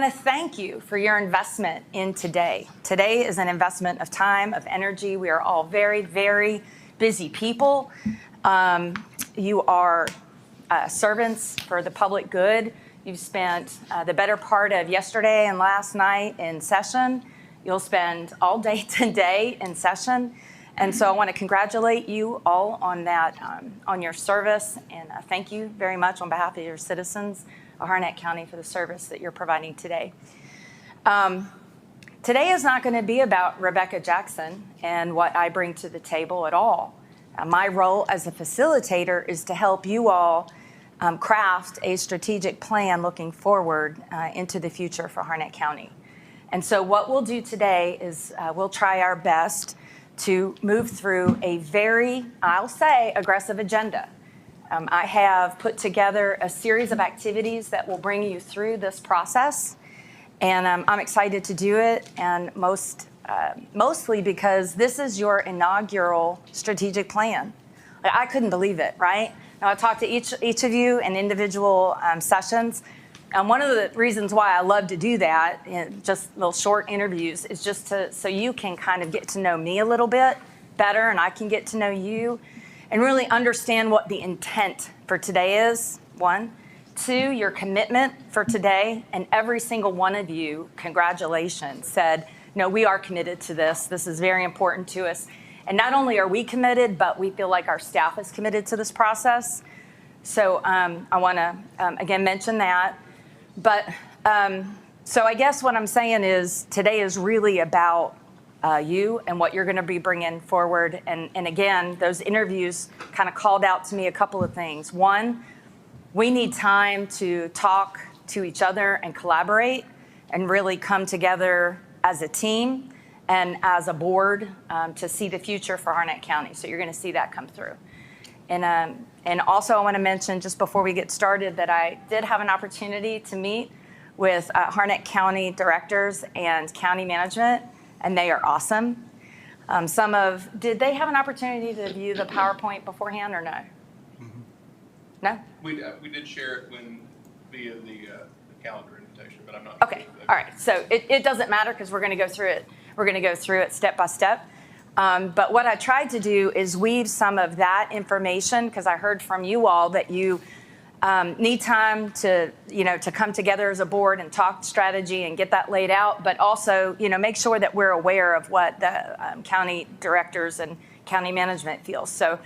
I want to thank you for your investment in today. Today is an investment of time, of energy. We are all very, very busy people. You are servants for the public good. You've spent the better part of yesterday and last night in session. You'll spend all day today in session. And so I want to congratulate you all on that, on your service, and thank you very much on behalf of your citizens of Harnett County for the service that you're providing today. Today is not going to be about Rebecca Jackson and what I bring to the table at all. My role as a facilitator is to help you all craft a strategic plan looking forward into the future for Harnett County. And so what we'll do today is we'll try our best to move through a very, I'll say, aggressive agenda. I have put together a series of activities that will bring you through this process, and I'm excited to do it, and mostly because this is your inaugural strategic plan. I couldn't believe it, right? Now, I talked to each of you in individual sessions. One of the reasons why I love to do that, just little short interviews, is just so you can kind of get to know me a little bit better, and I can get to know you, and really understand what the intent for today is, one. Two, your commitment for today, and every single one of you, congratulations, said, no, we are committed to this. This is very important to us. And not only are we committed, but we feel like our staff is committed to this process. So I want to, again, mention that. But so I guess what I'm saying is today is really about you and what you're going to be bringing forward. And again, those interviews kind of called out to me a couple of things. One, we need time to talk to each other and collaborate and really come together as a team and as a board to see the future for Harnett County. So you're going to see that come through. And also I want to mention just before we get started that I did have an opportunity to meet with Harnett County directors and county management, and they are awesome. Did they have an opportunity to view the PowerPoint beforehand or no? Mm-hmm. No? We did share it via the calendar invitation, but I'm not. Okay, all right. So it doesn't matter because we're going to go through it. We're going to go through it step by step. But what I tried to do is weave some of that information, because I heard from you all that you need time to come together as a board and talk strategy and get that laid out, but also, make sure that we're aware of what the county directors and county management feels. So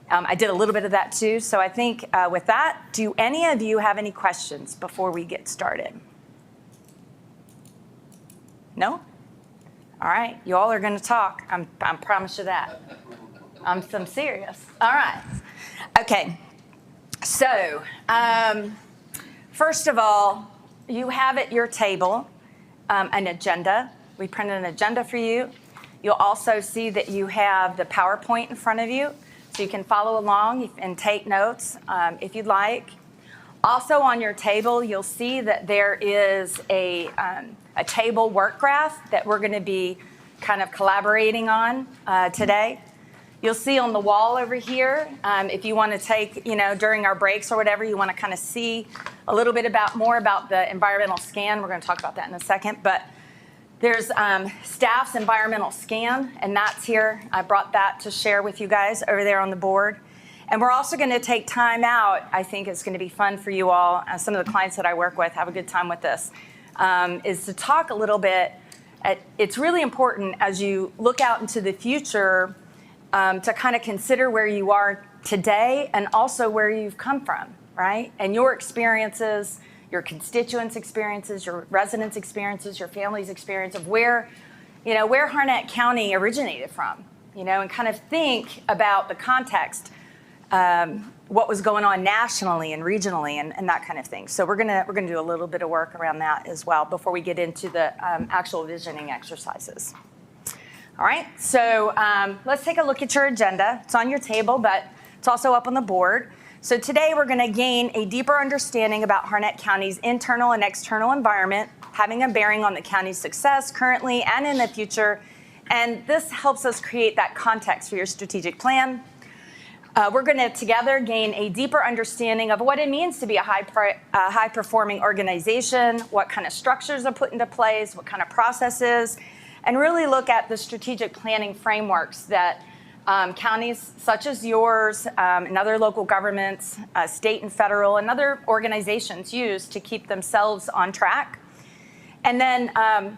I did a little bit of that too. So I think with that, do any of you have any questions before we get started? No? All right, you all are going to talk. I promise you that. I'm serious. All right. Okay. So, first of all, you have at your table an agenda. We printed an agenda for you. You'll also see that you have the PowerPoint in front of you, so you can follow along and take notes if you'd like. Also on your table, you'll see that there is a table work graph that we're going to be kind of collaborating on today. You'll see on the wall over here, if you want to take, during our breaks or whatever, you want to kind of see a little bit more about the environmental scan. We're going to talk about that in a second. But there's staff's environmental scan, and that's here. I brought that to share with you guys over there on the board. And we're also going to take time out. I think it's going to be fun for you all. Some of the clients that I work with have a good time with this. Is to talk a little bit. It's really important as you look out into the future to kind of consider where you are today and also where you've come from, right? And your experiences, your constituents' experiences, your residents' experiences, your family's experience of where Harnett County originated from, and kind of think about the context. What was going on nationally and regionally and that kind of thing. So we're gonna do a little bit of work around that as well before we get into the actual visioning exercises. All right, so let's take a look at your agenda. It's on your table, but it's also up on the board. So today we're gonna gain a deeper understanding about Harnett County's internal and external environment, having a bearing on the county's success currently and in the future. And this helps us create that context for your strategic plan. We're going to together gain a deeper understanding of what it means to be a high-performing organization, what kind of structures are put into place, what kind of processes, and really look at the strategic planning frameworks that counties such as yours and other local governments, state and federal, and other organizations use to keep themselves on track. And then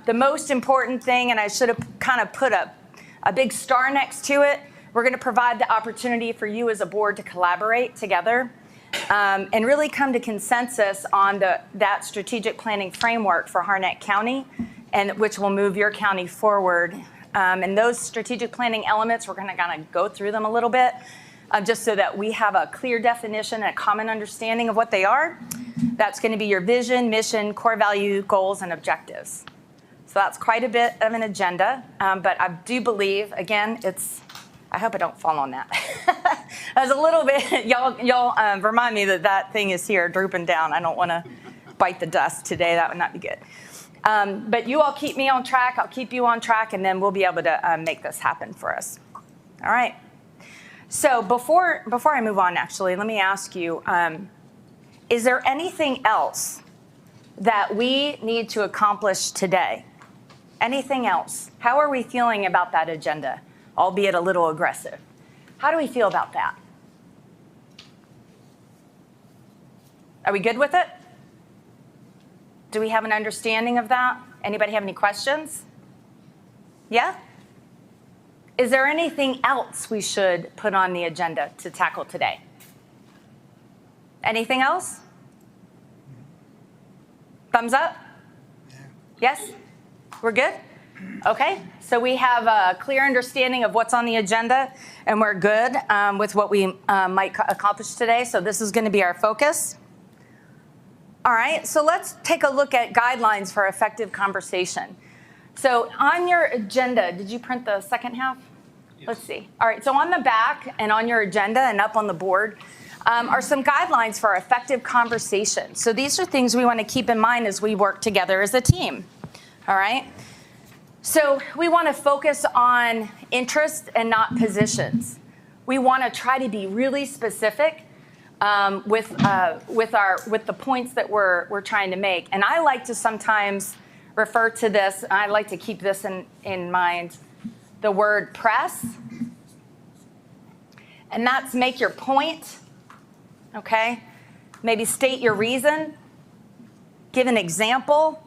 the most important thing, and I should have kind of put a big star next to it, we're going to provide the opportunity for you as a board to collaborate together and really come to consensus on that strategic planning framework for Harnett County, and which will move your county forward. And those strategic planning elements, we're going to kind of go through them a little bit, just so that we have a clear definition and a common understanding of what they are. That's going to be your vision, mission, core value, goals, and objectives. So that's quite a bit of an agenda, but I do believe, again, I hope I don't fall on that. As a little bit, y'all remind me that thing is here drooping down. I don't want to bite the dust today. That would not be good. But you all keep me on track. I'll keep you on track, and then we'll be able to make this happen for us. All right. So before I move on, actually, let me ask you, is there anything else that we need to accomplish today? Anything else? How are we feeling about that agenda, albeit a little aggressive? How do we feel about that? Are we good with it? Do we have an understanding of that? Anybody have any questions? Yeah? Is there anything else we should put on the agenda to tackle today? Anything else? Thumbs up? Yes? We're good? Okay, so we have a clear understanding of what's on the agenda, and we're good with what we might accomplish today. So this is going to be our focus. All right, so let's take a look at guidelines for effective conversation. So on your agenda, did you print the second half? Yes. Let's see. All right, so on the back and on your agenda and up on the board are some guidelines for effective conversation. So these are things we want to keep in mind as we work together as a team. All right? So we want to focus on interests and not positions. We want to try to be really specific with the points that we're trying to make. And I like to sometimes refer to this, and I like to keep this in mind, the word press. And that's make your point, okay? Maybe state your reason, give an example,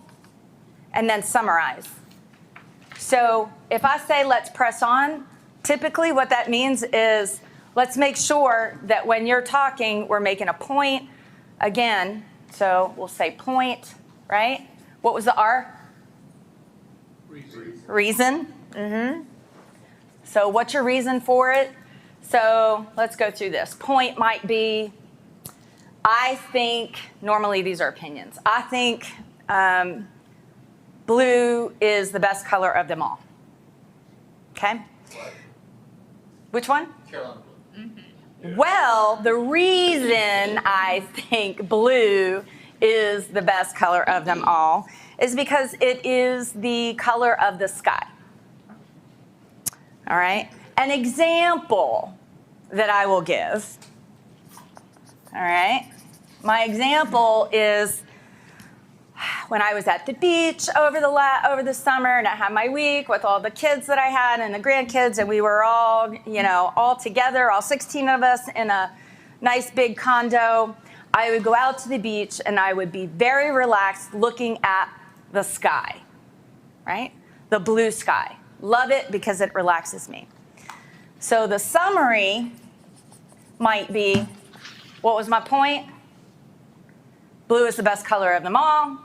and then summarize. So if I say let's press on, typically what that means is let's make sure that when you're talking, we're making a point again. So we'll say point, right? What was the R? Reason. Mm-hmm. So what's your reason for it? So let's go through this. Point might be, I think, normally these are opinions. I think blue is the best color of them all. Okay? Which one? Carolina blue. Mm-hmm. Well, the reason I think blue is the best color of them all is because it is the color of the sky. All right? An example that I will give, all right? My example is when I was at the beach over the summer, and I had my week with all the kids that I had and the grandkids, and we were all, all together, all 16 of us in a nice big condo. I would go out to the beach, and I would be very relaxed looking at the sky, right? The blue sky. Love it because it relaxes me. So the summary might be, what was my point? Blue is the best color of them all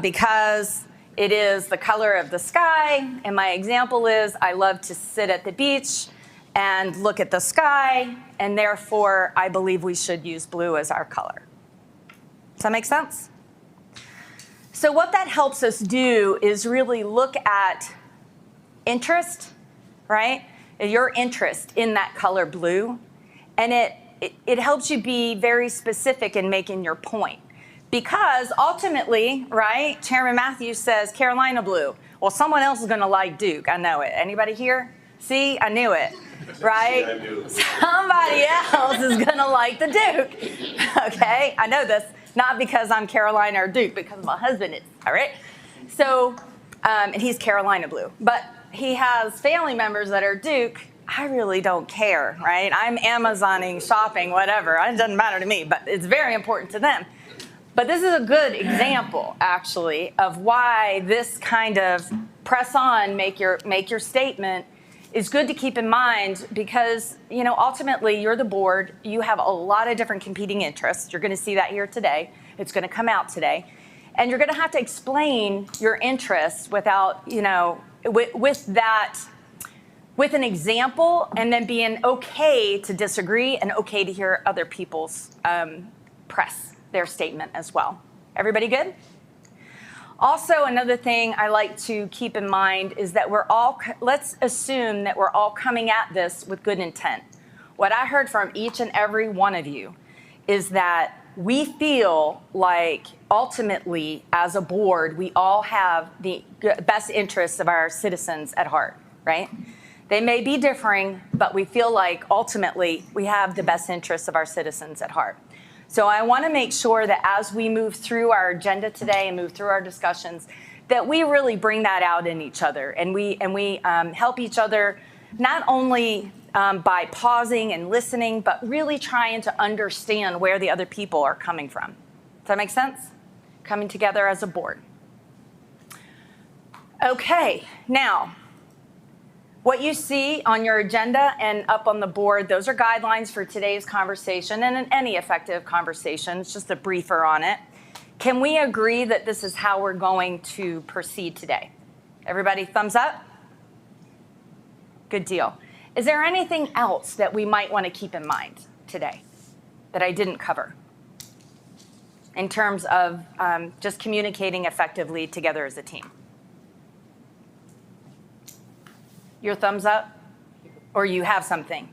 because it is the color of the sky. And my example is I love to sit at the beach and look at the sky, and therefore I believe we should use blue as our color. Does that make sense? So what that helps us do is really look at interest, right? Your interest in that color blue. And it helps you be very specific in making your point. Because ultimately, right, Chairman Matthews says Carolina blue. Well, someone else is going to like Duke. I know it. Anybody here? See, I knew it. right? I do. Somebody else is going to like the Duke, okay? I know this, not because I'm Carolina or Duke, because my husband is, all right? So, and he's Carolina blue, but he has family members that are Duke. I really don't care, right? I'm Amazoning, shopping, whatever. It doesn't matter to me, but it's very important to them. But this is a good example, actually, of why this kind of press on, make your statement is good to keep in mind because, ultimately you're the board. You have a lot of different competing interests. You're going to see that here today. It's going to come out today. And you're going to have to explain your interests without, with an example and then being okay to disagree and okay to hear other people's press their statement as well. Everybody good? Also, another thing I like to keep in mind is that let's assume that we're all coming at this with good intent. What I heard from each and every one of you is that we feel like ultimately as a board, we all have the best interests of our citizens at heart, right? They may be differing, but we feel like ultimately we have the best interests of our citizens at heart. So I want to make sure that as we move through our agenda today and move through our discussions, that we really bring that out in each other and we help each other not only by pausing and listening, but really trying to understand where the other people are coming from. Does that make sense? Coming together as a board. Okay, now, what you see on your agenda and up on the board, those are guidelines for today's conversation and in any effective conversation. It's just a briefer on it. Can we agree that this is how we're going to proceed today? Everybody, thumbs up? Good deal. Is there anything else that we might want to keep in mind today that I didn't cover in terms of just communicating effectively together as a team? Your thumbs up? Or you have something?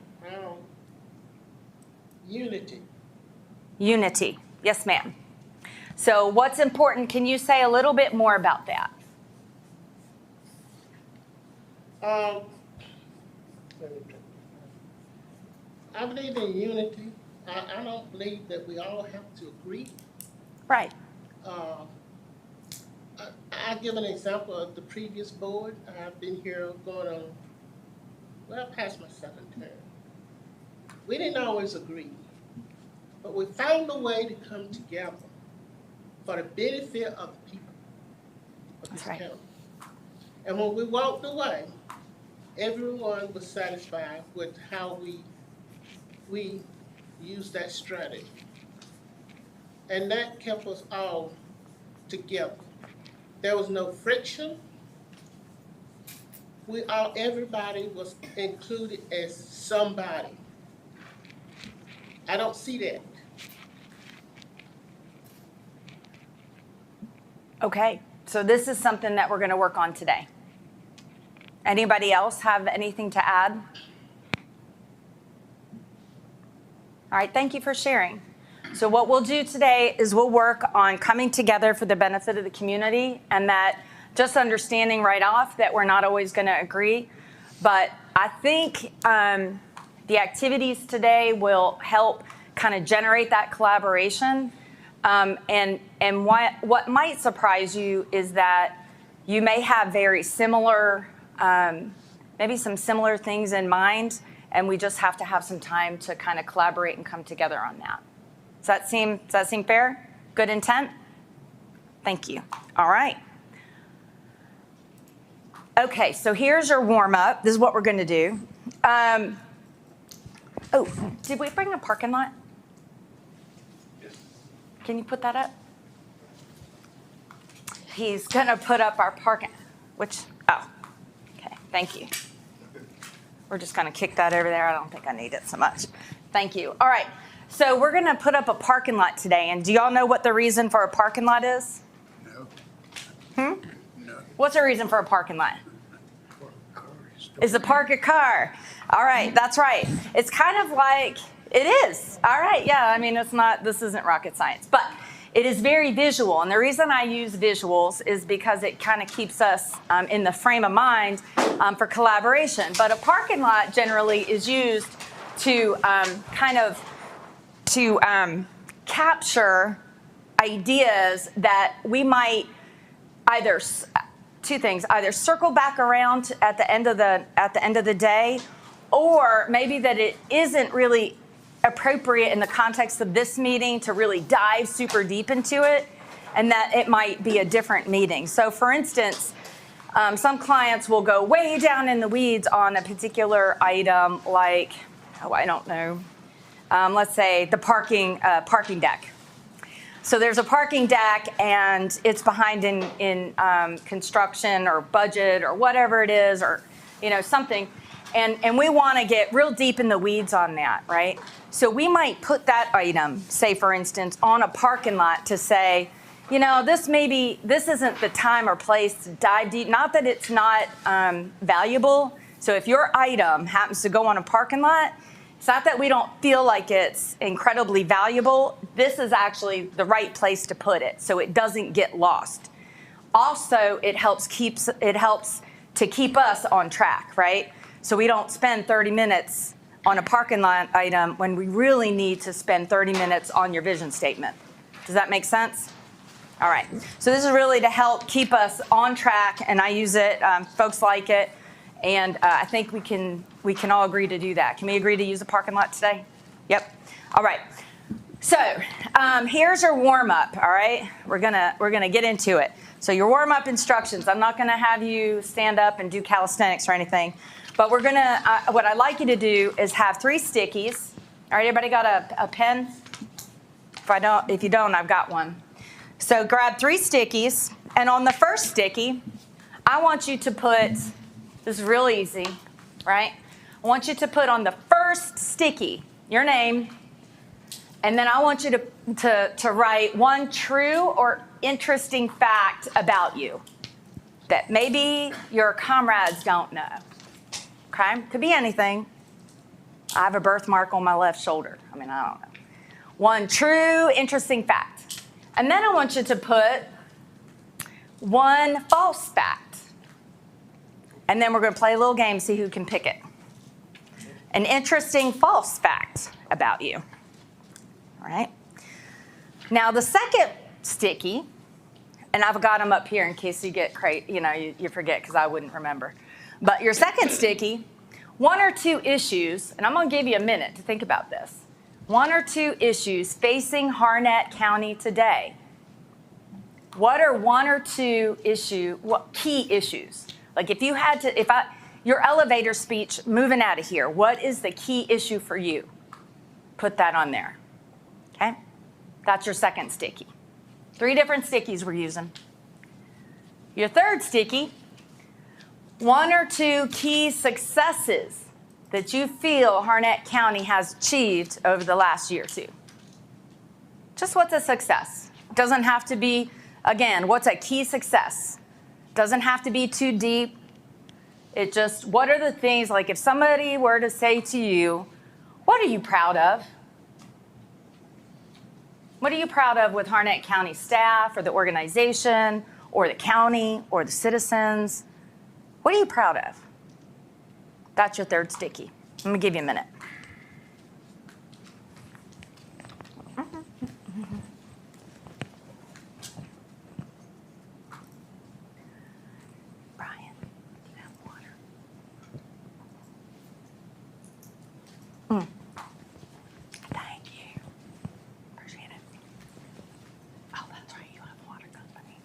Unity. Unity. Yes, ma'am. So what's important? Can you say a little bit more about that? I believe in unity. I don't believe that we all have to agree. Right. I give an example of the previous board. I've been here going on, past my second term. We didn't always agree, but we found a way to come together for the benefit of the people of this That's right. county. And when we walked away, everyone was satisfied with how we used that strategy. And that kept us all together. There was no friction. Everybody was included as somebody. I don't see that. Okay. So this is something that we're going to work on today. Anybody else have anything to add? All right. Thank you for sharing. So what we'll do today is we'll work on coming together for the benefit of the community and that just understanding right off that we're not always going to agree. But I think the activities today will help kind of generate that collaboration. And what might surprise you is that you may have very similar, maybe some similar things in mind, and we just have to have some time to kind of collaborate and come together on that. Does that seem fair? Good intent? Thank you. All right. Okay, so here's your warm-up. This is what we're going to do. Did we bring a parking lot? Yes. Can you put that up? He's going to put up our parking, okay, thank you. We're just going to kick that over there. I don't think I need it so much. Thank you. All right, so we're going to put up a parking lot today, and do y'all know what the reason for a parking lot is? No. No. What's the reason for a parking lot? Is to park a car. All right, that's right. It's kind of like, it is. All right, yeah, I mean, this isn't rocket science. But It is very visual, and the reason I use visuals is because it kind of keeps us in the frame of mind for collaboration. But a parking lot generally is used to capture ideas that we might either two things: either circle back around at the end of the day, or maybe that it isn't really appropriate in the context of this meeting to really dive super deep into it, and that it might be a different meeting. So for instance, some clients will go way down in the weeds on a particular item, like, I don't know, let's say the parking deck. So there's a parking deck and it's behind in construction or budget or whatever it is, or something. And we want to get real deep in the weeds on that, right? So we might put that item, say for instance, on a parking lot to say, this isn't the time or place to dive deep. Not that it's not valuable. So if your item happens to go on a parking lot, it's not that we don't feel like it's incredibly valuable. This is actually the right place to put it so it doesn't get lost. Also, it helps to keep us on track, right? So we don't spend 30 minutes on a parking lot item when we really need to spend 30 minutes on your vision statement. Does that make sense? All right. So this is really to help keep us on track, and I use it. Folks like it, and I think we can all agree to do that. Can we agree to use a parking lot today? Yep. All right. So here's your warm up. All right. We're gonna get into it. So your warm up instructions. I'm not gonna have you stand up and do calisthenics or anything. But we're gonna, what I'd like you to do is have 3 stickies. All right, everybody got a pen? If you don't, I've got one. So grab 3 stickies, and on the first sticky, I want you to put, this is real easy, right? I want you to put on the first sticky your name, and then I want you to write one true or interesting fact about you that maybe your comrades don't know. Okay? Could be anything. I have a birthmark on my left shoulder. I don't know. One true, interesting fact. And then I want you to put one false fact. And then we're going to play a little game, see who can pick it. An interesting false fact about you. All right? Now, the second sticky, and I've got them up here in case you get you forget, because I wouldn't remember. But your second sticky, 1 or 2 issues, and I'm going to give you a minute to think about this. 1 or 2 issues facing Harnett County today. What are 1 or 2 key issues? Like if you had to, your elevator speech moving out of here, what is the key issue for you? Put that on there. Okay? That's your second sticky. 3 different stickies we're using. Your third sticky, 1 or 2 key successes that you feel Harnett County has achieved over the last year or 2. Just what's a success? It doesn't have to be, again, what's a key success? Doesn't have to be too deep. It just, what are the things, like if somebody were to say to you, what are you proud of? What are you proud of with Harnett County staff or the organization or the county or the citizens? What are you proud of? That's your third sticky. Let me give you a minute. Brian, do you have water? Thank you. Appreciate it. Oh, that's right. You have water company.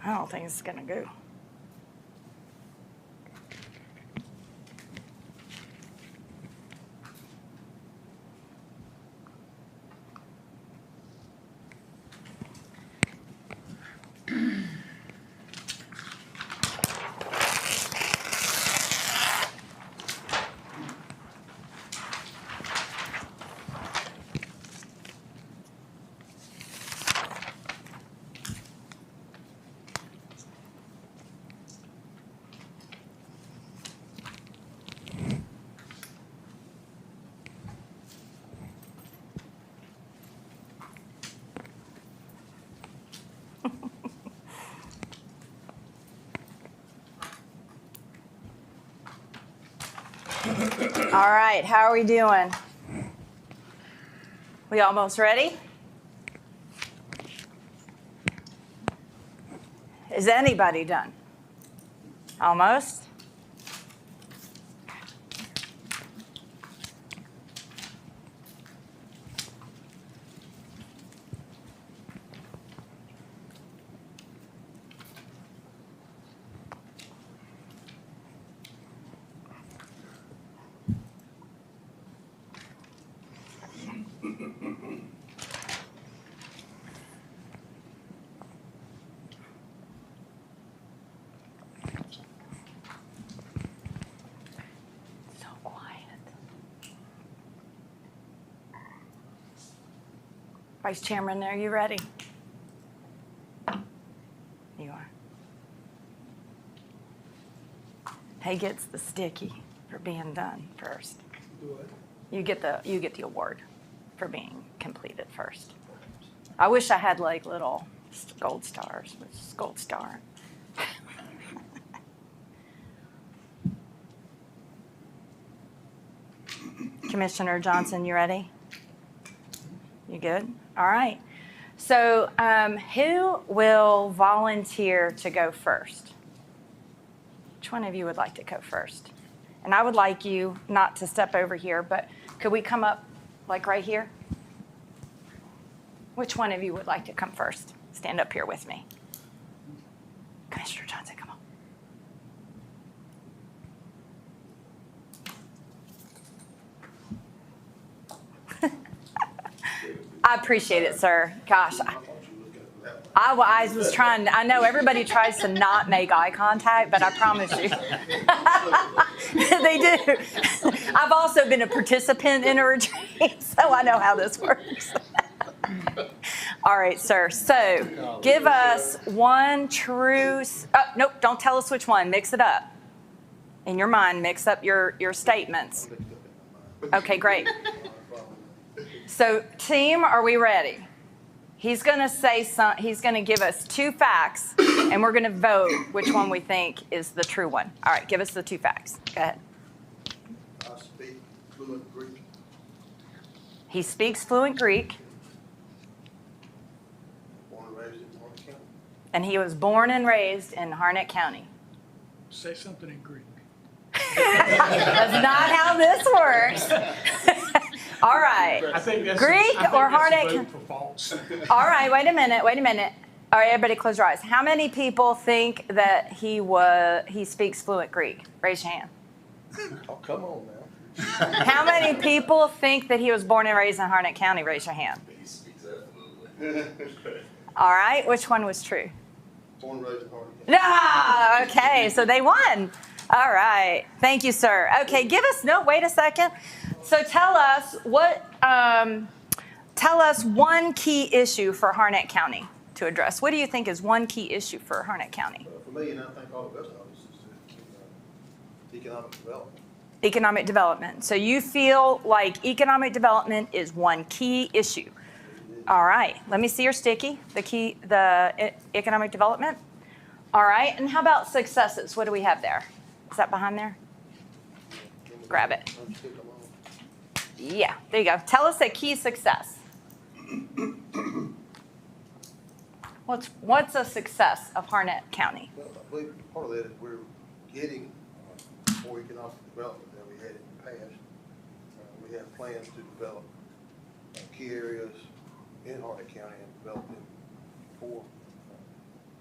I don't think it's gonna go. All right, how are we doing? We almost ready? Is anybody done? Almost? So quiet. Vice Chairman, are you ready? You are. He gets the sticky for being done first. You get the award for being completed first. I wish I had like little gold stars, which is gold star. Commissioner Johnson, you ready? You good? All right. So who will volunteer to go first? Which one of you would like to go first? And I would like you not to step over here, but could we come up like right here? Which one of you would like to come first? Stand up here with me. Commissioner Johnson, come on. I appreciate it, sir. Gosh, I was trying, I know everybody tries to not make eye contact, but I promise you. They do. I've also been a participant in a retreat, so I know how this works. All right, sir. So give us one true, nope, don't tell us which one. Mix it up. In your mind, mix up your statements. Okay, great. So team, are we ready? He's going to say he's going to give us two facts, and we're going to vote which one we think is the true one. All right, give us the two facts. Go ahead. I speak fluent Greek. He speaks fluent Greek, Born and raised in Harnett County. and he was born and raised in Harnett County. Say something in Greek. That's not how this works. All right. I think that's Greek or Harnett? vote for false. All right, wait a minute. All right, everybody close your eyes. How many people think that he speaks fluent Greek? Raise your hand. Oh, come on now. How many people think that he was born and raised in Harnett County? Raise your hand. He speaks absolutely. All right, which one was true? Born and raised in Harnett County. No, okay, so they won. All right, thank you, sir. Okay, wait a second. So tell us one key issue for Harnett County to address. What do you think is one key issue for Harnett County? For me, and I think all the rest of us, is economic development. Economic development. So you feel like economic development is one key issue. All right, let me see your sticky, the economic development. All right, and how about successes? What do we have there? Is that behind there? Grab it. Yeah, there you go. Tell us a key success. What's a success of Harnett County? Well, I believe part of that is we're getting more economic development than we had in the past. We have plans to develop key areas in Harnett County and develop them for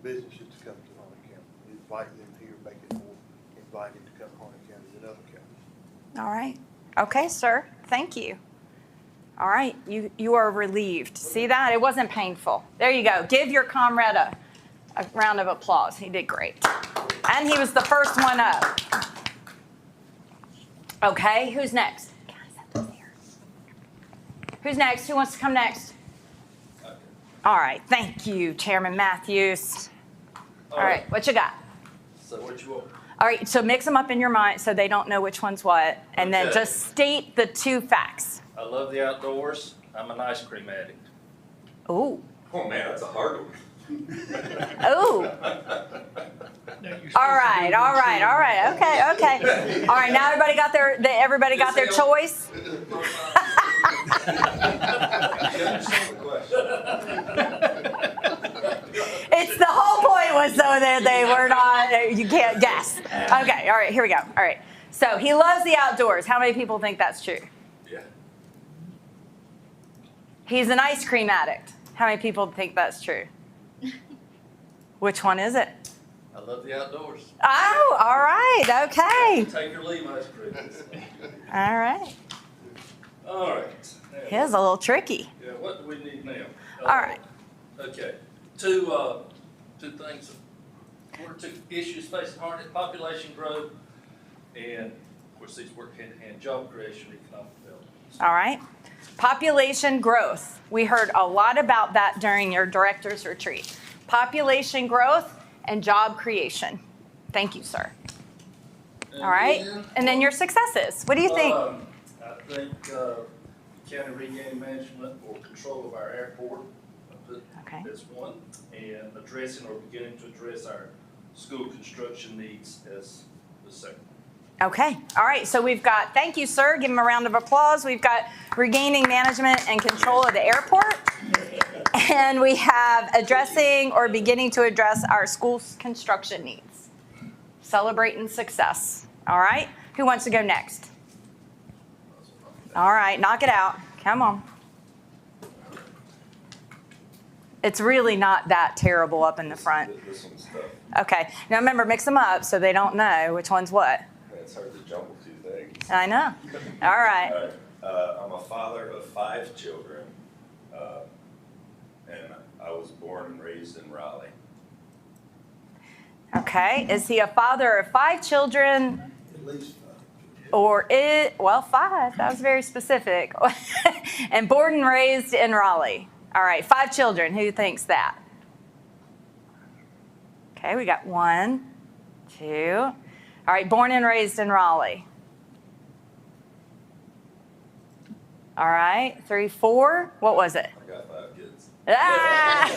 businesses to come to Harnett County. Invite them here, make it more inviting to come to Harnett County than other counties. All right. Okay, sir. Thank you. All right. You are relieved. See that? It wasn't painful. There you go. Give your comrade a round of applause. He did great. And he was the first one up. Okay, who's next? Who's next? Who wants to come next? All right. Thank you, Chairman Matthews. All right. What you got? So what you want? All right, so mix them up in your mind so they don't know which one's what, and then Okay. just state the two facts. I love the outdoors. I'm an ice cream addict. Ooh, Oh, man, that's a hard one. ooh. Now, you're supposed All to right, do all one, right, two. all right. Okay. All right, now everybody got their choice. It's the whole point was so that they were not. You can't guess. Okay. All right. Here we go. All right. So he loves the outdoors. How many people think that's true? Yeah. He's an ice cream addict. How many people think that's true? Which one is it? I love the outdoors. Oh, all right. Okay. Take or leave ice cream. All right. All right. Now, Here's a little tricky. yeah, what do we need now? All right. Okay. Two things. What are two issues facing Harnett? Population growth and, of course, these work hand in hand, job creation, economic development. All right. Population growth. We heard a lot about that during your director's retreat. Population growth and job creation. Thank you, sir. All right. And then your successes. What do you think? I think county regaining management or control of our airport. I put Okay. as one, and addressing or beginning to address our school construction needs as the second. Okay. All right. So we've got, thank you, sir. Give him a round of applause. We've got regaining management and control of the airport. And we have addressing or beginning to address our school's construction needs. Celebrating success. All right. Who wants to go next? All right. Knock it out. Come on. It's really not that terrible up in the front. This one's tough. Okay. Now remember, mix them up so they don't know which one's what. It's hard to jumble two things. I know. All right. All right. I'm a father of 5 children, and I was born and raised in Raleigh. Okay. Is he a father of 5 children? At least 5. Or well, 5. That was very specific. And born and raised in Raleigh. All right. 5 children. Who thinks that? Okay. We got 1, 2. All right. Born and raised in Raleigh. All right. 3, 4. What was it? I got 5 kids. Ah!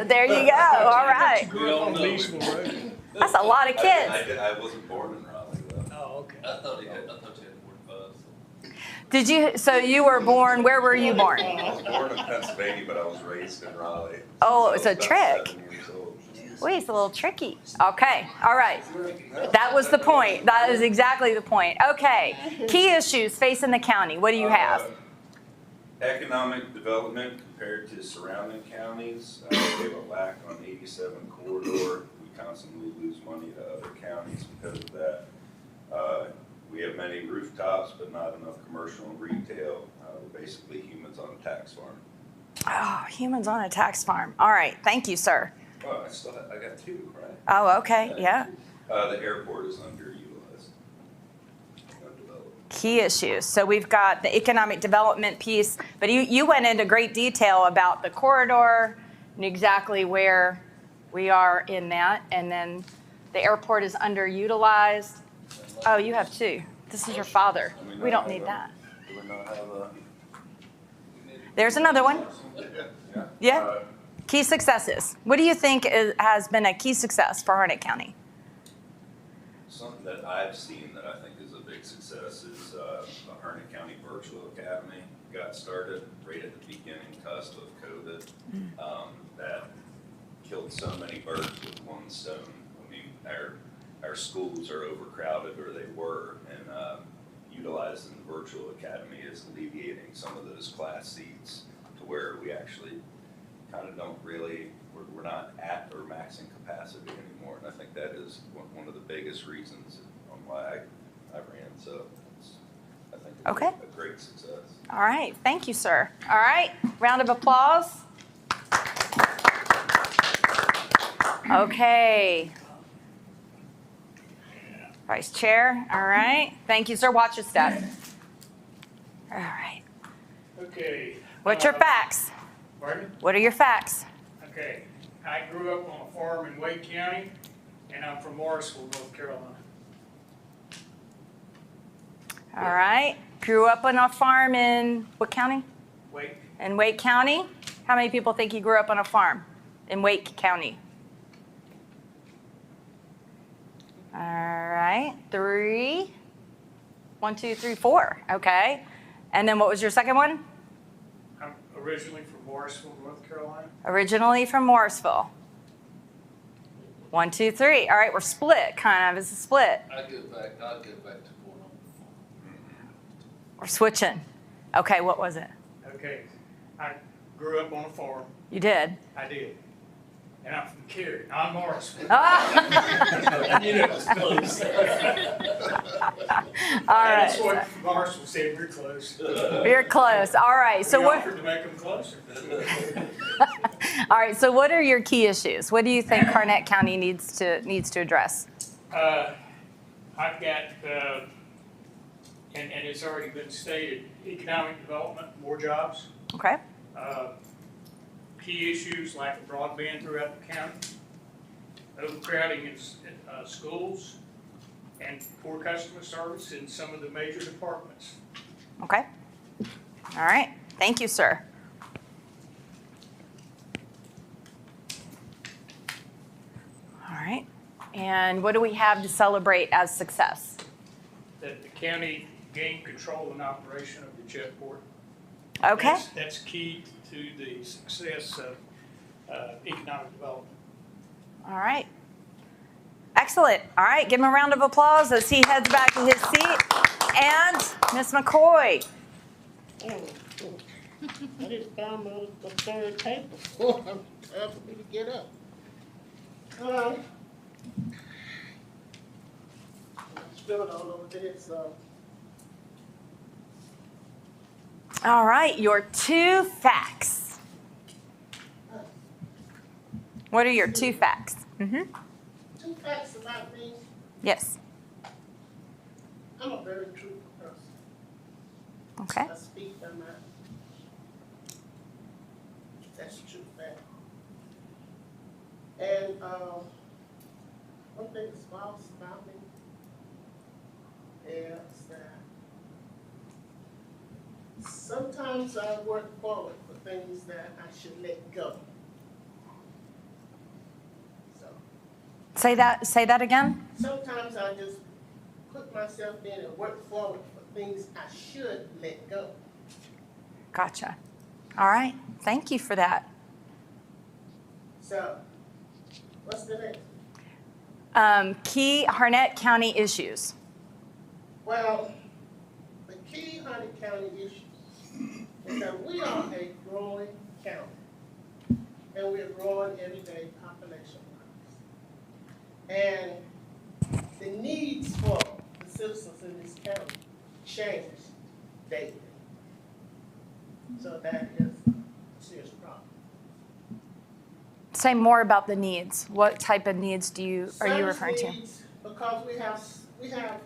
There you go. All right. Grew up on Leesville Road. That's a lot of kids. I wasn't born in Raleigh, though. Oh, okay. I thought you had 45. Did you? So you were born. Where were you born? I was born in Pennsylvania, but I was raised in Raleigh. Oh, since it's I a was trick. about 7 years old. Wait, it's a little tricky. Okay, all right. That was the point. That is exactly the point. Okay, key issues facing the county. What do you have? Economic development compared to surrounding counties. We have a lack on 87 corridor. We constantly lose money to other counties because of that. We have many rooftops, but not enough commercial and retail. We're basically humans on a tax farm. Oh, humans on a tax farm. All right, thank you, sir. Oh, I got 2, right? Oh, okay, yeah. The airport is underutilized. Undeveloped. Key issues. So we've got the economic development piece, but you went into great detail about the corridor and exactly where we are in that. And then the airport is underutilized. Oh, you have 2. This is your father. We don't need that. Do we not have a? There's another one. Yeah. Uh, Key successes. What do you think has been a key success for Harnett County? Something that I've seen that I think is a big success is the Harnett County Virtual Academy. Got started right at the beginning cusp of COVID. That killed so many birds with one stone. I mean, our schools are overcrowded, or they were, and utilizing the Virtual Academy is alleviating some of those class seats to where we actually kind of don't really, we're not at or maxing capacity anymore. And I think that is one of the biggest reasons on why I ran. So it's, I think it's Okay. a great success. All right, thank you, sir. All right, round of applause. Okay. Vice Chair, all right. Thank you, sir. Watch your step. All right. Okay. What's your facts? Pardon? What are your facts? Okay. I grew up on a farm in Wake County, and I'm from Morrisville, North Carolina. All right. Grew up on a farm in what county? Wake. In Wake County. How many people think you grew up on a farm in Wake County? All right. 3. 1, 2, 3, 4. Okay. And then what was your second one? I'm originally from Morrisville, North Carolina. Originally from Morrisville. 1, 2, 3. All right, we're split, kind of. It's a split. I'd go back to going on the farm. We're switching. Okay, what was it? Okay. I grew up on a farm. You did. I did. And I'm from Cary, not Morrisville. Ah! I knew it was close. All And right. that's what Morrisville said, we're close. You're close. All right. So We what? offered to make them closer. All right. So what are your key issues? What do you think Harnett County needs to address? I've got, and it's already been stated, economic development, more jobs. Okay. Key issues like broadband throughout the county, overcrowding in schools, and poor customer service in some of the major departments. Okay. All right. Thank you, sir. All right. And what do we have to celebrate as success? That the county gained control and operation of the jetport. Okay. That's key to the success of economic development. All right. Excellent. All right. Give him a round of applause as he heads back to his seat. And Ms. McCoy. I just found the third paper for time for me to get up. Spilled all over there, so. All right. Your 2 facts. What are your 2 facts? Mm-hmm. 2 facts about me. Yes. I'm a very truthful person. Okay. I speak my mind. That's a true fact. And one thing that's false about me is that sometimes I work forward for things that I should let go. So Say that again. sometimes I just put myself in and work forward for things I should let go. Gotcha. All right. Thank you for that. So, what's the next? Key Harnett County issues. Well, the key Harnett County issues is that we are a growing county, and we're growing every day population-wise. And the needs for the citizens in this county change daily. So that is a serious problem. Say more about the needs. What type of needs are you referring to? Service needs, because we have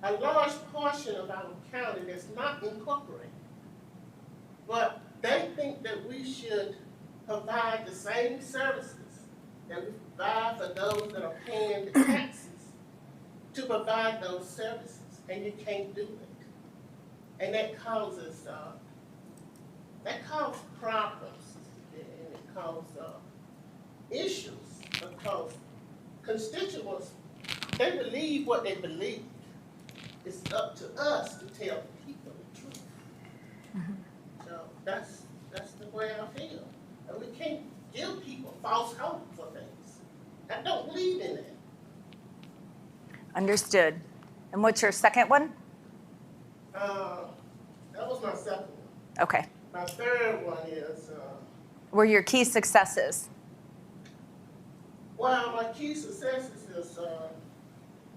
a large portion of our county that's not incorporated. But they think that we should provide the same services that we provide for those that are paying the taxes to provide those services, and you can't do it. And that causes problems, and it causes issues, because constituents, they believe what they believe. It's up to us to tell people the truth. Mm-hmm. So that's the way I feel. And we can't give people false hope for things. I don't believe in that. Understood. And what's your second one? That was my second one. Okay. My third one is, were your key successes? Well, my key successes is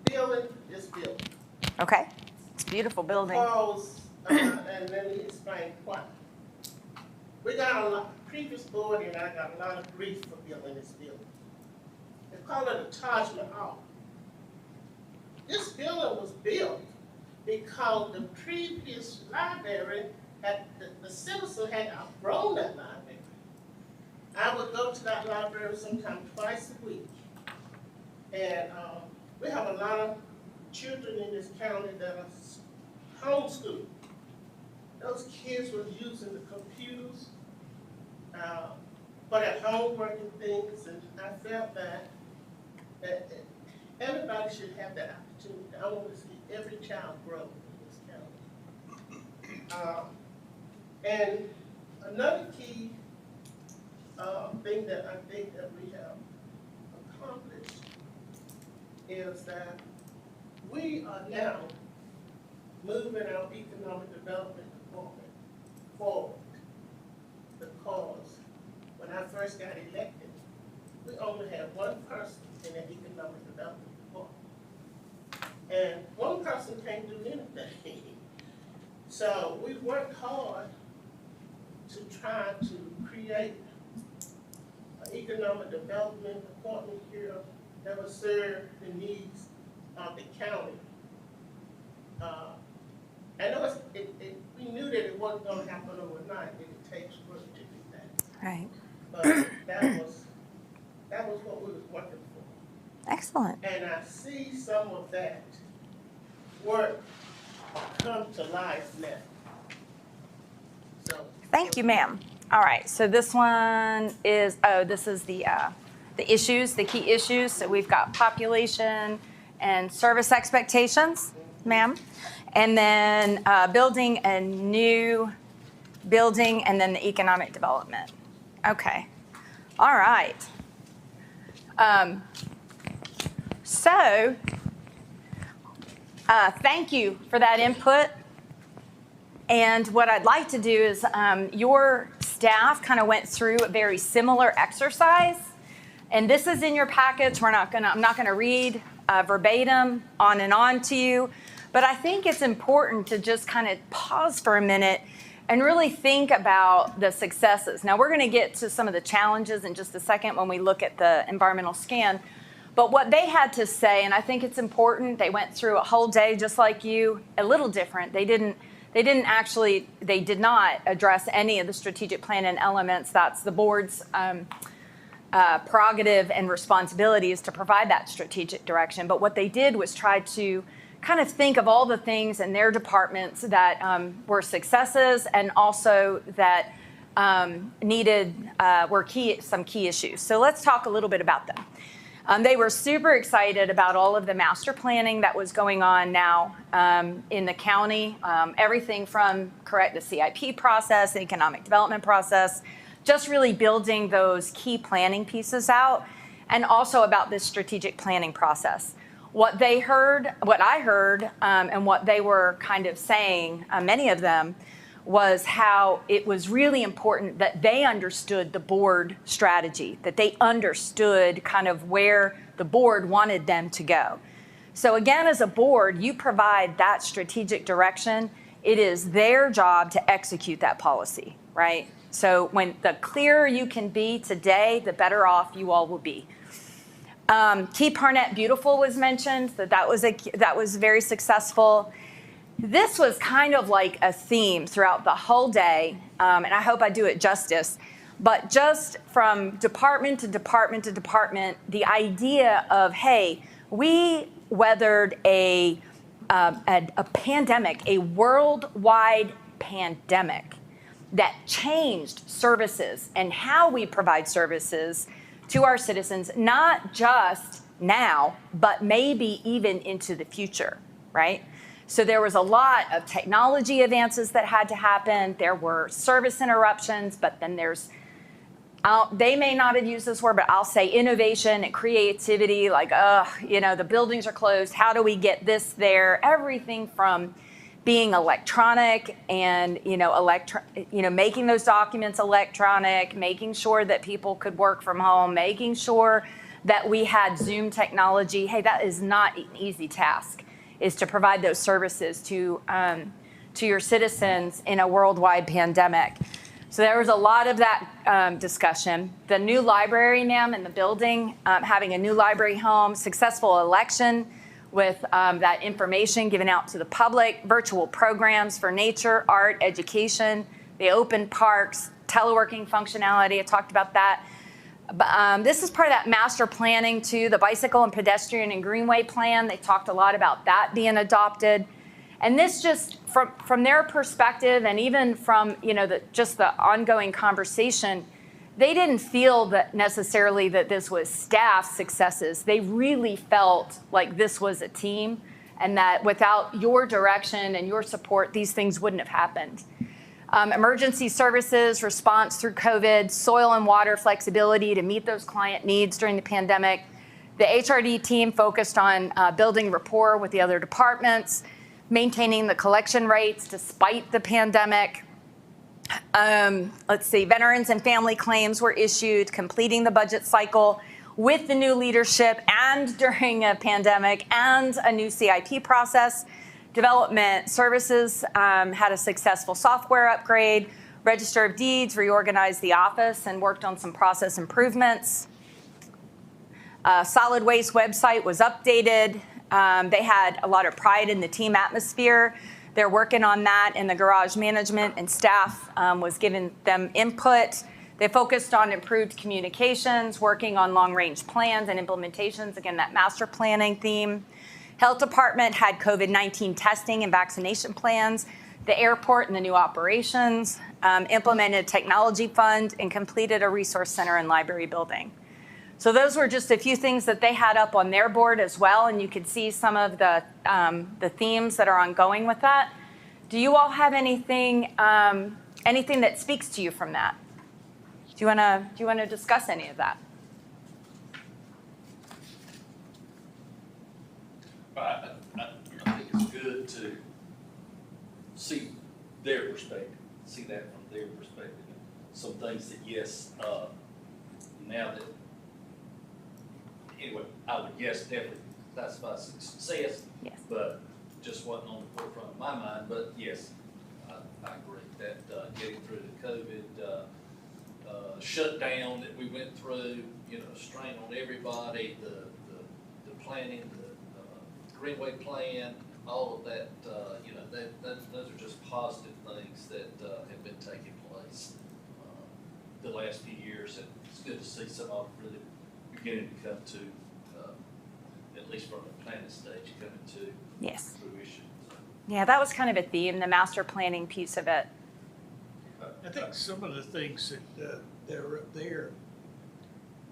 building this building. Okay, it's a beautiful building. Because, and let me explain why. We got a lot, previous board and I got a lot of grief for building this building. They call it a Taj Mahal. This building was built because the previous library had, the citizen had outgrown that library. I would go to that library sometimes twice a week. And we have a lot of children in this county that are homeschooled. Those kids were using the computers for their homework and things, and I felt that everybody should have that opportunity. I want to see every child grow in this county. And another key thing that I think that we have accomplished is that we are now moving our economic development department forward. Because when I first got elected, we only had one person in the economic development department. And one person can't do anything. So we worked hard to try to create an economic development department here that would serve the needs of the county. I know we knew that it wasn't going to happen overnight. It takes work to do that. Right. But that was what we was working for. Excellent. And I see some of that work come to life now. So. Thank you, ma'am. All right, so this one is, this is the issues, the key issues. So we've got population and service expectations, ma'am. And then building a new building, and then the economic development. Okay, all right. Thank you for that input. And what I'd like to do is your staff kind of went through a very similar exercise. And this is in your packets. I'm not gonna read verbatim on and on to you. But I think it's important to just kind of pause for a minute and really think about the successes. Now, we're going to get to some of the challenges in just a second when we look at the environmental scan. But what they had to say, and I think it's important, they went through a whole day just like you, a little different. They did not address any of the strategic plan and elements. That's the board's prerogative and responsibility is to provide that strategic direction. But what they did was try to kind of think of all the things in their departments that were successes and also that were some key issues. So let's talk a little bit about them. They were super excited about all of the master planning that was going on now in the county, everything from the CIP process, the economic development process, just really building those key planning pieces out, and also about this strategic planning process. What I heard, and what they were kind of saying, many of them, was how it was really important that they understood the board strategy, that they understood kind of where the board wanted them to go. So again, as a board, you provide that strategic direction. It is their job to execute that policy, right? So the clearer you can be today, the better off you all will be. Keep Harnett Beautiful was mentioned, that was very successful. This was kind of like a theme throughout the whole day, and I hope I do it justice, but just from department to department to department, the idea of, hey, we weathered a pandemic, a worldwide pandemic that changed services and how we provide services to our citizens, not just now, but maybe even into the future, right? So there was a lot of technology advances that had to happen. There were service interruptions, but then they may not have used this word, but I'll say innovation and creativity, like, the buildings are closed. How do we get this there? Everything from being electronic and, making those documents electronic, making sure that people could work from home, making sure that we had Zoom technology. Hey, that is not an easy task, is to provide those services to your citizens in a worldwide pandemic. So there was a lot of that discussion. The new library, ma'am, in the building, having a new library home, successful election with that information given out to the public, virtual programs for nature, art, education, the open parks, teleworking functionality. I talked about that. But this is part of that master planning too, the bicycle and pedestrian and greenway plan. They talked a lot about that being adopted. And this just from their perspective, and even from the ongoing conversation, they didn't feel that necessarily that this was staff successes. They really felt like this was a team, and that without your direction and your support, these things wouldn't have happened. Emergency services, response through COVID, soil and water flexibility to meet those client needs during the pandemic. The HRD team focused on building rapport with the other departments, maintaining the collection rates despite the pandemic. Veterans and family claims were issued, completing the budget cycle with the new leadership and during a pandemic, and a new CIP process. Development services had a successful software upgrade. Register of Deeds reorganized the office and worked on some process improvements. Solid waste website was updated. They had a lot of pride in the team atmosphere. They're working on that, and the garage management and staff was giving them input. They focused on improved communications, working on long-range plans and implementations, again, that master planning theme. Health department had COVID-19 testing and vaccination plans. The airport and the new operations, implemented technology fund, and completed a resource center and library building. So those were just a few things that they had up on their board as well, and you could see some of the themes that are ongoing with that. Do you all have anything that speaks to you from that? Do you want to discuss any of that? I think it's good to see their perspective, see that from their perspective. Some things that, yes, now that, anyway, I would definitely classify success. Yes. But just wasn't on the forefront of my mind, but yes, I agree that getting through the COVID shutdown that we went through, strain on everybody, the planning, the Greenway plan, all of that, those are just positive things that have been taking place the last few years, and it's good to see some of them really beginning to come to, at least from the planning stage, coming to Yes. fruition. Yeah, that was kind of a theme, the master planning piece of it. I think some of the things that are up there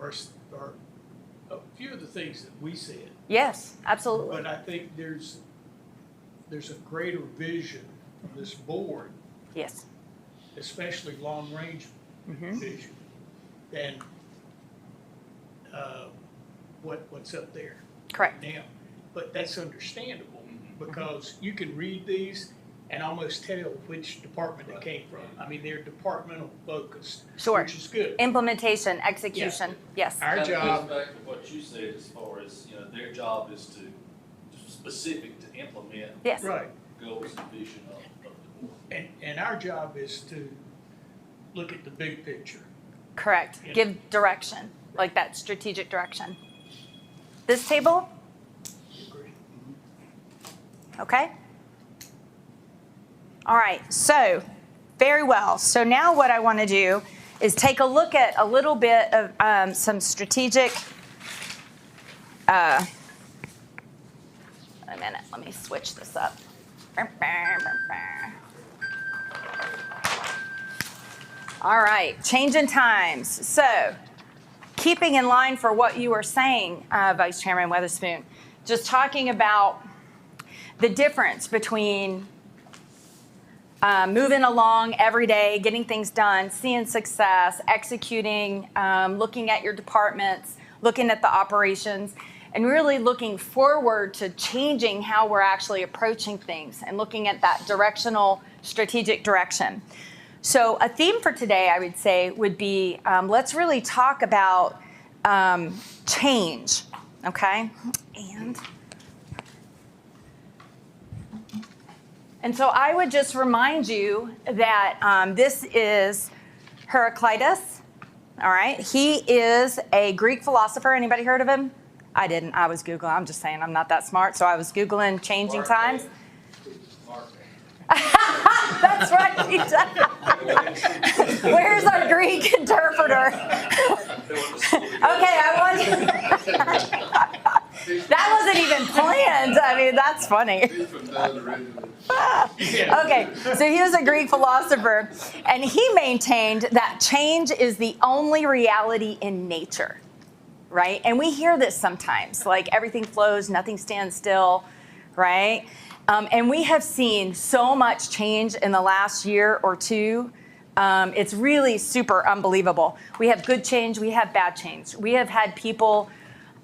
are a few of the things that we said. Yes, absolutely. But I think there's a greater vision from this board, Yes. especially long-range vision, than what's up there Correct. now. But that's understandable, because you can read these and almost tell which department it came from. I mean, they're departmental focused, Sure. which is good. Implementation, execution, yes. Our That job, goes back to what you said as far as, their job is to specific to implement Yes. right, goals and vision of the board. and our job is to look at the big picture. Correct. Yeah. Give direction, like that strategic direction. This table, okay? All right, so very well. So now what I want to do is take a look at a little bit of some strategic, a minute, let me switch this up. All right, change in times. So keeping in line for what you were saying, Vice Chairman Weatherspoon, just talking about the difference between moving along every day, getting things done, seeing success, executing, looking at your departments, looking at the operations, and really looking forward to changing how we're actually approaching things and looking at that directional, strategic direction. So a theme for today, I would say, would be let's really talk about change, okay? And so I would just remind you that this is Heraclitus, all right? He is a Greek philosopher. Anybody heard of him? I didn't. I was Googling. I'm just saying I'm not that smart, so I was Googling changing times. That's right. He does. Where's our Greek interpreter? Okay, that wasn't even planned. I mean, that's funny. Okay, so he was a Greek philosopher, and he maintained that change is the only reality in nature, right? And we hear this sometimes, like everything flows, nothing stands still, right? And we have seen so much change in the last year or two. It's really super unbelievable. We have good change, we have bad change. We have had people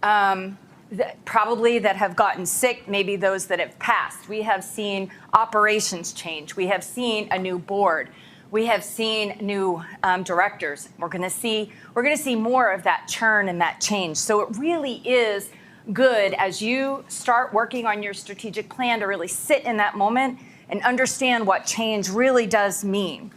that have gotten sick, maybe those that have passed. We have seen operations change. We have seen a new board. We have seen new directors. We're going to see more of that churn and that change. So it really is good as you start working on your strategic plan to really sit in that moment and understand what change really does mean.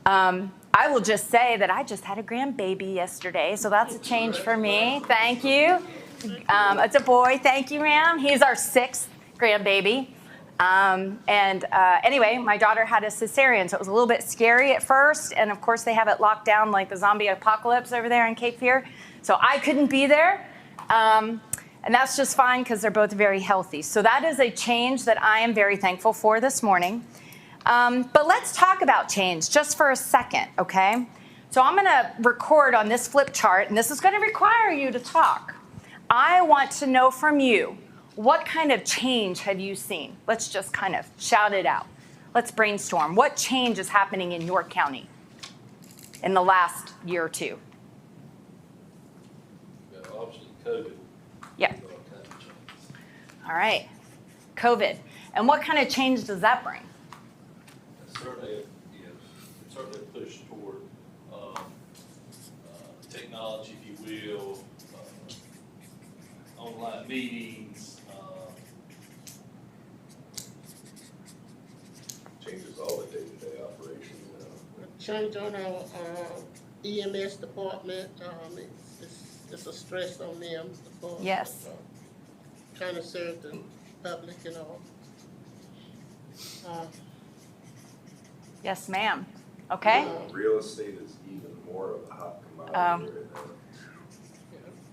I will just say that I just had a grandbaby yesterday, so that's a change for me. Thank you. It's a boy. Thank you, ma'am. He's our 6th grandbaby. Anyway, my daughter had a cesarean, so it was a little bit scary at first. And of course, they have it locked down like the zombie apocalypse over there in Cape Fear. So I couldn't be there. And that's just fine because they're both very healthy. So that is a change that I am very thankful for this morning. But let's talk about change just for a second, okay? So I'm going to record on this flip chart, and this is going to require you to talk. I want to know from you, what kind of change have you seen? Let's just kind of shout it out. Let's brainstorm. What change is happening in your county in the last year or two? Obviously, COVID. Yeah. All right. COVID. And what kind of change does that bring? Certainly, certainly a push toward technology, if you will, online meetings. Changes all the day-to-day operations. Change on our EMS department, it's a stress on them. Yes. Trying to serve the public and all. Yes, ma'am. Okay. Real estate is even more of a hot commodity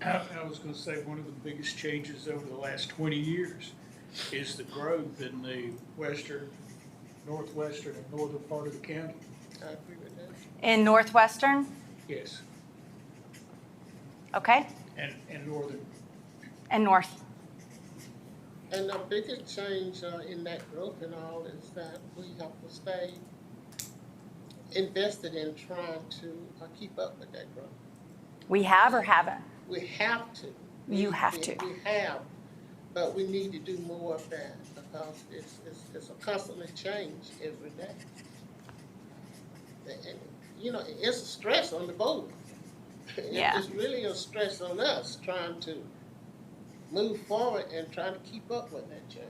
right now. I was gonna say, one of the biggest changes over the last 20 years is the growth in the western, northwestern, and northern part of the county. I agree with that. In Northwestern? Yes, Okay. and northern. And North. And the biggest change in that growth and all is that we have to stay invested in trying to keep up with that growth. We have or haven't? We have to. You have to. We have, but we need to do more of that because it's a constantly change every day. And, you know, it's a stress on the board. Yeah. It's really a stress on us trying to move forward and trying to keep up with that change.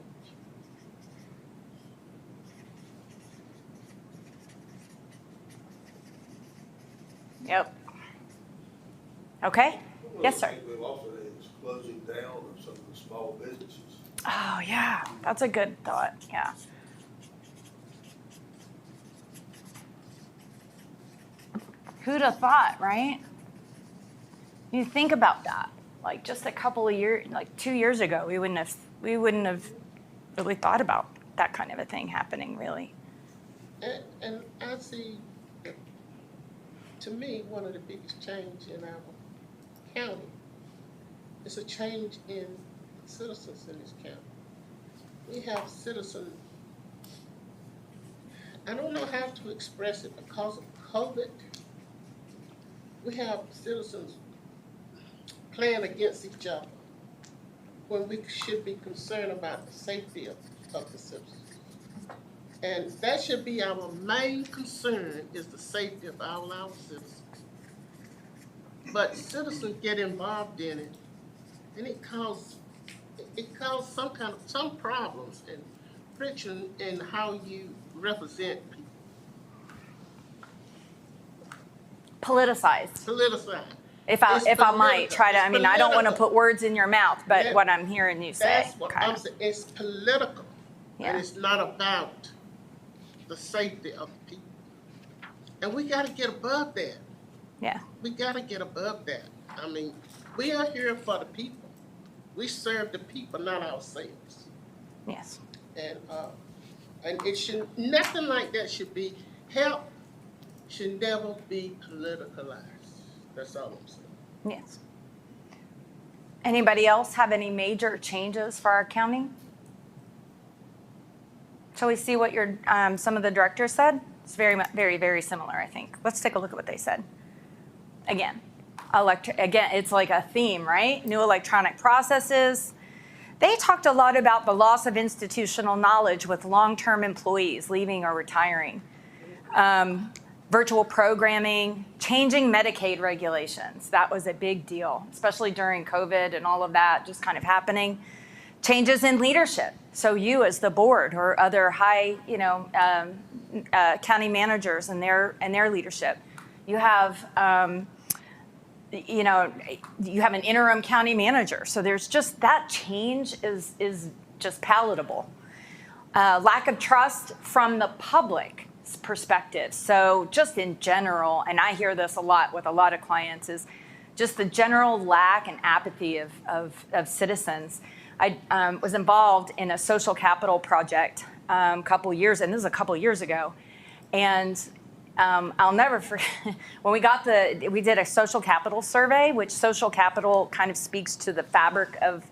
Yep. Okay. Yes, sir. We've also had is closing down of some of the small businesses. Oh, yeah. That's a good thought. Yeah. Who'd have thought, right? You think about that. Like just a couple of years, like 2 years ago, we wouldn't have really thought about that kind of a thing happening, really. And I see, to me, one of the biggest change in our county is a change in citizens in this county. We have citizens, I don't know how to express it because of COVID. We have citizens playing against each other. when we should be concerned about the safety of the citizens. And that should be our main concern, is the safety of all our citizens. But citizens get involved in it, and it causes some problems and friction in how you represent people. Politicized. Politicized. If I It's might political. try to, It's I mean, I don't want to political. put words in your mouth, but Yeah. what I'm hearing you say. That's what kind I'm of. saying. It's political, Yeah. and it's not about the safety of the people. And we got to get above that. Yeah. We got to get above that. I mean, we are here for the people. We serve the people, not ourselves. Yes. And it should, nothing like that should be, help should never be politicalized. That's all I'm saying. Yes. Anybody else have any major changes for our county? Shall we see what your some of the directors said? It's very similar, I think. Let's take a look at what they said. Again, it's like a theme, right? New electronic processes. They talked a lot about the loss of institutional knowledge with long-term employees leaving or retiring. Virtual programming, changing Medicaid regulations. That was a big deal, especially during COVID and all of that just kind of happening. Changes in leadership. So you as the board or other high, county managers and their leadership. You have, you have an interim county manager. So there's just that change is just palatable. Lack of trust from the public perspective. So just in general, and I hear this a lot with a lot of clients, is just the general lack and apathy of citizens. I was involved in a social capital project a couple years ago, and I'll never forget when we did a social capital survey, which social capital kind of speaks to the fabric of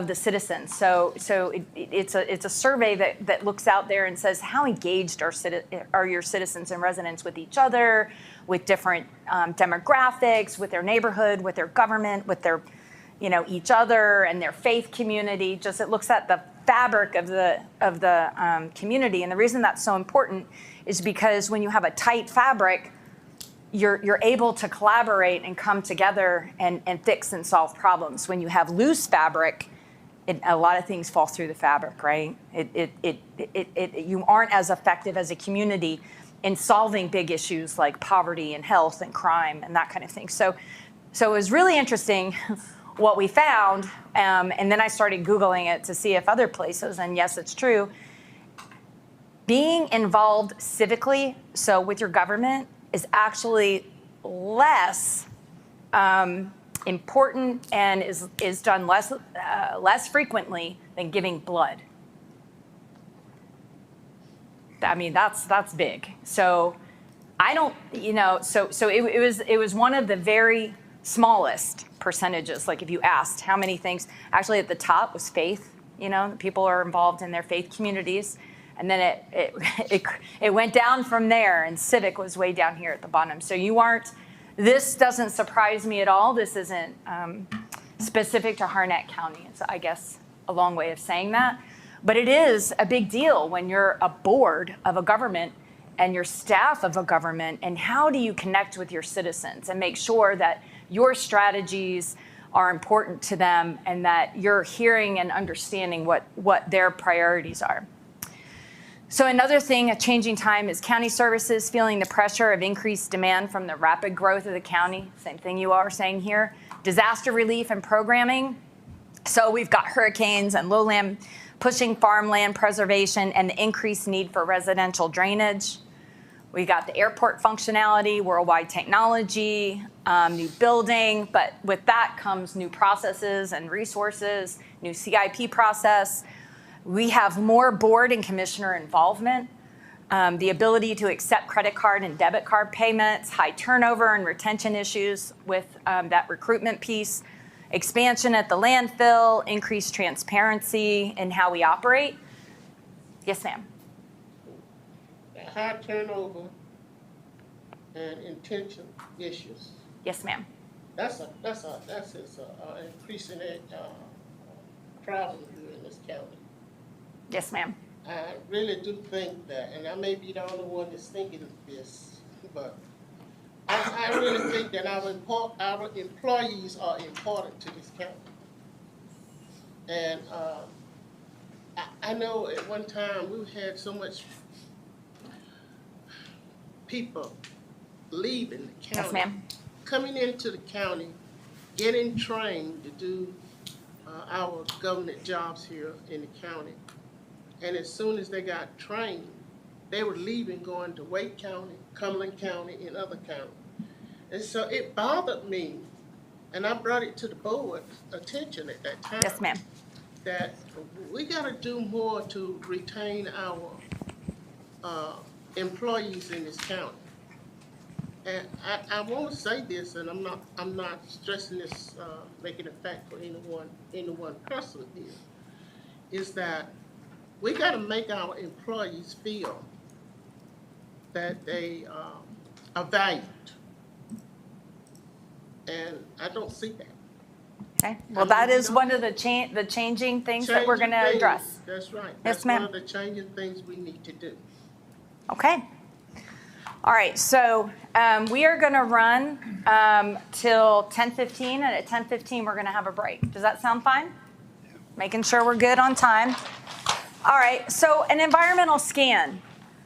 the citizens. So it's a survey that looks out there and says, how engaged are your citizens and residents with each other, with different demographics, with their neighborhood, with their government, with their, each other and their faith community. Just it looks at the fabric of the community. And the reason that's so important is because when you have a tight fabric, you're able to collaborate and come together and fix and solve problems. When you have loose fabric, a lot of things fall through the fabric, right? You aren't as effective as a community in solving big issues like poverty and health and crime and that kind of thing. So it was really interesting what we found, and then I started Googling it to see if other places, and yes, it's true. Being involved civically, so with your government, is actually less important and is done less frequently than giving blood. I mean, that's big. So I don't, so it was one of the very smallest percentages. Like if you asked how many things, actually at the top was faith. People are involved in their faith communities. And then it went down from there, and civic was way down here at the bottom. So this doesn't surprise me at all. This isn't specific to Harnett County. It's, I guess, a long way of saying that. But it is a big deal when you're a board of a government and your staff of a government, and how do you connect with your citizens and make sure that your strategies are important to them and that you're hearing and understanding what their priorities are. So another thing, a changing time, is county services feeling the pressure of increased demand from the rapid growth of the county. Same thing you are saying here. Disaster relief and programming. So we've got hurricanes and lowland pushing farmland preservation and the increased need for residential drainage. We got the airport functionality, worldwide technology, new building, but with that comes new processes and resources, new CIP process. We have more board and commissioner involvement, the ability to accept credit card and debit card payments, high turnover and retention issues with that recruitment piece, expansion at the landfill, increased transparency in how we operate. Yes, ma'am. High turnover and intention issues. Yes, ma'am. That's increasing problem here in this county. Yes, ma'am. I really do think that, and I may be the only one that's thinking this, but I really think that our employees are important to this county. And I know at one time we had so much people leaving the county. Yes, ma'am. Coming into the county, getting trained to do our government jobs here in the county. And as soon as they got trained, they were leaving, going to Wake County, Cumberland County, and other counties. And so it bothered me, and I brought it to the board's attention at that time. Yes, ma'am. That we gotta do more to retain our employees in this county. And I want to say this, and I'm not stressing this, making a fact for anyone personally here, is that we got to make our employees feel that they are valued, and I don't see that. Okay. Well, that is one of the changing things that we're going to Changing address. things, that's right. Yes, That's ma'am. one of the changing things we need to do. Okay. All right. So we are going to run till 10:15, and at 10:15 we're going to have a break. Does that sound fine? Making sure we're good on time. All right. So an environmental scan.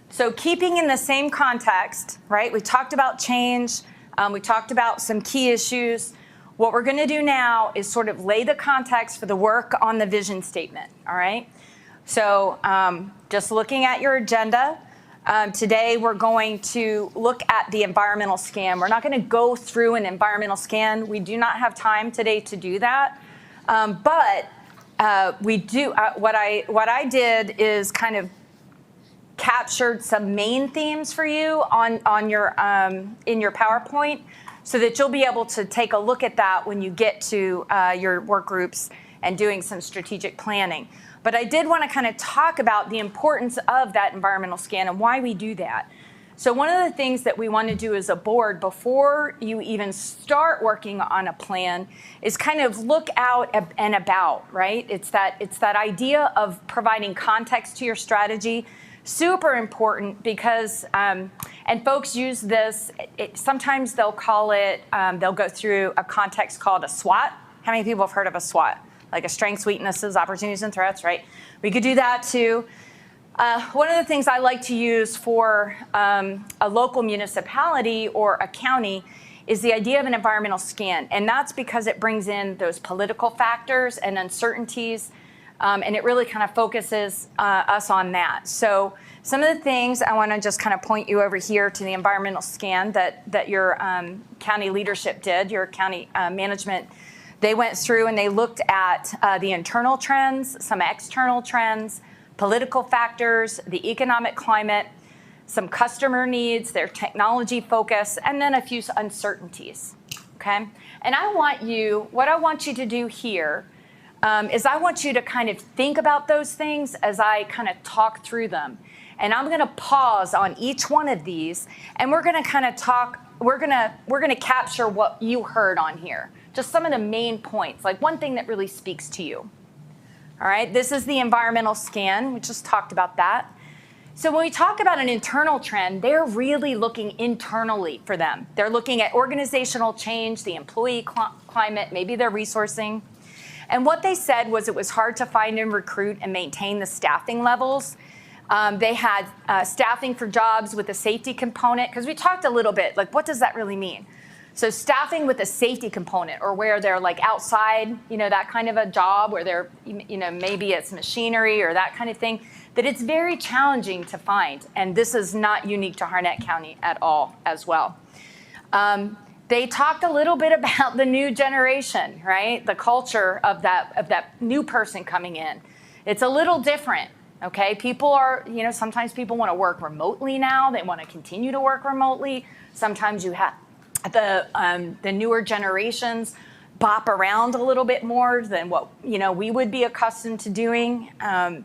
So keeping in the same context, right? We talked about change. We talked about some key issues. What we're going to do now is sort of lay the context for the work on the vision statement, all right? So just looking at your agenda, today we're going to look at the environmental scan. We're not going to go through an environmental scan. We do not have time today to do that. But we do, what I did is kind of captured some main themes for you on your in your PowerPoint, so that you'll be able to take a look at that when you get to your work groups and doing some strategic planning. But I did want to kind of talk about the importance of that environmental scan and why we do that. So one of the things that we want to do as a board before you even start working on a plan is kind of look out and about, right? It's that idea of providing context to your strategy. Super important because, and folks use this, sometimes they'll call it, they'll go through a context called a SWOT. How many people have heard of a SWOT? Like a strengths, weaknesses, opportunities, and threats, right? We could do that too. One of the things I like to use for a local municipality or a county is the idea of an environmental scan. And that's because it brings in those political factors and uncertainties. And it really kind of focuses us on that. So some of the things I want to just kind of point you over here to the environmental scan that your county leadership did, your county management. They went through and they looked at the internal trends, some external trends, political factors, the economic climate, some customer needs, their technology focus, and then a few uncertainties. Okay? And what I want you to do here is I want you to kind of think about those things as I kind of talk through them. And I'm going to pause on each one of these, and we're going to kind of talk, we're going to capture what you heard on here. Just some of the main points, like one thing that really speaks to you. All right, this is the environmental scan. We just talked about that. So when we talk about an internal trend, they're really looking internally for them. They're looking at organizational change, the employee climate, maybe their resourcing. And what they said was it was hard to find and recruit and maintain the staffing levels. They had staffing for jobs with a safety component, because we talked a little bit, like what does that really mean? So staffing with a safety component, or where they're like outside, that kind of a job where they're, maybe it's machinery or that kind of thing, that it's very challenging to find. And this is not unique to Harnett County at all as well. They talked a little bit about the new generation, right? The culture of that new person coming in. It's a little different, okay? People are, sometimes people want to work remotely now. They want to continue to work remotely. Sometimes you have the newer generations bop around a little bit more than what we would be accustomed to doing. And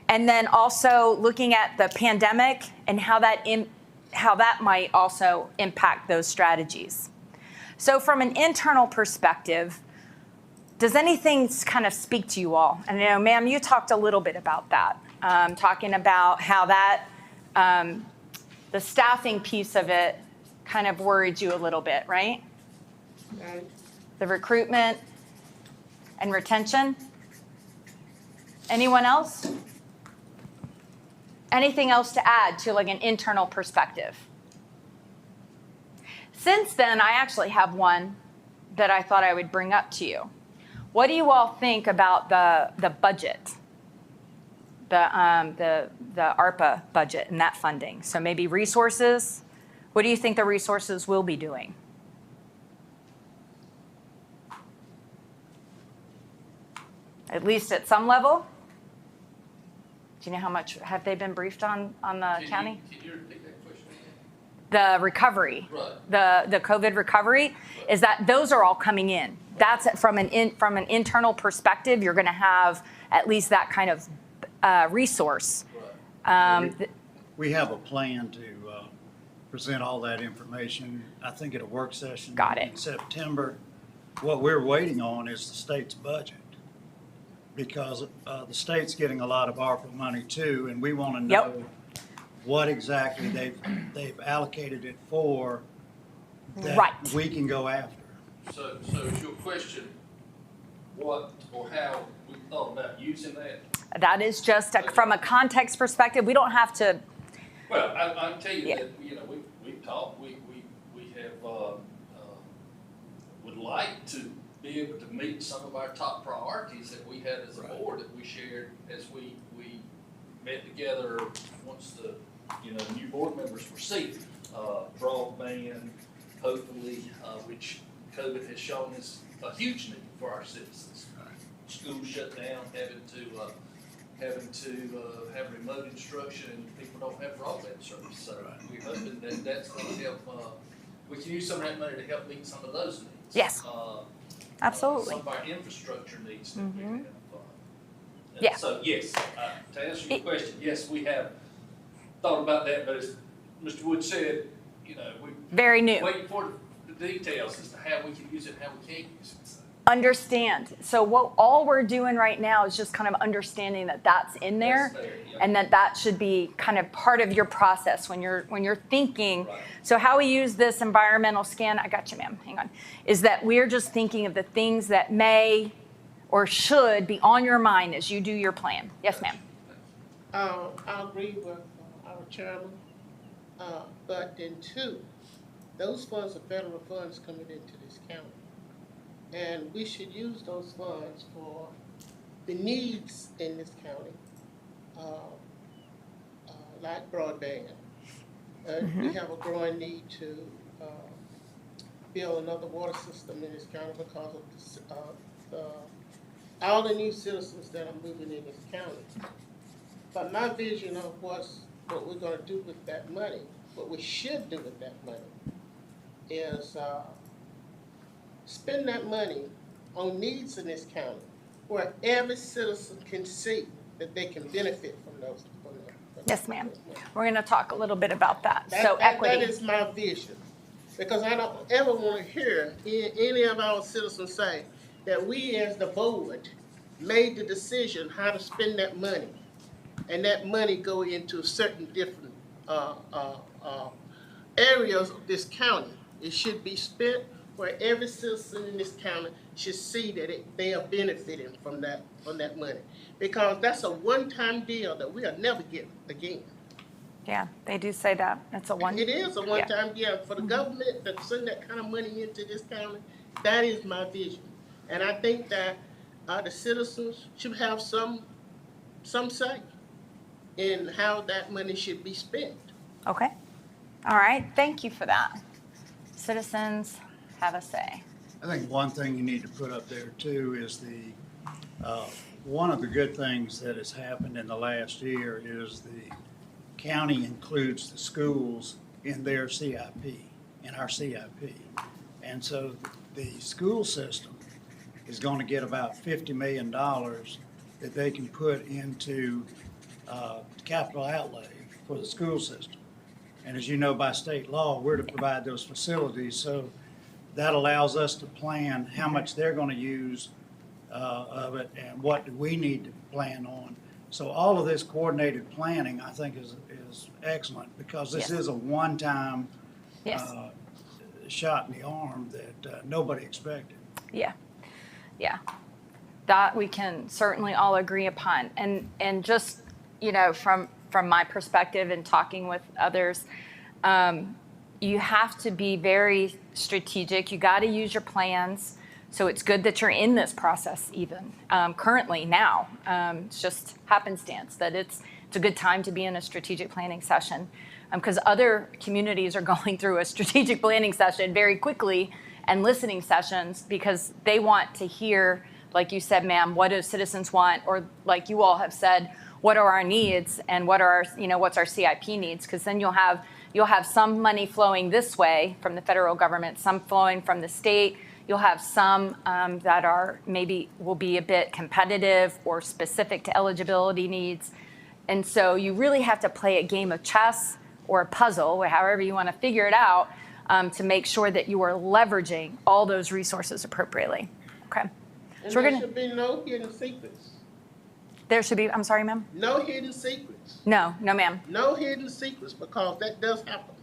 then also looking at the pandemic and how that might also impact those strategies. So from an internal perspective, does anything kind of speak to you all? And I know, ma'am, you talked a little bit about that, talking about how that, the staffing piece of it kind of worried you a little bit, right? Right? The recruitment and retention. Anyone else? Anything else to add to like an internal perspective? Since then, I actually have one that I thought I would bring up to you. What do you all think about the budget, the ARPA budget and that funding? So maybe resources. What do you think the resources will be doing? At least at some level? Do you know how much have they been briefed on the county? Can you repeat that question The recovery, Right. the COVID recovery, is that those are all coming in. That's from an internal perspective. You're going to have at least that kind of resource. Right. We have a plan to present all that information, I think at a work session. Got it. In September. What we're waiting on is the state's budget. Because the state's getting a lot of ARPA money too, and we want to Yep. know what exactly they've allocated it for that Right. we can go after. So is your question, what or how we thought about using that? That is just from a context perspective. We don't have to. Well, I can tell you Yeah. that, we've talked, we have, would like to be able to meet some of our top priorities that we had as a board that we shared as we met together once the, new board members were seated. Broadband, hopefully, which COVID has shown is a huge need for our citizens. Schools shut down, having to have remote instruction, and people don't have broadband service. So we're hoping that that's going to help, we can use some of that money to help meet some of those needs. Yes. Absolutely. Some of our infrastructure needs that we have. Yeah. So yes, to answer your question, yes, we have thought about that, but as Mr. Wood said, we're Very new. waiting for the details as to how we can use it and how we can't use it. So Understand. So what all we're doing right now is just kind of understanding that that's in there, that's there, yeah. and that should be kind of part of your process when you're thinking. Right. So how we use this environmental scan, I got you, ma'am, hang on, is that we're just thinking of the things that may or should be on your mind as you do your plan. Yes, ma'am. I agree with our chairman, but then two, those funds are federal funds coming into this county. And we should use those funds for the needs in this county, like broadband. We have a growing need to build another water system in this county because of all the new citizens that are moving in this county. But my vision of what we're gonna do with that money, what we should do with that money, is spend that money on needs in this county where every citizen can see that they can benefit from those. Yes, ma'am. We're going to talk a little bit about that. So equity. That is my vision. Because I don't ever want to hear any of our citizens say that we as the board made the decision how to spend that money. And that money go into certain different areas of this county. It should be spent where every citizen in this county should see that they are benefiting from that money. Because that's a one-time deal that we'll never get again. Yeah, they do say that. It's a one. It is a one-time deal for the government to send that kind of money into this county. That is my vision. And I think that the citizens should have some say in how that money should be spent. Okay. All right. Thank you for that. Citizens have a say. I think one thing you need to put up there too is one of the good things that has happened in the last year is the county includes the schools in their CIP, in our CIP. And so the school system is going to get about $50 million that they can put into capital outlay for the school system. And as you know, by state law, we're to provide those facilities. So that allows us to plan how much they're gonna use of it and what do we need to plan on. So all of this coordinated planning, I think, is excellent, because this Yes. is a one-time Yes. shot in the arm that nobody expected. Yeah, yeah. That we can certainly all agree upon. And just, you know, from my perspective and talking with others, you have to be very strategic. You got to use your plans. So it's good that you're in this process even currently now. It's just happenstance that it's a good time to be in a strategic planning session, because other communities are going through a strategic planning session very quickly and listening sessions, because they want to hear, like you said, ma'am, what do citizens want? Or like you all have said, what are our needs and what are our, you know, what's our CIP needs? Because then you'll have some money flowing this way from the federal government, some flowing from the state. You'll have some that are maybe will be a bit competitive or specific to eligibility needs. And so you really have to play a game of chess or a puzzle, or however you want to figure it out, to make sure that you are leveraging all those resources appropriately. Okay. And So we're there gonna. should be no hidden secrets. There should be. I'm sorry, ma'am. No hidden secrets. No, ma'am. No hidden secrets, because that does happen.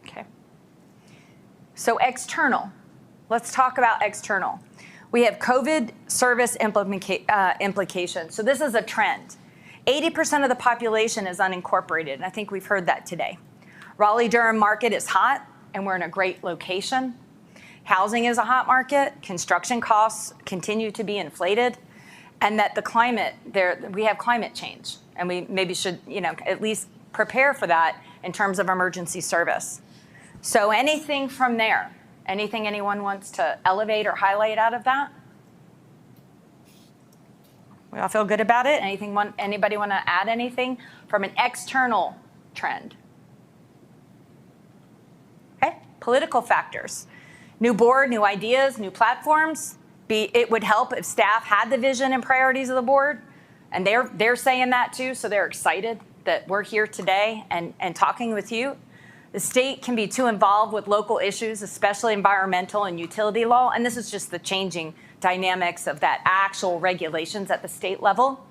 Okay. So external. Let's talk about external. We have COVID service implications. So this is a trend. 80% of the population is unincorporated, and I think we've heard that today. Raleigh-Durham market is hot, and we're in a great location. Housing is a hot market. Construction costs continue to be inflated, and that the climate we have climate change, and we maybe should, you know, at least prepare for that in terms of emergency service. So anything from there, anything anyone wants to elevate or highlight out of that? We all feel good about it? Anybody want to add anything from an external trend? Okay, political factors. New board, new ideas, new platforms. It would help if staff had the vision and priorities of the board, and they're saying that too, so they're excited that we're here today and talking with you. The state can be too involved with local issues, especially environmental and utility law, and this is just the changing dynamics of that actual regulations at the state level.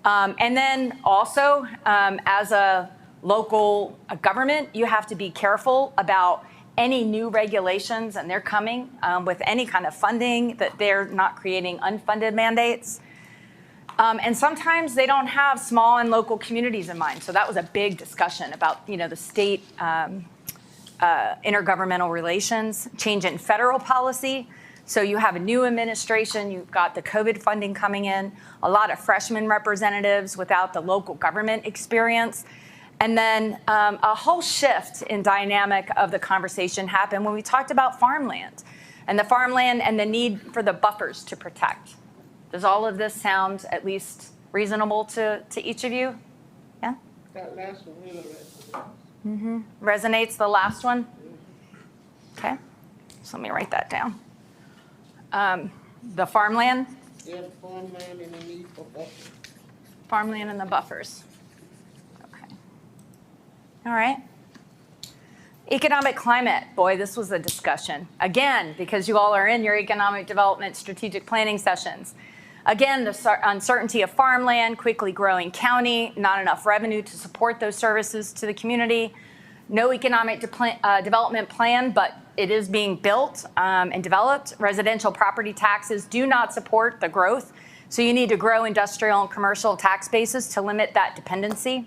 And then also, as a local government, you have to be careful about any new regulations, and they're coming with any kind of funding, that they're not creating unfunded mandates. And sometimes they don't have small and local communities in mind. So that was a big discussion about, you know, the state intergovernmental relations, change in federal policy. So you have a new administration, you've got the COVID funding coming in, a lot of freshman representatives without the local government experience. And then a whole shift in dynamic of the conversation happened when we talked about farmland and the need for the buffers to protect. Does all of this sound at least reasonable to each of you? Yeah? That last one really resonates. Mm-hmm. Resonates, the last one? Okay, so let me write that down. The farmland? Yeah, the farmland and the need for buffers. Farmland and the buffers. Okay. All right. Economic climate. Boy, this was a discussion. Again, because you all are in your economic development strategic planning sessions. Again, the uncertainty of farmland, quickly growing county, not enough revenue to support those services to the community. No economic development plan, but it is being built and developed. Residential property taxes do not support the growth. So you need to grow industrial and commercial tax bases to limit that dependency.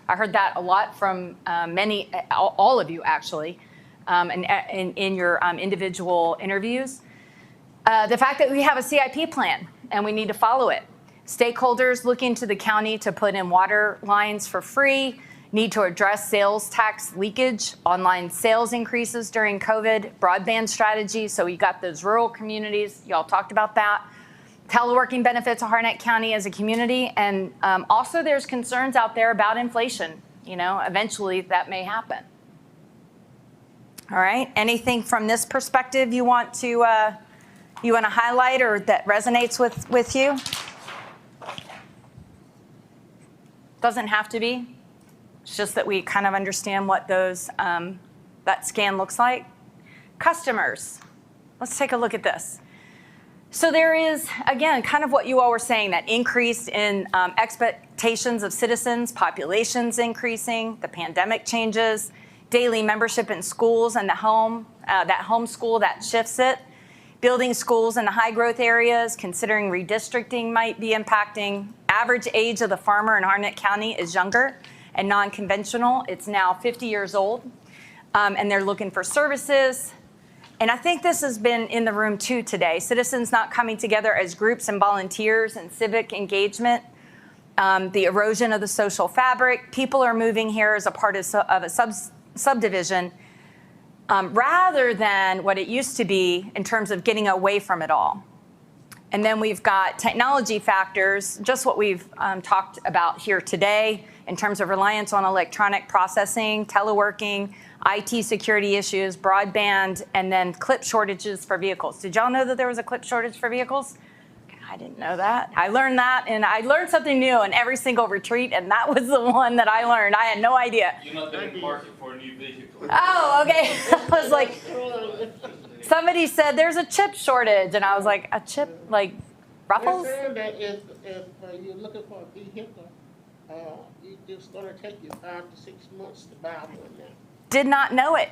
I heard that a lot from all of you actually, in your individual interviews. The fact that we have a CIP plan and we need to follow it. Stakeholders looking to the county to put in water lines for free, need to address sales tax leakage, online sales increases during COVID, broadband strategy. So you got those rural communities, y'all talked about that. Teleworking benefits of Harnett County as a community. And also there's concerns out there about inflation. You know, eventually that may happen. All right, anything from this perspective you want to highlight or that resonates with you? Doesn't have to be. It's just that we kind of understand what those that scan looks like. Customers. let's take a look at this. So there is, again, kind of what you all were saying, that increase in expectations of citizens, populations increasing, the pandemic changes, daily membership in schools and the home, that homeschool that shifts it, building schools in the high growth areas, considering redistricting might be impacting. Average age of the farmer in Harnett County is younger and non-conventional. It's now 50 years old, and they're looking for services. And I think this has been in the room too today. Citizens not coming together as groups and volunteers and civic engagement, the erosion of the social fabric. People are moving here as a part of a subdivision rather than what it used to be in terms of getting away from it all. And then we've got technology factors, just what we've talked about here today in terms of reliance on electronic processing, teleworking, IT security issues, broadband, and then clip shortages for vehicles. Did y'all know that there was a clip shortage for vehicles? I didn't know that. I learned that, and I learned something new in every single retreat, and that was the one that I learned. I had no idea. You're not in the market for a new vehicle. Oh, okay. I was like, somebody said there's a chip shortage, and I was like, a chip, like Ruffles? They're saying that if you're looking for a vehicle, it's gonna take you 5 to 6 months to buy one now. Did not know it.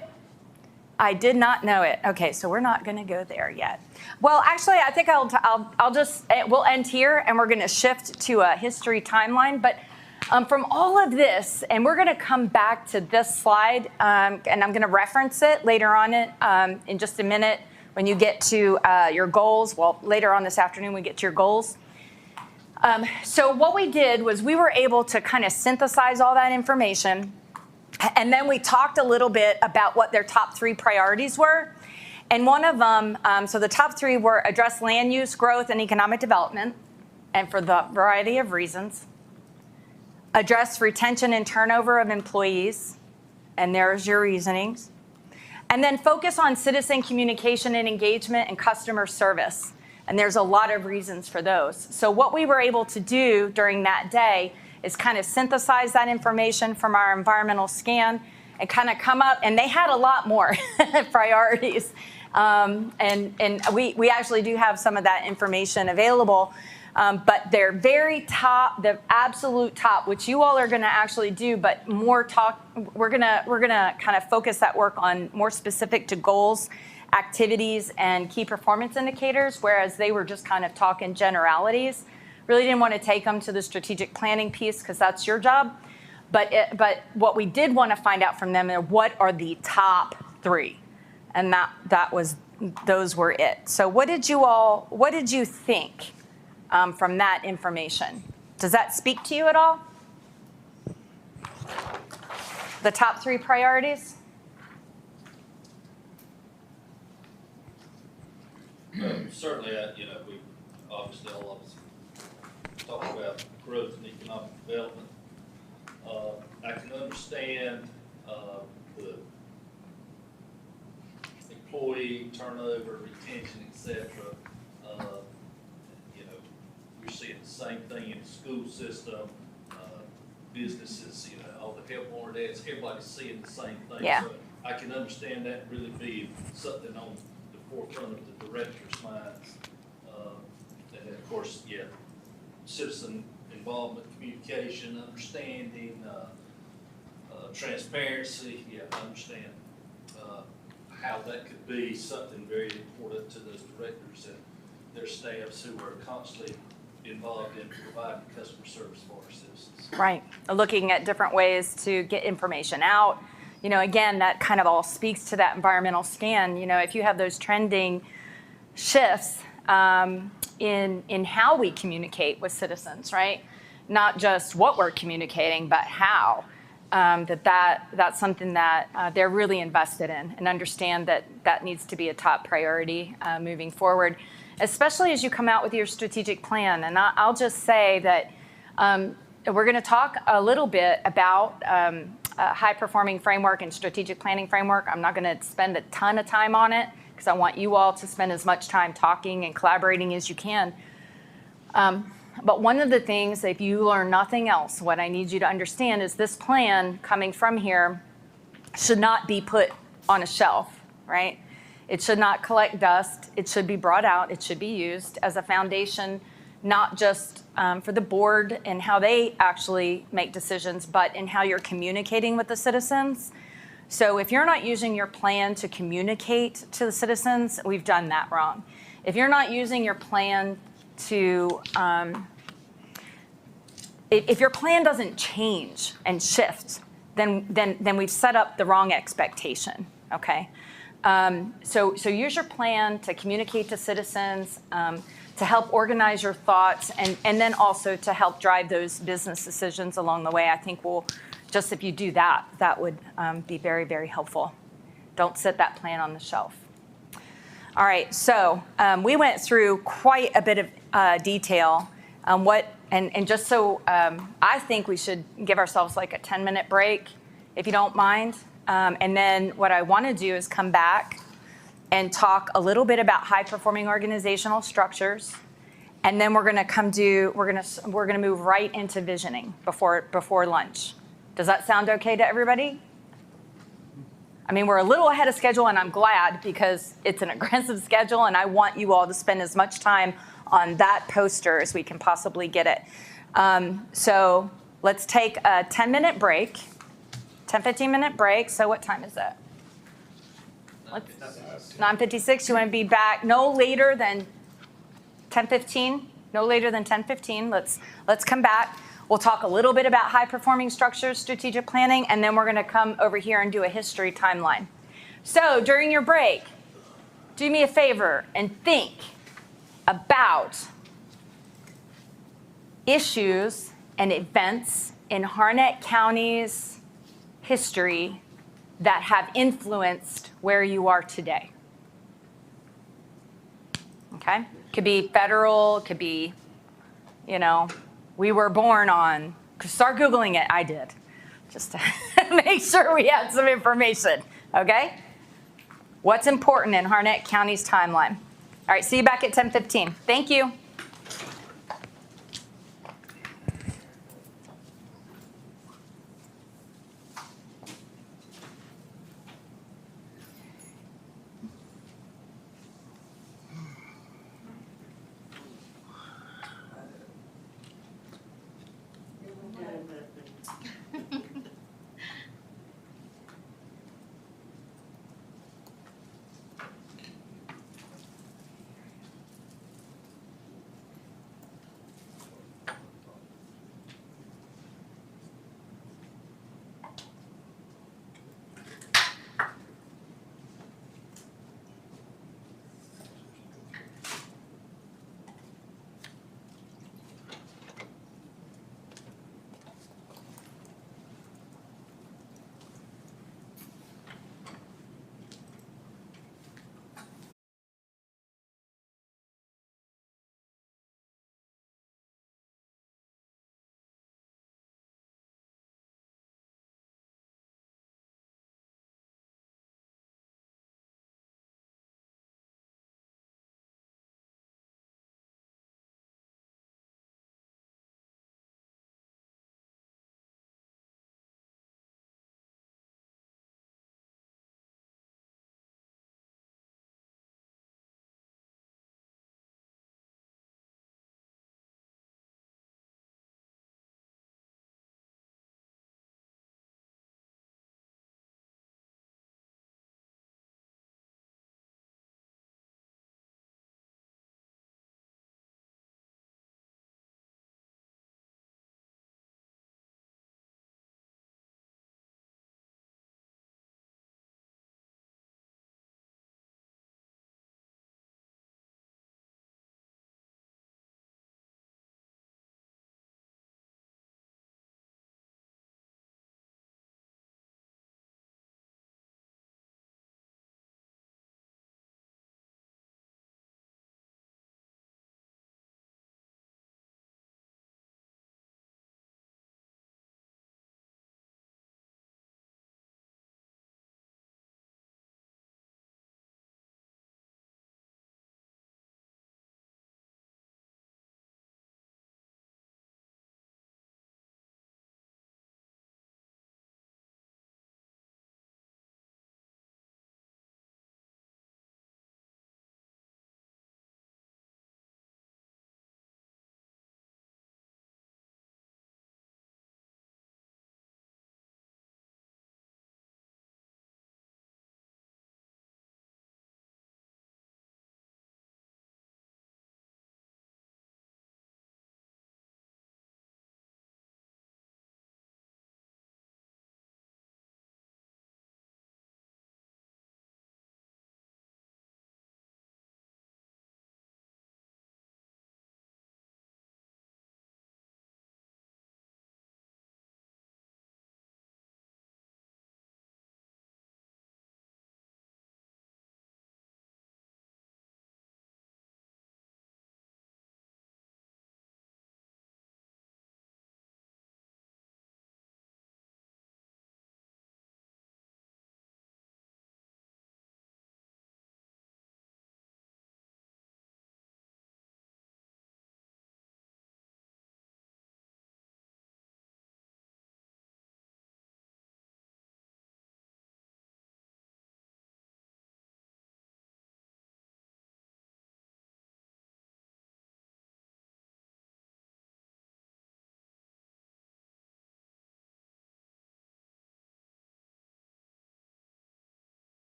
I did not know it. Okay, so we're not going to go there yet. Well, actually, I think we'll end here, and we're going to shift to a history timeline. But from all of this, and we're going to come back to this slide, and I'm going to reference it later on in just a minute when you get to your goals. Well, later on this afternoon, we get to your goals. So what we did was we were able to kind of synthesize all that information. And then we talked a little bit about what their top 3 priorities were. And one of them, so the top 3 were address land use, growth, and economic development, and for the variety of reasons. Address retention and turnover of employees, and there's your reasonings. And then focus on citizen communication and engagement and customer service. And there's a lot of reasons for those. So what we were able to do during that day is kind of synthesize that information from our environmental scan and kind of come up, and they had a lot more priorities. And we actually do have some of that information available, but they're very top, the absolute top, which you all are gonna actually do, but more talk, we're gonna kind of focus that work on more specific to goals, activities, and key performance indicators, whereas they were just kind of talking generalities. Really didn't want to take them to the strategic planning piece because that's your job. But what we did want to find out from them are what are the top 3, and those were it. So what did you think from that information? Does that speak to you at all? The top 3 priorities? Certainly, we obviously all of us talk about growth and economic development. I can understand the employee turnover, retention, etc. We're seeing the same thing in the school system, businesses, all the help wanted ads, everybody's seeing the same thing. Yeah. So I can understand that really being something on the forefront of the director's minds. And then, of course, citizen involvement, communication, understanding, transparency. I understand how that could be something very important to those directors and their staffs who are constantly involved in providing customer service for our citizens. Right. Looking at different ways to get information out. Again, that kind of all speaks to that environmental scan. If you have those trending shifts in how we communicate with citizens, right? Not just what we're communicating, but how. That's something that they're really invested in and understand that needs to be a top priority moving forward, especially as you come out with your strategic plan. And I'll just say that we're going to talk a little bit about a high-performing framework and strategic planning framework. I'm not going to spend a ton of time on it because I want you all to spend as much time talking and collaborating as you can. But one of the things, if you learn nothing else, what I need you to understand is this plan coming from here should not be put on a shelf, right? It should not collect dust. It should be brought out. It should be used as a foundation, not just for the board and how they actually make decisions, but in how you're communicating with the citizens. So if you're not using your plan to communicate to the citizens, we've done that wrong. If you're not using your plan to, if your plan doesn't change and shift, then we've set up the wrong expectation, okay? So use your plan to communicate to citizens, to help organize your thoughts, and then also to help drive those business decisions along the way. I think just if you do that, that would be very, very helpful. Don't sit that plan on the shelf. All right, so we went through quite a bit of detail on and just so I think we should give ourselves like a 10-minute break, if you don't mind. And then what I want to do is come back and talk a little bit about high-performing organizational structures. And then we're going to move right into visioning before lunch. Does that sound okay to everybody? I mean, we're a little ahead of schedule, and I'm glad because it's an aggressive schedule, and I want you all to spend as much time on that poster as we can possibly get it. So let's take a 10-minute break, 15-minute break. So what time is it? 9:56. You want to be back no later than 10:15? No later than 10:15. Let's come back. We'll talk a little bit about high-performing structures, strategic planning, and then we're going to come over here and do a history timeline. So during your break, do me a favor and think about issues and events in Harnett County's history that have influenced where you are today. Okay? Could be federal, could be, we were born on, start Googling it, I did, just to make sure we had some information, okay? What's important in Harnett County's timeline? All right, see you back at 10:15. Thank you.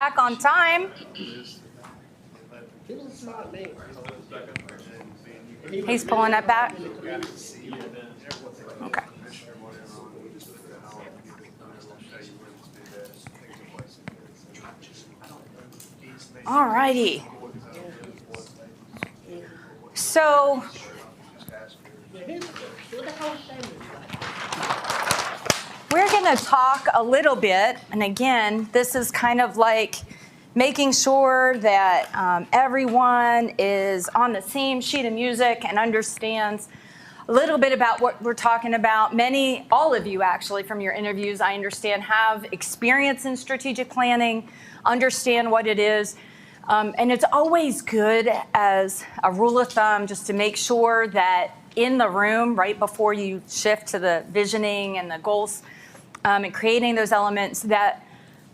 Back on time. He was a smart man. He's pulling it back. Okay. All righty. So we're going to talk a little bit, and again, this is kind of like making sure that everyone is on the same sheet of music and understands a little bit about what we're talking about. All of you actually, from your interviews, I understand, have experience in strategic planning, understand what it is. And it's always good as a rule of thumb just to make sure that in the room, right before you shift to the visioning and the goals and creating those elements, that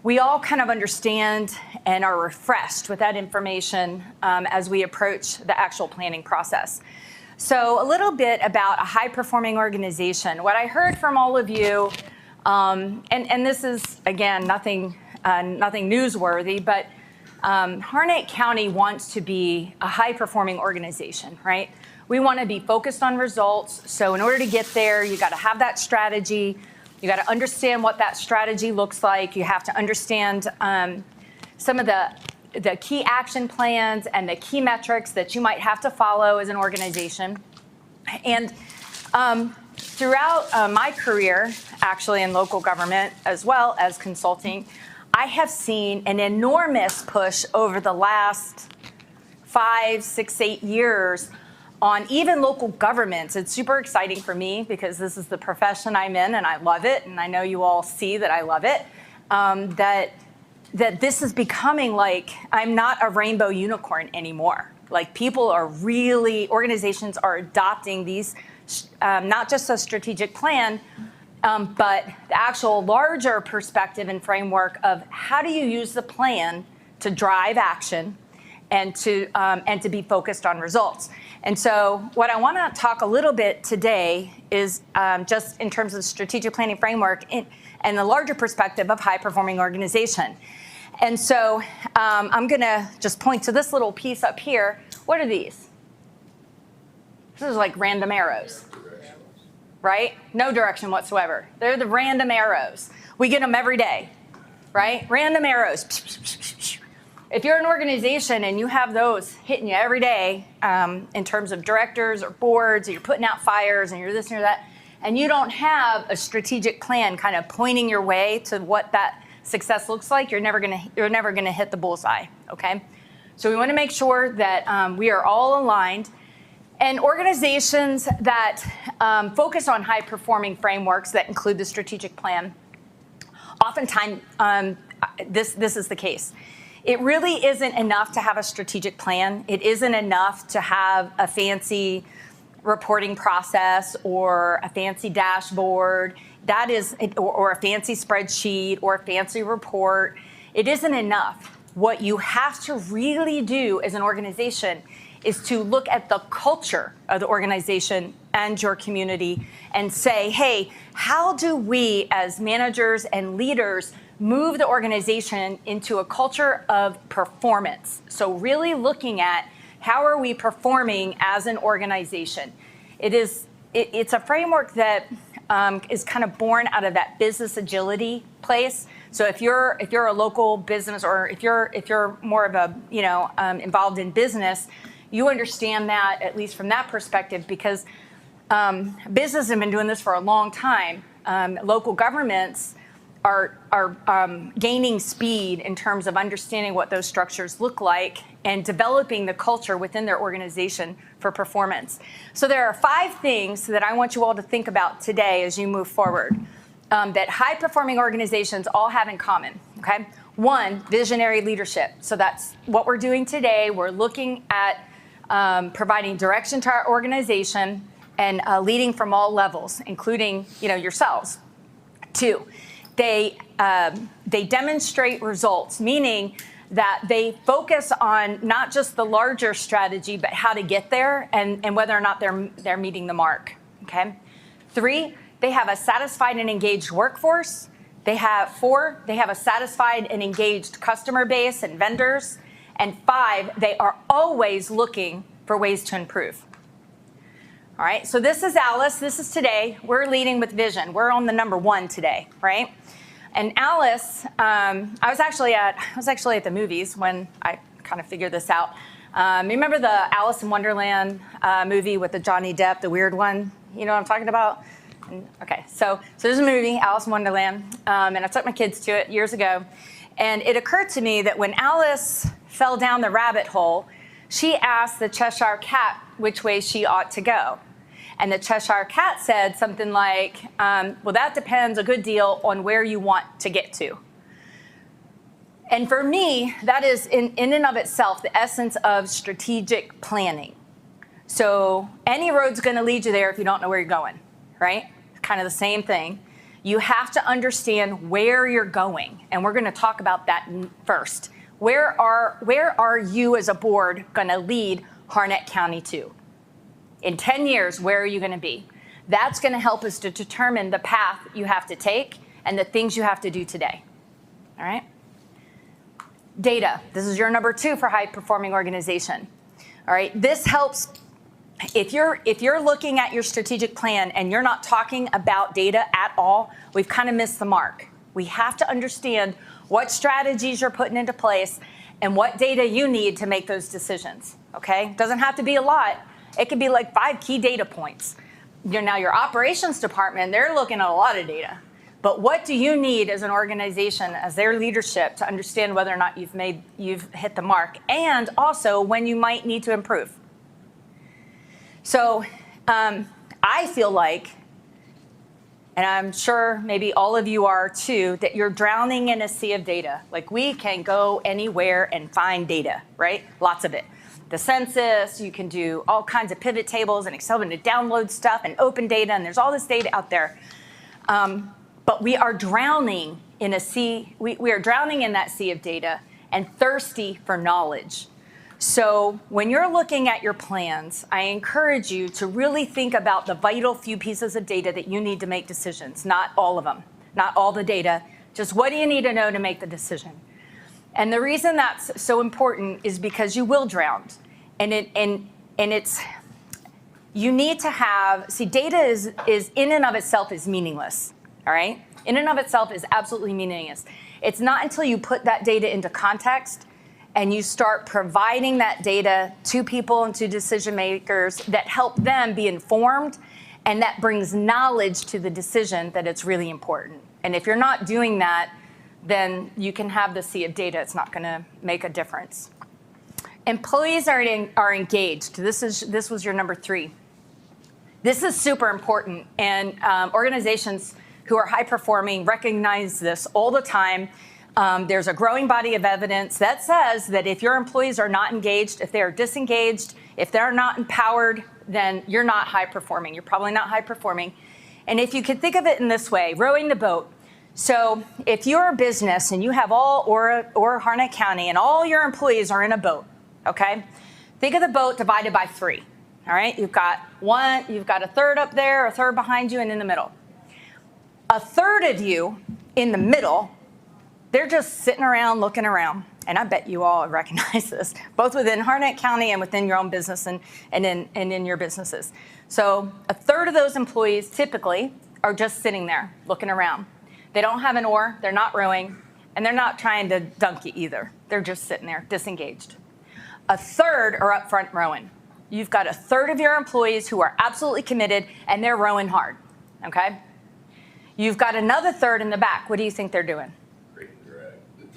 we all kind of understand and are refreshed with that information as we approach the actual planning process. So a little bit about a high-performing organization. What I heard from all of you, and this is, again, nothing newsworthy, but Harnett County wants to be a high-performing organization, right? We want to be focused on results. So in order to get there, you got to have that strategy. You got to understand what that strategy looks like. You have to understand some of the key action plans and the key metrics that you might have to follow as an organization. And throughout my career, actually in local government as well as consulting, I have seen an enormous push over the last 5, 6, 8 years on even local governments. It's super exciting for me because this is the profession I'm in and I love it. And I know you all see that I love it. That this is becoming like, I'm not a rainbow unicorn anymore. Like organizations are adopting these, not just a strategic plan, but the actual larger perspective and framework of how do you use the plan to drive action and to be focused on results. And so what I want to talk a little bit today is just in terms of strategic planning framework and the larger perspective of high-performing organization. And so I'm going to just point to this little piece up here. What are these? This is like random arrows, right? No direction whatsoever. They're the random arrows. We get them every day, right? Random arrows. If you're an organization and you have those hitting you every day in terms of directors or boards, or you're putting out fires and you're this and you're that, and you don't have a strategic plan kind of pointing your way to what that success looks like, you're never gonna hit the bullseye, okay? So we wanna make sure that we are all aligned. And organizations that focus on high-performing frameworks that include the strategic plan, oftentimes this is the case. It really isn't enough to have a strategic plan. It isn't enough to have a fancy reporting process or a fancy dashboard. That is, or a fancy spreadsheet or a fancy report. It isn't enough. What you have to really do as an organization is to look at the culture of the organization and your community and say, hey, how do we as managers and leaders move the organization into a culture of performance? So really looking at how are we performing as an organization. It's a framework that is kind of born out of that business agility place. So if you're a local business, or if you're more of a involved in business, you understand that, at least from that perspective, because businesses have been doing this for a long time. Local governments are gaining speed in terms of understanding what those structures look like and developing the culture within their organization for performance. So there are 5 things that I want you all to think about today as you move forward that high-performing organizations all have in common, okay? 1, visionary leadership. So that's what we're doing today. We're looking at providing direction to our organization and leading from all levels, including yourselves. 2, they demonstrate results, meaning that they focus on not just the larger strategy, but how to get there and whether or not they're meeting the mark, okay? 3, they have a satisfied and engaged workforce. They have 4, they have a satisfied and engaged customer base and vendors. And 5, they are always looking for ways to improve. All right, so this is Alice. This is today. We're leading with vision. We're on the number 1 today, right? And Alice, I was actually at the movies when I kind of figured this out. You remember the Alice in Wonderland movie with the Johnny Depp, the weird one? You know what I'm talking about? Okay, so there's a movie, Alice in Wonderland, and I took my kids to it years ago. And it occurred to me that when Alice fell down the rabbit hole, she asked the Cheshire Cat which way she ought to go. And the Cheshire Cat said something like, well, that depends a good deal on where you want to get to. And for me, that is in and of itself the essence of strategic planning. So any road's going to lead you there if you don't know where you're going, right? Kind of the same thing. You have to understand where you're going, and we're going to talk about that first. Where are you as a board going to lead Harnett County to? In 10 years, where are you going to be? That's going to help us to determine the path you have to take and the things you have to do today. All right? Data. This is your number 2 for high-performing organization. All right? This helps. If you're looking at your strategic plan and you're not talking about data at all, we've kind of missed the mark. We have to understand what strategies you're putting into place and what data you need to make those decisions, okay? Doesn't have to be a lot. It could be like 5 key data points. Now your operations department, they're looking at a lot of data. But what do you need as an organization, as their leadership, to understand whether or not you've hit the mark, and also when you might need to improve? So I feel like, and I'm sure maybe all of you are too, that you're drowning in a sea of data. Like, we can go anywhere and find data, right? Lots of it. The census, you can do all kinds of pivot tables and Excel to download stuff and open data, and there's all this data out there. But we are drowning in a sea, we are drowning in that sea of data and thirsty for knowledge. So when you're looking at your plans, I encourage you to really think about the vital few pieces of data that you need to make decisions, not all of them, not all the data, just what do you need to know to make the decision. And the reason that's so important is because you will drown. And it's, you need to have, see, data is in and of itself is meaningless, all right? In and of itself is absolutely meaningless. It's not until you put that data into context and you start providing that data to people and to decision makers that help them be informed, and that brings knowledge to the decision, that it's really important. And if you're not doing that, then you can have the sea of data. It's not going to make a difference. Employees are engaged. This was your number 3. This is super important, and organizations who are high performing recognize this all the time. There's a growing body of evidence that says that if your employees are not engaged, if they are disengaged, if they're not empowered, then you're not high performing. You're probably not high performing. And if you could think of it in this way, rowing the boat. So if you're a business and you have all or Harnett County and all your employees are in a boat, okay? Think of the boat divided by 3, all right? You've got a third up there, a third behind you, and in the middle. A third of you in the middle, they're just sitting around looking around. And I bet you all recognize this, both within Harnett County and within your own business and in your businesses. So a third of those employees typically are just sitting there looking around. They don't have an oar, they're not rowing, and they're not trying to dunk you either. They're just sitting there, disengaged. A third are up front rowing. You've got a third of your employees who are absolutely committed and they're rowing hard, okay? You've got another third in the back. What do you think they're doing?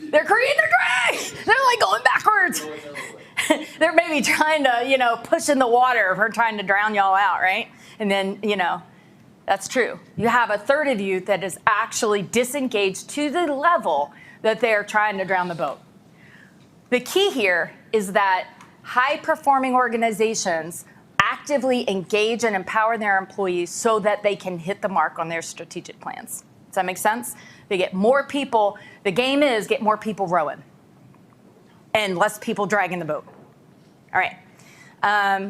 They're creating their drag. They're like going backwards. They're maybe trying to, push in the water if we're trying to drown y'all out, right? And then, that's true. You have a third of you that is actually disengaged to the level that they're trying to drown the boat. The key here is that high-performing organizations actively engage and empower their employees so that they can hit the mark on their strategic plans. Does that make sense? They get more people. The game is get more people rowing and less people dragging the boat. All right.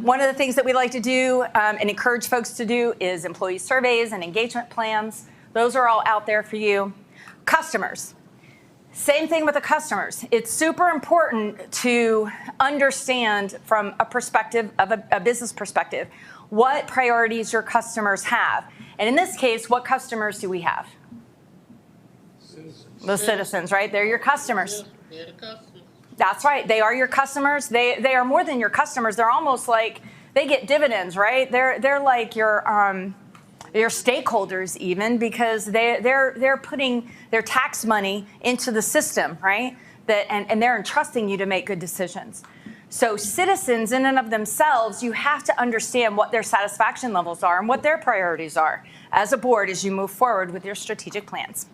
One of the things that we like to do and encourage folks to do is employee surveys and engagement plans. Those are all out there for you. Customers. Same thing with the customers. It's super important to understand from a perspective of a business perspective what priorities your customers have. And in this case, what customers do we have? The citizens, right? They're your customers. They're the customers. That's right. They are your customers. They are more than your customers. They're almost like they get dividends, right? They're like your stakeholders even, because they're putting their tax money into the system, right? And they're entrusting you to make good decisions. So citizens in and of themselves, you have to understand what their satisfaction levels are and what their priorities are as a board as you move forward with your strategic plans.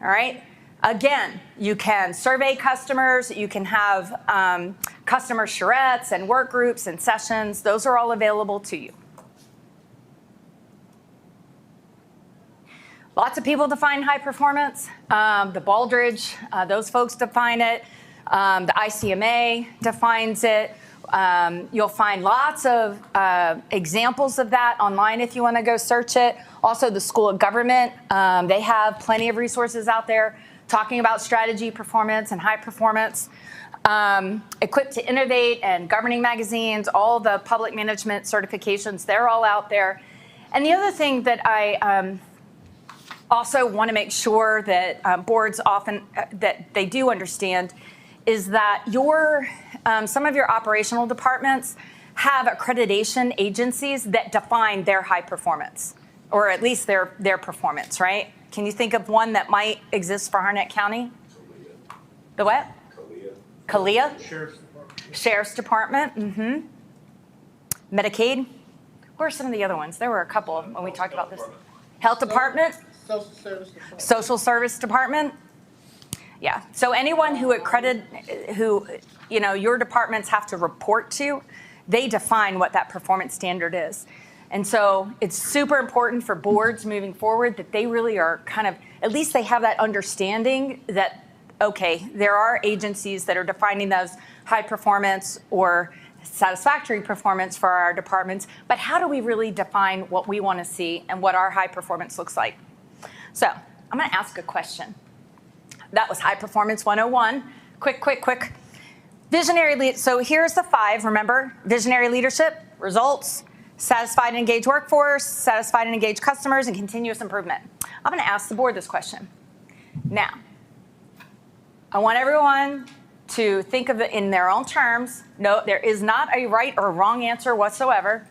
All right? Again, you can survey customers, you can have customer charrettes and work groups and sessions. Those are all available to you. Lots of people define high performance. The Baldrige, those folks define it. The ICMA defines it. You'll find lots of examples of that online if you want to go search it. Also, the School of Government, they have plenty of resources out there talking about strategy, performance, and high performance. Equipped to Innovate and Governing magazines, all the public management certifications, they're all out there. And the other thing that I also want to make sure that boards often, that they do understand, is that some of your operational departments have accreditation agencies that define their high performance, or at least their performance, right? Can you think of one that might exist for Harnett County? The what? CALEA? Sheriff's Department. Mm-hmm. Medicaid. What are some of the other ones? There were a couple when we talked about this. Health Department. Social Service Department. Social Service Department. Yeah. So anyone who your departments have to report to, they define what that performance standard is. And so it's super important for boards moving forward that they really are at least they have that understanding that, okay, there are agencies that are defining those high performance or satisfactory performance for our departments, but how do we really define what we want to see and what our high performance looks like? So I'm going to ask a question. That was High Performance 101. Quick. Visionary so here's the 5, remember? Visionary leadership, results, satisfied and engaged workforce, satisfied and engaged customers, and continuous improvement. I'm going to ask the board this question. Now, I want everyone to think of it in their own terms. No, there is not a right or wrong answer whatsoever.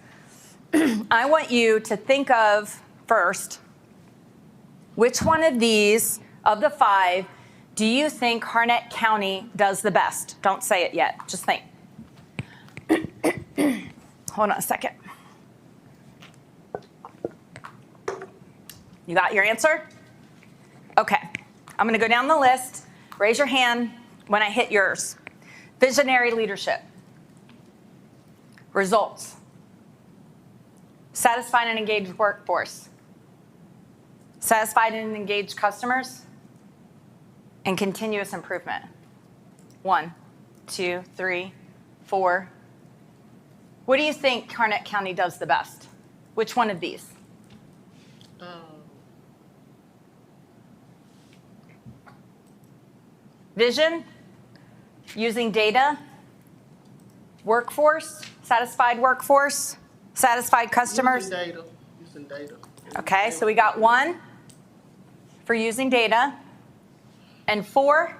I want you to think of first, which one of these, of the 5, do you think Harnett County does the best? Don't say it yet. Just think. Hold on a second. You got your answer? Okay. I'm going to go down the list. Raise your hand when I hit yours. Visionary leadership. Results. Satisfied and engaged workforce. Satisfied and engaged customers. And continuous improvement. 1, 2, 3, 4. What do you think Harnett County does the best? Which one of these? Vision, using data, workforce, satisfied customers. Using data. Okay, so we got 1 for using data and 4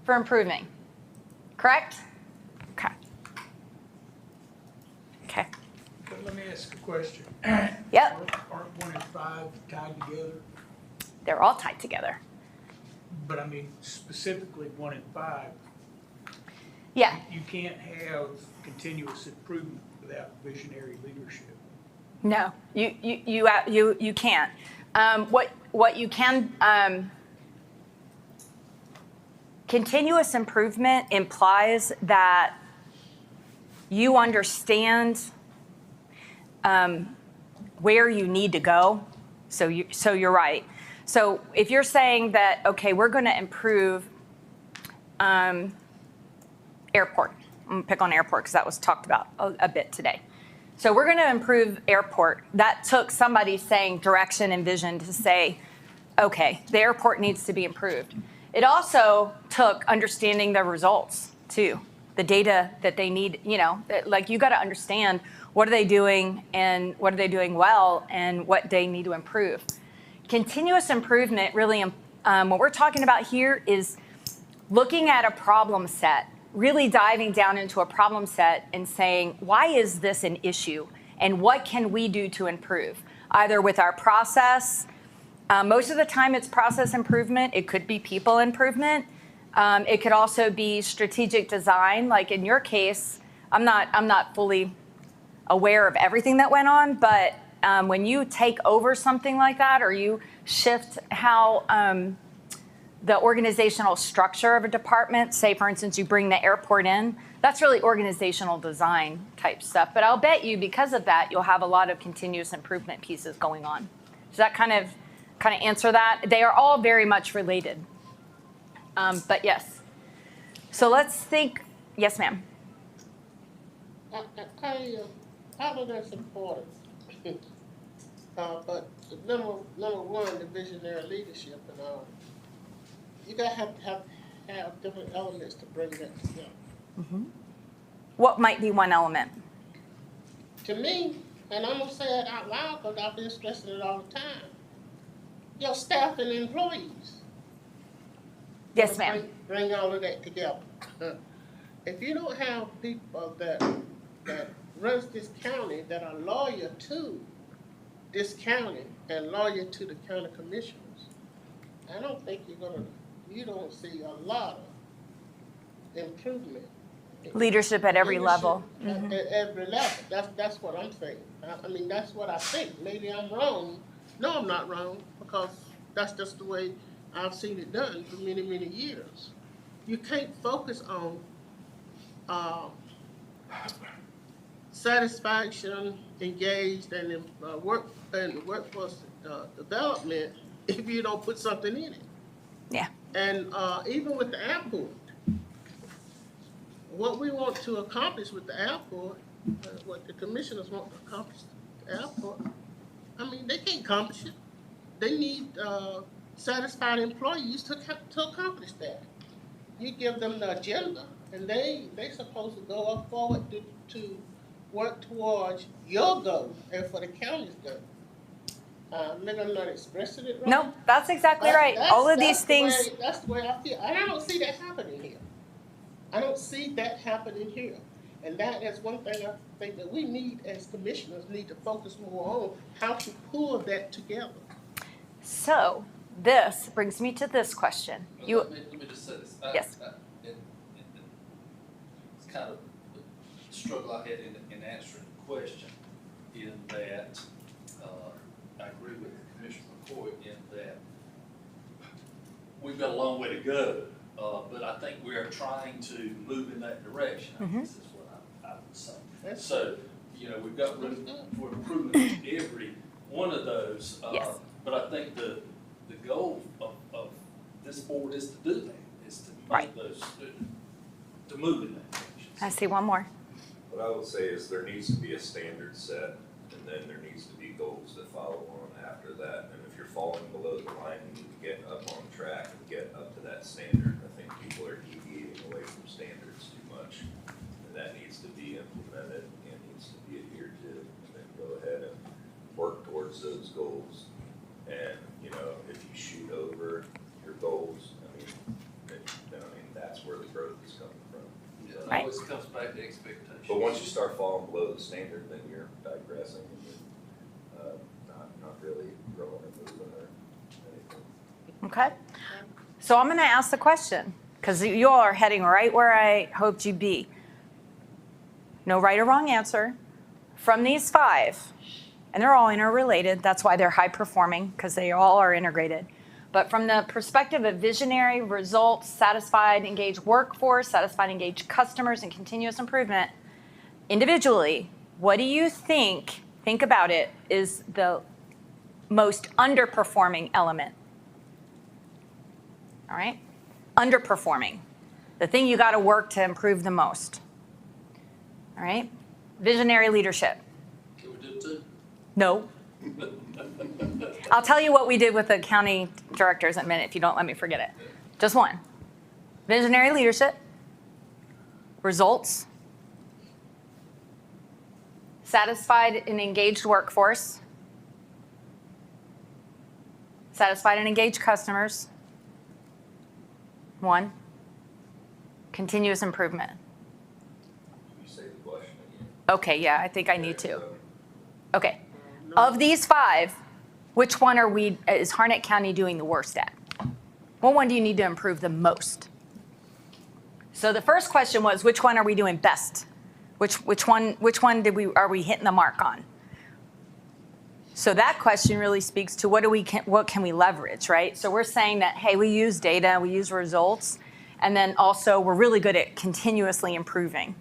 for improving. Correct? Okay. But let me ask a question. Yep, Aren't 1 and 5 tied together? they're all tied together. But I mean, specifically 1 and 5. Yeah, You can't have continuous improvement without visionary leadership. no, you can't. What you can, continuous improvement implies that you understand where you need to go. So you're right. So if you're saying that, okay, we're going to improve airport. I'm going to pick on airport because that was talked about a bit today. So we're going to improve airport. That took somebody saying direction and vision to say, okay, the airport needs to be improved. It also took understanding the results too, the data that they need, like you got to understand what are they doing and what are they doing well and what they need to improve. Continuous improvement really, what we're talking about here is looking at a problem set, really diving down into a problem set and saying, why is this an issue? And what can we do to improve? Either with our process, most of the time it's process improvement. It could be people improvement. It could also be strategic design. Like in your case, I'm not fully aware of everything that went on, but when you take over something like that, or you shift how the organizational structure of a department, say for instance, you bring the airport in, that's really organizational design type stuff. But I'll bet you because of that, you'll have a lot of continuous improvement pieces going on. Does that kind of answer that? They are all very much related. But yes. So let's think, yes ma'am. I know that's important. But number one, the visionary leadership and all. You gotta have different elements to bring that together. Mm-hmm. What might be one element? To me, and I'm gonna say it out loud because I've been stressing it all the time. Your staff and employees. Yes, ma'am. Bring all of that together. If you don't have people that runs this county that are loyal to this county and loyal to the county commissioners, I don't think you don't see a lot of improvement. Leadership at every level. At every level. That's what I'm saying. I mean, that's what I think. Maybe I'm wrong. No, I'm not wrong, because that's just the way I've seen it done for many, many years. You can't focus on satisfaction, engaged, and workforce development if you don't put something in it. Yeah. And even with the airport, what we want to accomplish with the airport, what the commissioners want to accomplish with the airport, I mean, they can't accomplish it. They need satisfied employees to accomplish that. You give them the agenda, and they supposed to go up forward to work towards your goal and for the county's goal. Maybe I'm not expressing it right. No, that's exactly right. All of these things. That's the way I feel. And I don't see that happening here. I don't see that happening here. And that is one thing I think that we need as commissioners need to focus more on, how to pull that together. So this brings me to this question. Let me just say this. Yes. It's kind of the struggle I had in answering the question, in that I agree with Commissioner McCoy in that we've got a long way to go, but I think we are trying to move in that direction. I guess is what I would say. So, we've got room for improvement in every one of those. Yes. But I think the goal of this board is to do that, is to make those, to move in that direction. I see one more. What I would say is there needs to be a standard set, and then there needs to be goals that follow on after that. And if you're falling below the line, you need to get up on track and get up to that standard. I think people are deviating away from standards too much, and that needs to be implemented and needs to be adhered to, and then go ahead and work towards those goals. And, if you shoot over your goals, then that's where the growth is coming from. Yeah, it always comes back to expectations. But once you start falling below the standard, then you're digressing and you're not really growing or moving or anything. Okay. So I'm going to ask the question, because you all are heading right where I hoped you'd be. No right or wrong answer. From these 5, and they're all interrelated, that's why they're high performing, because they all are integrated. But from the perspective of visionary, results, satisfied, engaged workforce, satisfied, engaged customers, and continuous improvement, individually, what do you think about it, is the most underperforming element? All right? Underperforming. The thing you got to work to improve the most. All right? Visionary leadership. Can we do 2? No. I'll tell you what we did with the county directors in a minute if you don't let me forget it. Just one. Visionary leadership, results, satisfied and engaged workforce, satisfied and engaged customers, one, continuous improvement. You say the question again. Okay, yeah, I think I need to. Okay. Of these 5, which one is Harnett County doing the worst at? What one do you need to improve the most? So the first question was, which one are we doing best? Which one are we hitting the mark on? So that question really speaks to what can we leverage, right? So we're saying that, hey, we use data, we use results, and then also we're really good at continuously improving,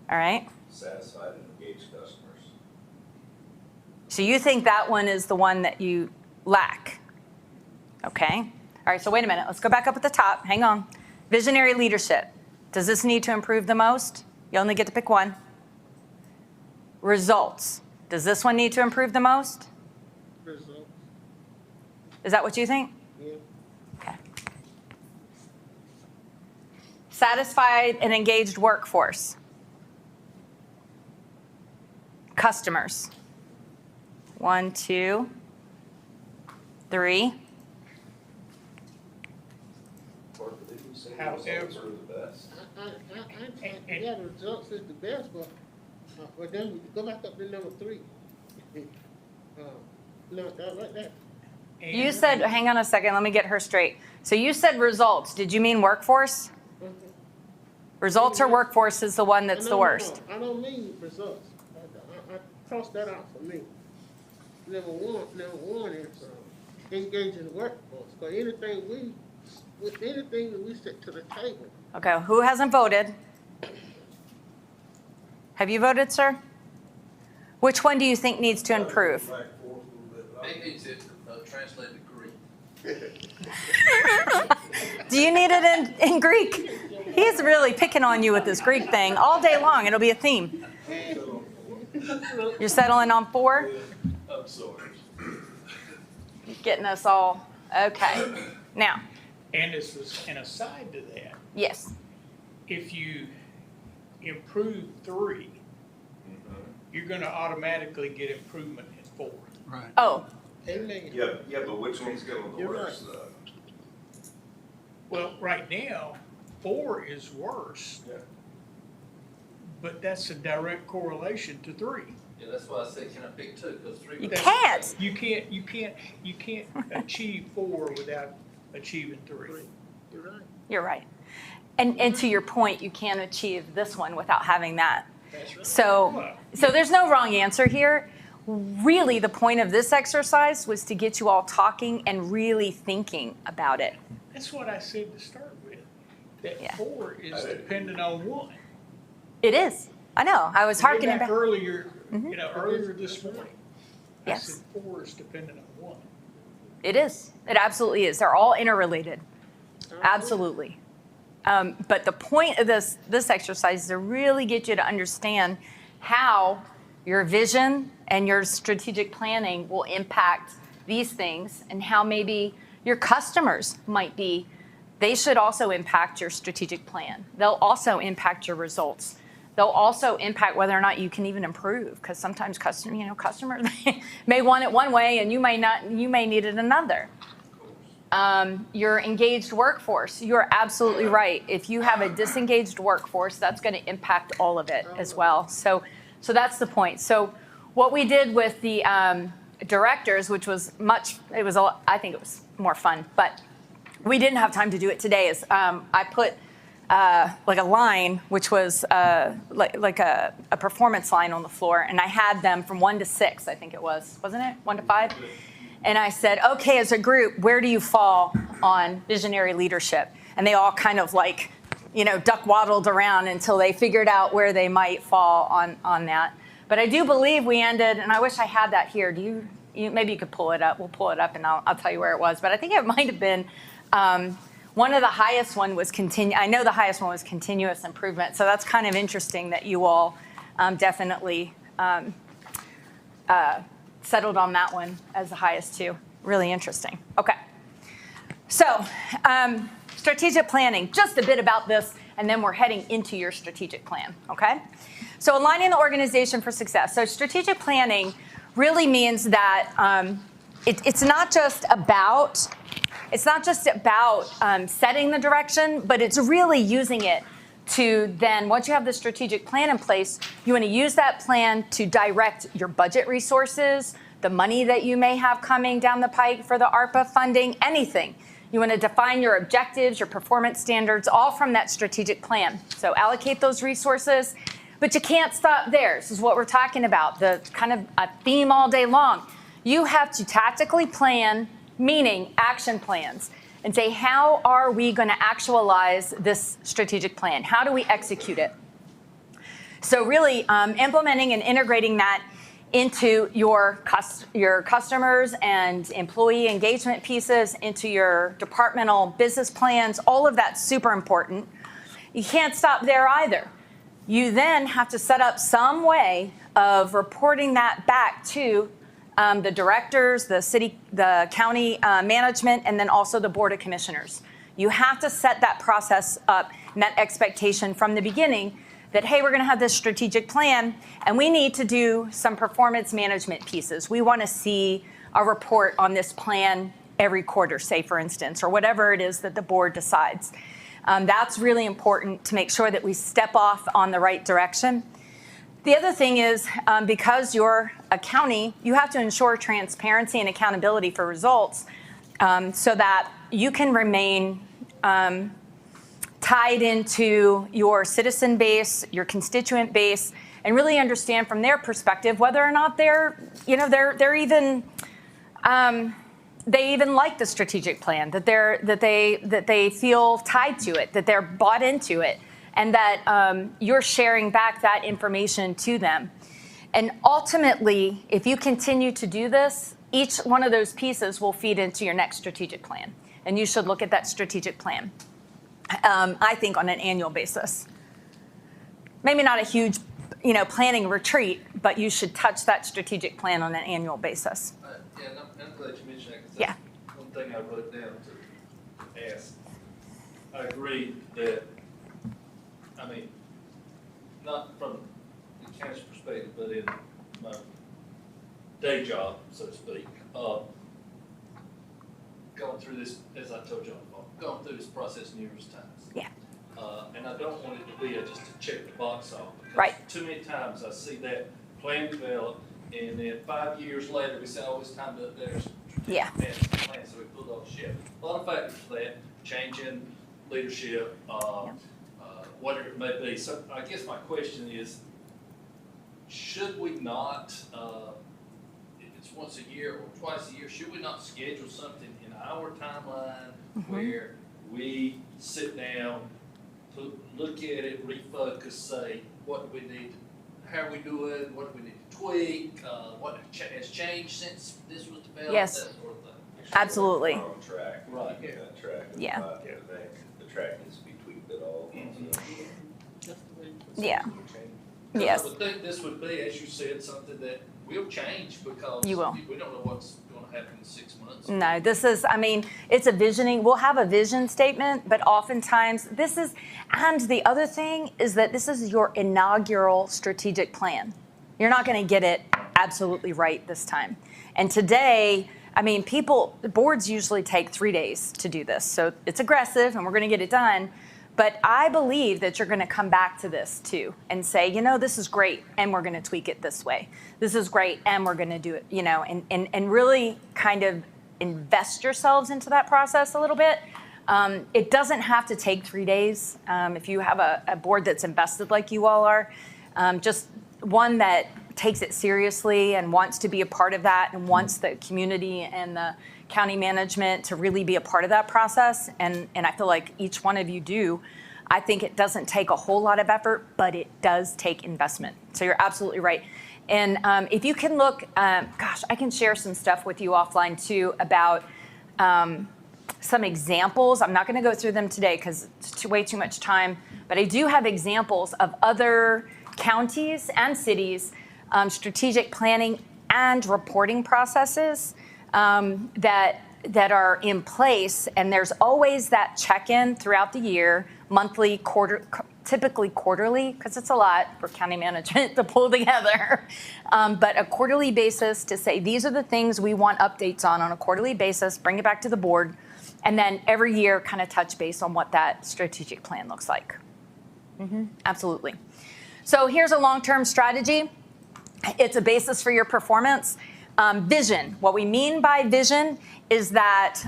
all right? Satisfied and engaged customers. So you think that one is the one that you lack, okay? All right, so wait a minute, let's go back up at the top, hang on. Visionary leadership, does this need to improve the most? You only get to pick one. Results, does this one need to improve the most? Results, Is that what you think? yeah. Okay. Satisfied and engaged workforce. Customers. 1, 2, 3. Or did you say However- results are the best? Yeah, the results is the best, but then we go back up to number 3. No, that right there. You said, hang on a second, let me get her straight. So you said results. Did you mean workforce? Results or workforce is the one that's the worst? I don't mean results. I crossed that out for me. Number one is engaging the workforce. But anything that we set to the table. Okay, who hasn't voted? Have you voted, sir? Which one do you think needs to improve? Maybe it's translated Greek. Do you need it in Greek? He's really picking on you with this Greek thing all day long. It'll be a theme. You're settling on 4? I'm sorry. Getting us all, okay. Now, And an aside to that, yes. if you improve 3, you're gonna automatically get improvement in 4. Right. Oh, Amen. Yeah, but which one's going the You're worst though? Well, right now, 4 is worse, Yeah. but that's a direct correlation to 3. Yeah, that's why I said, can I pick 2? Because 3. you was- can't. You can't achieve 4 without achieving 3. You're right. You're right. And to your point, you can't achieve this one without having that. That's right. So there's no wrong answer here. Really, the point of this exercise was to get you all talking and really thinking about it. That's what I said to start with, that Yeah. 4 is dependent on 1. It is. I know. I was Way harkening back back. earlier, earlier this morning. I Yes. said 4 is dependent on 1. It is. It absolutely is. They're all interrelated. Absolutely. But the point of this exercise is to really get you to understand how your vision and your strategic planning will impact these things and how maybe your customers might be. They should also impact your strategic plan. They'll also impact your results. They'll also impact whether or not you can even improve, because sometimes customers may want it one way and you may not. You may need it another. Your engaged workforce, you're absolutely right. If you have a disengaged workforce, that's going to impact all of it as well. So that's the point. So what we did with the directors, which was I think it was more fun, but we didn't have time to do it today, is I put like a line, which was like a performance line on the floor, and I had them from 1 to 6, I think it was, wasn't it? 1 to 5? And I said, okay, as a group, where do you fall on visionary leadership? And they all kind of duck waddled around until they figured out where they might fall on that. But I do believe we ended, and I wish I had that here. Maybe you could pull it up. We'll pull it up and I'll tell you where it was. But I think it might have been one of the highest one was I know the highest one was continuous improvement. So that's kind of interesting that you all definitely settled on that one as the highest too. Really interesting. Okay. So strategic planning, just a bit about this, and then we're heading into your strategic plan, okay? So aligning the organization for success. So strategic planning really means that it's not just about setting the direction, but it's really using it to then, once you have the strategic plan in place, you want to use that plan to direct your budget resources, the money that you may have coming down the pike for the ARPA funding, anything. You want to define your objectives, your performance standards, all from that strategic plan. So allocate those resources, but you can't stop there. This is what we're talking about, the kind of a theme all day long. You have to tactically plan, meaning action plans, and say, how are we going to actualize this strategic plan? How do we execute it? So really implementing and integrating that into your customers and employee engagement pieces, into your departmental business plans, all of that's super important. You can't stop there either. You then have to set up some way of reporting that back to the directors, the city, the county management, and then also the Board of Commissioners. You have to set that process up and that expectation from the beginning that, hey, we're going to have this strategic plan, and we need to do some performance management pieces. We want to see a report on this plan every quarter, say, for instance, or whatever it is that the board decides. That's really important to make sure that we step off on the right direction. The other thing is, because you're a county, you have to ensure transparency and accountability for results so that you can remain tied into your citizen base, your constituent base, and really understand from their perspective whether or not they're even they even like the strategic plan, that they feel tied to it, that they're bought into it, and that you're sharing back that information to them. And ultimately, if you continue to do this, each one of those pieces will feed into your next strategic plan. And you should look at that strategic plan, I think, on an annual basis. Maybe not a huge, planning retreat, but you should touch that strategic plan on an annual basis. Yeah, and I'm glad you mentioned that, because Yeah. that's one thing I wrote down to ask. I agree that, not from the county's perspective, but in my day job, so to speak, going through this, as I told you on the phone, going through this process numerous times. Yeah. And I don't want it to be just a check the box off. Because Right. too many times I see that plan develop, and then 5 years later, we say, oh, it's time to update our Yeah. strategic plan, so we pulled off the shelf. A lot of factors for that, changing leadership, whatever it may be. So I guess my question is, should we not, if it's once a year or twice a year, should we not schedule something in our timeline where we sit down, look at it, refocus, say, what do we need, how are we doing, what do we need to tweak, what has changed since this was developed, Yes. that sort of thing. Absolutely. On track. Right. That track. is Yeah. not- The track needs to be tweaked at all. That's the way it was. Yeah. Because Yes. I would think this would be, as you said, something that will change, because You will. we don't know what's gonna happen in 6 months. No, it's a visioning. We'll have a vision statement, but oftentimes and the other thing is that this is your inaugural strategic plan. You're not going to get it absolutely right this time. And today, boards usually take 3 days to do this. So it's aggressive and we're going to get it done. But I believe that you're going to come back to this too and say, this is great and we're going to tweak it this way. This is great and we're going to do it, and really kind of invest yourselves into that process a little bit. It doesn't have to take 3 days. If you have a board that's invested like you all are, just one that takes it seriously and wants to be a part of that and wants the community and the county management to really be a part of that process. And I feel like each one of you do. I think it doesn't take a whole lot of effort, but it does take investment. So you're absolutely right. And if you can look, I can share some stuff with you offline too about some examples. I'm not going to go through them today because it's way too much time, but I do have examples of other counties and cities strategic planning and reporting processes that are in place, and there's always that check-in throughout the year, monthly, typically quarterly, because it's a lot for county management to pull together, but a quarterly basis to say, these are the things we want updates on a quarterly basis, bring it back to the board, and then every year kind of touch base on what that strategic plan looks like. Absolutely. So here's a long-term strategy. It's a basis for your performance. Vision. What we mean by vision is that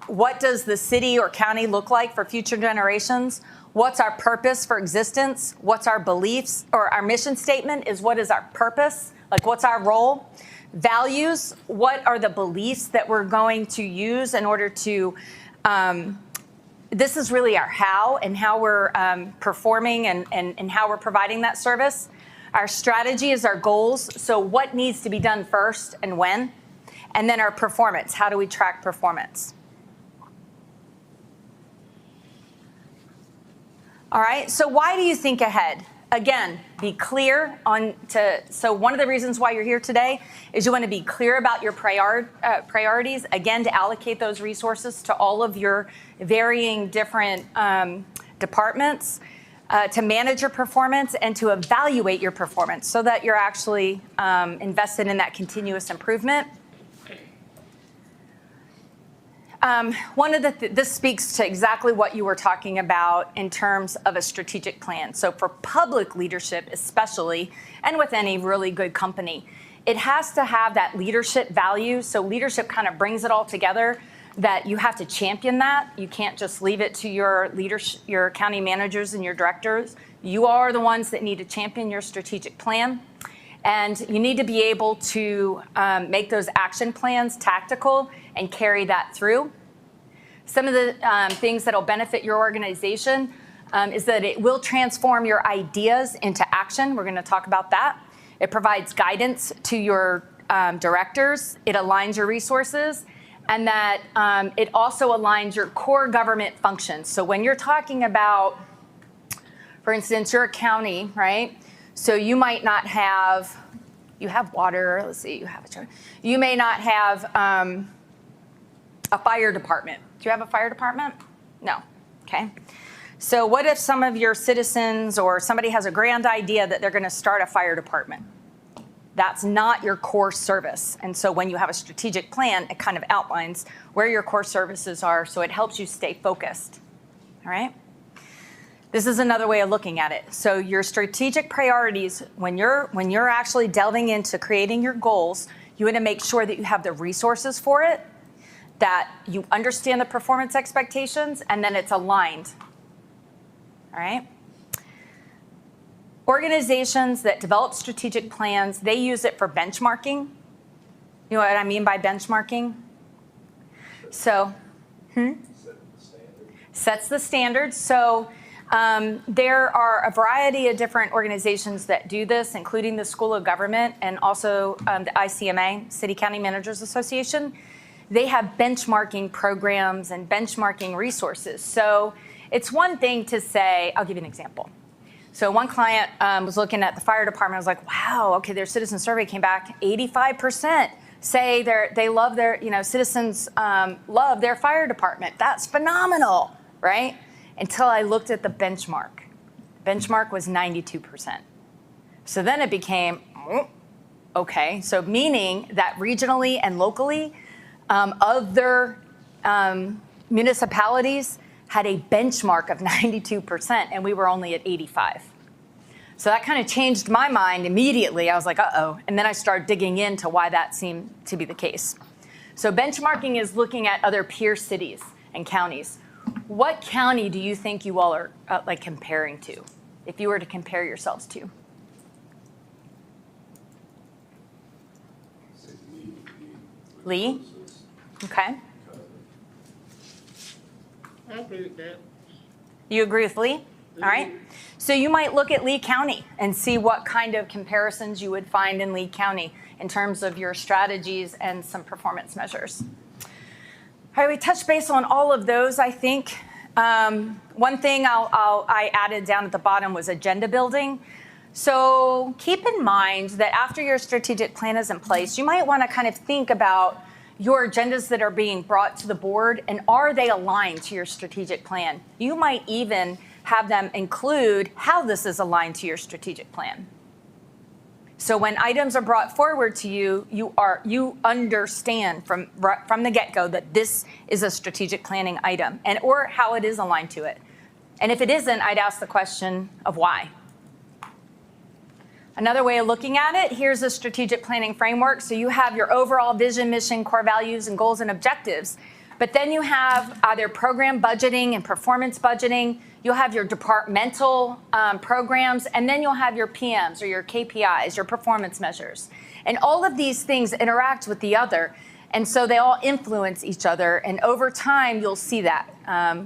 what does the city or county look like for future generations? What's our purpose for existence? What's our beliefs, or our mission statement is what is our purpose? Like, what's our role? Values. What are the beliefs that we're going to use in order to, this is really our how and how we're performing and how we're providing that service. Our strategy is our goals. So what needs to be done first and when? And then our performance. How do we track performance? All right, so why do you think ahead? Again, be clear so one of the reasons why you're here today is you want to be clear about your priorities, again, to allocate those resources to all of your varying different departments, to manage your performance and to evaluate your performance so that you're actually invested in that continuous improvement. This speaks to exactly what you were talking about in terms of a strategic plan. So for public leadership especially, and with any really good company, it has to have that leadership value. So leadership kind of brings it all together, that you have to champion that. You can't just leave it to your leadership, your county managers and your directors. You are the ones that need to champion your strategic plan. And you need to be able to make those action plans tactical and carry that through. Some of the things that will benefit your organization is that it will transform your ideas into action. We're going to talk about that. It provides guidance to your directors. It aligns your resources. And that it also aligns your core government functions. So when you're talking about, for instance, you're a county, right? So you might not have, you have water, let's see, you may not have a fire department. Do you have a fire department? No, okay. So what if some of your citizens or somebody has a grand idea that they're gonna start a fire department? That's not your core service. And so when you have a strategic plan, it kind of outlines where your core services are, so it helps you stay focused, all right? This is another way of looking at it. So your strategic priorities, when you're actually delving into creating your goals, you want to make sure that you have the resources for it, that you understand the performance expectations, and then it's aligned, all right? Organizations that develop strategic plans, they use it for benchmarking. You know what I mean by benchmarking? So, sets the standards. So there are a variety of different organizations that do this, including the School of Government and also the ICMA, City County Managers Association. They have benchmarking programs and benchmarking resources. So it's one thing to say, I'll give you an example. So one client was looking at the fire department. I was like, wow, okay, their citizen survey came back, 85% say they love their, citizens love their fire department. That's phenomenal, right? Until I looked at the benchmark. The benchmark was 92%. So then it became, okay, so meaning that regionally and locally, other municipalities had a benchmark of 92%, and we were only at 85. So that kind of changed my mind immediately. I was like, uh-oh. And then I started digging into why that seemed to be the case. So benchmarking is looking at other peer cities and counties. What county do you think you all are comparing to, if you were to compare yourselves to? Lee? Okay. I agree with that. You agree with Lee? All right. So you might look at Lee County and see what kind of comparisons you would find in Lee County in terms of your strategies and some performance measures. All right, we touched base on all of those, I think. One thing I added down at the bottom was agenda building. So keep in mind that after your strategic plan is in place, you might want to kind of think about your agendas that are being brought to the board, and are they aligned to your strategic plan? You might even have them include how this is aligned to your strategic plan. So when items are brought forward to you, you understand from the get-go that this is a strategic planning item, and or how it is aligned to it. And if it isn't, I'd ask the question of why. Another way of looking at it, here's a strategic planning framework. So you have your overall vision, mission, core values, and goals and objectives. But then you have either program budgeting and performance budgeting. You'll have your departmental programs, and then you'll have your PMs or your KPIs, your performance measures. And all of these things interact with the other. And so they all influence each other. And over time, you'll see that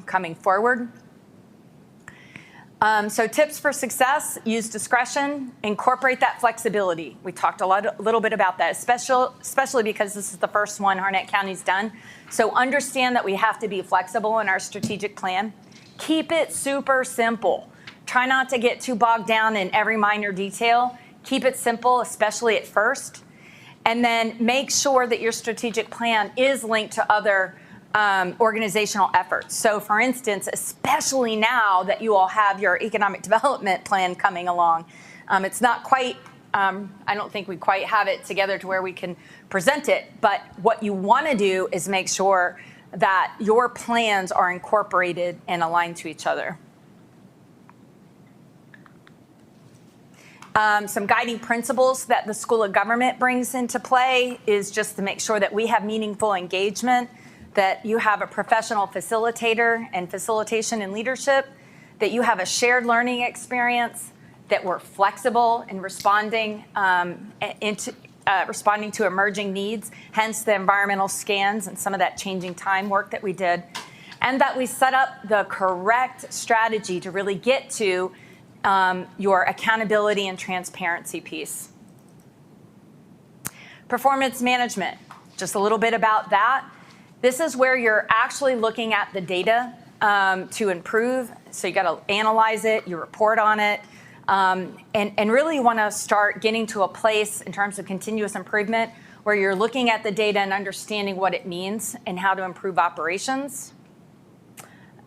coming forward. So tips for success: use discretion, incorporate that flexibility. We talked a little bit about that, especially because this is the first one Harnett County's done. So understand that we have to be flexible in our strategic plan. Keep it super simple. Try not to get too bogged down in every minor detail. Keep it simple, especially at first. And then make sure that your strategic plan is linked to other organizational efforts. So for instance, especially now that you all have your economic development plan coming along, it's not quite, I don't think we quite have it together to where we can present it, but what you want to do is make sure that your plans are incorporated and aligned to each other. Some guiding principles that the School of Government brings into play is just to make sure that we have meaningful engagement, that you have a professional facilitator and facilitation and leadership, that you have a shared learning experience, that we're flexible in responding to emerging needs, hence the environmental scans and some of that changing time work that we did, and that we set up the correct strategy to really get to your accountability and transparency piece. Performance management, just a little bit about that. This is where you're actually looking at the data to improve. So you got to analyze it, you report on it, and really want to start getting to a place in terms of continuous improvement where you're looking at the data and understanding what it means and how to improve operations.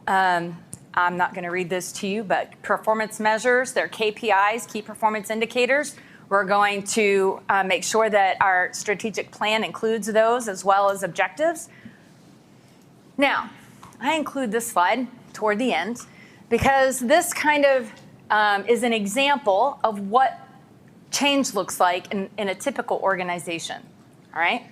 I'm not going to read this to you, but performance measures, they're KPIs, key performance indicators. We're going to make sure that our strategic plan includes those as well as objectives. Now, I include this slide toward the end because this kind of is an example of what change looks like in a typical organization, all right?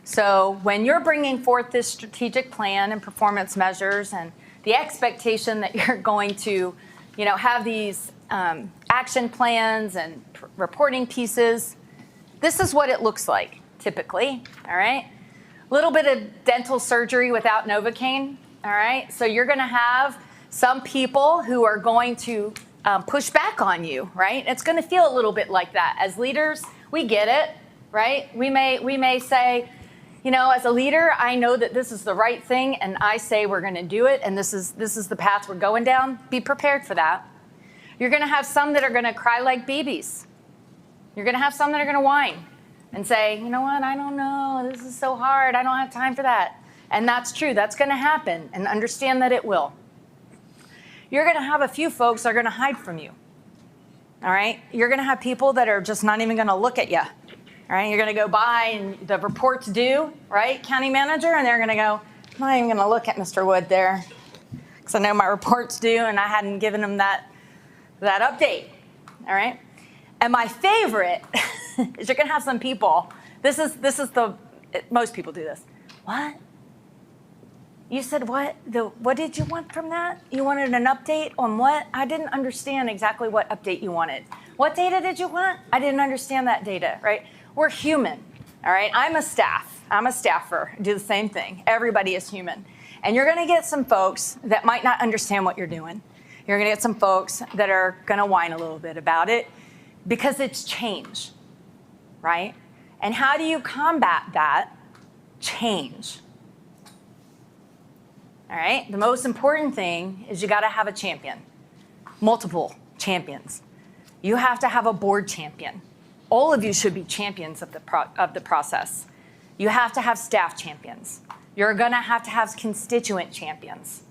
So when you're bringing forth this strategic plan and performance measures and the expectation that you're going to, have these action plans and reporting pieces, this is what it looks like typically, all right? Little bit of dental surgery without Novocaine, all right? So you're going to have some people who are going to push back on you, right? It's going to feel a little bit like that. As leaders, we get it, right? We may say, as a leader, I know that this is the right thing, and I say we're going to do it, and this is the path we're going down. Be prepared for that. You're going to have some that are going to cry like babies. You're going to have some that are going to whine and say, you know what, I don't know, this is so hard, I don't have time for that. And that's true, that's going to happen, and understand that it will. You're going to have a few folks that are going to hide from you, all right? You're going to have people that are just not even going to look at you, all right? You're going to go by and the report's due, right, county manager, and they're going to go, I'm not even going to look at Mr. Wood there because I know my report's due and I hadn't given him that update, all right? And my favorite is you're going to have some people, most people do this. What? You said what? What did you want from that? You wanted an update on what? I didn't understand exactly what update you wanted. What data did you want? I didn't understand that data, right? We're human, all right? I'm a staffer, do the same thing. Everybody is human. And you're going to get some folks that might not understand what you're doing. You're going to get some folks that are going to whine a little bit about it because it's change, right? And how do you combat that? Change. All right? The most important thing is you got to have a champion, multiple champions. You have to have a board champion. All of you should be champions of the process. You have to have staff champions. You're going to have constituent champions,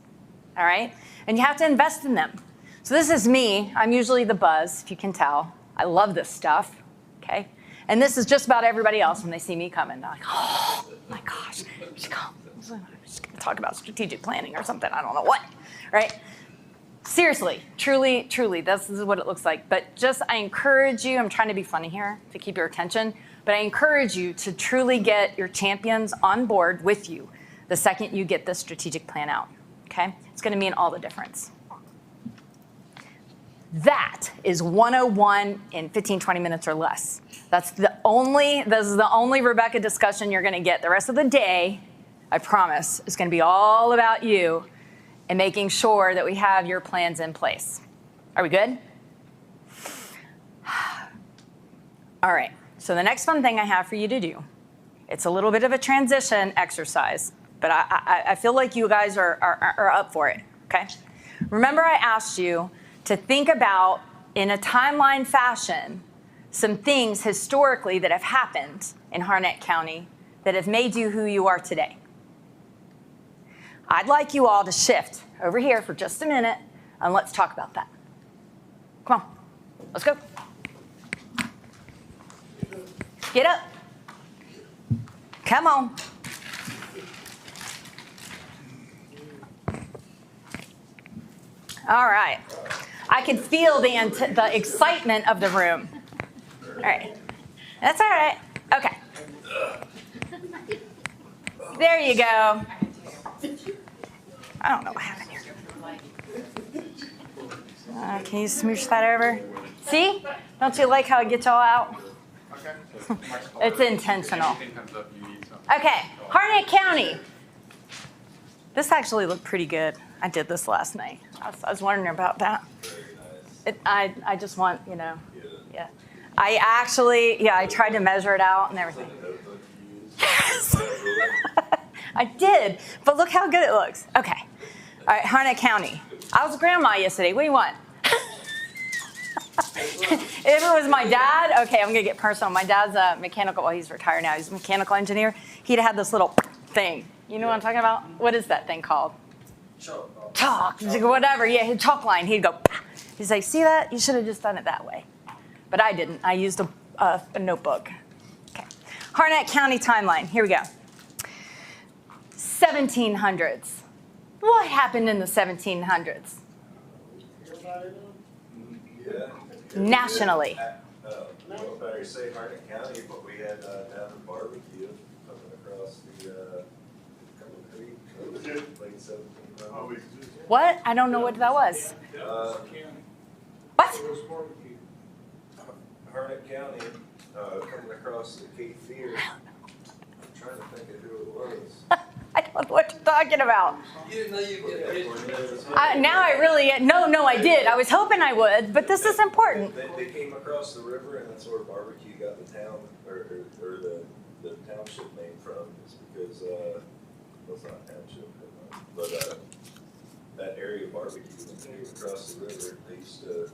all right? And you have to invest in them. So this is me. I'm usually the buzz, if you can tell. I love this stuff, okay? And this is just about everybody else when they see me coming. They're like, oh, my gosh, she's going to talk about strategic planning or something. I don't know what, right? Seriously, truly, truly, this is what it looks like. But just, I encourage you, I'm trying to be funny here to keep your attention, but I encourage you to truly get your champions on board with you the second you get this strategic plan out, okay? It's going to mean all the difference. That is 101 in 15, 20 minutes or less. This is the only Rebecca discussion you're going to get. The rest of the day, I promise, is going to be all about you and making sure that we have your plans in place. Are we good? All right, so the next fun thing I have for you to do, it's a little bit of a transition exercise, but I feel like you guys are up for it, okay? Remember I asked you to think about, in a timeline fashion, some things historically that have happened in Harnett County that have made you who you are today. I'd like you all to shift over here for just a minute and let's talk about that. Come on, let's go. Get up. Come on. All right. I can feel the excitement of the room. All right. That's all right. Okay. There you go. I don't know what happened here. Can you smoosh that over? See? Don't you like how it gets all out? Okay. It's intentional. Anything comes up, you need something. Okay, Harnett County. This actually looked pretty good. I did this last night. I was wondering about that. I just want, yeah. I tried to measure it out and everything. Yes. I did, but look how good it looks. Okay. All right, Harnett County. I was a grandma yesterday. What do you want? If it was my dad, okay, I'm going to get personal. My dad's a mechanical, well, he's retired now. He's a mechanical engineer. He'd have this little thing. You know what I'm talking about? What is that thing called? Chalk. Whatever. Yeah, his chalk line. He'd go, he's like, see that? You should have just done it that way. But I didn't. I used a notebook. Okay. Harnett County timeline. Here we go. 1700s. What happened in the 1700s? Yeah. Nationally. Well, better say Harnett County, but we had down in barbecue coming across the creek, late 1700s. What? I don't know what that was. What? Harnett County coming across the Cape Fear. I'm trying to think of who it was. I don't know what you're talking about. You didn't know you'd get history. Now I really, no, I did. I was hoping I would, but this is important. They came across the river, and that's where barbecue got the town, or the township name from, is because, well, it's not township, but that area of barbecue, when they came across the river, they used to,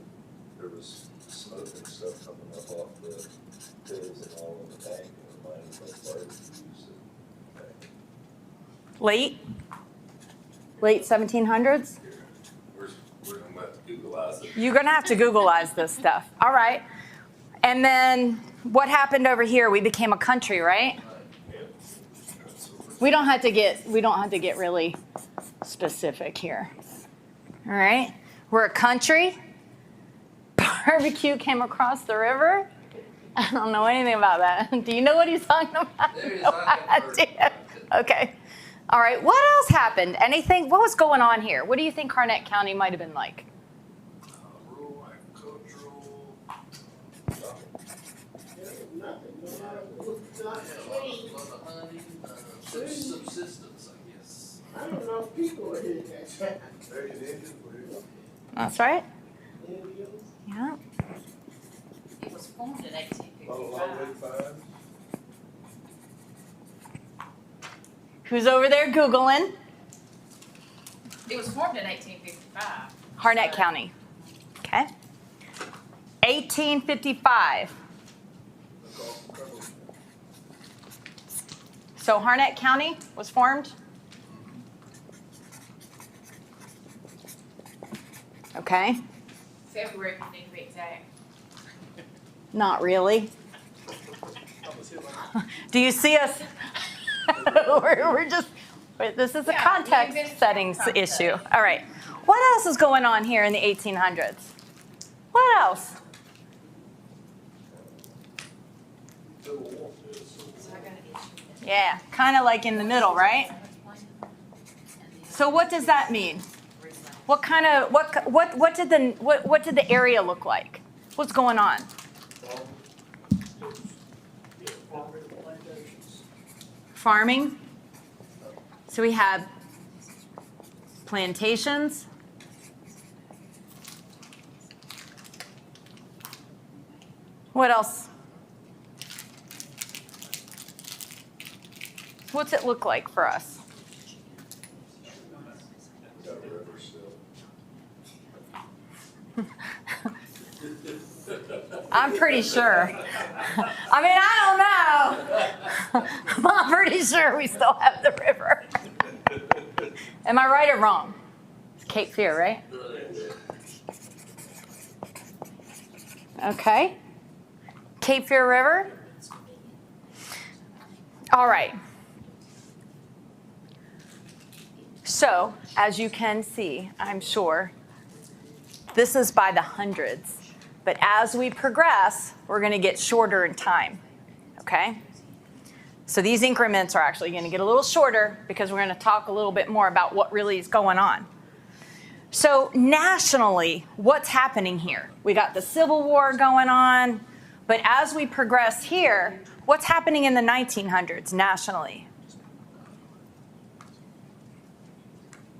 there was smoke and stuff coming up off the hills and all in the tank, and it reminded me of barbecues. Late 1700s? We're gonna have to Googleize it. You're going to have to Googleize this stuff. All right. And then what happened over here? We became a country, right? We don't have to get really specific here. All right. We're a country. Barbecue came across the river. I don't know anything about that. Do you know what he's talking about? There it is. No I have heard idea. about it. Okay. All right. What else happened? Anything? What was going on here? What do you think Harnett County might have been like? Rural agricultural. Subsistence, I guess. I don't know if people are here that time. There's Indians, That's right. Yeah. It was formed in Long 1855. Five. Who's over there Googling? It was formed in 1855. Harnett County. Okay. 1855. So Harnett County was formed? Okay. February, if you need to be exact. Not really. Do you see us? we're just, this is a Yeah, context you've been settings context. issue. All right. What else is going on here in the 1800s? What else? So I got an issue. Yeah, kind of like in the middle, right? So what does that mean? What kind of what did the area look like? What's going on? Farming. So we have plantations. What else? What's it look like for us? We got a river still. I'm pretty sure. I mean, I don't know. I'm pretty sure we still have the river. Am I right or wrong? It's Cape Fear, right? Okay. Cape Fear River. All right. So, as you can see, I'm sure, this is by the hundreds. But as we progress, we're going to get shorter in time. Okay? So these increments are actually going to get a little shorter because we're going to talk a little bit more about what really is going on. So nationally, what's happening here? We got the Civil War going on, but as we progress here, what's happening in the 1900s nationally?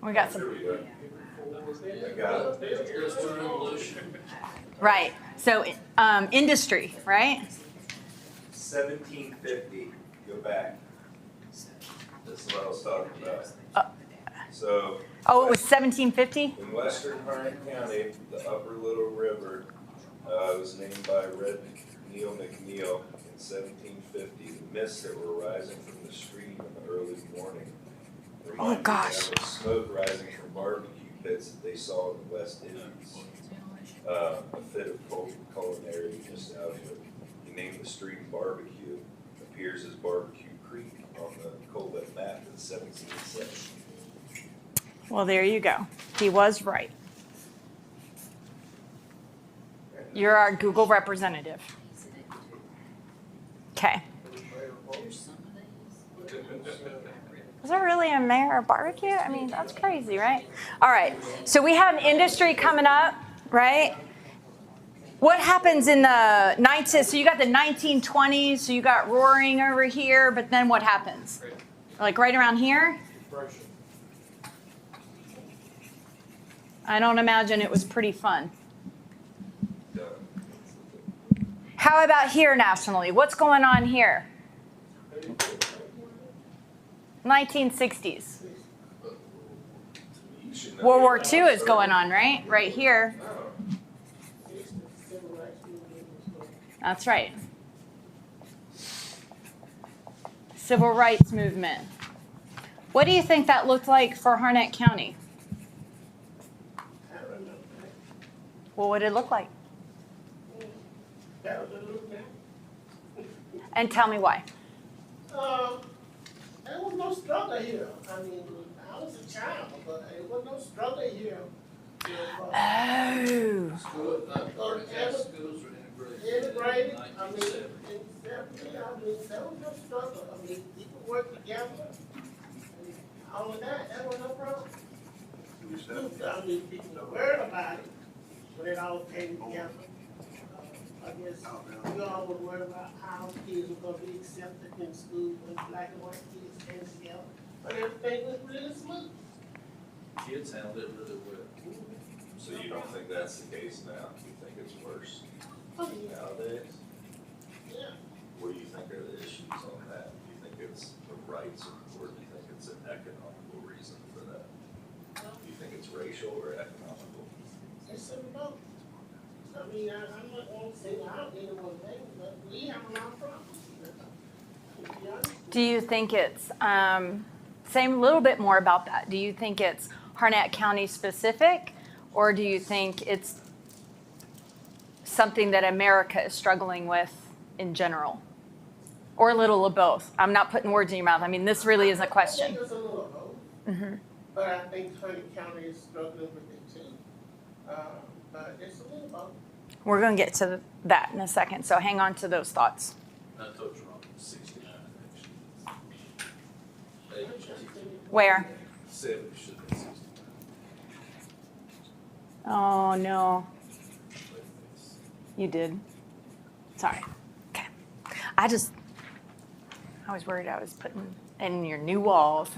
We got some. I got it. Industrial Revolution. Right. So industry, right? 1750, go back. That's what I was talking about. So. Oh, it was 1750? In western Harnett County, the Upper Little River was named by Red Neil McNeil in 1750. The mists that were rising from the stream in the early morning reminded gosh. them of smoke rising from barbecue pits that they saw in the West Indies. A fit of culinary just out here. He named the stream Barbecue. Appears as Barbecue Creek on the Colbert map in 1770. Well, there you go. He was right. You're our Google representative. Okay. Was there really a mayor of barbecue? I mean, that's crazy, right? All right. So we have industry coming up, right? What happens in the 19th? So you got the 1920s, so you got roaring over here, but then what happens? Like right around here? I don't imagine it was pretty fun. How about here nationally? What's going on here? 1960s. World War II is going on, right? Right here. That's right. Civil rights movement. What do you think that looked like for Harnett County? Well, what did it look like? And tell me why. There was no struggle here. I mean, I was a child, but there was no struggle here. Oh. Schools were integrated Integrated, in I mean, 1970. there was no struggle. I mean, people work together. All of that, that was no problem. I mean, people were worried about it, but it all came together. I guess we all were worried about how kids were gonna be accepted in school when black and white kids came together. But everything was really smooth. Kids handled it really well. So you don't think that's the case now? You think it's worse Oh, yeah. nowadays? Yeah. What do you think are the issues on that? Do you think it's the rights or do you think it's an economical reason for that? Do you think it's racial or economical? It's in both. I mean, I'm not gonna say out anyone thing, but we have a lot of problems. To be honest. Do you think it's, say a little bit more about that. Do you think it's Harnett County specific, or do you think it's something that America is struggling with in general? Or a little of both? I'm not putting words in your mouth. I mean, this really is a I question. think it's a little of both, but I think Harnett County is struggling with it too. But it's a little of both. We're going to get to that in a second, so hang on to those thoughts. I told you wrong, 69, actually. Where? 70 should be 69. Oh, no. You did. Sorry. Okay. I was worried I was putting in your new walls.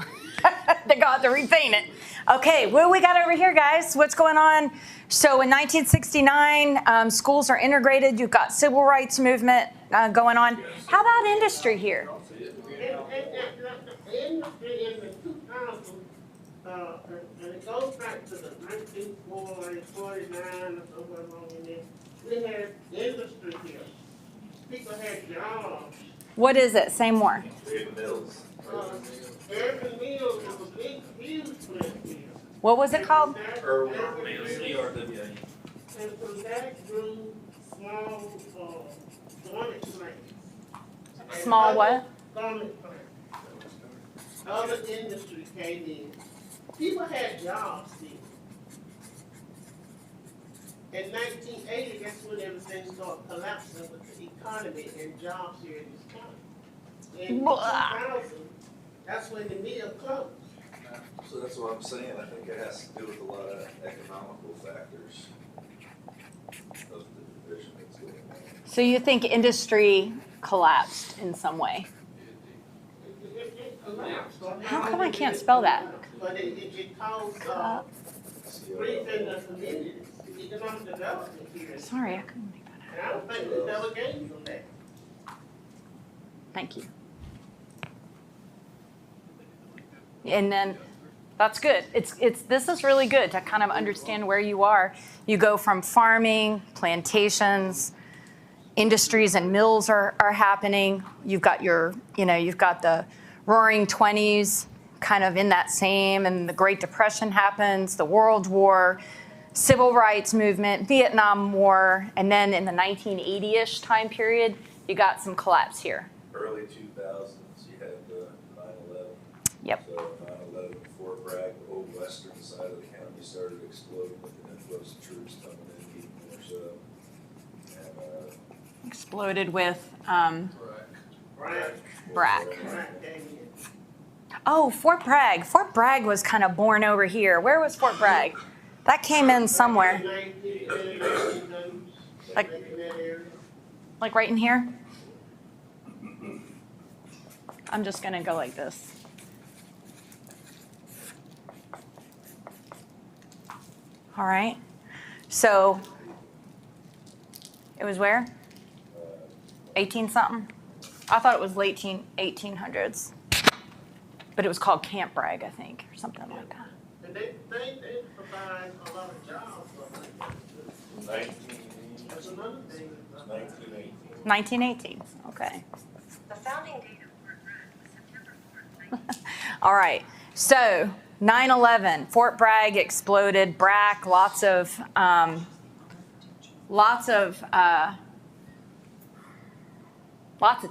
They got to repaint it. Okay, what do we got over here, guys? What's going on? So in 1969, schools are integrated. You've got civil rights movement going on. How about industry here? The industry in the 2000s, and it goes back to the 1949 or somewhere along in there, we had industry here. People had jobs. What is it? Say more. Big mills. Urban Mills was a big, huge plant here. What was it called? Urban Mills, ERWA. And from that grew small, garment plants. And Small other what? Garment plants. Other industries came in. People had jobs here. In 1980, that's when everything started collapsing with the economy and jobs here in this county. In 2000, that's when the mill closed. So that's what I'm saying, I think it has to do with a lot of economical factors of the division that's going on. So you think industry collapsed in some way? It collapsed. How come I can't spell that? But it caused grief in the community, economic development here. Sorry, I couldn't make that out. And I don't think we never gained from that. Thank you. And then, that's good. This is really good to kind of understand where you are. You go from farming, plantations, industries and mills are happening. You've got you've got the Roaring 20s kind of in that same, and the Great Depression happens, the World War, Civil Rights Movement, Vietnam War, and then in the 1980-ish time period, you got some collapse here. Early 2000s, you had 9/11. Yep. So 9/11, Fort Bragg, the whole western side of the county started exploding with an influx of troops coming in, keeping more so. And Exploded with Right? Bragg. Right, came in. Oh, Fort Bragg. Fort Bragg was kind of born over here. Where was Fort Bragg? That came in somewhere. Like- Like right in here? I'm just going to go like this. All right. So it was where? 18 something? I thought it was late 1800s. But it was called Camp Bragg, I think, or something like that. And they provide a lot of jobs. For that, too. That's another thing. 1918. 1918, okay. The founding date of Fort Bragg was September 4th. All right, so 9/11, Fort Bragg exploded, BRAC, lots of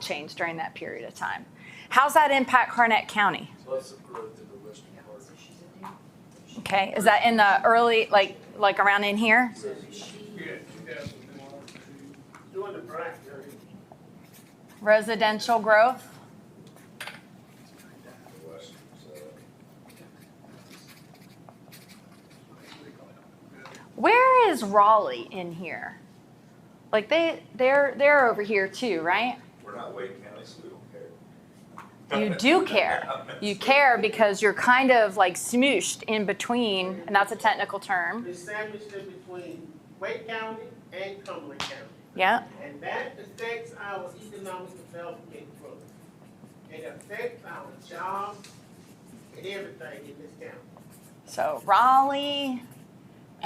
change during that period of time. How's that impact Harnett County? Lots of growth in the western part. Okay, is that in the early, like around in here? Yeah, 2001. Doing the bracket. Residential growth? The western side. Where is Raleigh in here? Like they're over here too, right? We're not Wake County, so we don't care. You do care. You care because you're kind of like smooshed in between, and that's a technical term. It's sandwiched in between Wake County and Cumberland County. Yeah. And that affects our economic development growth. It affects our jobs and everything in this county. So Raleigh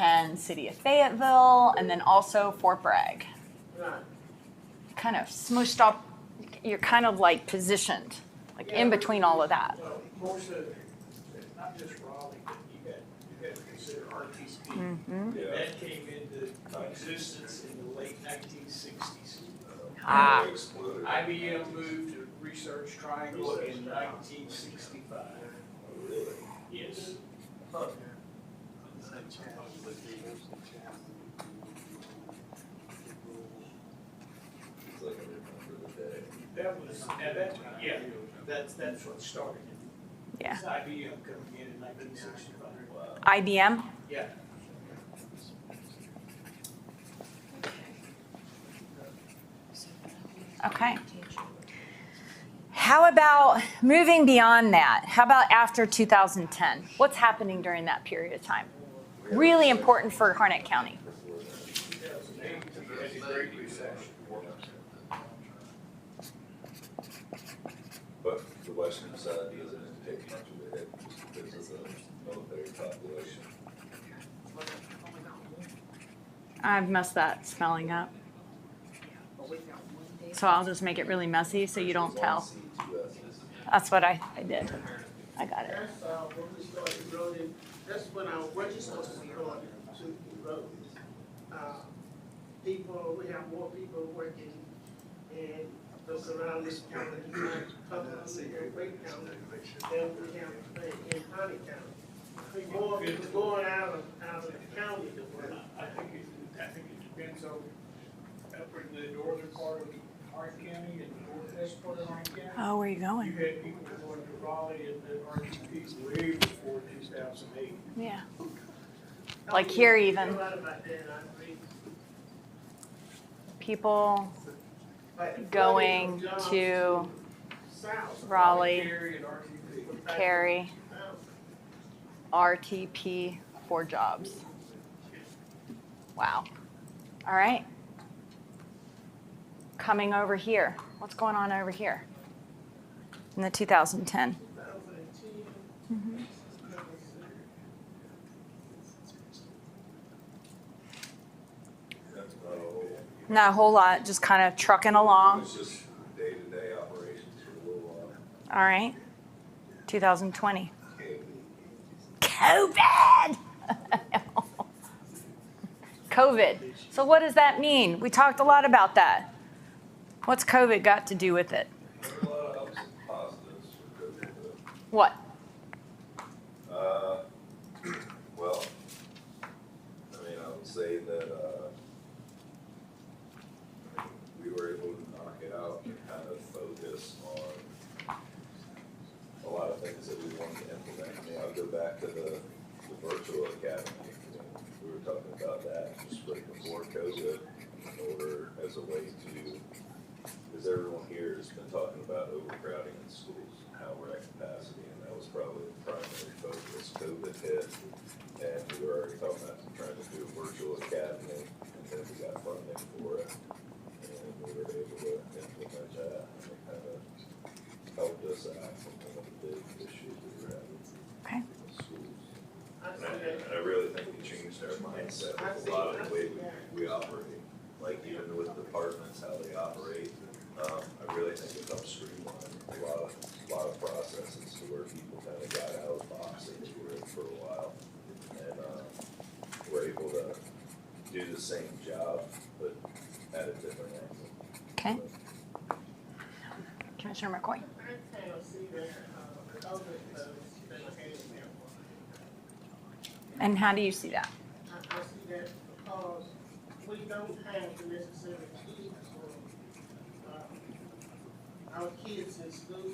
and City of Fayetteville, and then also Fort Bragg. Right. Kind of smushed up, you're kind of like positioned, like in between all of that. Well, more so, it's not just Raleigh, but you got to consider RTP. Mhm. Yeah. That came into existence in the late 1960s. Ah. They exploded. IBM moved to Research Triangle in 1965. Really? Yes. Huh. It's like I remember the day. That was, yeah, that's what started it. Yeah. It's IBM coming in 1965. Wow. IBM? Yeah. Okay. How about moving beyond that? How about after 2010? What's happening during that period of time? Really important for Harnett County. 2008, you had the Great Recession. But the western side doesn't take much of a hit just because of the military population. I've messed that spelling up. So I'll just make it really messy so you don't tell. That's what I did. I got it. That's, when we started building, that's when our working force started to grow. People, we have more people working in the surrounding counties, in Wake County, than we have in Harnett County. More people going out of the county to work. I think it depends on up in the northern part of Harnett County and the northwest part of Harnett County. Oh, where are you You going? had people going to Raleigh and the RTP way before 2008. Yeah. Like here even. You're right about that, I agree. People But going flooding from jobs to south, Raleigh, Cary and RTP. Cary, south. RTP for jobs. Wow. All right. Coming over here. What's going on over here in the 2010? Mhm. That's about all. Not a whole lot, just kind of trucking along. It's just day-to-day operations for a little while. All right. 2020. COVID. COVID. So what does that mean? We talked a lot about that. What's COVID got to do with it? There are a lot of ups and positives for COVID, What? well, I mean, I would say that, we were able to knock it out and kind of focus on a lot of things that we wanted to implement. I mean, I'll go back to the virtual academy. We were talking about that just right before COVID in order as a way to, because everyone here has been talking about overcrowding in schools, how we're at capacity, and that was probably the primary focus. COVID hit, and we were already talking about trying to do a virtual academy, and then we got funding for it, and we were able to implement that, and it kind of helped us out from one of the big issues that we're having Okay. in the schools. I see And that. I really think it changed our mindset with a lot of the way we operate, like even with departments, how they operate. I really think it helps streamline a lot of processes to where people kind of got out of the box that they were in for a while. And, we're able to do the same job, but at a different angle. Okay. Commissioner McCoy. I kind of see that, COVID has been a handicap. And how do you see that? I see that because we don't have the necessary tools for, our kids in school.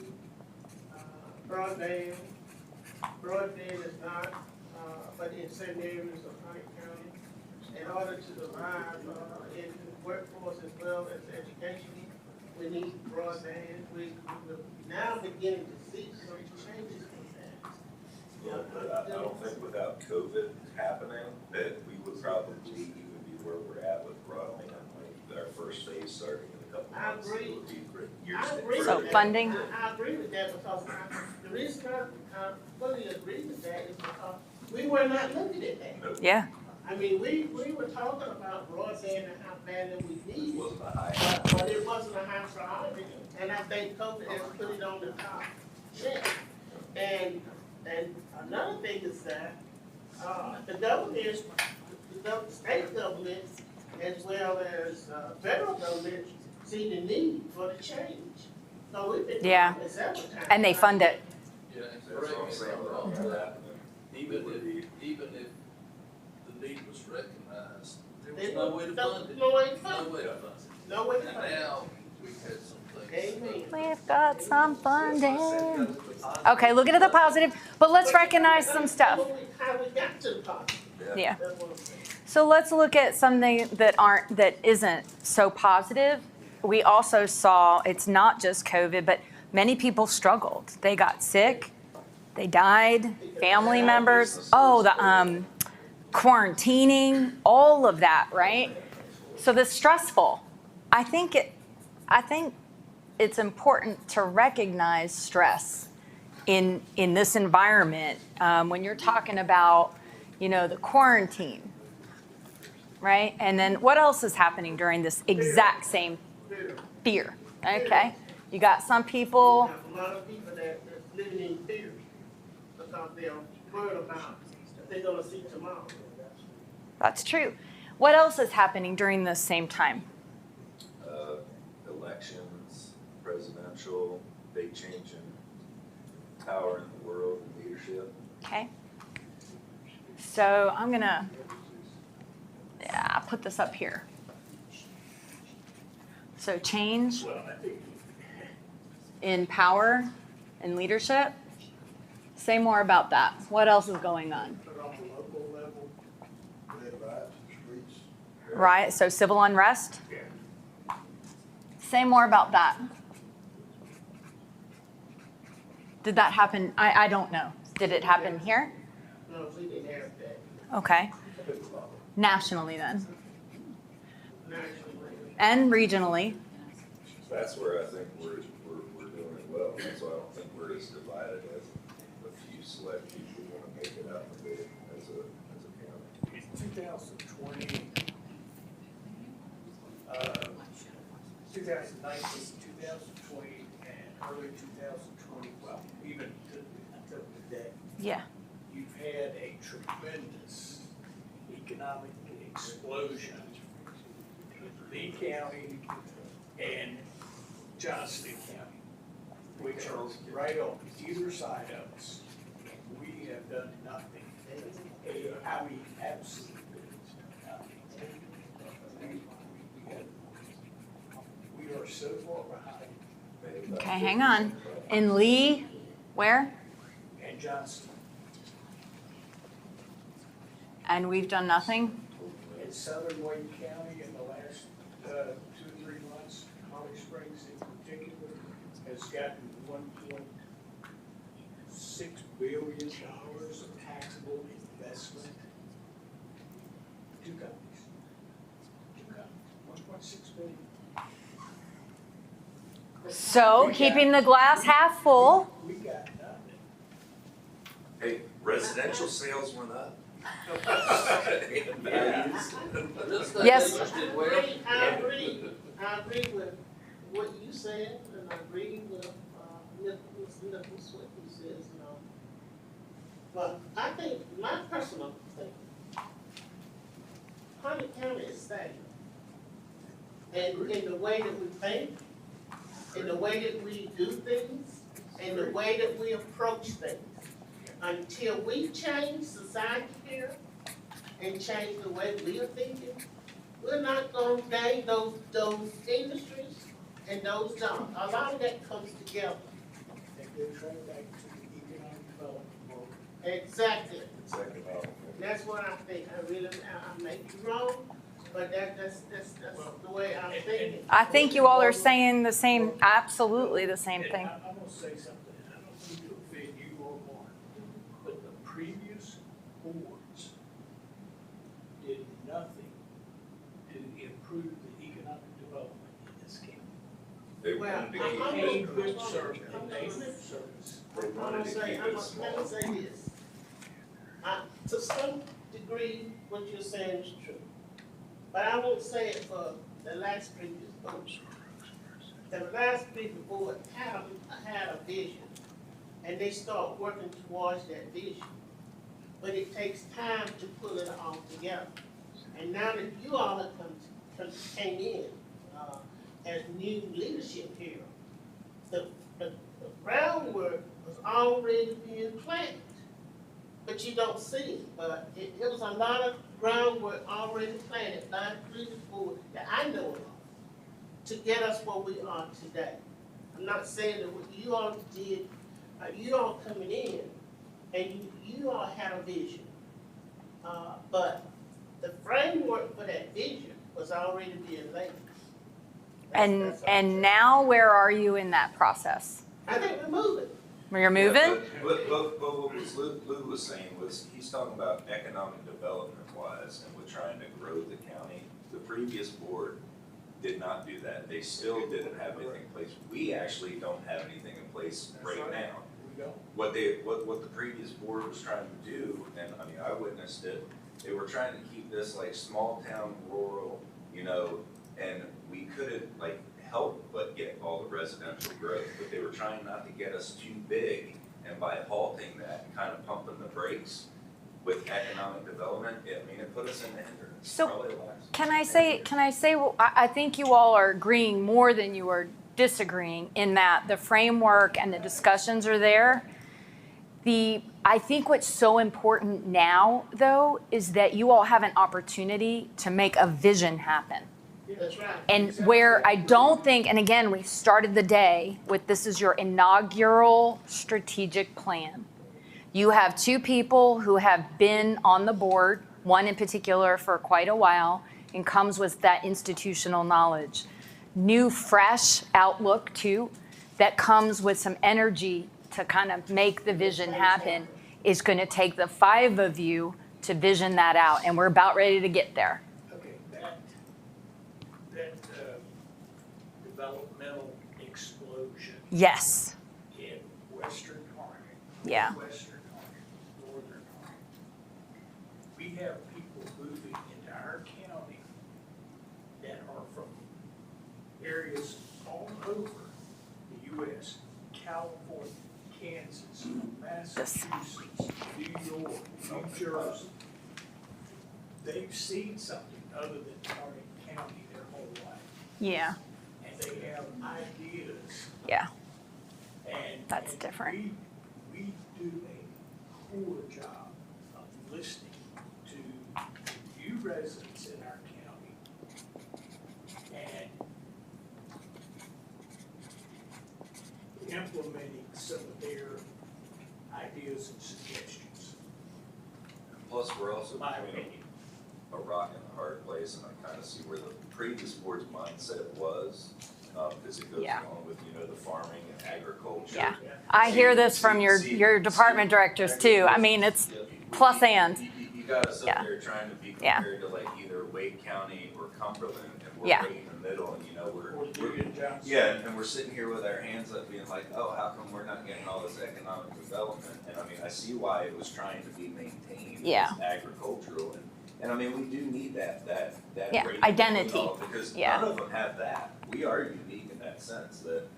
Broadband is not, but in certain areas of Harnett County, in order to survive, in the workforce as well as education, we need broadband. We're now beginning to see some changes in that. Yeah, but I don't think without COVID happening, that we would probably even be where we're at with broadband. Like our first phase starting in a couple I months. agree. It would be great. Years I to- agree with So that. funding? I agree with that because the reason I fully agree with that is because we were not looking at that. No, Yeah. I mean, we were talking about broadband and how badly we It need it, wasn't a high. but it wasn't a high priority, and I think COVID has put it on the top check. And another thing is that, the government, state government, as well as, federal government, see the need for the change. So we've been Yeah. talking several times. And they fund it. Yeah, and That's what I'm saying, correct me if I'm wrong, Even even if the need was recognized, there was They no way to fund it. No way to No fund way it. to fund it. No way to And fund it. now, we've had some things. Amen. We've got some funding. Okay, looking at the positive, but let's recognize some stuff. How we got to the positive. Yeah. That's what I'm saying. So let's look at something that isn't so positive. We also saw it's not just COVID, but many people struggled. They got sick, they died, family members. Oh, the quarantining, all of that, right? So the stressful. I think it's important to recognize stress in this environment when you're talking about, the quarantine. Right? And then what else is happening during this exact same fear? Okay. You got some people. A lot of people that's living in fear because they're worried about what they're gonna see tomorrow. That's true. What else is happening during this same time? Elections, presidential, big change in power in the world and leadership. Okay. So I'm going to put this up here. So change Well, I think in power and leadership. Say more about that. What else is going on? put on the local level, We had riots in the streets. Right. So civil unrest. yeah. Say more about that. Did that happen? I don't know. Did it happen here? No, we didn't have that Okay. Nationally then. nationally. And regionally. That's where I think we're doing it well. That's why I don't think we're as divided as a few select people want to make it out of it as a county. In 2020, 2019, 2020, and early 2020, well, even until today, Yeah. you've had a tremendous economic explosion in Lee County and Johnston County, which are right on either side of us. And we have done nothing. I mean, absolutely nothing. We are so far behind. Okay, hang on. In Lee, where? And Johnston, And we've done nothing? in southern Wayne County in the last 2 or 3 months, Holly Springs in particular, has gotten $1.6 billion of taxable investment. Two companies, 1.6 billion. So keeping the glass half full. We got nothing. Hey, residential sales went up. Real estate Yes. agents did well. I agree with what you said, and I agree with, Nicholas, what he says, But I think, my personal thing, Harnett County is stagnant. And in the way that we think, in the way that we do things, in the way that we approach things. Until we change society here and change the way we are thinking, we're not gonna gain those industries and those jobs. A lot of that comes together. They go straight back to the economic development program. Exactly. Second, That's what I think. I may be wrong, but that's the way I'm thinking. I think you all are saying the same, absolutely the same And thing. I'm gonna say something, and I don't mean to offend you or Mark, but the previous boards did nothing to improve the economic development in this county. they Well, wanted to They keep I'm- paid it, good service, they paid good service. they wanted to keep it Let me small. say this. To some degree, what you're saying is true. But I won't say it for the last previous board. The last previous board had a vision, and they start working towards that vision. But it takes time to pull it all together. And now that you all have came in as new leadership here, the groundwork was already being planted, but you don't see it. But it was a lot of groundwork already planted by the previous board that I know of to get us where we are today. I'm not saying that what you all did, you all coming in, and you all had a vision. But the framework for that vision was already being laid. And That's all I'm saying. now where are you in that process? I think we're moving. You're moving? Yeah, but what was Lou was saying was, he's talking about economic development wise, and we're trying to grow the county. The previous board did not do that. They still didn't have anything in place. We actually don't have anything in place right now. We don't. What the previous board was trying to do, and I mean, I witnessed it, they were trying to keep this like small town rural, you know, and we couldn't like help but get all the residential growth, but they were trying not to get us too big, and by halting that and kind of pumping the brakes with economic development, it put us in the hindrance. So, Probably the last Can I 10 say, well, I think you all are agreeing more than you are disagreeing in that the framework and the discussions are there. I think what's so important now, though, is that you all have an opportunity to make a vision happen. That's right. And where I don't think, and again, we started the day with this is your inaugural strategic plan. You have two people who have been on the board, one in particular for quite a while, and comes with that institutional knowledge. New, fresh outlook, too, that comes with some energy to kind of make the vision happen is going to take the five of you to vision that out. And we're about ready to get there. Okay, that developmental explosion Yes. in Western Harnett. Yeah. Western Harnett, Northern Harnett. We have people moving into our county that are from areas all over the U.S., California, Kansas, Massachusetts, New York, New Jersey. They've seen something other than Harnett County their whole life, Yeah. and they have ideas. Yeah. And That's and different. We do a poor job of listening to you residents in our county and implementing some of their ideas and suggestions, Plus, we're also my between opinion. a rock and a hard place, and I kind of see where the previous board's mindset was, because it goes Yeah. along with, the farming and agriculture. Yeah. I hear this from your department directors too. I mean, it's plus and. You got us Yeah. up there trying to be Yeah. compared to like either Wake County or Cumberland, and we're Yeah. right in the middle, and we're. Or Julian Johnson. Yeah, and we're sitting here with our hands up being like, oh, how come we're not getting all this economic development? And I see why it was trying to be maintained Yeah. as agricultural, and we do need that Yeah, rating identity. and all, because Yeah. none of them have that. We are unique in that sense that,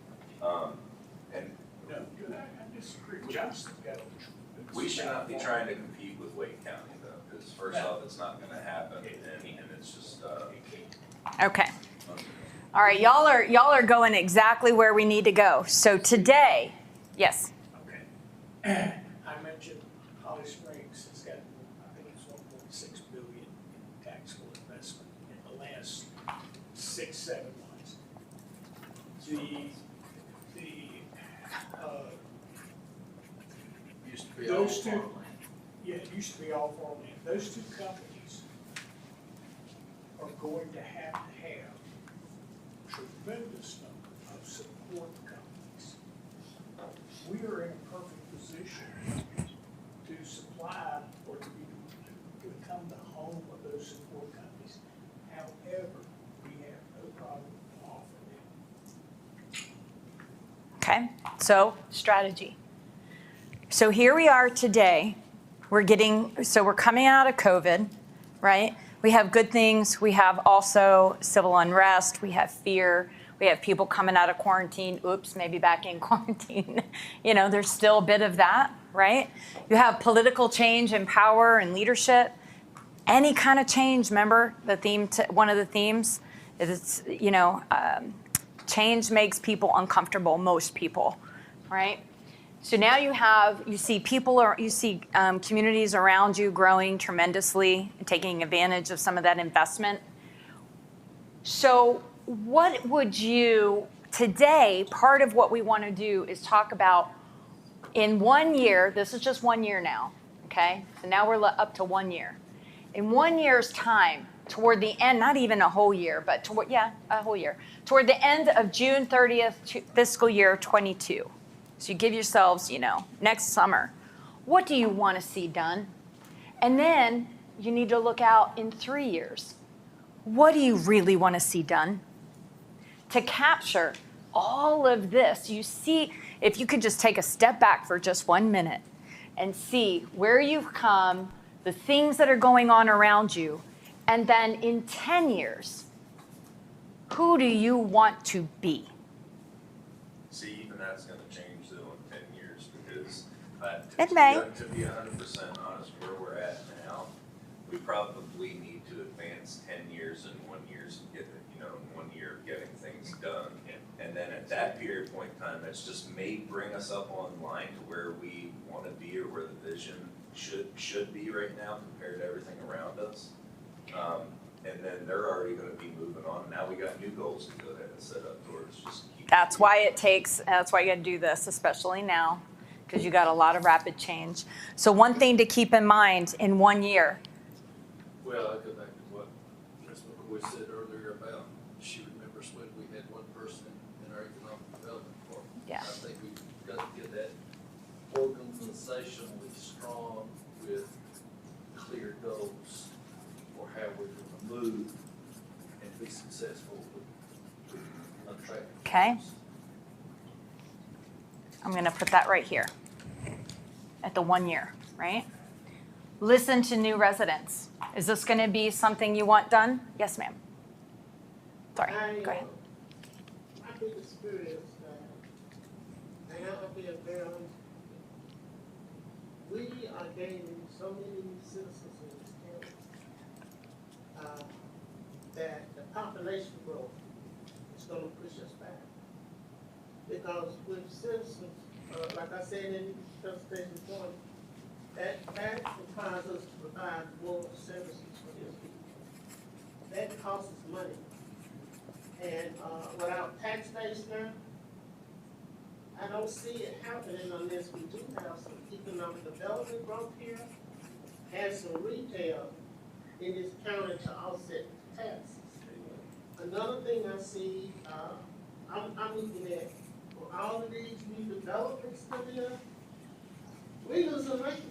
and No, I disagree. Johnson's got a tremendous we should not be amount of trying to compete with Wake County though, because first off, it's not gonna happen, and it's just, Okay. All right, y'all are going exactly where we need to go. So today, yes. Okay. I mentioned Holly Springs has got, I think it's 1.6 billion in taxable investment in the last 6-7 months. Used to be all Those two, farmland. yeah, it used to be all farmland. Those two companies are going to have tremendous number of support companies. We are in a perfect position to supply or to become the home of those support companies. However, we have no problem offering them. Okay. So strategy. So here we are today we're coming out of COVID, right? We have good things. We have also civil unrest. We have fear. We have people coming out of quarantine. Oops, maybe back in quarantine. There's still a bit of that, right? You have political change and power and leadership. Any kind of change, remember one of the themes is, change makes people uncomfortable, most people, right? So now you see communities around you growing tremendously and taking advantage of some of that investment. So what would today, part of what we want to do is talk about in 1 year, this is just 1 year now, okay? So now we're up to 1 year. In 1 year's time, toward the end, not even a whole year, but a whole year, toward the end of June 30th, fiscal year 22. So you give yourselves, next summer, what do you want to see done? And then you need to look out in 3 years. What do you really want to see done? To capture all of this, you see, if you could just take a step back for just 1 minute and see where you've come, the things that are going on around you, and then in 10 years, who do you want to be? See, even that's gonna change though in 10 years because It may. To be 100% honest, where we're at now, we probably need to advance 10 years in 1 year, in 1 year getting things done. And then at that period point in time, that's just may bring us up on line to where we wanna be or where the vision should be right now compared to everything around us. And then they're already gonna be moving on. Now we got new goals to go ahead and set up towards just keep. That's why you gotta do this, especially now, because you got a lot of rapid change. So one thing to keep in mind in 1 year. Well, I go back to what Principal McCoy said earlier about she remembers when we had one person in our economic development department. Yeah. I think we've got to get that organizationally strong with clear goals for how we're going to move and be successful with attracting. Okay. I'm gonna put that right here at the 1 year, right? Listen to new residents. Is this gonna be something you want done? Yes, ma'am. Sorry, go ahead. My biggest experience, and I'll be very honest, we are gaining so many new citizens in this county that the population growth is going to push us back. Because with citizens, like I said in the presentation before, that requires us to provide more services for these people. That costs us money. And without tax base now, I don't see it happening unless we do have some economic development growth here and some retail in this county to offset taxes. Another thing I see, I'm looking at, for all of these new developments coming up, we losing land.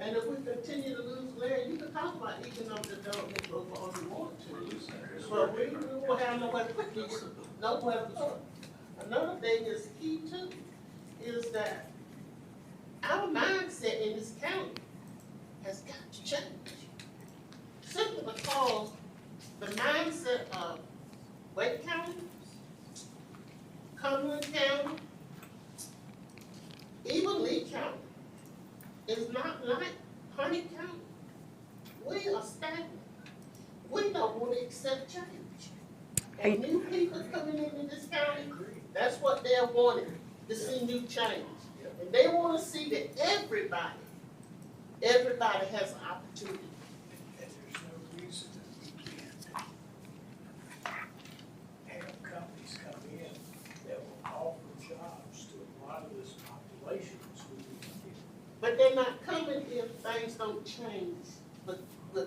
And if we continue to lose land, you can talk about economic development growth all you want to. But we won't have nowhere to put these, nowhere to put. Another thing is key too, is that our mindset in this county has got to change. Simply because the mindset of Wake County, Cumberland County, even Lee County, is not like Harnett County. We are stagnant. We don't want to accept change. And new people coming into this county, that's what they're wanting, to see new change. And they want to see that everybody has an opportunity. And there's no reason that we can't have companies come in that will offer jobs to a lot of this population that's moving in. But they're not coming if things don't change with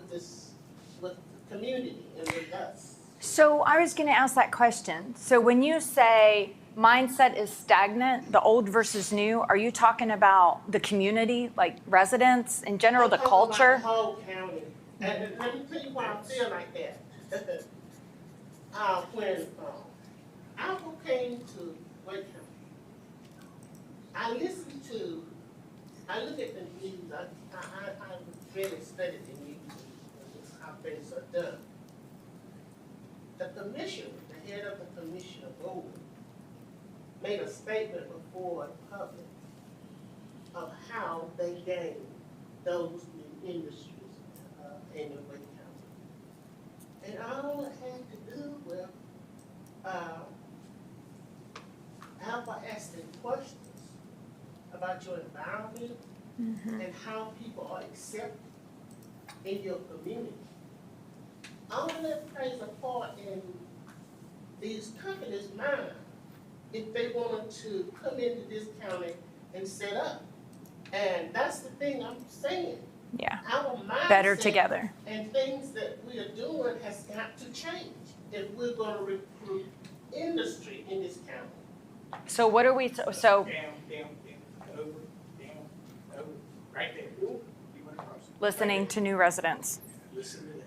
the community and with us. So I was going to ask that question. So when you say mindset is stagnant, the old versus new, are you talking about the community, like residents in general, the I'm talking culture? about the whole county. And let me tell you why I feel like that. When Apple came to Wake County, I listened to I look at the news, I really study the news and how things are done. The commission, the head of the commissioner board, made a statement before the public of how they gain those industries in the Wake County. And all it had to do with Alpha asking questions about your environment and how people are accepted in your community. All of that plays a part in these companies' mind if they wanted to come into this county and set up. And that's the thing I'm saying. Yeah. Our mindset Better together. and things that we are doing has got to change if we're gonna recruit industry in this county. So what are we, so Down, over, right there. You went across. listening to new residents? Listen to that.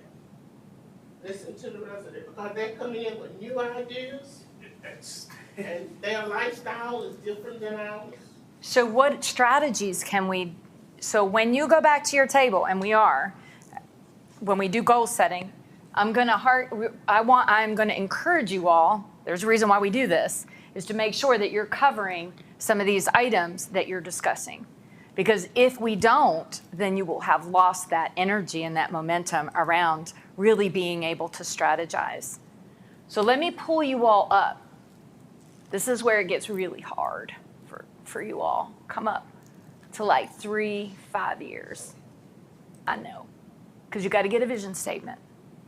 Listen to the resident, because they come in with new ideas That's, and their lifestyle is different than ours. So what strategies can we, so when you go back to your table, and we are, when we do goal setting, I'm gonna encourage you all, there's a reason why we do this, is to make sure that you're covering some of these items that you're discussing. Because if we don't, then you will have lost that energy and that momentum around really being able to strategize. So let me pull you all up. This is where it gets really hard for you all. Come up to like 3-5 years. I know, because you got to get a vision statement.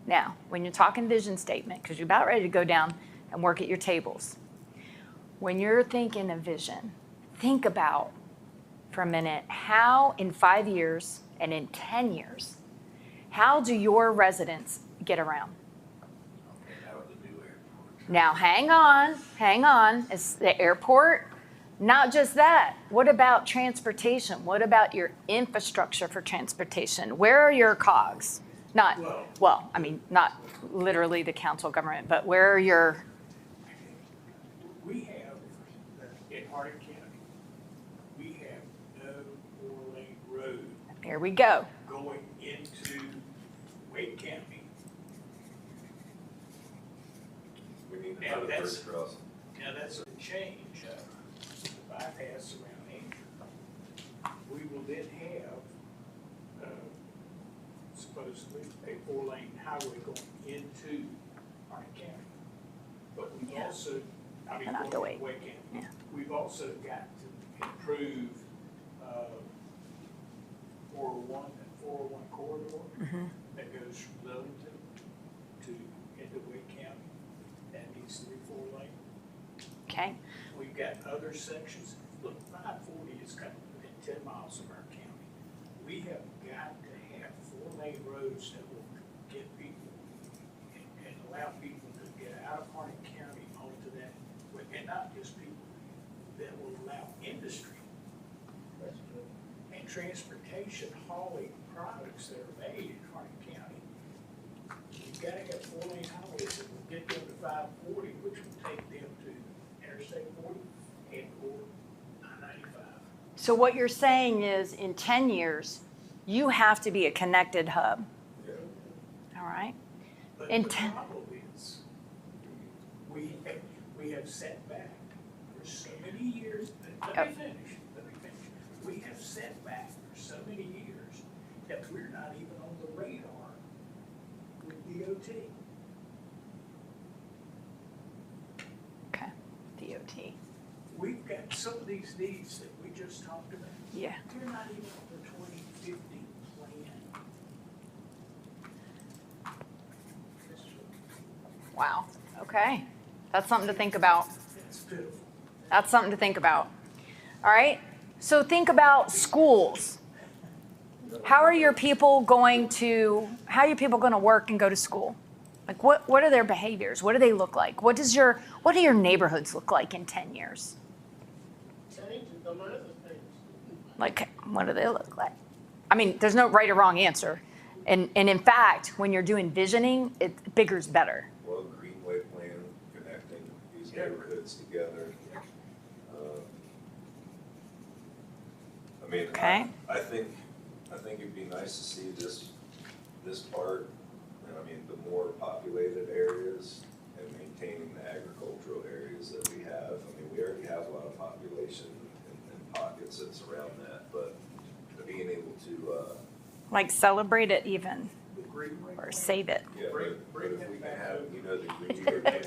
Now, when you're talking vision statement, because you're about ready to go down and work at your tables, when you're thinking of vision, think about for a minute how in 5 years and in 10 years, how do your residents get around? Now, hang on. It's the airport. Not just that. What about transportation? What about your infrastructure for transportation? Where are your cogs? Not literally the council government, but where are your... we have, in Harnett County, we have no 4-lane road Here we go. going into Wake County. We need Now, another that's- first crossing. Now, that's a change, the bypass around Andrew. We will then have, supposedly, a 4-lane highway going into Harnett County. But we've Yeah. also, And not to going wait. into Wake County. Yeah. We've also got to improve, 401 corridor that goes from Lillington to into Wake County. That needs to be 4-lane. Okay. We've got other sections, look, 540 is kind of within 10 miles of our county. We have got to have 4-lane roads that will get people and allow people to get out of Harnett County onto that, and not just people, that will allow industry and transportation hauling products that are made in Harnett County. You've got to have 4-lane highways that will get them to 540, which will take them to Interstate 40 and or 95. So what you're saying is in 10 years, you have to be a connected hub. Yeah. All right? But In the ten- problem is, we have set back for so many years. Let me finish. We have set back for so many years that we're not even on the radar with DOT. Okay. DOT. We've got some of these needs that we just talked about. Yeah. They're not even on the 2050 plan. Wow. Okay. That's something to think about. It's pitiful. That's something to think about. All right? So think about schools. How are your people going to work and go to school? Like what are their behaviors? What do they look like? What do your neighborhoods look like in 10 years? Change is the mindset. Like, what do they look like? I mean, there's no right or wrong answer. And in fact, when you're doing visioning, bigger's better. Well, Greenway plan, connecting these neighborhoods together. mean, Okay. I think it'd be nice to see this part, and I mean, the more populated areas and maintaining the agricultural areas that we have. I mean, we already have a lot of population in pockets that surround that, but being able to, Like celebrate it even, The green ring. or save it. yeah, Bring- but bring if that we can back have, over. you know, the green areas.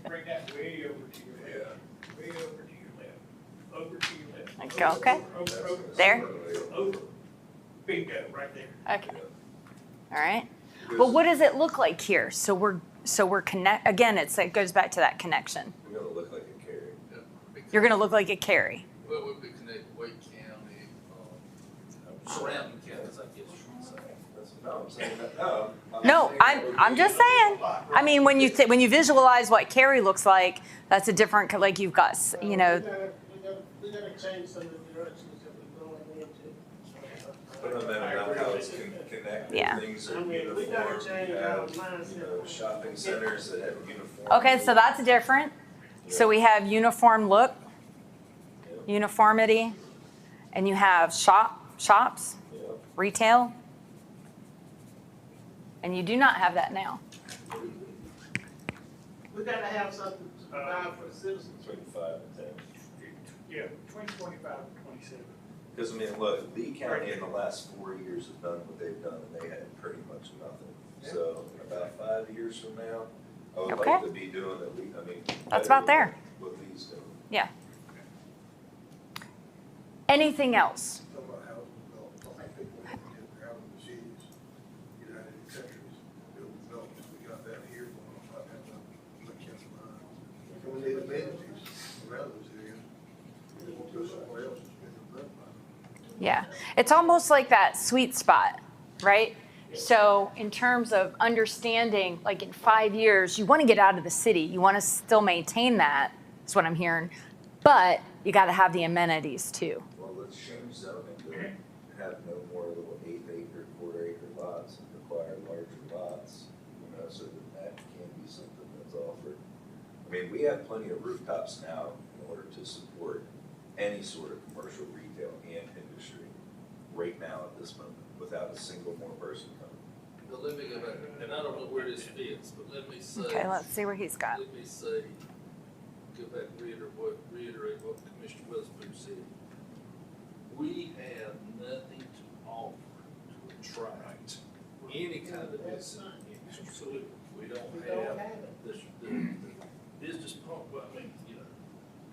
Bring that way over to your left. Way over to your left. Over to your left. Like, okay. Over. There? Over. Bingo, right there. Okay. All right. But what does it look like here? So we're connect, again, it goes back to that connection. We're gonna look like a carry. You're gonna look like a Cary. Well, we'll be connected Wake County, surrounding counties, I guess you should say. That's what I'm saying. No. No, saying I'm just saying. I mean, when you visualize what Cary looks like, that's a different, like you've got, you know, We gotta change some of the directions that we're going into. But no matter how it's connected, Yeah. things I are mean, we uniform, gotta you change our have, mindset. shopping centers that have uniform. okay, so that's different. So we have uniform look, uniformity, and you have shops, Yeah. retail, and you do not have that now. We gotta have something to provide for the citizens. Between 5 and 10. Yeah, between 25 and 27. Because I mean, look, Lee County in the last 4 years have done what they've done, and they had pretty much nothing. So in about 5 years from now, I would Okay. like to be doing at least, I mean. That's better about there. than What Lee's doing. Yeah. Anything else? Talk about housing development, I think when we get housing machines, United countries, build developments, we got that here, going on, about that, much in mind. And we need amenities around those areas, we won't go somewhere else and spend the money. Yeah. It's almost like that sweet spot, right? So in terms of understanding, like in 5 years, you want to get out of the city. You want to still maintain that, is what I'm hearing. But you got to have the amenities too. Well, let's change zoning to have no more little 8-acre, 4-acre lots and require larger lots, you know, so that can be something that's offered. I mean, we have plenty of rooftops now in order to support any sort of commercial retail and industry right now at this moment, without a single more person coming. But let me go back, and I don't know where this fits, but let me say. Okay, let's see where he's got. Let me say, go back and reiterate what Commissioner Witherspoon said. We have nothing to offer to attract any kind of business. Absolutely. We don't have the business part, well, I mean, you know,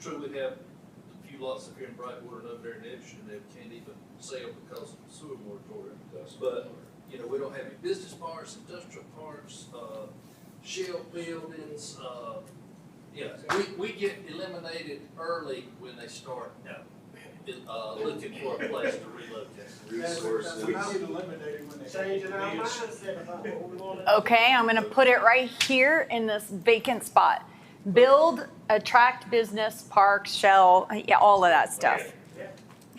true, we have a few lots up here in Brightwater and over there in Edgerton that can't even sell because of the sewer moratorium. But, you know, we don't have any business parks, industrial parks, shell buildings, yeah, we get eliminated early when they start, looking for a place to relocate. Resources. We get eliminated when they. Changing our mindset about what we wanna do. Okay, I'm going to put it right here in this vacant spot. Build, attract business, parks, shell, yeah, all of that stuff.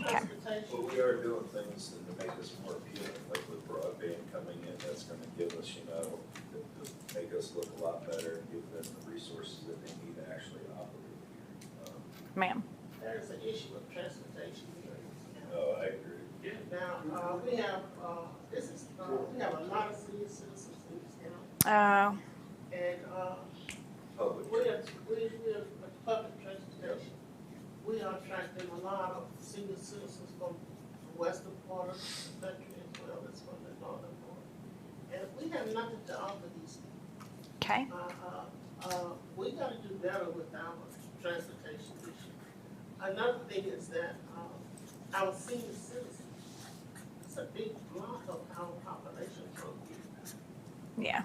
Okay. Transportation. But we are doing things to make us more appealing, like with broadband coming in, that's gonna give us, you know, to make us look a lot better and give them the resources that they need to actually operate here. Ma'am. There's an issue with transportation here. Oh, I agree. Now, we have, we have a lot of senior citizens in this town. And, Public. we're public transportation. We are attracting a lot of senior citizens from the western part of the country as well as from the northern part. And we have nothing to offer these people. Okay. We gotta do better with our transportation issue. Another thing is that, our senior citizens, it's a big block of our population from here. Yeah.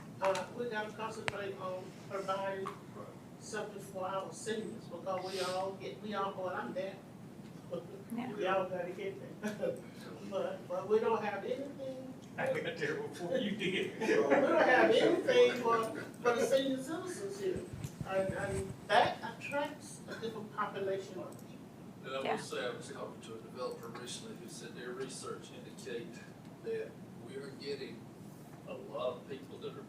We gotta concentrate on providing something for our seniors, because well, I'm there. Yeah. We all gotta get there. But we don't have anything, I got there before you did. we don't have anything for the senior citizens here. And that attracts a different population of people. And I Yeah. will say, I was talking to a developer recently who said their research indicate that we are getting a lot of people that are,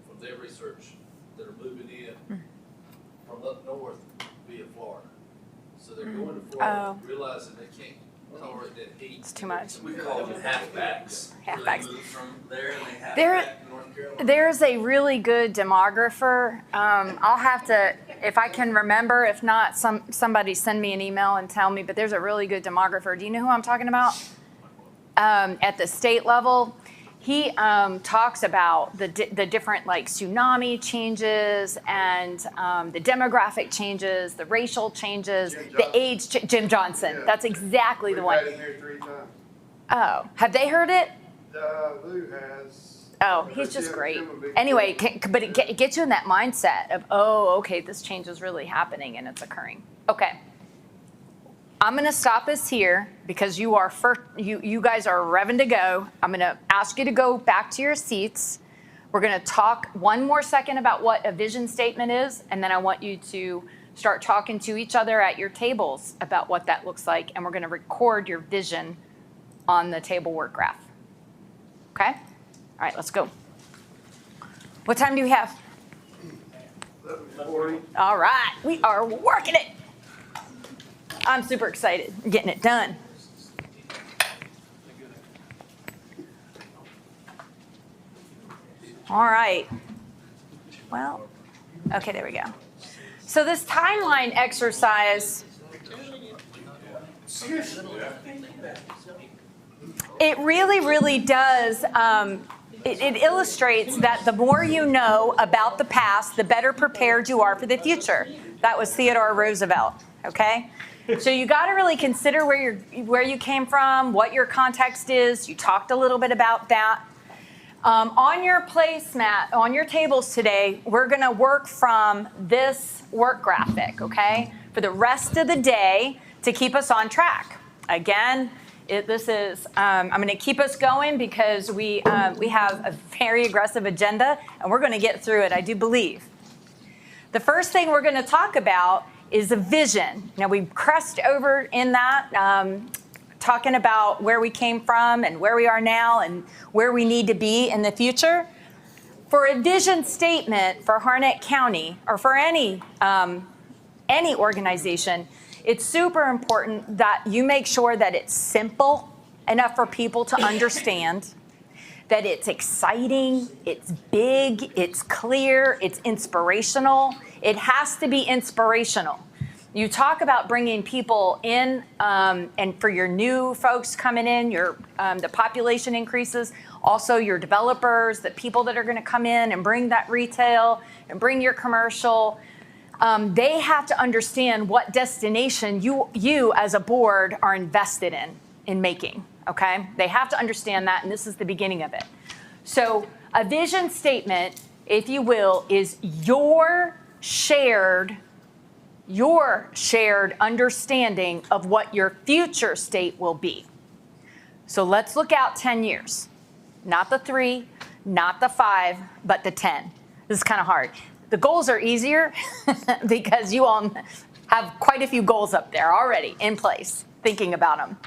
from their research, that are moving in from up north via Florida. So they're going to Florida, Oh. realizing they can't It's too much. We call them halfbacks. Halfbacks. They moved from there and they halfback There- to North Carolina. There's a really good demographer. I'll have to, if I can remember, if not, somebody send me an email and tell me, but there's a really good demographer. Do you know who I'm talking about? At the state level, he talks about the different like tsunami changes and the demographic changes, the racial changes, the age, Jim Johnson. Yeah. That's exactly the We've had one. him here 3 times. Oh, have they heard it? Lou has. Oh, he's just great. Anyway, but it gets you in that mindset of, oh, okay, this change is really happening and it's occurring. Okay. I'm going to stop us here because you are you guys are revving to go. I'm going to ask you to go back to your seats. We're going to talk one more second about what a vision statement is, and then I want you to start talking to each other at your tables about what that looks like, and we're going to record your vision on the table work graph. Okay? All right, let's go. What time do we have? 11:40. All right, we are working it. I'm super excited, getting it done. All right. Well, okay, there we go. So this timeline exercise, it really, really does, it illustrates that the more you know about the past, the better prepared you are for the future. That was Theodore Roosevelt, okay? So you got to really consider where you came from, what your context is. You talked a little bit about that. On your placemat, on your tables today, we're going to work from this work graphic, okay, for the rest of the day to keep us on track. Again, this is, I'm going to keep us going because we have a very aggressive agenda, and we're going to get through it, I do believe. The first thing we're going to talk about is a vision. Now, we crossed over in that, talking about where we came from and where we are now and where we need to be in the future. For a vision statement for Harnett County or for any organization, it's super important that you make sure that it's simple enough for people to understand, that it's exciting, it's big, it's clear, it's inspirational. It has to be inspirational. You talk about bringing people in, and for your new folks coming in, the population increases, also your developers, the people that are going to come in and bring that retail and bring your commercial. They have to understand what destination you as a board are invested in making, okay? They have to understand that, and this is the beginning of it. So a vision statement, if you will, is your shared understanding of what your future state will be. So let's look out 10 years. Not the 3, not the 5, but the 10. This is kind of hard. The goals are easier because you all have quite a few goals up there already in place, thinking about them.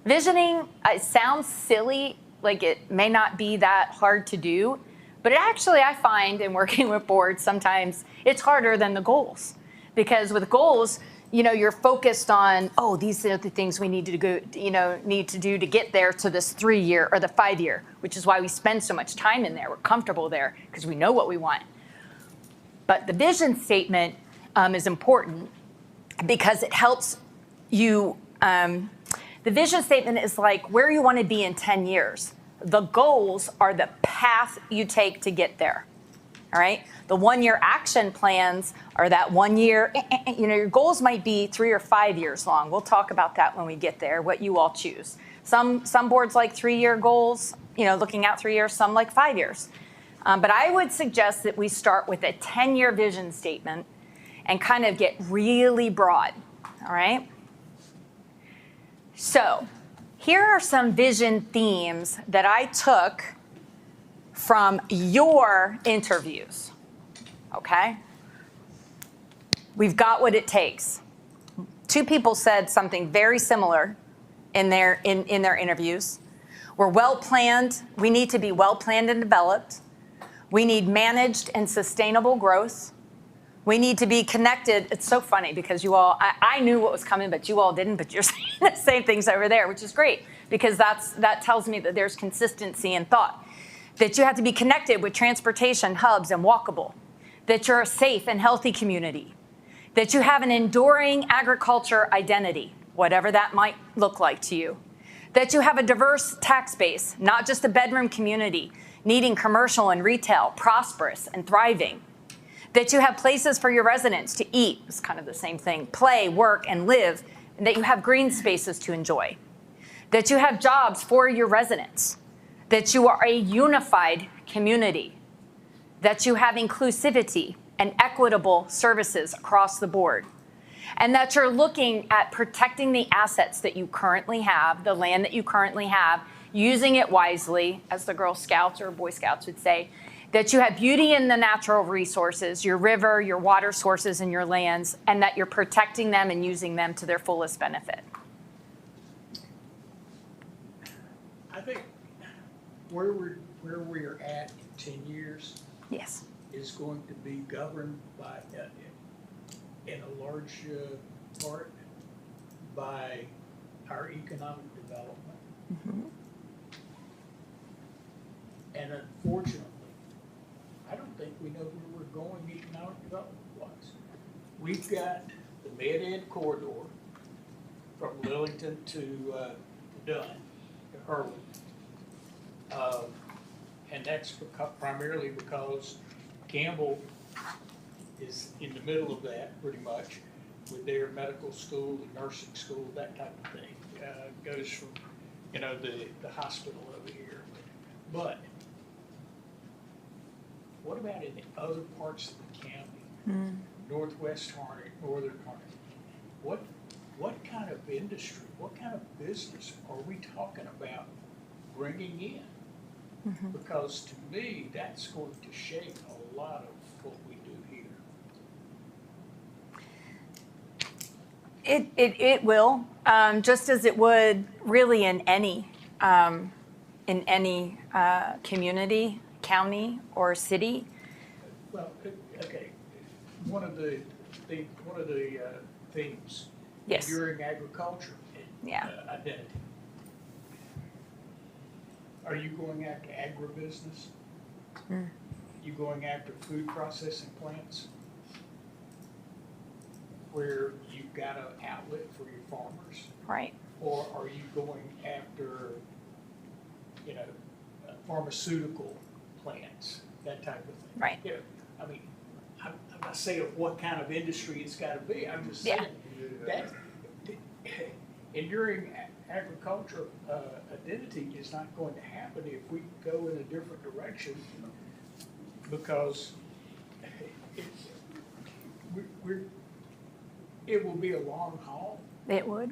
Visioning, it sounds silly, like it may not be that hard to do, but I find in working with boards, sometimes it's harder than the goals. Because with goals, you're focused on, these are the things we need to do to get there to this 3-year or the 5-year, which is why we spend so much time in there. We're comfortable there because we know what we want. But the vision statement is important because it helps you. The vision statement is like where you want to be in 10 years. The goals are the path you take to get there. All right. The 1-year action plans are that 1 year, your goals might be 3 or 5 years long. We'll talk about that when we get there, what you all choose. Some boards like 3-year goals, looking out 3 years, some like 5 years. But I would suggest that we start with a 10-year vision statement and kind of get really broad. All right. So here are some vision themes that I took from your interviews, okay? We've got what it takes. 2 people said something very similar in their interviews. We're well-planned. We need to be well-planned and developed. We need managed and sustainable growth. We need to be connected. It's so funny because you all, I knew what was coming, but you all didn't, but you're saying the same things over there, which is great because that tells me that there's consistency in thought. That you have to be connected with transportation hubs and walkable. That you're a safe and healthy community. That you have an enduring agriculture identity, whatever that might look like to you. That you have a diverse tax base, not just a bedroom community, needing commercial and retail, prosperous and thriving. That you have places for your residents to eat, it's kind of the same thing, play, work, and live, and that you have green spaces to enjoy. That you have jobs for your residents. That you are a unified community. That you have inclusivity and equitable services across the board. And that you're looking at protecting the assets that you currently have, the land that you currently have, using it wisely, as the Girl Scouts or Boy Scouts would say, that you have beauty in the natural resources, your river, your water sources, and your lands, and that you're protecting them and using them to their fullest benefit. I think where we're at in 10 years Yes. is going to be governed by, in a large part, by our economic development. Mm-hmm. And unfortunately, I don't think we know where we're going economic development-wise. We've got the Med-Ed corridor from Lillington to Dunn, to Irwin. And that's primarily because Campbell is in the middle of that pretty much with their medical school, the nursing school, that type of thing. Goes from, the hospital over here. But what about in the other parts of the county? Northwest Harnett, Northern Harnett. What kind of industry, what kind of business are we talking about bringing in? Because to me, that's going to shape a lot of what we do here. It will, just as it would really in any community, county, or city. Well, okay, one of the themes. Yes. Enduring agriculture and Yeah. identity. Are you going after agribusiness? You going after food processing plants? Where you've got an outlet for your farmers? Right. Or are you going after, pharmaceutical plants, that type of thing? Right. Yeah, I mean, I'm not saying what kind of industry it's gotta be, I'm just saying that enduring agriculture identity is not going to happen if we go in a different direction, because it will be a long haul, It would.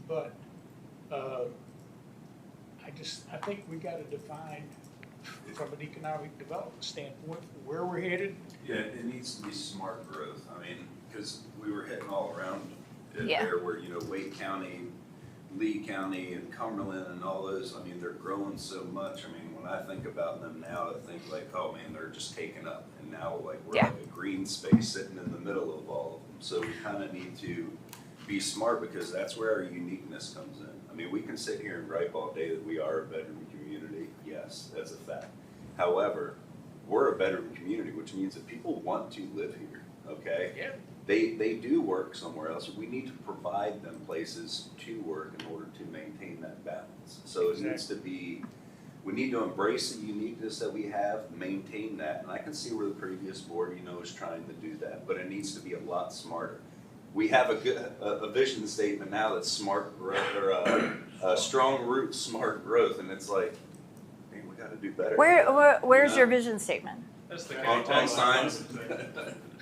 but I think we gotta define from an economic development standpoint where we're headed. Yeah, it needs to be smart growth. I mean, because we were hitting all around it Yeah. there where, Wake County, Lee County, and Cumberland and all those, I mean, they're growing so much. I mean, when I think about them now, I think like, oh man, they're just taken up. And now like we're like a green space sitting in the middle of all of them. So we kind of need to be smart because that's where our uniqueness comes in. I mean, we can sit here and gripe all day that we are a bedroom community. Yes, that's a fact. However, we're a bedroom community, which means that people want to live here, okay? Yeah. They do work somewhere else. We need to provide them places to work in order to maintain that balance. So it needs to be, we need to embrace the uniqueness that we have, maintain that. And I can see where the previous board, is trying to do that, but it needs to be a lot smarter. We have a vision statement now that's smart growth, or strong roots, smart growth, and it's like, man, we got to do better. Where's your vision statement? That's the On signs.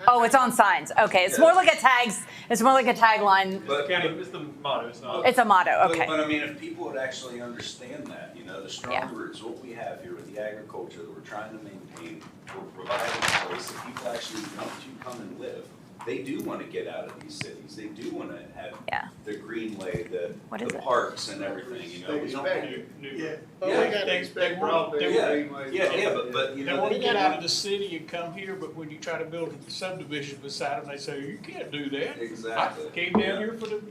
Oh, it's on signs. Okay, it's more like a tags. It's more like a tagline. But It's the motto, it's not. It's a motto. Okay. But I mean, if people would actually understand that, the strong Yeah. roots, what we have here with the agriculture that we're trying to maintain, we're providing a place that people actually want to come and live. they do want to get out of these cities. They do want to have Yeah. the greenway, What the is it? parks and everything, you know? They We don't expect have- it. New- Yeah. But Yeah. we got, They expect broadband, Yeah, greenways, yeah, broadband. but you They know. want to they get out want- of the city and come here, but when you try to build a subdivision beside them, they say, you can't do that. Exactly. I came down Yeah. here for the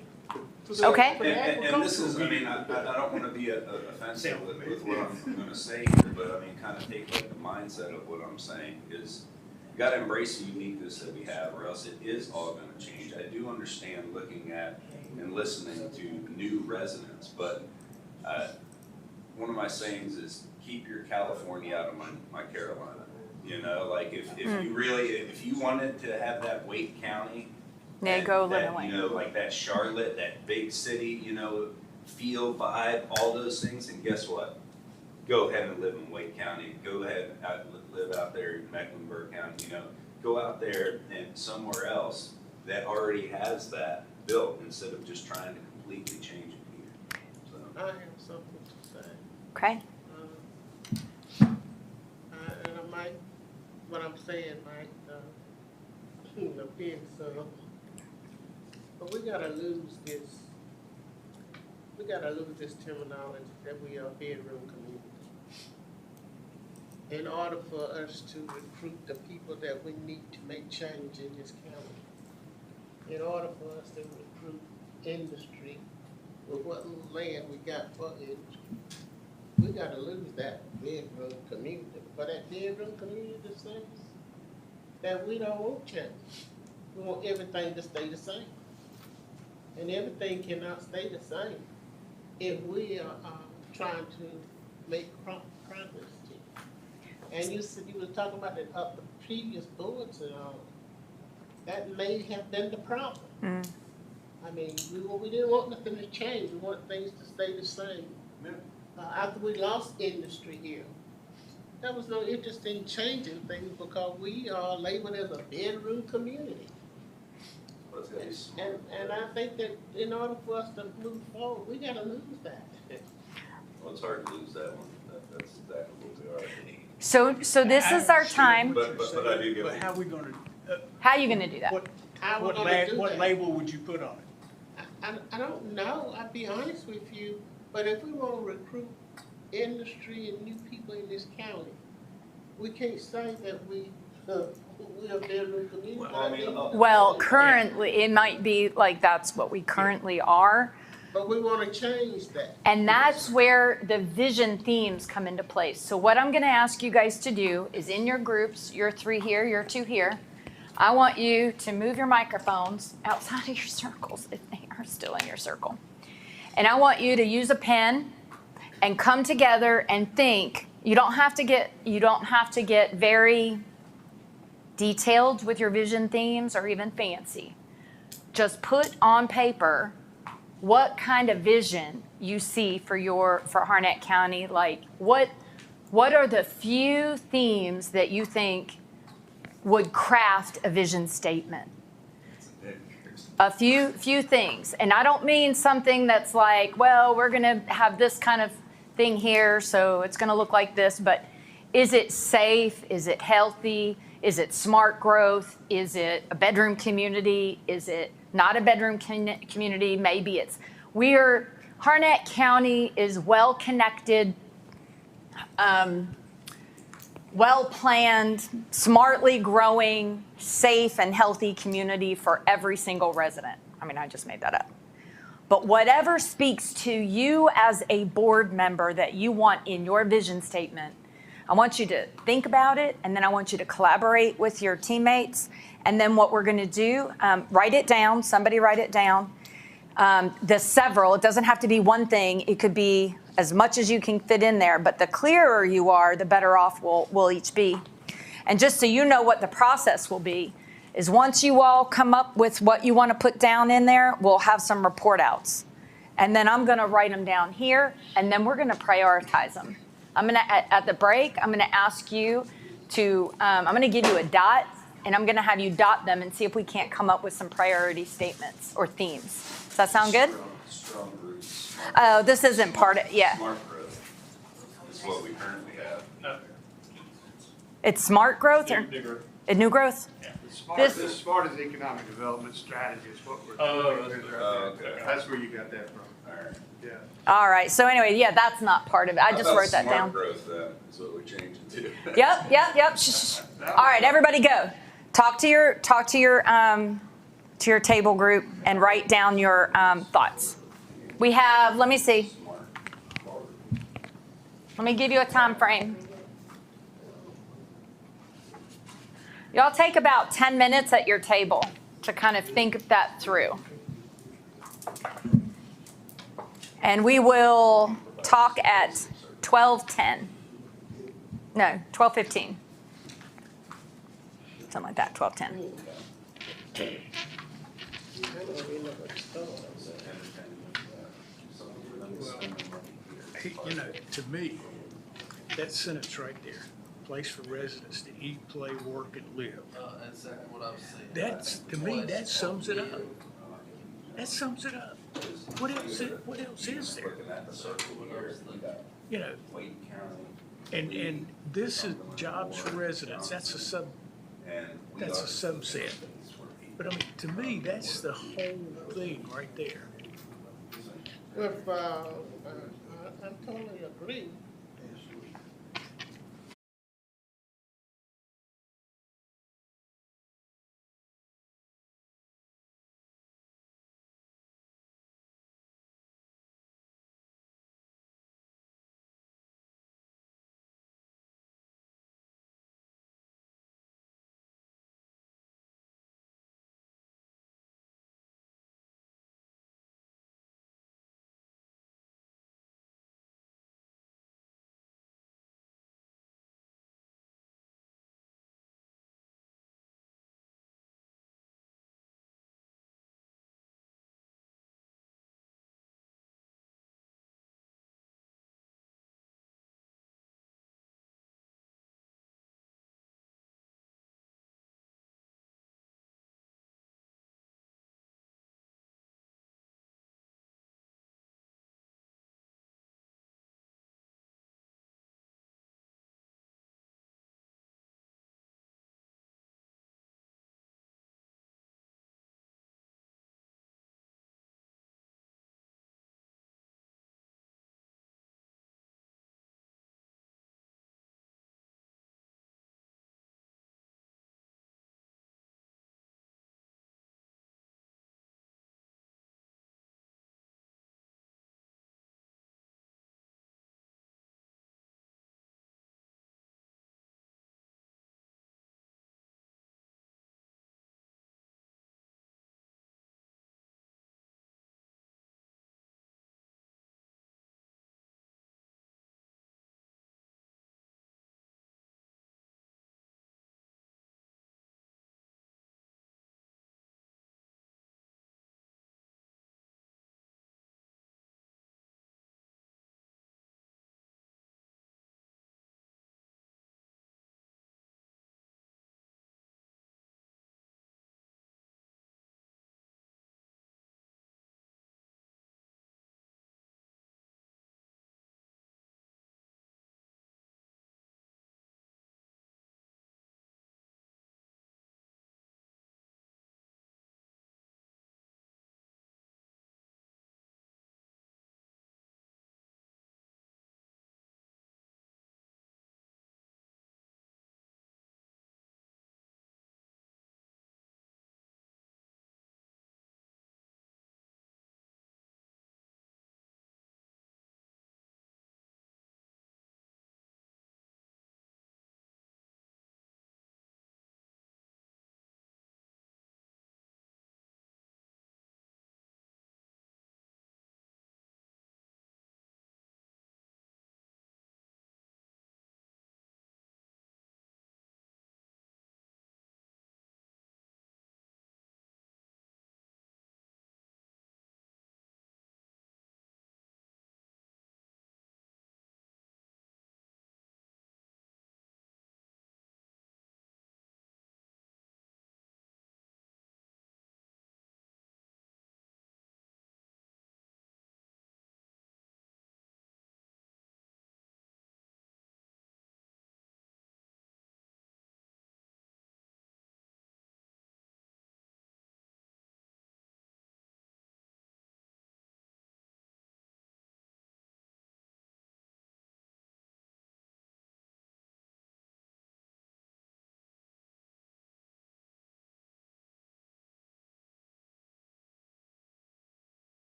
Okay. for the And this is, I agricultural mean, I don't wanna be offensive with what I'm gonna say here, but I mean, kind of take like the mindset of what I'm saying is, you gotta embrace the uniqueness that we have, or else it is all gonna change. I do understand looking at and listening to new residents, but, one of my sayings is, keep your California out of my Carolina. You know, like if you really, if you wanted to have that Wake County, Yeah, and go live that, in Wayne. you know, like that Charlotte, that big city, you know, feel, vibe, all those things, and guess what? Go ahead and live in Wake County, go ahead and live out there in Mecklenburg County, you know, go out there and somewhere else that already has that built, instead of just trying to completely change it here, so. I have something to say. Okay. And I might, what I'm saying might, offend some. But we gotta lose this terminology that we are a bedroom community. In order for us to recruit the people that we need to make change in this county, in order for us to recruit industry with what little land we got for industry, we gotta lose that bedroom community. For that bedroom community says that we don't want change. We want everything to stay the same. And everything cannot stay the same if we are trying to make progress. And you said, you were talking about the previous boards and all. That may have been the problem. I mean, we didn't want nothing to change. We want things to stay the same. Yeah. After we lost industry here, there was no interest in changing things because we are labeled as a bedroom community. But it's gotta be smart. And I think that in order for us to move forward, we gotta lose that. Well, it's hard to lose that one, that's exactly what we are. So this is our time. But I do get But what how we gonna, How are you going to do that? How we what gonna do what that? label would you put on it? I don't know, I'll be honest with you, but if we wanna recruit industry and new people in this county, we can't say that we are a bedroom community. Well, I mean, Well, currently, it might be like that's what we currently are. But we wanna change that. And that's where the vision themes come into place. So what I'm going to ask you guys to do is in your groups, you're 3 here, you're 2 here, I want you to move your microphones outside of your circles if they are still in your circle. And I want you to use a pen and come together and think. You don't have to get very detailed with your vision themes or even fancy. Just put on paper what kind of vision you see for Harnett County. Like what are the few themes that you think would craft a vision statement? A few things. And I don't mean something that's like, well, we're gonna have this kind of thing here, so it's gonna look like this, but is it safe? Is it healthy? Is it smart growth? Is it a bedroom community? Is it not a bedroom community? Maybe it's, Harnett County is well-connected, well-planned, smartly growing, safe and healthy community for every single resident. I mean, I just made that up. But whatever speaks to you as a board member that you want in your vision statement, I want you to think about it, and then I want you to collaborate with your teammates. And then what we're going to do, write it down. Somebody write it down. The several, it doesn't have to be one thing. It could be as much as you can fit in there. But the clearer you are, the better off we'll each be. And just so you know what the process will be, is once you all come up with what you want to put down in there, we'll have some report outs. And then I'm going to write them down here, and then we're going to prioritize them. I'm going to, at the break, I'm going to ask you to, I'm going to give you a dot, and I'm going to have you dot them and see if we can't come up with some priority statements or themes. Does that sound good? Strong roots. Oh, this isn't part of, yeah. Smart growth is what we currently have. No, It's smart growth or? bigger. A new growth? This- The smart as economic development strategy is what we're Oh, doing with okay. That's where you got that from. Alright. Yeah. All right, so anyway, yeah, that's not part of it. I just wrote that down. Smart growth then, is what we changed it to. Yep. Shh, shh, shh. All right, everybody go. Talk to your table group and write down your thoughts. We have, let me see. Let me give you a time frame. Y'all take about 10 minutes at your table to kind of think that through. And we will talk at 12:10. No, 12:15. Something like that, 12:10. You know, to me, that sentence right there, place for residents to eat, play, work, and live. That's exactly what I was saying. That's, to me, that sums it up. That sums it up. What else is there? Looking at the circle here, we got You know, Wayne County. and this is jobs for residents, that's a And we that's a are- subset. But I mean, to me, that's the whole thing right there. I totally agree.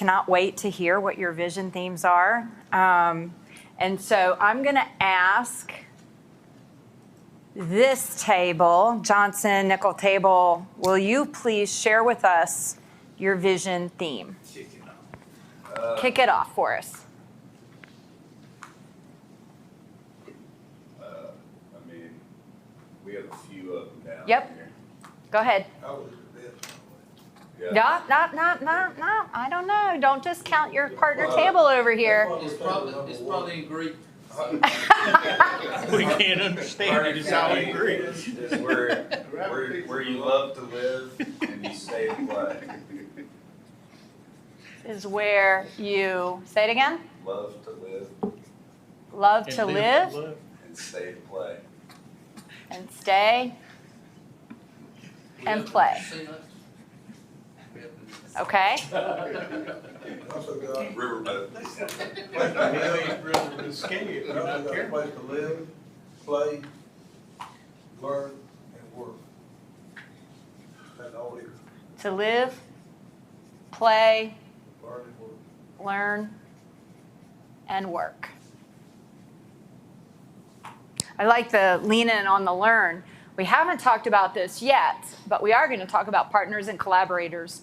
cannot wait to hear what your vision themes are. And so I'm going to ask this table, Johnson Nickel table, will you please share with us your vision theme? Kick it off for us. I mean, we have a few of them down Yep. here. Go ahead. I was the best. Yeah. No, I don't know. Don't discount your partner table over here. It's probably in Greek. We can't understand it, it's all in Greek. Is where you love to live and you stay to play. Is where you, say it again? Love to live Love to live and stay to play. and stay and play. Okay? Also got, Riverboat. Rather than scared, we you're also not got a careful. place to live, play, learn, and work. That's all here, To live, play, learn and work. learn, and work. I like the lean in on the learn. We haven't talked about this yet, but we are going to talk about partners and collaborators.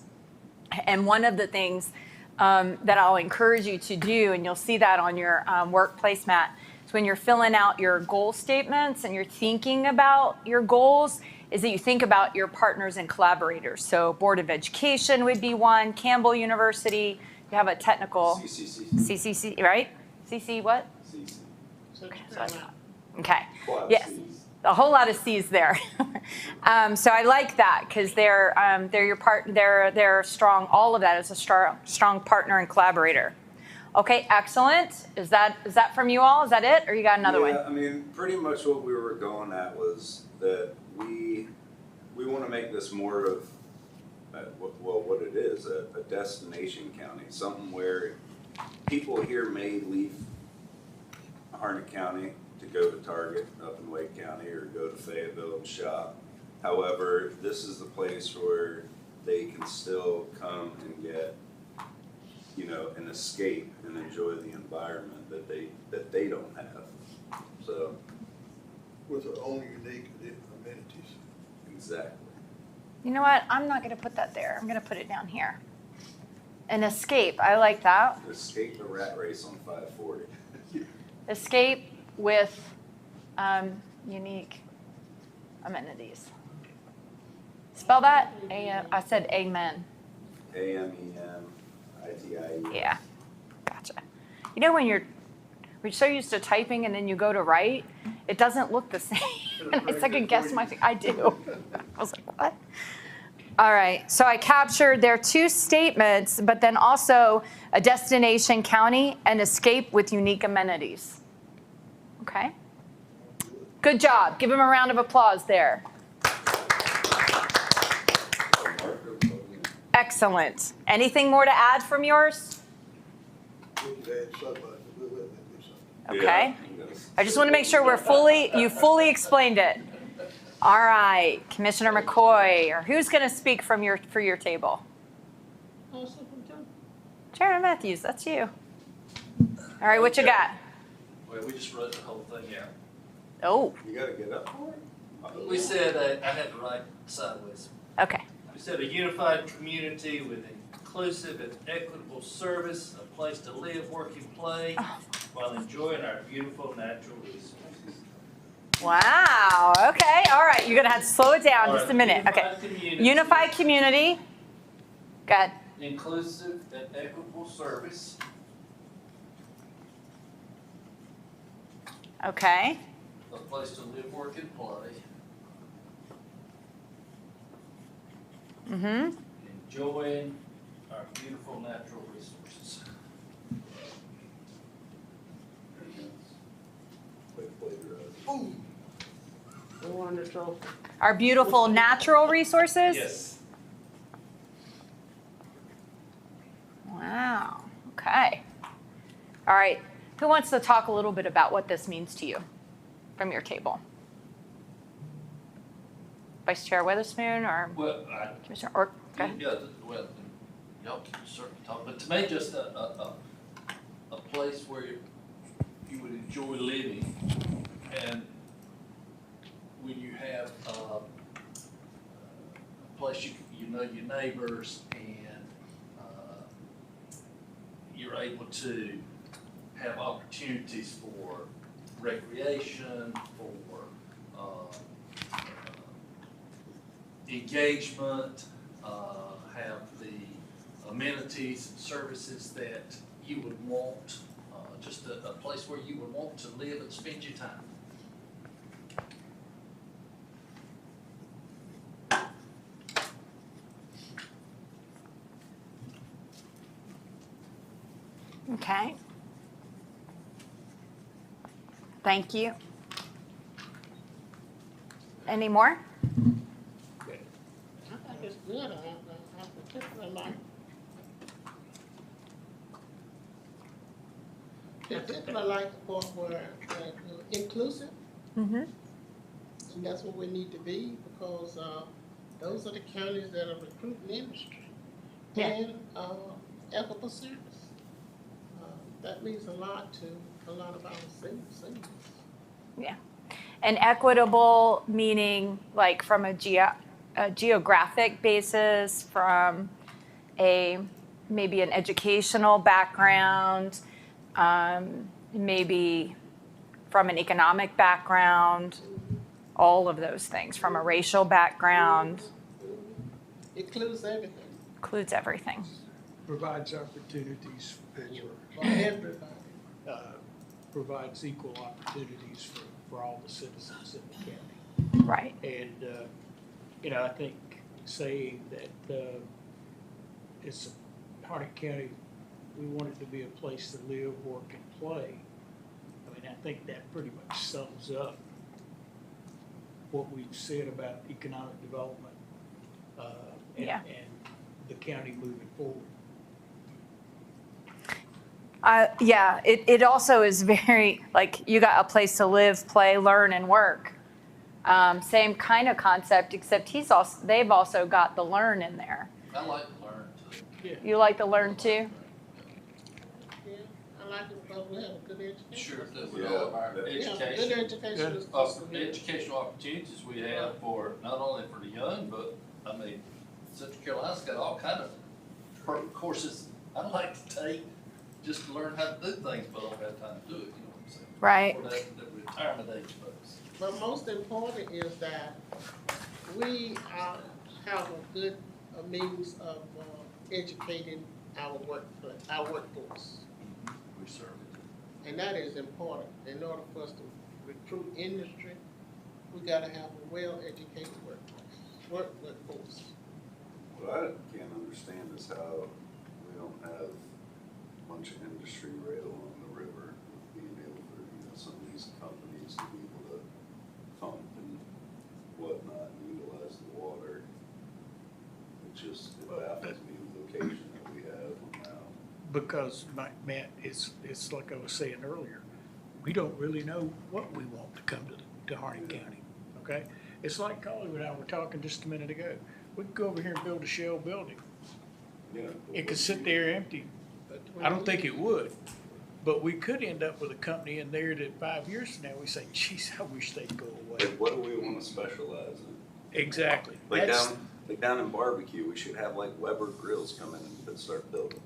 And one of the things that I'll encourage you to do, and you'll see that on your workplace mat, is when you're filling out your goal statements and you're thinking about your goals, is that you think about your partners and collaborators. So Board of Education would be one, Campbell University, you have a technical CCC, right? CC what? Okay, so I thought. Okay. Yes. A whole lot of C's there. So I like that because they're your they're strong. All of that is a strong partner and collaborator. Okay, excellent. Is that from you all? Is that it, or you got another one? I mean, pretty much what we were going at was that we want to make this more of what it is, a destination county, something where people here may leave Harnett County to go to Target up in Wake County or go to Fayetteville and shop. However, this is the place where they can still come and get, an escape and enjoy the environment that they don't have. So, With their own unique amenities. exactly. You know what? I'm not going to put that there. I'm going to put it down here. An escape. I like that. Escape the rat race on 540. Escape with unique amenities. Spell that. I said amen. AMENITIE. Yeah, gotcha. You know when we're so used to typing and then you go to write, it doesn't look the same. And I second guess I do. I was like, what? All right, so I captured their two statements, but then also a destination county and escape with unique amenities. Okay? Good job. Give them a round of applause there. Excellent. Anything more to add from yours? We could add somebody, we'll let them do something. Okay. I just want to make sure you fully explained it. All right, Commissioner McCoy, or who's going to speak for your table? Sharon Matthews, that's you. All right, what you got? Well, we just wrote the whole thing out. Oh, You gotta get up for it? We said, I had to write sideways. okay. We said a unified community with inclusive and equitable service, a place to live, work, and play, while enjoying our beautiful natural resources. Wow. Okay. All right. You're gonna have to slow it down just a minute. Okay. Unified community. Go ahead. Inclusive and equitable service, Okay. a place to live, work, and play, Mm-hmm. enjoying our beautiful natural resources. Wonderful. Our beautiful natural resources. Yes. Wow. Okay. All right. Who wants to talk a little bit about what this means to you from your table? Vice Chair Witherspoon or Well, Commissioner Ork? Go ahead. yeah, well, y'all can certainly talk, but to me, just a place where you would enjoy living, and when you have a place you know your neighbors, and you're able to have opportunities for recreation, for engagement, have the amenities and services that you would want, just a place where you would want to live and spend your time. Okay. Thank you. Any more? I think it's good, I particularly like. Particularly like the part where, inclusive, Mm-hmm. and that's what we need to be, because, those are the counties that are recruiting industry. Yeah. And, equitable service. That means a lot to a lot of our seniors. Yeah. And equitable meaning like from a geographic basis, from maybe an educational background, maybe from an economic background, all of those things, from a racial background, Includes everything, includes everything. Provides opportunities for everybody. provides equal opportunities for all the citizens in the county. Right. And, I think saying that it's Harnett County, we want it to be a place to live, work, and play. I mean, I think that pretty much sums up what we've said about economic development Yeah. and the county moving forward. Yeah, it also is very, like, you got a place to live, play, learn, and work. Same kind of concept, except they've also got the learn in there. I like to learn too. Yeah. You like the learn too? Yeah, I like it because we have a good education. Sure, that with Yeah, all of our that- We have good education, education. educational opportunities we have for, not only for the young, but, I mean, Central Carolina's got all kind of courses I'd like to take just to learn how to do things, but I don't have time to do it, you know what I'm saying? Right. For the retirement age folks. But most important is that we have a good means of educating our workforce. We certainly do. And that is important. In order for us to recruit industry, we gotta have a well-educated workforce. What I can't understand is how we don't have a bunch of industry right along the river, being able for, some of these companies to be able to pump and whatnot, and utilize the water. It baffles me, the location that we have now. Because, Matt, it's like I was saying earlier, we don't really know what we want to come to Harnett County, okay? It's like Colleen and I were talking just a minute ago. We could go over here and build a shell building. Yeah. It could sit there empty. I don't think it would, but we could end up with a company in there that 5 years from now, we say, geez, I wish they'd go away. Like, what do we want to specialize in? Exactly. Like That's- down in barbecue, we should have like Weber grills come in and start building.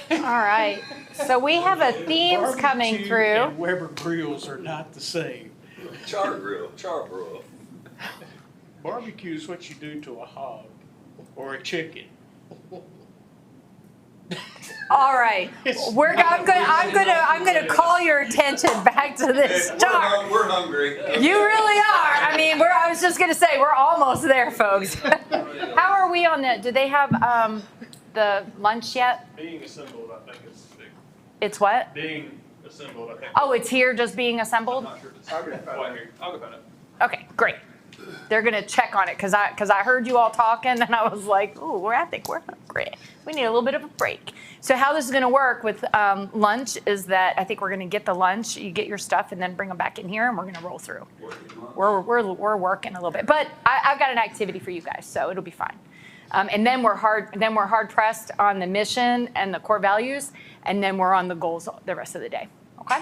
All right. So we have a themes coming Barbecue through. and Weber grills are not the same. Char broil. Barbecue is what you do to a hog or a chicken. All right. I'm gonna call your attention back to this chart. We're hungry. You really are. I mean, I was just gonna say, we're almost there, folks. How are we on that? Do they have the lunch yet? Being assembled, I think is big. It's what? Being assembled, I think. Oh, it's here just being assembled? I'm not sure if it's quite here. I'll go find it. Okay, great. they're gonna check on it because I heard you all talking and I was like, ooh, I think we're hungry. We need a little bit of a break. So how this is gonna work with lunch is that I think we're gonna get the lunch, you get your stuff and then bring them back in here and we're gonna roll through. We're working a little bit, but I've got an activity for you guys, so it'll be fine. And then we're hard pressed on the mission and the core values, and then we're on the goals the rest of the day. Okay.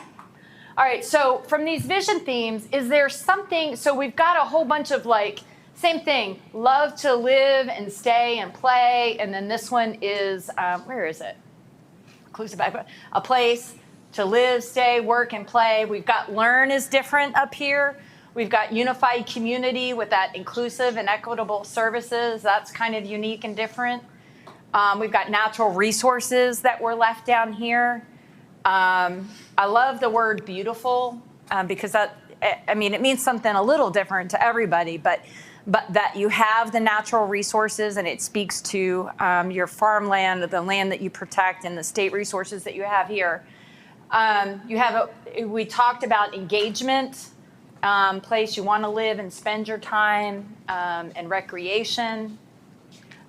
All right. So from these vision themes, is there something? So we've got a whole bunch of like same thing: love to live and stay and play. And then this one is where is it? Inclusive, a place to live, stay, work, and play. We've got learn is different up here. We've got unified community with that inclusive and equitable services. That's kind of unique and different. We've got natural resources that were left down here. I love the word beautiful because it means something a little different to everybody, but that you have the natural resources and it speaks to your farmland, the land that you protect, and the state resources that you have here. We talked about engagement. Place you want to live and spend your time, and recreation.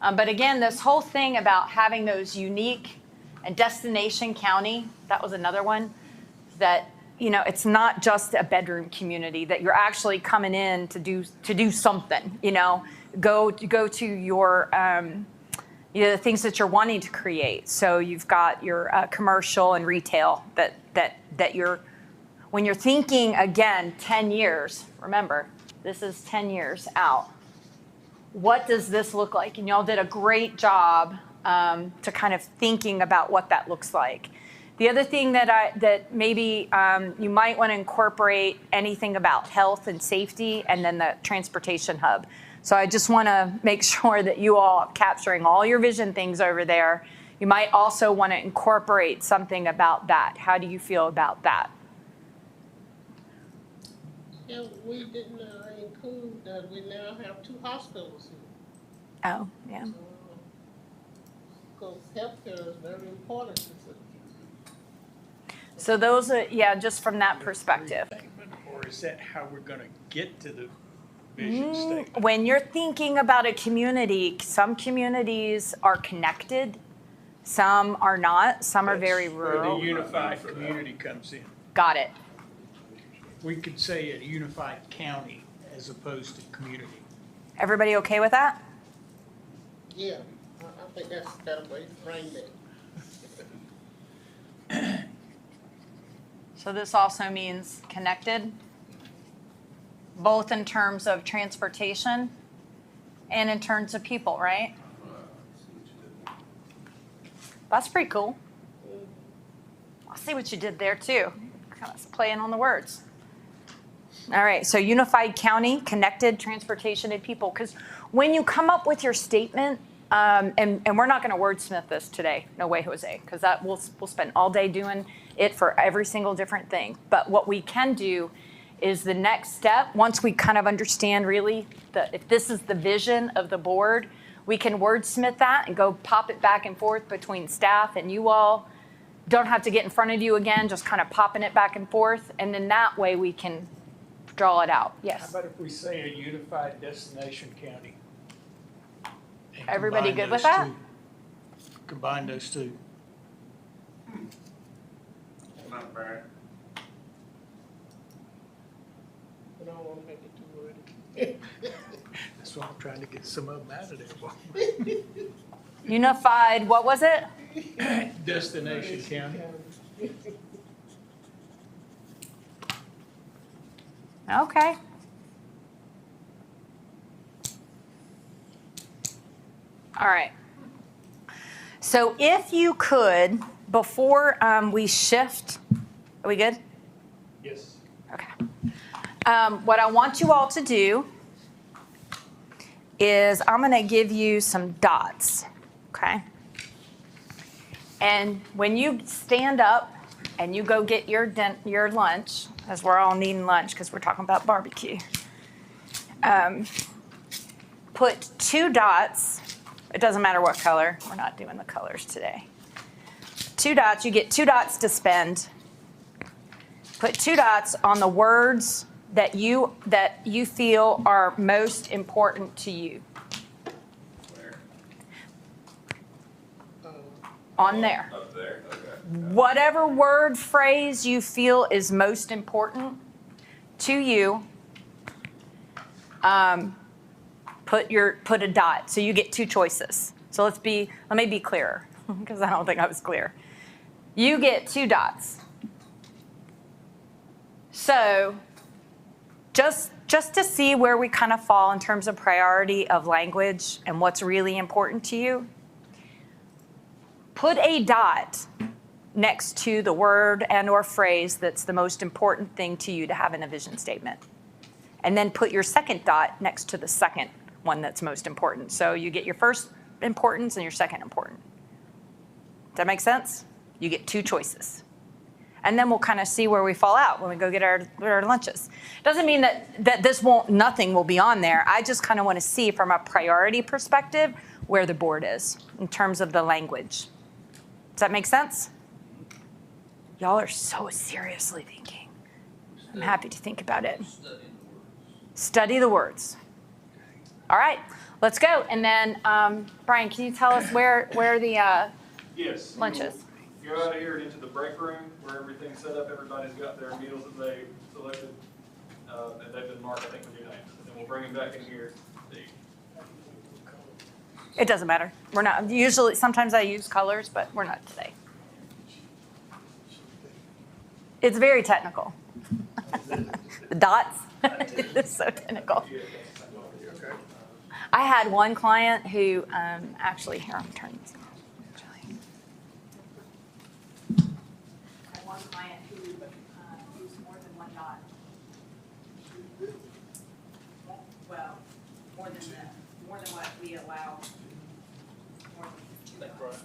But again, this whole thing about having those unique and destination county, that was another one that, it's not just a bedroom community, that you're actually coming in to do something, go to your, the things that you're wanting to create. So you've got your commercial and retail that you're, when you're thinking, again, 10 years, remember, this is 10 years out. What does this look like? And y'all did a great job to kind of thinking about what that looks like. The other thing that maybe you might want to incorporate anything about health and safety and then the transportation hub. So I just want to make sure that you all are capturing all your vision things over there. You might also want to incorporate something about that. How do you feel about that? Yeah, we didn't include that we now have 2 hospitals here. Oh, yeah. Because healthcare is very important. So those are, just from that perspective. Or is that how we're gonna get to the vision statement? When you're thinking about a community, some communities are connected, some are not, some are very Where rural. the unified community comes in. Got it. We could say a unified county as opposed to community. Everybody okay with that? Yeah, I think that's a better way to frame it. So this also means connected, both in terms of transportation and in terms of people, right? That's pretty cool. I see what you did there too. Kind of playing on the words. All right, so unified county, connected, transportation, and people. Because when you come up with your statement, and we're not going to wordsmith this today, no way, Jose, because that we'll spend all day doing it for every single different thing. But what we can do is the next step, once we kind of understand really if this is the vision of the board, we can wordsmith that and go pop it back and forth between staff and you all. Don't have to get in front of you again, just kind of popping it back and forth. And then that way we can draw it out. Yes. How about if we say a unified destination county? And Everybody combine good with those that? two. Combine those two. Not bad. We don't want to make it too wordy. That's why I'm trying to get some of them out of there. Unified, what was it? Destination county. Okay. All right. So if you could, before we shift, are we good? Yes. Okay. What I want you all to do is I'm going to give you some dots, okay? And when you stand up and you go get your lunch, as we're all needing lunch because we're talking about barbecue, put 2 dots. It doesn't matter what color. We're not doing the colors today. 2 dots. You get 2 dots to spend. Put 2 dots on the words that you feel are most important to you. Where? On there. Up there, okay. Whatever word, phrase you feel is most important to you, put a dot. So you get two choices. So let me be clearer, because I don't think I was clear. You get two dots. So just to see where we kind of fall in terms of priority of language and what's really important to you, put a dot next to the word and or phrase that's the most important thing to you to have in a vision statement. And then put your second dot next to the second one that's most important. So you get your first importance and your second important. Does that make sense? You get two choices. And then we'll kind of see where we fall out when we go get our lunches. Doesn't mean that nothing will be on there. I just kind of want to see from a priority perspective where the board is in terms of the language. Does that make sense? Y'all are so seriously thinking. I'm happy to think about it. Study the words. All right, let's go. And then, Brian, can you tell us where the Yes. lunch is? Go out of here and into the break room where everything's set up. Everybody's got their meals that they selected, and they've been marked, I think, with your names. And then we'll bring them back in here to eat. It doesn't matter. We're not, usually, sometimes I use colors, but we're not today. It's very technical. The dots, it's so technical. I had one client who, actually, here, I'm turning this off. I had one client who used more than one dot. Well, more than what we allow. More than two dots.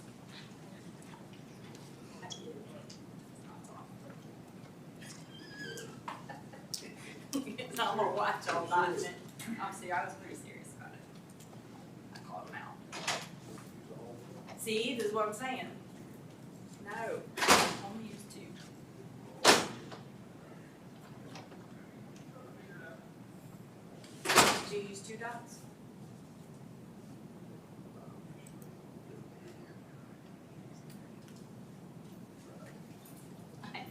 I'm gonna watch all dots. Obviously, I was pretty serious about it. I called him out. See, this is what I'm saying. No, only use two. Did you use two dots? I know.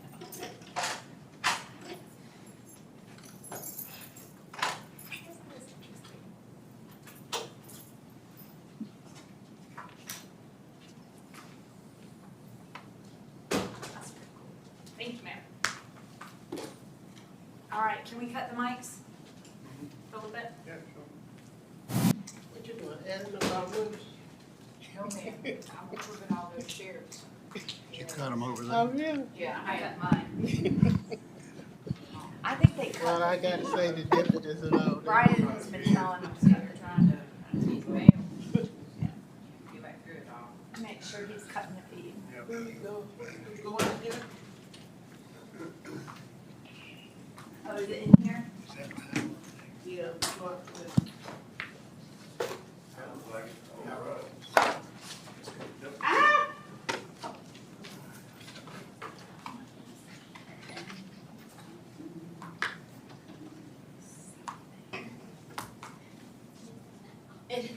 Thank you, ma'am. All right, can we cut the mics a little bit? Yeah, sure. What you doing, adding up our rooms? No, ma'am, I'm approving all those shares. You cut them over Oh, there. really? Yeah, I got mine. I think they Well, cut. I gotta say the deputies and all that. Brian has been telling us They're trying to, well, get back through it all. to make sure he's cutting the feed. There you go. You going in there? Oh, is it in here? Yeah. go up to the- It is.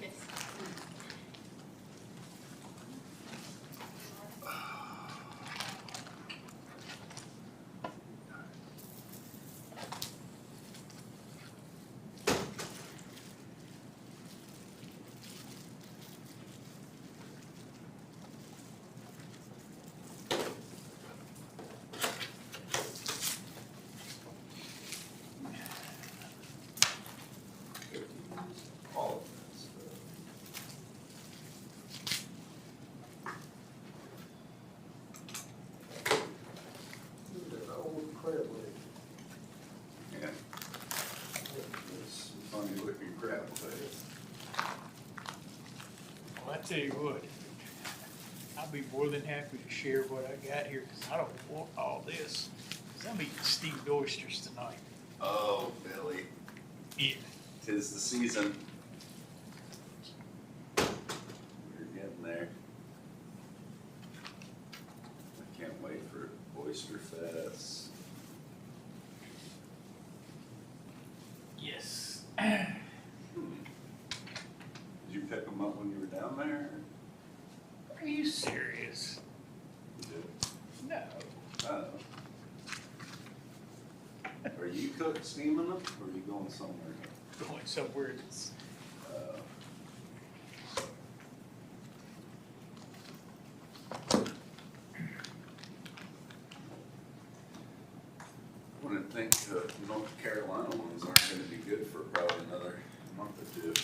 All of this. Old crab leg. Yeah. It's a funny looking crab leg. Well, I tell you what, I'll be more than happy to share what I got here, because I don't want all this. 'Cause I'm eating steamed oysters tonight. Oh, Billy, Yeah. 'tis the season. We're getting there. I can't wait for Oyster Fest. down there? Are you serious? You do? No. Oh. Are you steaming them, or are you going somewhere? Going somewhere that's Uh, I wouldn't think the North Carolina ones aren't gonna be good for probably another month or two.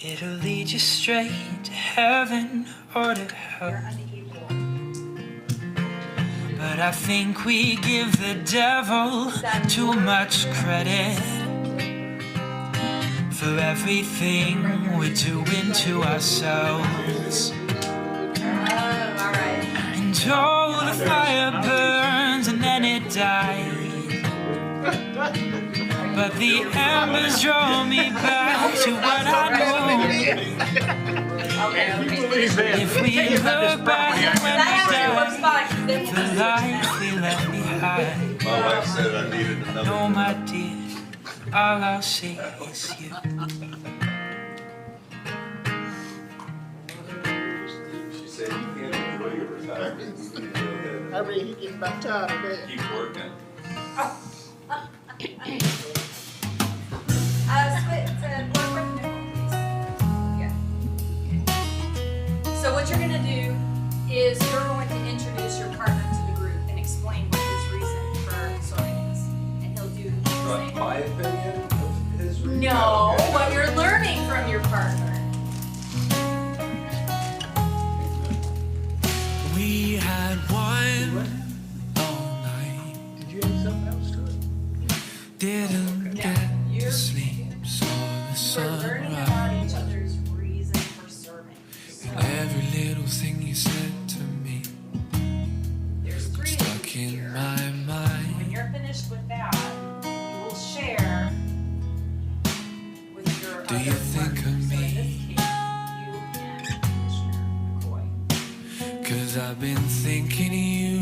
It'll lead you straight to heaven or to hell. But I think we give the devil too much credit for everything we're doing to ourselves. And oh, the fire burns and then it dies. But the embers draw me back to what I know. If we look back when we die, the life we left behind. My wife said I needed another. No, my dear, all I'll say is you. She said you can't enjoy your retirement. You need to go ahead I mean, he getting about tired of that. and keep working. So what you're gonna do is you're going to introduce your partner to the group and explain what his reason for sorting is. And he'll do the same. My opinion of his reason. No, Okay. what you're learning from your partner. We had wine all night. Did you add something else to it? Didn't get to sleep, saw the We're learning sunrise. about each other's reason for serving. Every little thing you said to me There's three of stuck you in here. my When mind. you're finished with that, you will share with your Do other you think of partner. So in me? this case, you and Commissioner McCoy. 'Cause I've been thinking of you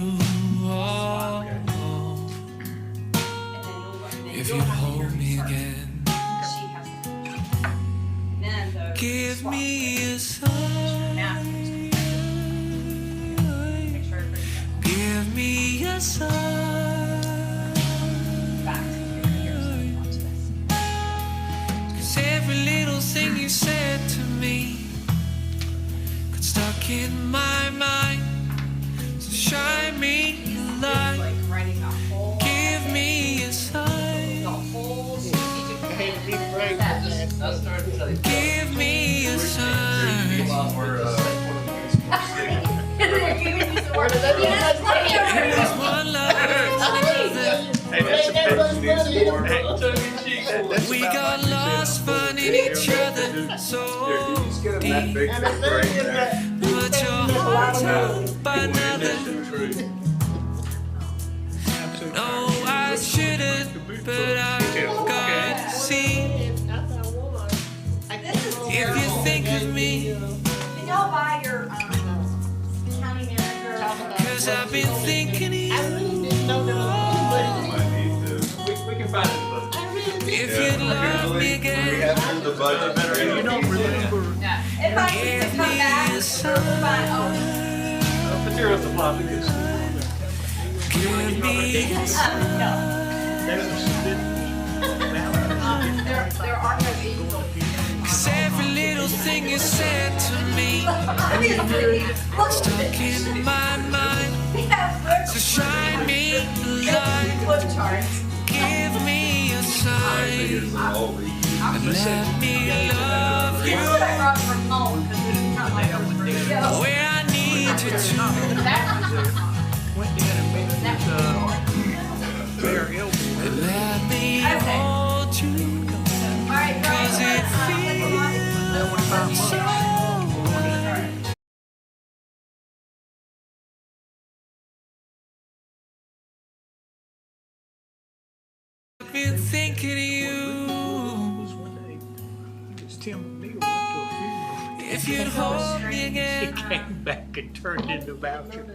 all along. And then If you'll you'd have to hold hear me first. again, She has to. And then the give swap. me a sign. Matthews. Make sure everybody's Give me a sign. back to here. So watch this. 'Cause every little thing you said to me got stuck in my mind. So shine me a It's light. like writing a whole. Give me a The sign. whole strategic plan. Be frank That with I started to tell you. Give me a sign. While we're, They're giving you some work. What are they doing? Yes, like There's one love. Hey, that's We got lost finding each other so deep. And the thing is that Put your heart out by another. No, I shouldn't, but I've got to see. If you think of me, Can y'all buy your county manager? 'cause I've been thinking of I really didn't know that Might need to. We can find it, but I really you. If you'd love me We again, have to do the budget. You don't remember. Yeah. If I need to give come me back, a we're fine. Oh, material supply, we can. give me a sign. no. There's a spit. There are no people. 'Cause every little thing you said to me Obviously, look stuck at in my mind. We have So shine me a light. flip charts. Give me a sign. And let me love This is you what I brought from home because this is not my first rodeo. where I need you to. Went down and made this, bare elbow. And let me Okay. hold you. All right, Brian, 'Cause it feels so I've been thinking of you. Was one day, because Tim Neal went to a funeral. If you'd hold me He again, came back and turned into voucher.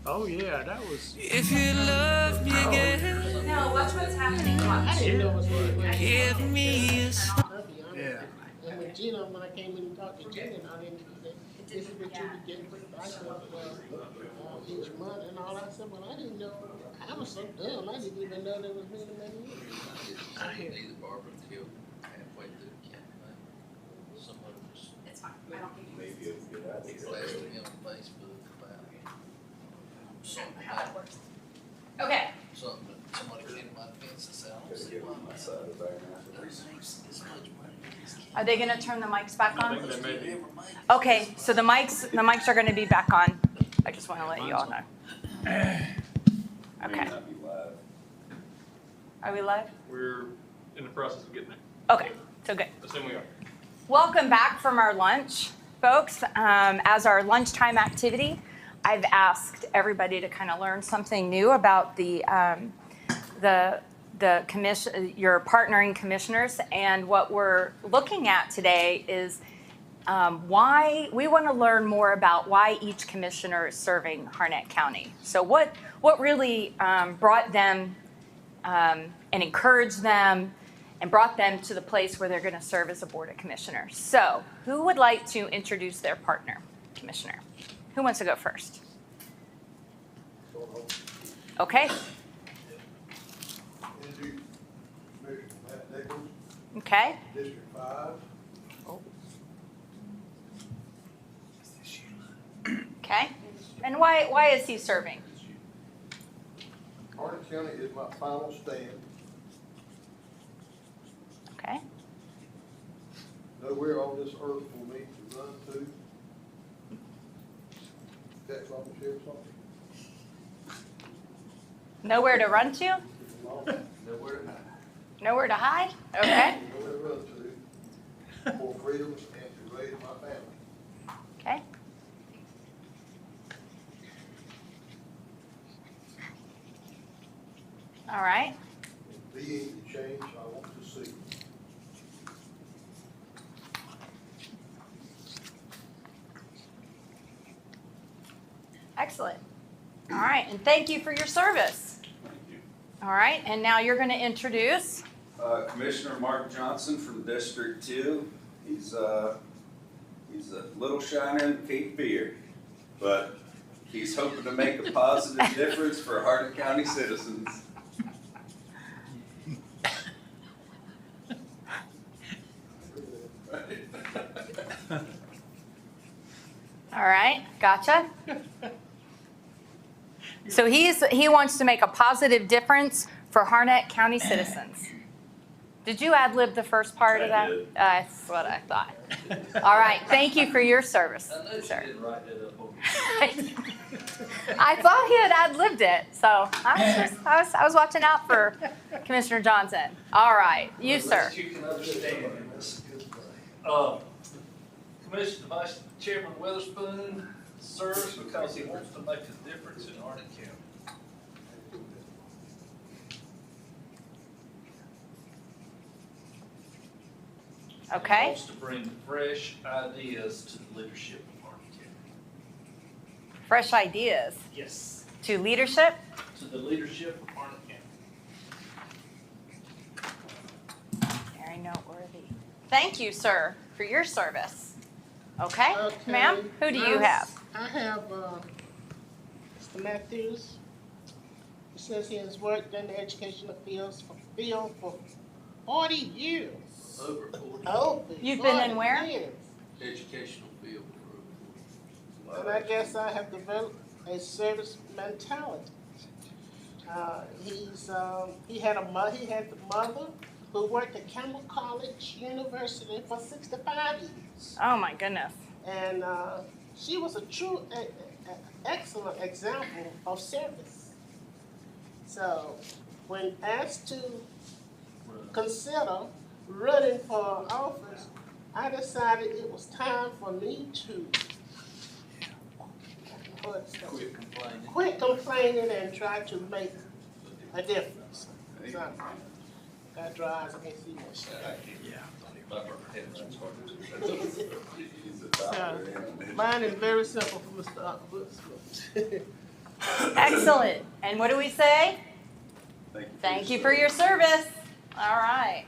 Oh, yeah, that was. if you love me again, No, watch what's happening. Watch. I didn't know it was like give me a sign. I'll be honest. Yeah. And with Gina, when I came in and talked to Gina, I didn't, this is what you be getting for the price of, each month and all that stuff, but I didn't know, I was so dumb, I didn't even know there was many years. I had, Either Barbara killed halfway through the campaign. Somebody was It's fine. I don't think you Maybe it's a good idea. blasting me on Facebook about something, how that works. Okay. something, somebody came to my defense and said, I don't Gotta see give why him my my side of the back. this much money to this kid. Are they gonna turn the mics back I on? think they may be. Okay, so the mics are gonna be back on. I just wanna let you all know. May Okay, not be live. are we live? We're in the process of getting there. Okay, so good. Assume we are. Welcome back from our lunch, folks. As our lunchtime activity, I've asked everybody to kind of learn something new about the commission, your partnering commissioners, and what we're looking at today is why we want to learn more about why each commissioner is serving Harnett County. So what really brought them and encouraged them and brought them to the place where they're going to serve as a board of commissioners. So who would like to introduce their partner commissioner? Who wants to go first? Okay. Introduce Commissioner Matt Nichols, Okay. District 5. Okay. And why is he serving? Harnett County is my final stand. Okay. Nowhere on this earth for me to run to. That's what I'm sharing something. Nowhere to run to? Nowhere to hide. Nowhere to hide? Okay. Nowhere to run to for freedom and to raise my family. Okay. All right. And being the change I want to see. Excellent. All right. And thank you for your service. Thank you. All right. And now you're going to introduce. Commissioner Mark Johnson from District 2. He's a little shiner than Cape Fear, but he's hoping to make a positive difference for Harnett County citizens. All right. Gotcha. So he wants to make a positive difference for Harnett County citizens. Did you ad-lib the first part of that? I did. That's what I thought. All right. Thank you for your service, I know she sir. didn't write that up on I thought he had ad-libbed it, so I was watching out for Commissioner Johnson. All right, you, sir. You can understand, and that's a good thing. Commissioner Vice Chairman Witherspoon serves because he wants to make a difference in Harnett County. He Okay. wants to bring fresh ideas to the leadership of Harnett County. Fresh ideas Yes. to leadership. To the leadership of Harnett County. Very noteworthy. Thank you, sir, for your service. Okay, ma'am, who do you have? I have Mr. Matthews. He says he has worked in the educational field for 40 years. Over 40. Over You've been in 40 where? years. Educational field for And I guess I have developed a service mentality. He had the mother who worked at Campbell College University for 65 years. Oh, my goodness. And she was a true, excellent example of service. So when asked to consider running for office, I decided it was time for me to quit complaining and try to make a difference. So, got dry eyes, I can't see much. So, mine is very simple for Mr. Woods. Excellent. And what do we say? Thank you for your service. All right.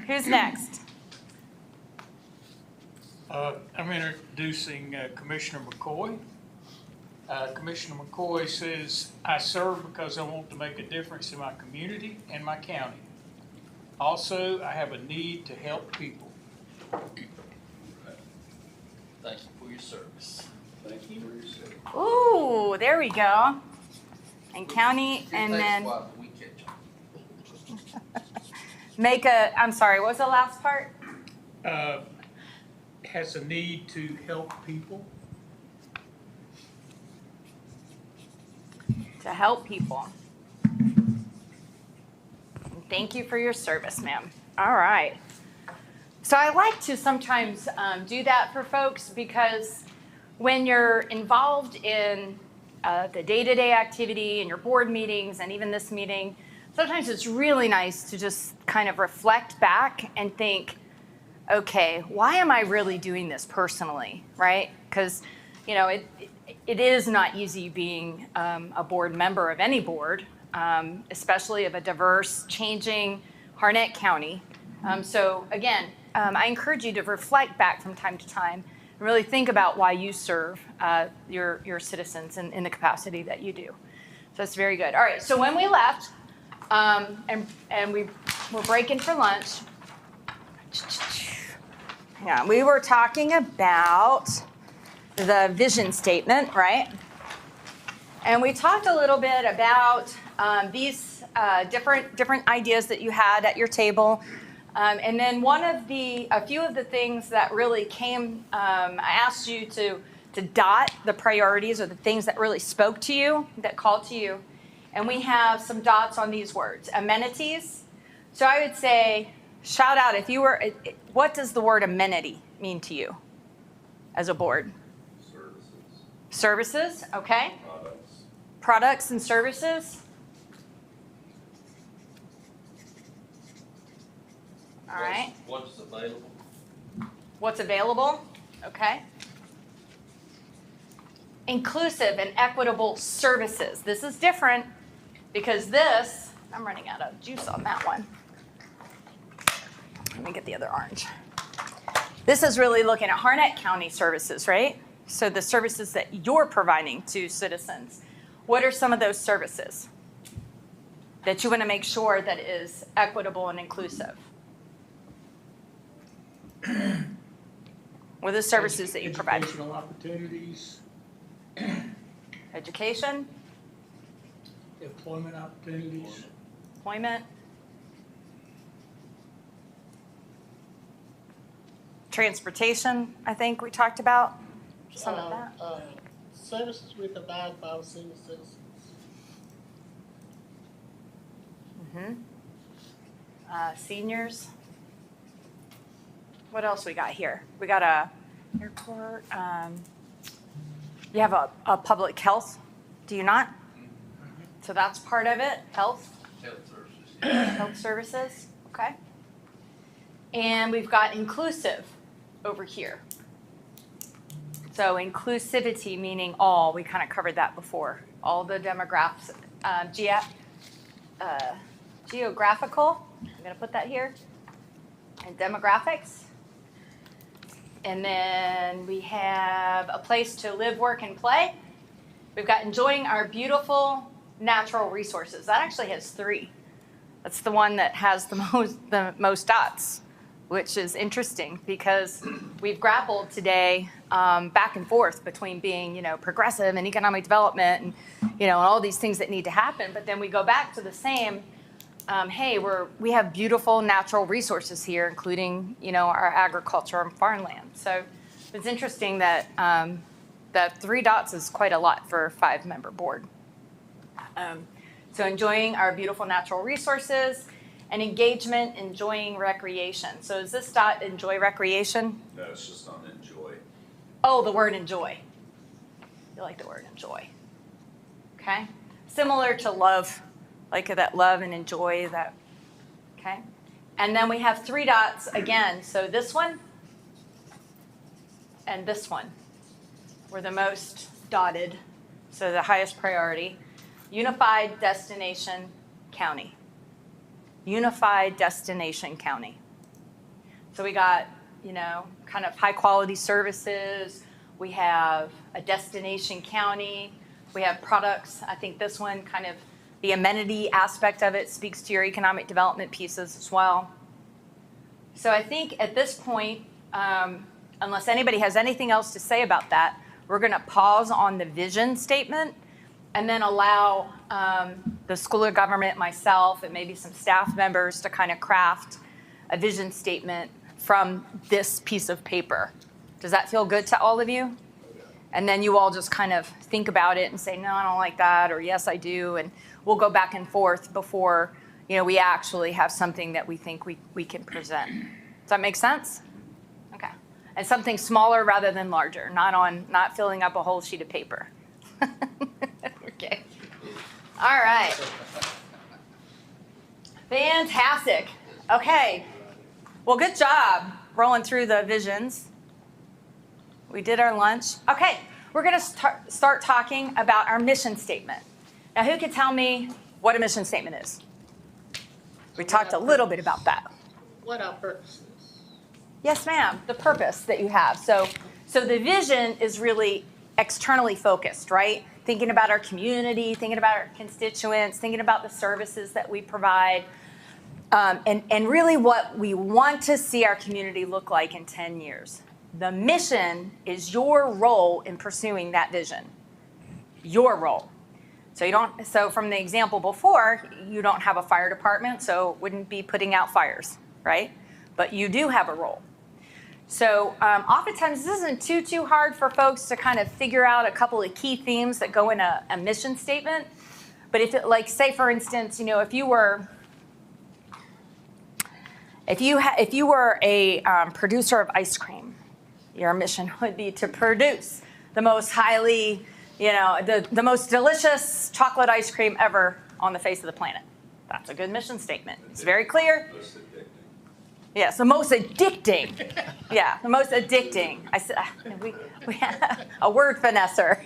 Who's next? I'm introducing Commissioner McCoy. Commissioner McCoy says, "I serve because I want to make a difference in my community and my county. Also, I have a need to help people." Thank you for your service. Thank you for your service. Ooh, there we go. And county, and then We catch on. I'm sorry, what was the last part? has a need to help people. To help people. Thank you for your service, ma'am. All right. So I like to sometimes do that for folks because when you're involved in the day-to-day activity and your board meetings and even this meeting, sometimes it's really nice to just kind of reflect back and think, okay, why am I really doing this personally, right? Because, you know, it is not easy being a board member of any board, especially of a diverse, changing Harnett County. So again, I encourage you to reflect back from time to time and really think about why you serve your citizens in the capacity that you do. So that's very good. All right, so when we left and we were breaking for lunch, yeah, we were talking about the vision statement, right? And we talked a little bit about these different ideas that you had at your table. And then a few of the things that really came, I asked you to dot the priorities or the things that really spoke to you, that called to you. And we have some dots on these words, amenities. So I would say, shout out, if you were, what does the word amenity mean to you as a board? Services, okay. Products and services. All right. What's available? What's available, okay. Inclusive and equitable services. This is different because this, I'm running out of juice on that one. Let me get the other orange. This is really looking at Harnett County services, right? So the services that you're providing to citizens. What are some of those services that you want to make sure that is equitable and inclusive? What are the services that you provide? Educational opportunities, Education, employment opportunities. employment, transportation, I think we talked about some of that. Services we provide for our senior citizens. Seniors. What else we got here? We got a airport. You have a public health, do you not? So that's part of it, health. Health services. Health services, okay. And we've got inclusive over here. So inclusivity meaning all, we kind of covered that before. All the demographics, geographical, I'm gonna put that here, and demographics. And then we have a place to live, work, and play. We've got enjoying our beautiful natural resources. That actually has 3. That's the one that has the most dots, which is interesting because we've grappled today back and forth between being, progressive and economic development and, all these things that need to happen. But then we go back to the same, hey, we have beautiful natural resources here, including, our agriculture and farmland. So it's interesting that that 3 dots is quite a lot for a 5-member board. So enjoying our beautiful natural resources and engagement, enjoying recreation. So is this dot enjoy recreation? No, it's just on enjoy. Oh, the word enjoy. You like the word enjoy. Okay. Similar to love, like that love and enjoy that. Okay. And then we have 3 dots again. So this one and this one were the most dotted. So the highest priority. Unified Destination County. Unified Destination County. So we got, kind of high quality services. We have a destination county. We have products. I think this one kind of the amenity aspect of it speaks to your economic development pieces as well. So I think at this point, unless anybody has anything else to say about that, we're going to pause on the vision statement and then allow the School of Government, myself, and maybe some staff members to kind of craft a vision statement from this piece of paper. Does that feel good to all of you? And then you all just kind of think about it and say, no, I don't like that, or yes, I do. And we'll go back and forth before, we actually have something that we think we can present. Does that make sense? Okay. And something smaller rather than larger, not filling up a whole sheet of paper. Okay. All right. Fantastic. Okay. Well, good job rolling through the visions. We did our lunch. Okay, we're going to start talking about our mission statement. Now, who can tell me what a mission statement is? We talked a little bit about that. What our purpose is. Yes, ma'am, the purpose that you have. So the vision is really externally focused, right? Thinking about our community, thinking about our constituents, thinking about the services that we provide, and really what we want to see our community look like in 10 years. The mission is your role in pursuing that vision. Your role. So from the example before, you don't have a fire department, so it wouldn't be putting out fires, right? But you do have a role. So oftentimes this isn't too hard for folks to kind of figure out a couple of key themes that go in a mission statement. But if it, like, say for instance, if you were a producer of ice cream, your mission would be to produce the most highly, the most delicious chocolate ice cream ever on the face of the planet. That's a good mission statement. It's very clear. Most addicting. Yes, the most addicting. Yeah, the most addicting. I said we have a word finesser.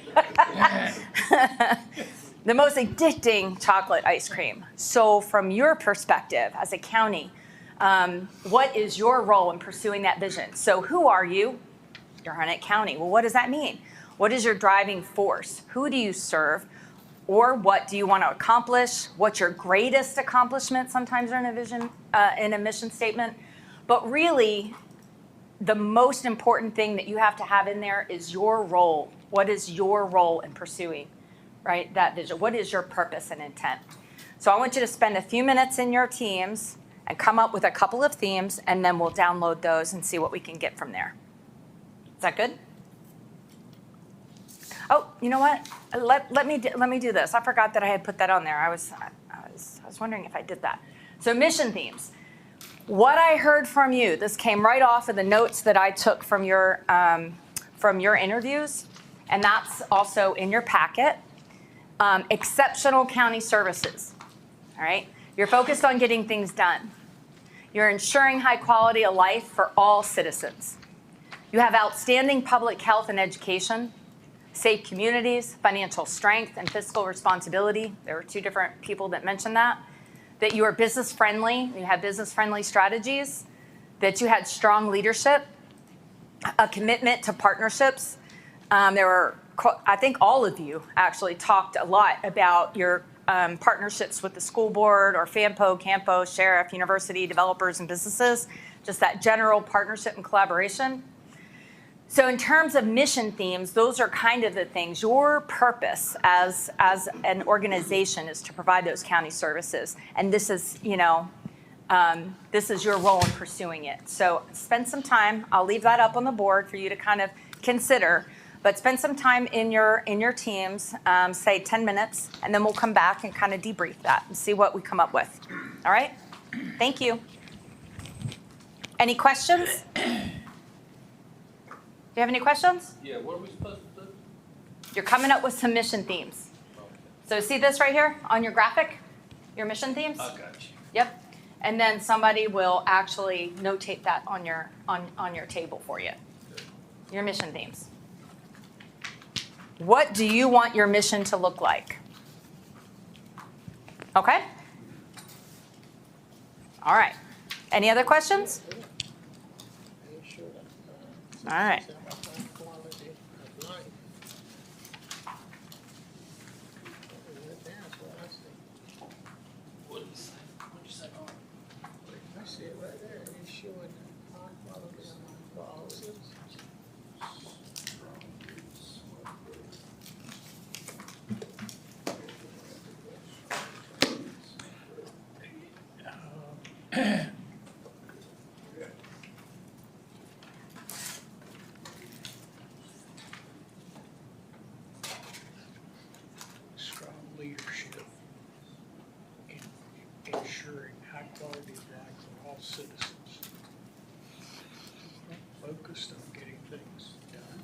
The most addicting chocolate ice cream. So from your perspective as a county, what is your role in pursuing that vision? So who are you? You're Harnett County. Well, what does that mean? What is your driving force? Who do you serve? Or what do you want to accomplish? What's your greatest accomplishment? Sometimes are in a vision, in a mission statement. But really, the most important thing that you have to have in there is your role. What is your role in pursuing, right, that vision? What is your purpose and intent? So I want you to spend a few minutes in your teams and come up with a couple of themes, and then we'll download those and see what we can get from there. Is that good? Oh, you know what? Let me do this. I forgot that I had put that on there. I was wondering if I did that. So mission themes. What I heard from you. This came right off of the notes that I took from your interviews, and that's also in your packet. Exceptional county services. All right. You're focused on getting things done. You're ensuring high quality of life for all citizens. You have outstanding public health and education, safe communities, financial strength, and fiscal responsibility. There were two different people that mentioned that. That you are business friendly, you have business friendly strategies, that you had strong leadership, a commitment to partnerships. I think all of you actually talked a lot about your partnerships with the school board or FAMPO, CAMPO, sheriff, university, developers, and businesses, just that general partnership and collaboration. So in terms of mission themes, those are kind of the things. Your purpose as an organization is to provide those county services. And this is, this is your role in pursuing it. So spend some time. I'll leave that up on the board for you to kind of consider. But spend some time in your teams, say 10 minutes, and then we'll come back and kind of debrief that and see what we come up with. All right? Thank you. Any questions? Do you have any questions? Yeah, what are we supposed to do? You're coming up with some mission themes. So see this right here on your graphic? Your mission themes? I got you. Yep. And then somebody will actually notate that on your table for you. Your mission themes. What do you want your mission to look like? Okay? All right. Any other questions? All right. What did you say? What'd you say? I see it right there. It's showing high quality for all citizens. citizens. Focused on getting things done.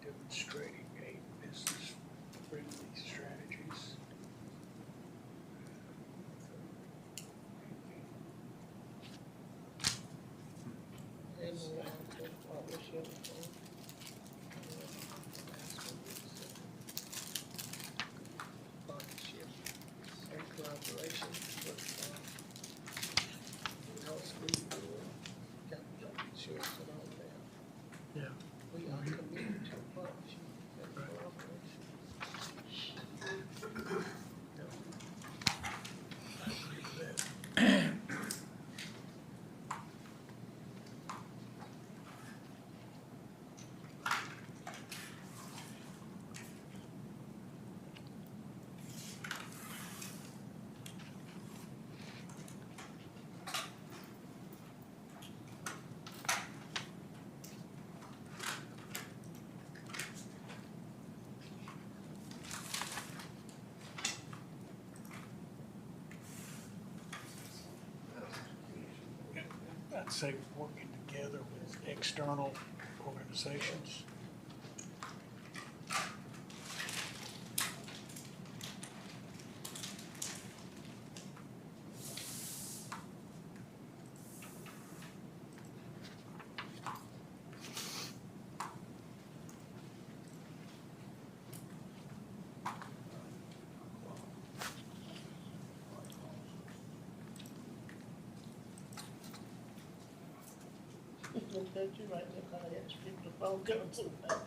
Demonstrating a business-friendly strategies. And partnership. Partnership and collaboration with, health school, capital insurance and all that. Yeah. We are committed to partnership and Right. collaboration. I agree with that. I'd say working together with external organizations. Don't you right there, kind of ask people to phone calls and that.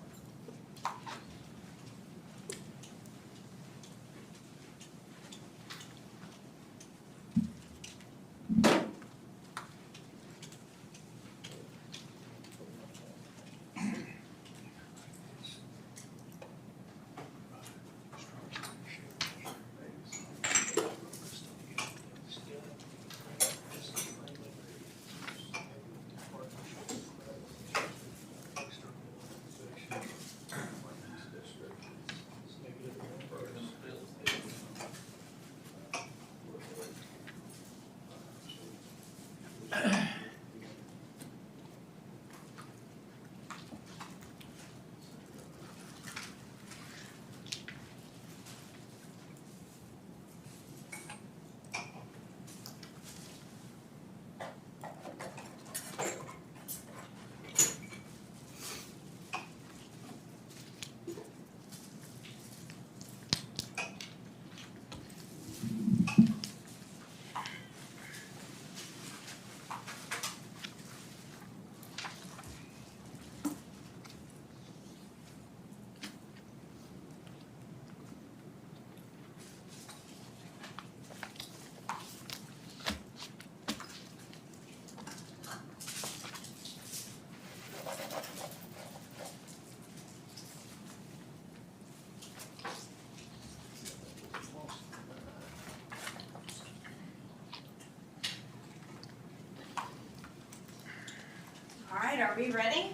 All right, are we ready?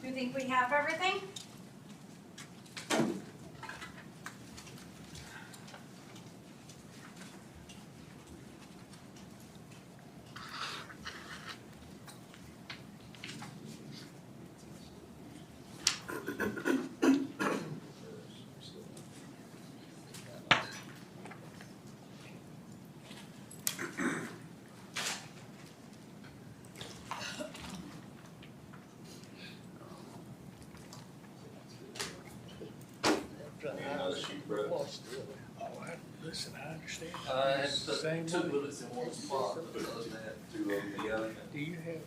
We think we have everything? Listen, I understand. I had Same two way. bullets in one spot, but other than that, two of them together. Do you have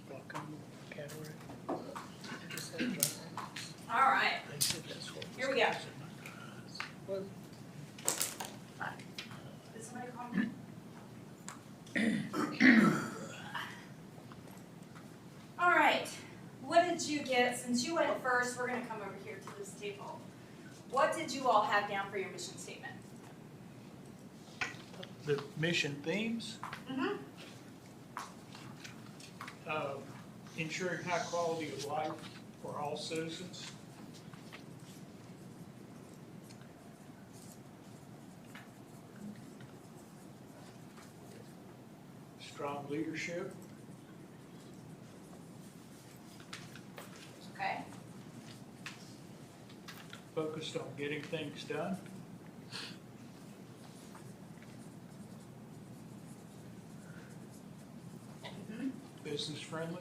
glaucoma, cataract? Just had dry eyes. All right, They said that's what. Here we go. Well, did somebody call me? All right, what did you get? Since you went first, we're gonna come over here to this table. What did you all have down for your mission statement? the mission themes. Ensuring high quality of life for all citizens. Strong leadership. Okay. Focused on getting things done. Business friendly.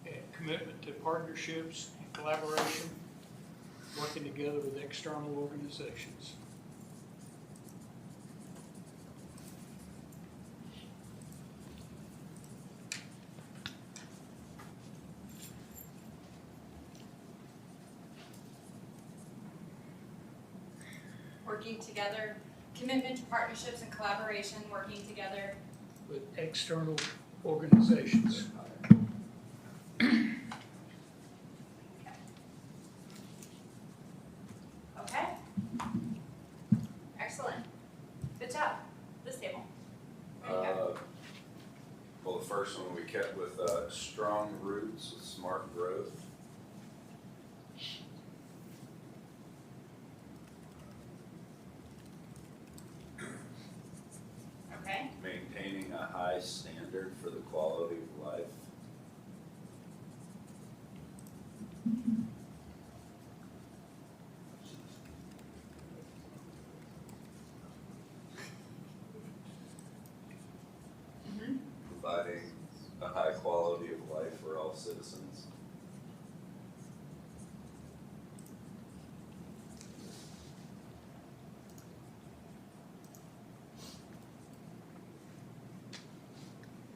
And commitment to partnerships and collaboration, working together with external organizations. Working together, commitment to partnerships and collaboration, working together. With external organizations. Okay. Excellent. Good job. This table. There you go. Well, the first one we kept with strong roots with smart growth. Okay. Maintaining a high standard for the quality of life. Providing a high quality of life for all citizens.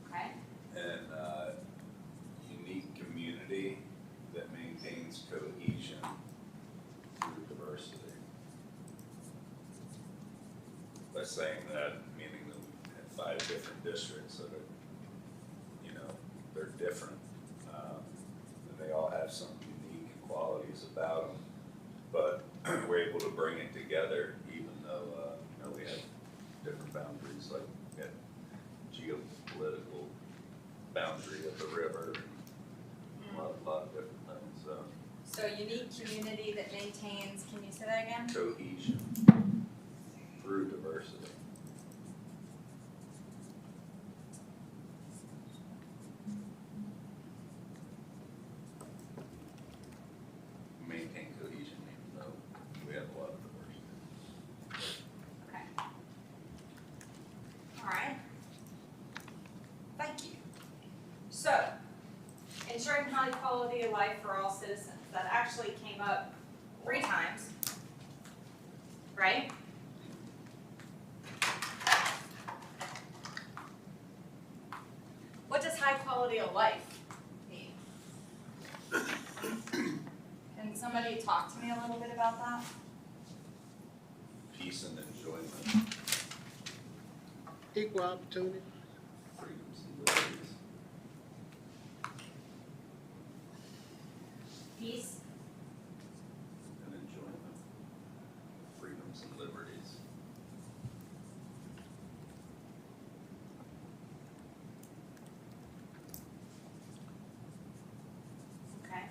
Okay. And unique community that maintains cohesion through diversity. By saying that, meaning that we have 5 different districts that are, you know, they're different. And they all have some unique qualities about them. But we're able to bring it together even though, you know, we have different boundaries, like we had geopolitical boundary of the river, and a lot of different things, so. So unique community that maintains, can you say that again? Cohesion through diversity. Maintain cohesion even though we have a lot of diversity. Okay. All right. Thank you. So, ensuring high quality of life for all citizens. That actually came up 3 times, right? What does high quality of life mean? Can somebody talk to me a little bit about that? Peace and enjoyment, Equal opportunity. freedoms and liberties. Peace. And enjoyment, freedoms and liberties. Okay.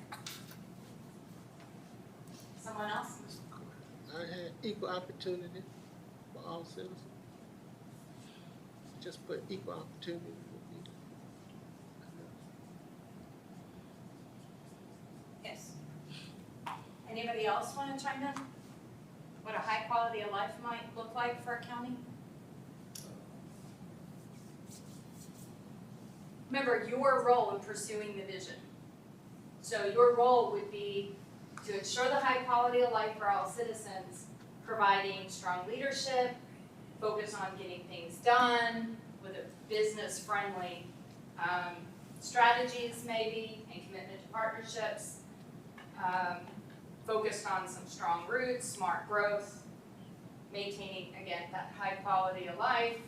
Someone else? I had equal opportunity for all citizens. Just put equal opportunity would be. Yes. Anybody else want to chime in? What a high quality of life might look like for a county? Remember, your role in pursuing the vision. So your role would be to ensure the high quality of life for all citizens, providing strong leadership, focus on getting things done with a business-friendly strategies maybe, and commitment to partnerships, focused on some strong roots, smart growth, maintaining, again, that high quality of life,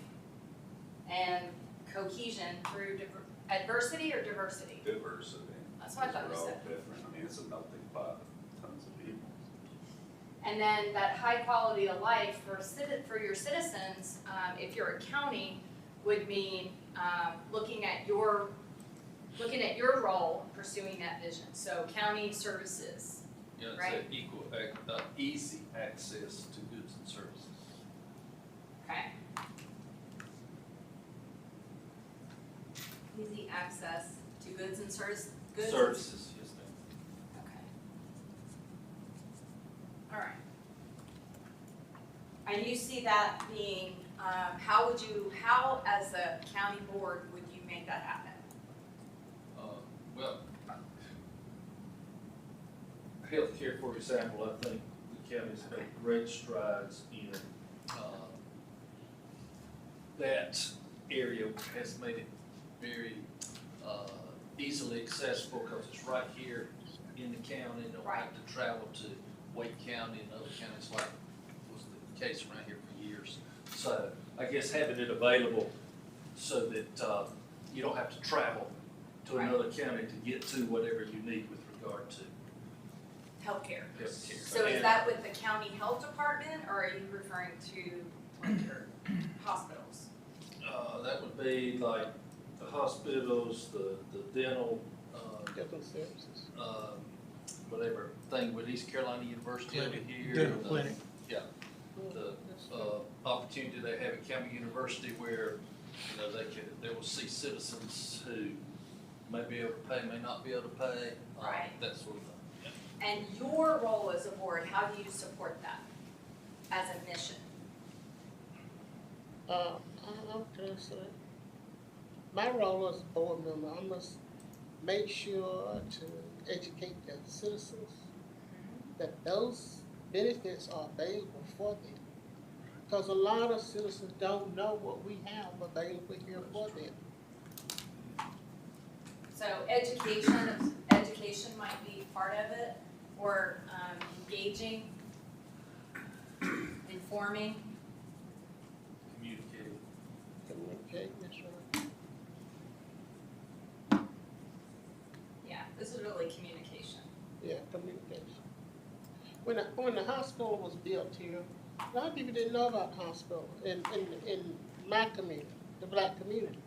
and cohesion through adversity or diversity? Diversity. That's what I thought you We're all said. different, I mean, it's a melting pot of And then that high quality of life for your citizens, if you're a county, would mean looking at your role pursuing that vision. So county services, Yeah, it's right? equal, easy access to goods and services. Okay. Easy access to goods and services. Services, yes, ma'am. Okay. All right. And you see that being, how as a county board would you make that happen? Well, healthcare, for example, I think the county's made great strides in, that area has made it very, easily accessible because it's right here in the county. Don't have to travel to Wake County and other counties like was the case around here for years. So I guess having it available so that, you don't have to travel to another county to get to whatever you need with regard to Healthcare. healthcare. So is that with the county health department, or are you referring to like your hospitals? That would be like the hospitals, the dental, Dental services. whatever thing with East Carolina University over here. Dental clinic. Yeah, the, opportunity they have at Campbell University where, you know, they will see citizens who may be able to pay, may not be able to pay. Right. That sort of thing, yeah. And your role as a board, how do you support that as a mission? I'm concerned. My role as a board member, I must make sure to educate the citizens that those benefits are available for them. Because a lot of citizens don't know what we have available here for them. So education might be part of it, or engaging, informing. Communicating. Communicate, that's right. Yeah, this is really communication. Yeah, communication. When the hospital was built here, a lot of people didn't know about the hospital in my community, the black community.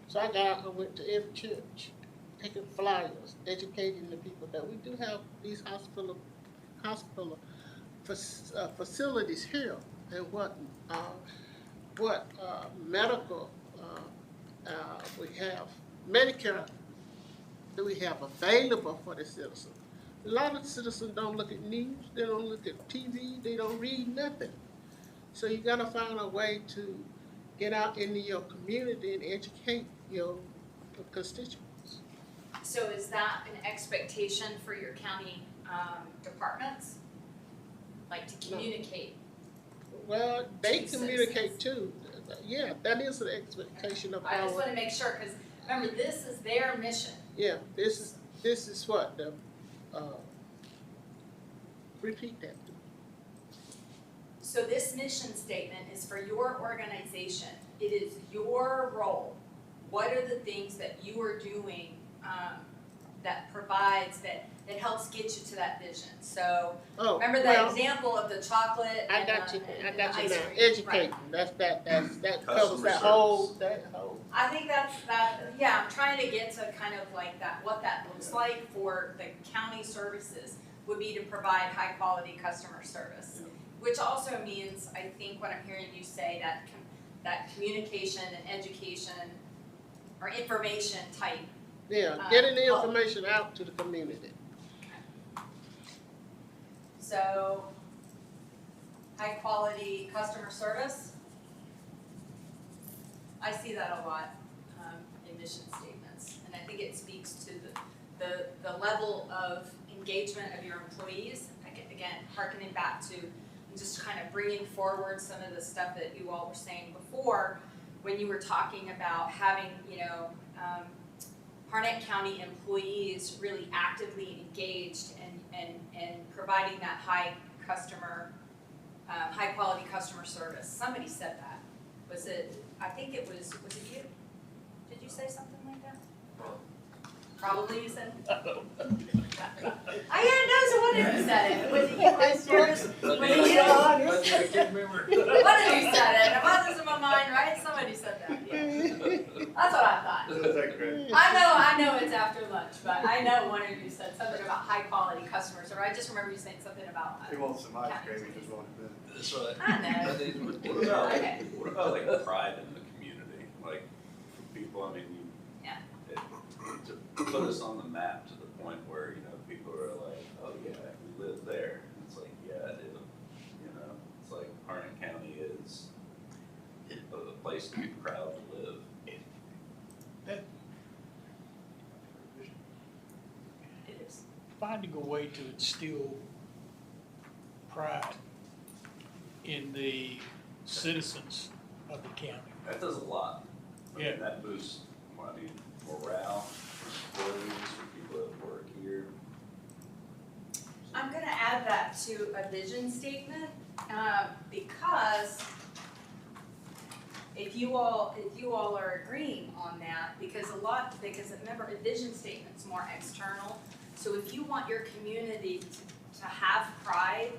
So I went to every church, taking flyers, educating the people that we do have these hospital facilities here, and what medical we have, Medicare that we have available for the citizens. A lot of citizens don't look at news, they don't look at TV, they don't read nothing. So you gotta find a way to get out into your community and educate your constituents. So is that an expectation for your county departments? Like to communicate? Well, they To communicate too. Yeah, that is an expectation of I just our, wanna make sure, because remember, this is their mission. yeah, this is what the, repeat that. So this mission statement is for your organization. It is your role. What are the things that you are doing that provides, that helps get you to that vision? So Oh, remember well, that example of the chocolate I and got you, the, I and got the you ice now, cream? educating, Right. that covers that whole. I think yeah, I'm trying to get to kind of like that, what that looks like for the county services would be to provide high quality customer service. Which also means, I think what I'm hearing you say, that communication and education or information type. Yeah, getting the help. information out to the community. So, high quality customer service. I see that a lot in mission statements, and I think it speaks to the level of engagement of your employees. Again, hearkening back to just kind of bringing forward some of the stuff that you all were saying before, when you were talking about having, Harnett County employees really actively engaged and providing that high quality customer service. Somebody said that. Was it you? Did you say something like that? Probably you said. I had no, so one of you said it. Was it you, Vice Chair? Was it you? I can't remember. One of you said it. It wasn't in my mind, right? Somebody said that, yeah. That's what I thought. Is that correct? I know it's after lunch, but I know one of you said something about high quality customers, or I just remember you saying something about. He wants some ice cream, he just wanted that. That's right. I know. What about, Okay. what about like pride in the community? Like, for people, I mean, Yeah. to put us on the map to the point where, you know, people are like, oh yeah, we live there. And it's like, yeah, it is, you know, it's like Harnett County is a place to be proud to live. It is. Finding a way to instill pride in the citizens of the county. That does a lot. I mean, Yeah. that boosts, I mean, morale for employees, for people that work here. I'm gonna add that to a vision statement, because if you all are agreeing on that, because remember, a vision statement's more external. So if you want your community to have pride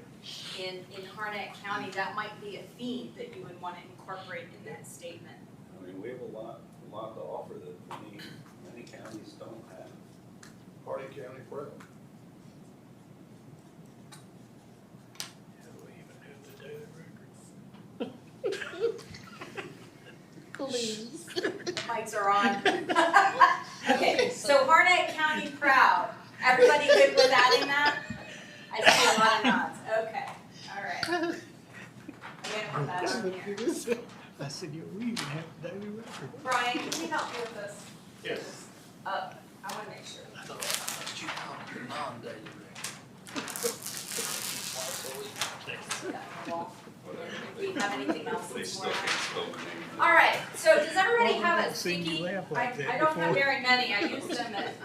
in Harnett County, that might be a theme that you would wanna incorporate in that statement. I mean, we have a lot to offer that many counties don't have. Harnett County Prep. How do we even have the daily record? Please. Mics are on. Okay, so Harnett County proud. Everybody good with adding that? I see a lot of nods. Okay, all right. I'm gonna put that on here. I said, yeah, we even have the daily record. Brian, can you help me with this? Yes. I wanna make sure. I thought you called your non-daily record. Twice a week. Yeah, well, if we have anything else They this still morning. can spell the name. All right, so does everybody Well, have a I've seen you sticky? laugh like that I don't have before. very many, I used them at,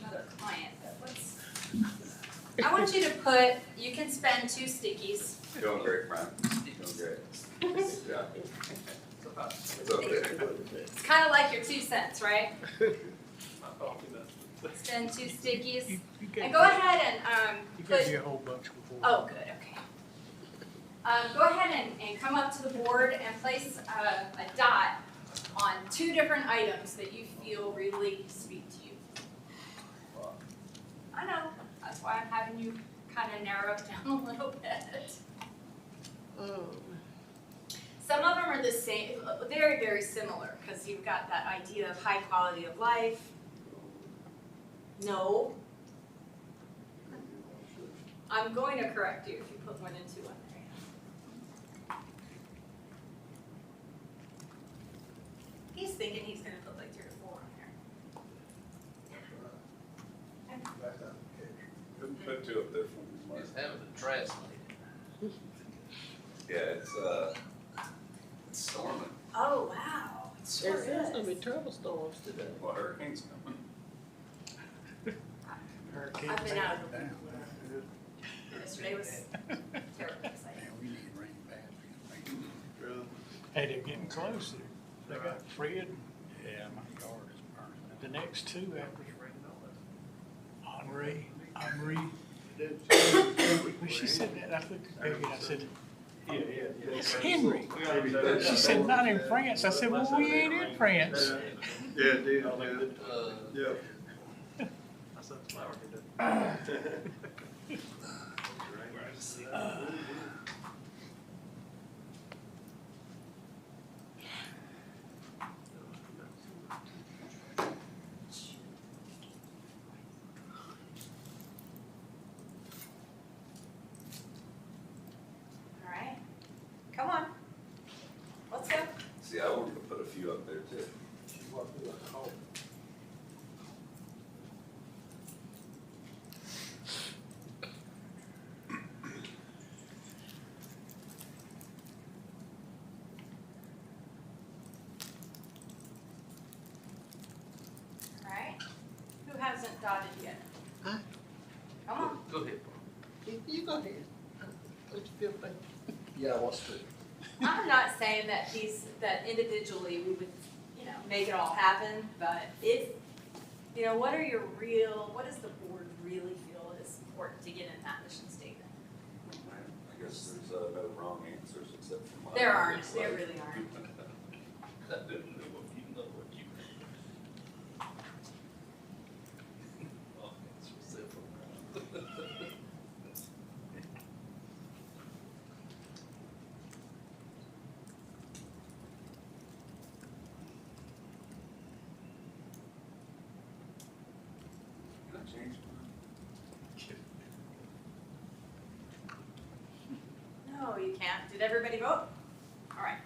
another client, but I want you to put, you can spend 2 stickies. Doing great, Brian. Doing great. Good job. It's up there. It's kinda like your 2 cents, right? Spend 2 stickies. You And go ahead and, You put, gave me a whole bunch before. oh, good, okay. Go ahead and come up to the board and place a dot on 2 different items that you feel really speak to you. I know, that's why I'm having you kind of narrow it down a little bit. Some of them are the same, very, very similar, because you've got that idea of high quality of life. No. I'm going to correct you if you put more than 2 on there. He's thinking he's gonna put like 3 or 4 on there. That's not the case. Put 2 up there for me, Mark. He's having to translate. Yeah, it's storming. Oh, wow, it sure There's is. gonna be terrible storms today. Well, hurricane's coming. Hurricane I've been out of down. Yesterday was terribly exciting. Man, we need rain bad. Really? Hey, they're getting closer. They got Fred, Yeah, my yard is burning. the next 2 after Henri. When she said that, I looked at Peggy and I said, Yeah. it's Henry. She said, not in France. I said, well, we ain't in France. Yeah, it did, yeah. Yeah. All right, come on. Let's go. See, I wanted to put a few up there too. She walked through like a hole. All right, who hasn't dotted yet? Huh? Come on. Go ahead. You go ahead. What you feel like? Yeah, what's the? I'm not saying that that individually we would, make it all happen, but if you know, what does the board really feel is important to get in that mission statement? I guess there's no wrong answers except for mine. There aren't, It's there like- really aren't. I didn't know what you know what you meant. Wrong answers except for mine. Can I change mine? No, you can't. Did everybody vote? All right,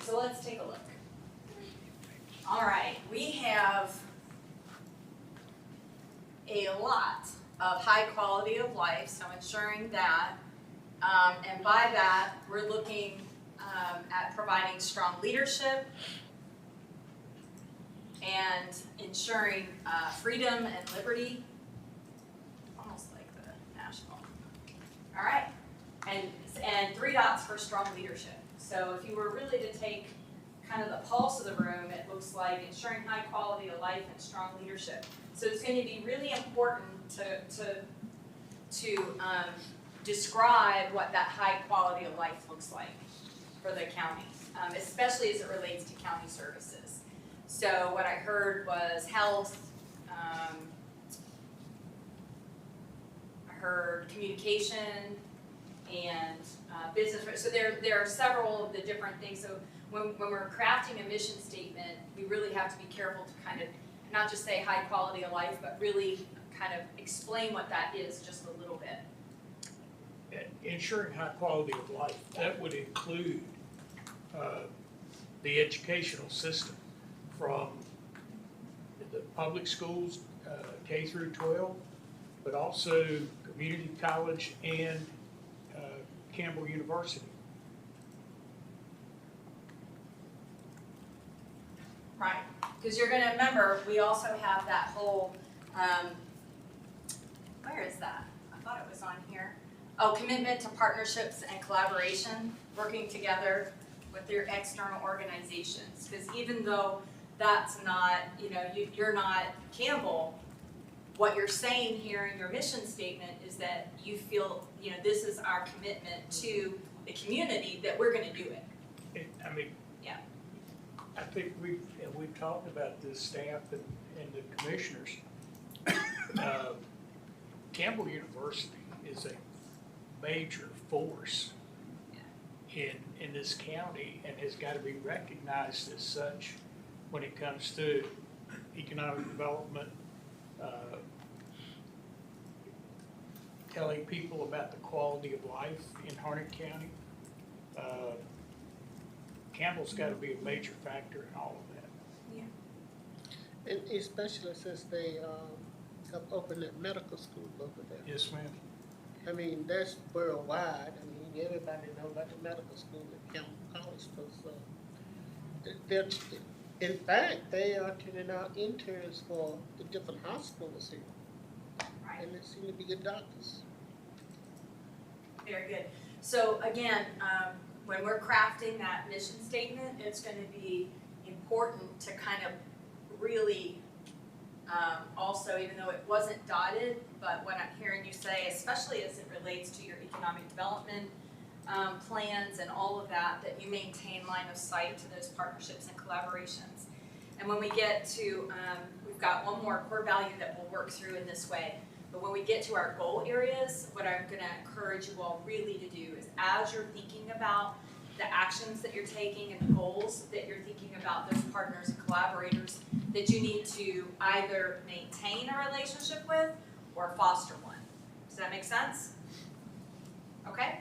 so let's take a look. All right, we have a lot of high quality of life, so ensuring that, and by that, we're looking at providing strong leadership and ensuring freedom and liberty, almost like the national. All right, and 3 dots for strong leadership. So if you were really to take kind of the pulse of the room, it looks like ensuring high quality of life and strong leadership. So it's going to be really important to describe what that high quality of life looks like for the county, especially as it relates to county services. So what I heard was health, I heard communication, and business. So there are several of the different things. So when we're crafting a mission statement, we really have to be careful to kind of not just say high quality of life, but really kind of explain what that is just a little bit. Ensuring high quality of life, that would include the educational system from the public schools, K through 12, but also community college and Campbell University. Right, because you're gonna remember, we also have that whole, where is that? I thought it was on here. Oh, commitment to partnerships and collaboration, working together with your external organizations. Because even though that's not, you know, you're not Campbell, what you're saying here in your mission statement is that you feel, you know, this is our commitment to the community, that we're gonna do it. I mean, Yeah. I think we've talked about this, staff and the commissioners. Campbell University is a major force in this county and has got to be recognized as such when it comes to economic development, telling people about the quality of life in Harnett County. Campbell's got to be a major factor in all of that. And especially since they have opened that medical school over there. Yes, ma'am. I mean, that's worldwide. I mean, everybody knows about the medical school at Campbell College. They're, in fact, they are turning out interns for the different hospitals here. Right. And they seem to be good doctors. Very good. So again, when we're crafting that mission statement, it's going to be important to kind of really also, even though it wasn't dotted, but what I'm hearing you say, especially as it relates to your economic development plans and all of that, that you maintain line of sight to those partnerships and collaborations. And when we get to, we've got one more core value that we'll work through in this way. But when we get to our goal areas, what I'm gonna encourage you all really to do is, as you're thinking about the actions that you're taking and the goals that you're thinking about those partners and collaborators that you need to either maintain a relationship with or foster one. Does that make sense? Okay,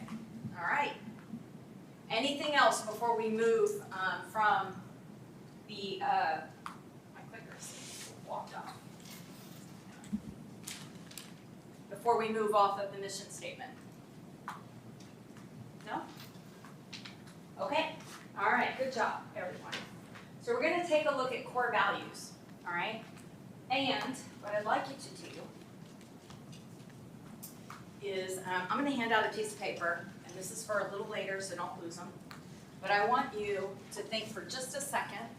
all right. Anything else before we move from the, my clicker's walked off. Before we move off of the mission statement? No? Okay, all right, good job, everyone. So we're gonna take a look at core values, all right? And what I'd like you to do is, I'm gonna hand out a piece of paper, and this is for a little later, so don't lose them. But I want you to think for just a second.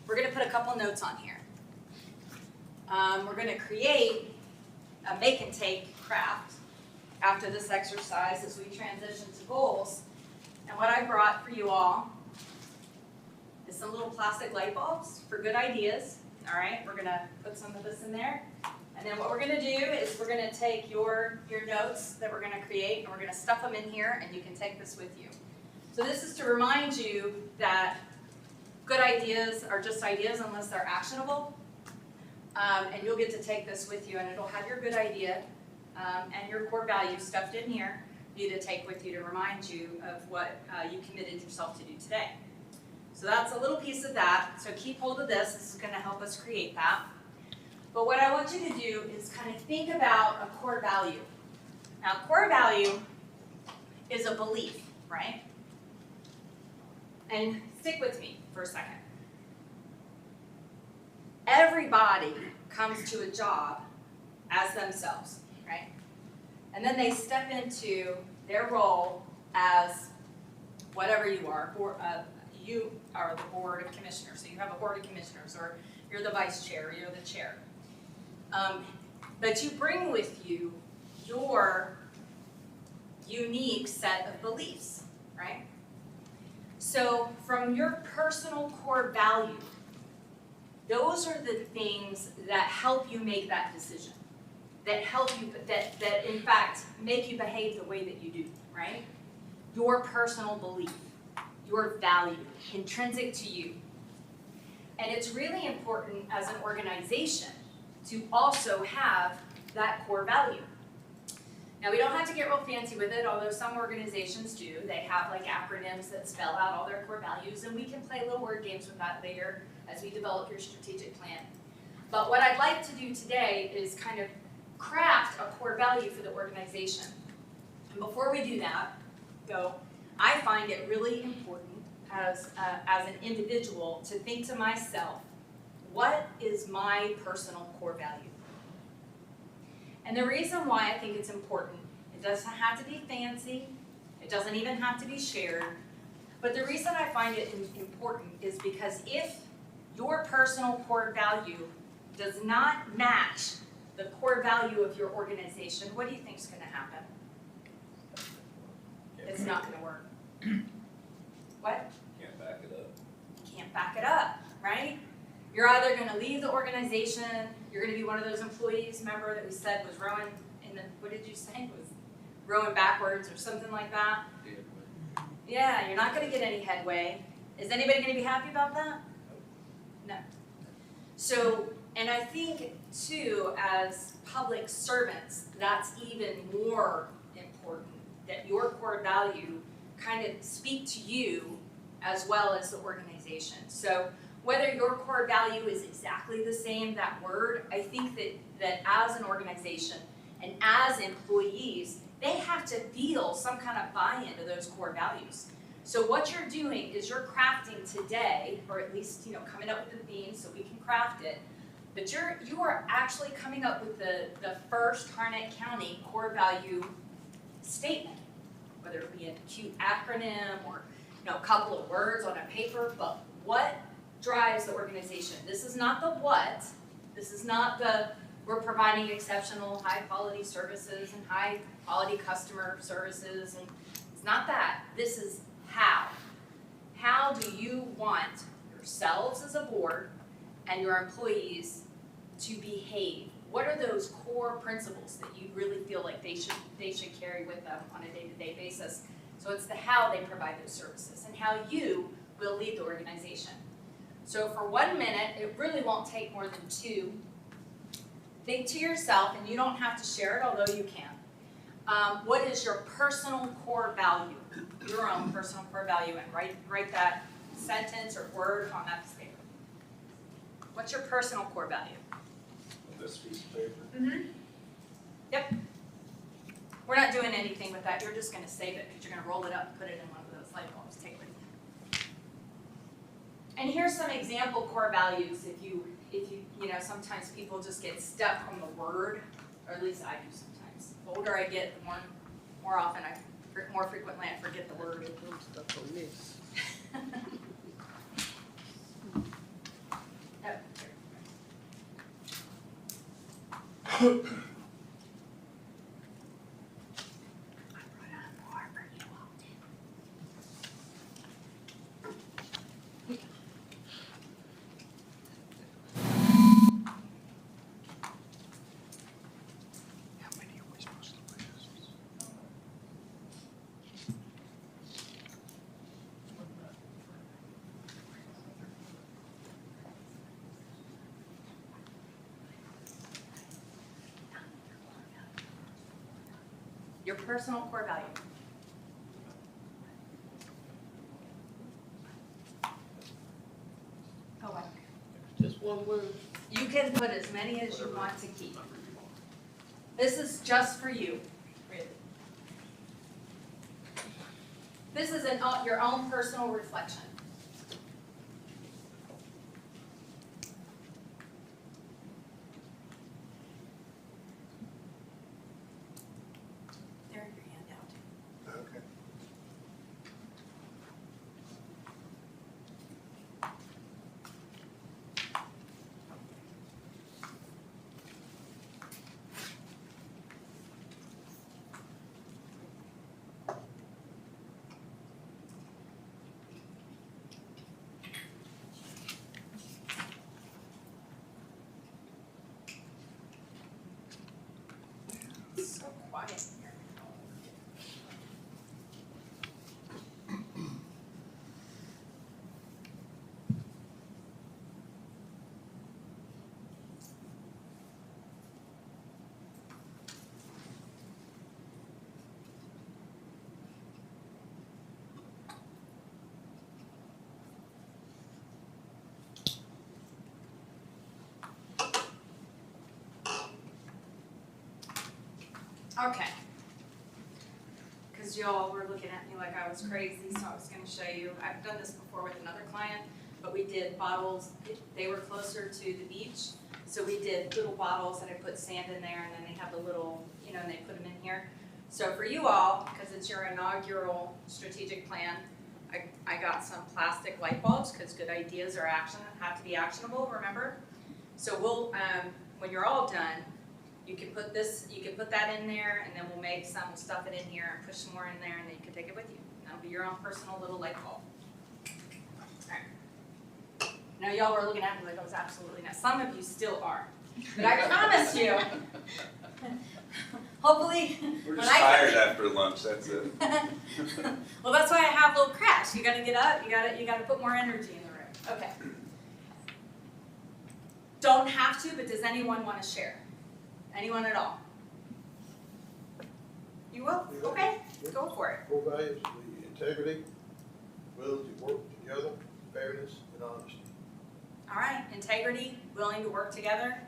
We're gonna put a couple notes on here. we're gonna create a make and take craft after this exercise as we transition to goals. And what I brought for you all is some little plastic light bulbs for good ideas. All right, we're gonna put some of this in there. And then what we're gonna do is we're gonna take your notes that we're gonna create and we're gonna stuff them in here, and you can take this with you. So this is to remind you that good ideas are just ideas unless they're actionable. And you'll get to take this with you, and it'll have your good idea and your core values stuffed in here for you to take with you to remind you of what you committed yourself to do today. So that's a little piece of that. So keep hold of this. This is going to help us create that. But what I want you to do is kind of think about a core value. Now, core value is a belief, right? And stick with me for a second. Everybody comes to a job as themselves, right? And then they step into their role as whatever you are. You are the board of commissioners, so you have a board of commissioners, or you're the vice chair, or you're the chair. But you bring with you your unique set of beliefs, right? So from your personal core value, those are the things that help you make that decision, that help you, that in fact make you behave the way that you do, right? Your personal belief, your value, intrinsic to you. And it's really important as an organization to also have that core value. Now, we don't have to get real fancy with it, although some organizations do. They have like acronyms that spell out all their core values, and we can play little word games with that later as we develop your strategic plan. But what I'd like to do today is kind of craft a core value for the organization. And before we do that, though, I find it really important as an individual to think to myself, what is my personal core value? And the reason why I think it's important, it doesn't have to be fancy, it doesn't even have to be shared, but the reason I find it important is because if your personal core value does not match the core value of your organization, what do you think is going to happen? It's not going to work. What? Can't back it up. Can't back it up, right? You're either going to leave the organization, you're going to be one of those employees, remember, that we said was rowing in the, what did you say, was rowing backwards or something like that? Yeah, you're not going to get any headway. Is anybody going to be happy about that? No. So, and I think too, as public servants, that's even more important, that your core value kind of speak to you as well as the organization. So whether your core value is exactly the same, that word, I think that as an organization and as employees, they have to feel some kind of buy-in to those core values. So what you're doing is you're crafting today, or at least coming up with the theme so we can craft it, but you are actually coming up with the first Harnett County core value statement, whether it be a cute acronym or a couple of words on a paper, but what drives the organization? This is not the what, this is not the we're providing exceptional high quality services and high quality customer services, and it's not that. This is how. How do you want yourselves as a board and your employees to behave? What are those core principles that you really feel like they should carry with them on a day-to-day basis? So it's the how they provide those services and how you will lead the organization. So for 1 minute, it really won't take more than 2. Think to yourself, and you don't have to share it, although you can. What is your personal core value? Your own personal core value, and write that sentence or word on that piece of paper. What's your personal core value? This piece of paper? Mm-hmm. Yep. We're not doing anything with that. You're just going to save it because you're going to roll it up and put it in one of those light bulbs. Take it with you. And here's some example core values. If you sometimes people just get stuck on the word, or at least I do sometimes. The older I get, the more frequently I forget the word. Stuff on this. Your personal core value. Oh, wow. Just one word. You can put as many as you want to keep. This is just for you, really. This is your own personal reflection. There's your handout. Okay. It's so quiet here. Okay. Because y'all were looking at me like I was crazy, so I was going to show you. I've done this before with another client, but we did bottles. They were closer to the beach, so we did little bottles and I put sand in there, and then they have the little, and they put them in here. So for you all, because it's your inaugural strategic plan, I got some plastic light bulbs because good ideas have to be actionable, remember? So we'll, when you're all done, you can put that in there, and then we'll make some, we'll stuff it in here and push some more in there, and then you can take it with you. That'll be your own personal little light bulb. Alright. Now y'all were looking at me like I was absolutely not. Some of you still are. But I promise you, hopefully, We're when just tired after lunch, that's it. well, that's why I have little cracks. You gotta get up, you gotta put more energy in the room. Okay. Don't have to, but does anyone want to share? Anyone at all? You will? Okay, go for it. Core values, the integrity, willing to work together, fairness, and honesty. All right, integrity, willing to work together,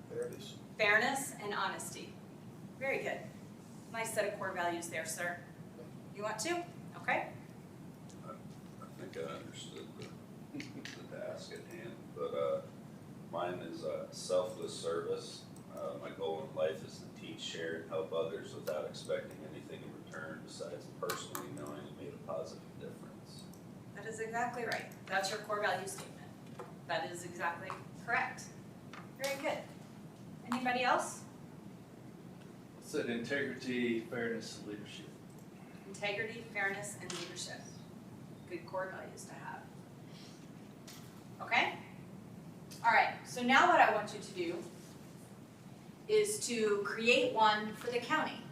Fairness. fairness, and honesty. Very good. Nice set of core values there, sir. You want to? Okay. I think I understood the task at hand, but mine is selfless service. My goal in life is to teach, share, and help others without expecting anything in return besides personally knowing it made a positive difference. That is exactly right. That's your core value statement. That is exactly correct. Very good. Anybody else? Said integrity, fairness, and leadership. Integrity, fairness, and leadership. Good core values to have. Okay? All right, so now what I want you to do is to create one for the county.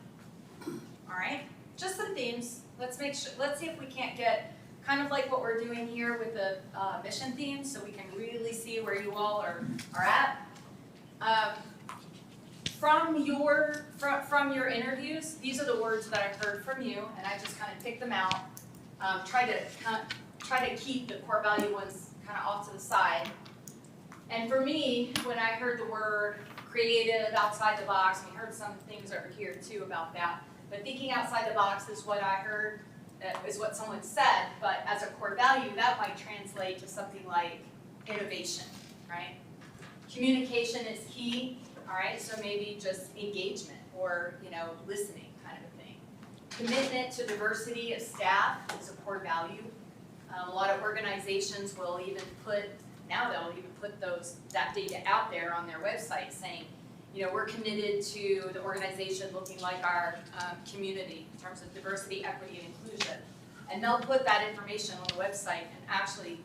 All right? Just some themes. Let's see if we can't get kind of like what we're doing here with the mission themes, so we can really see where you all are at. From your interviews, these are the words that I heard from you, and I just kind of picked them out. Try to keep the core value ones kind of off to the side. And for me, when I heard the word creative, outside the box, and we heard some things over here too about that, but thinking outside the box is what I heard, is what someone said, but as a core value, that might translate to something like innovation, right? Communication is key, all right, so maybe just engagement or, listening kind of a thing. Commitment to diversity of staff is a core value. A lot of organizations will even they'll even put that data out there on their website saying we're committed to the organization looking like our community in terms of diversity, equity, and inclusion. And they'll put that information on the website and actually,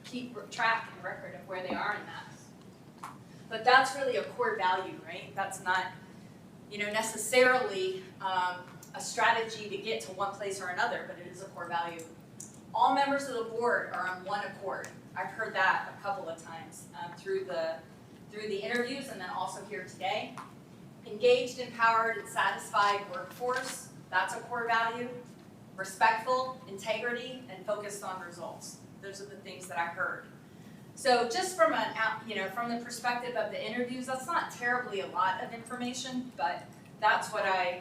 keep track and record of where they are in that. But that's really a core value, right? That's not, necessarily a strategy to get to one place or another, but it is a core value. All members of the board are on one accord. I've heard that a couple of times through the interviews and then also here today. Engaged, empowered, and satisfied workforce, that's a core value. Respectful, integrity, and focused on results. Those are the things that I heard. So just from from the perspective of the interviews, that's not terribly a lot of information, but that's what I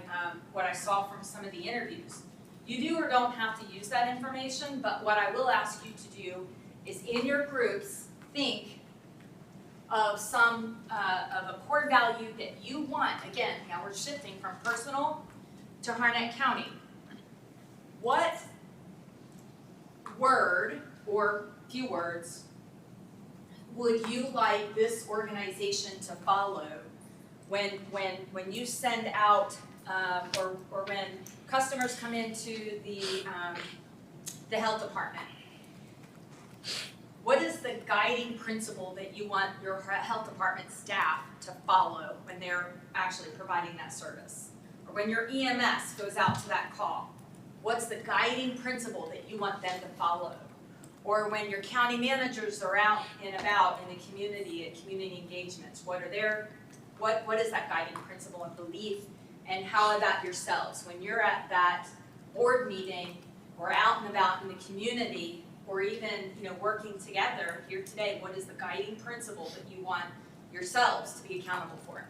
saw from some of the interviews. You do or don't have to use that information, but what I will ask you to do is in your groups, think of of a core value that you want. Again, now we're shifting from personal to Harnett County. What word or few words would you like this organization to follow when you send out or when customers come into the health department? What is the guiding principle that you want your health department staff to follow when they're actually providing that service? Or when your EMS goes out to that call, what's the guiding principle that you want them to follow? Or when your county managers are out and about in the community at community engagements, what is that guiding principle and belief? And how about yourselves? When you're at that board meeting or out and about in the community, or even working together here today, what is the guiding principle that you want yourselves to be accountable for?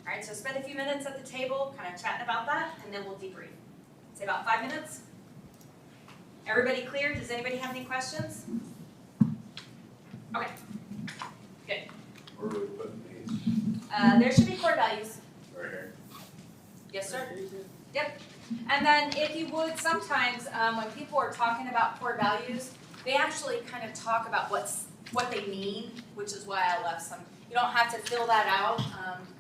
All right, so spend a few minutes at the table kind of chatting about that, and then we'll debrief. Say about 5 minutes. Everybody clear? Does anybody have any questions? Okay, good. Where are we putting these? There should be core values. Right here. Yes, sir. Yep. And then if you would, sometimes when people are talking about core values, they actually kind of talk about what they mean, which is why I left some. You don't have to fill that out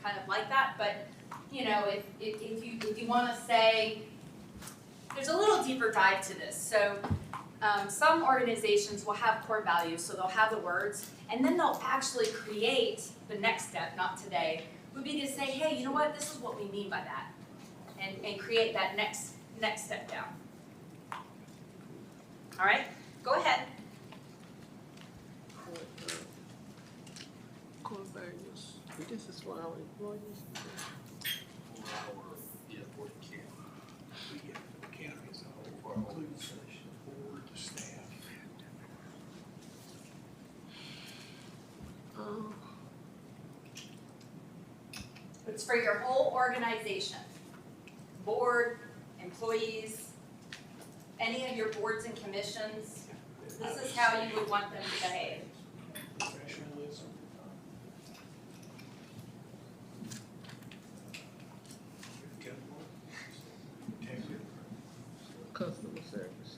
kind of like that, but if you want to say, there's a little deeper dive to this. So some organizations will have core values, so they'll have the words, and then they'll actually create the next step, not today, would be to say, hey, you know what, this is what we mean by that, and create that next step down. All right, go ahead. Core values. This is for our employees. Yeah, for the county. For the county as a whole, includes the board, the staff. It's for your whole organization, board, employees, any of your boards and commissions. This is how you would want them to behave. Professionalism. Customer service.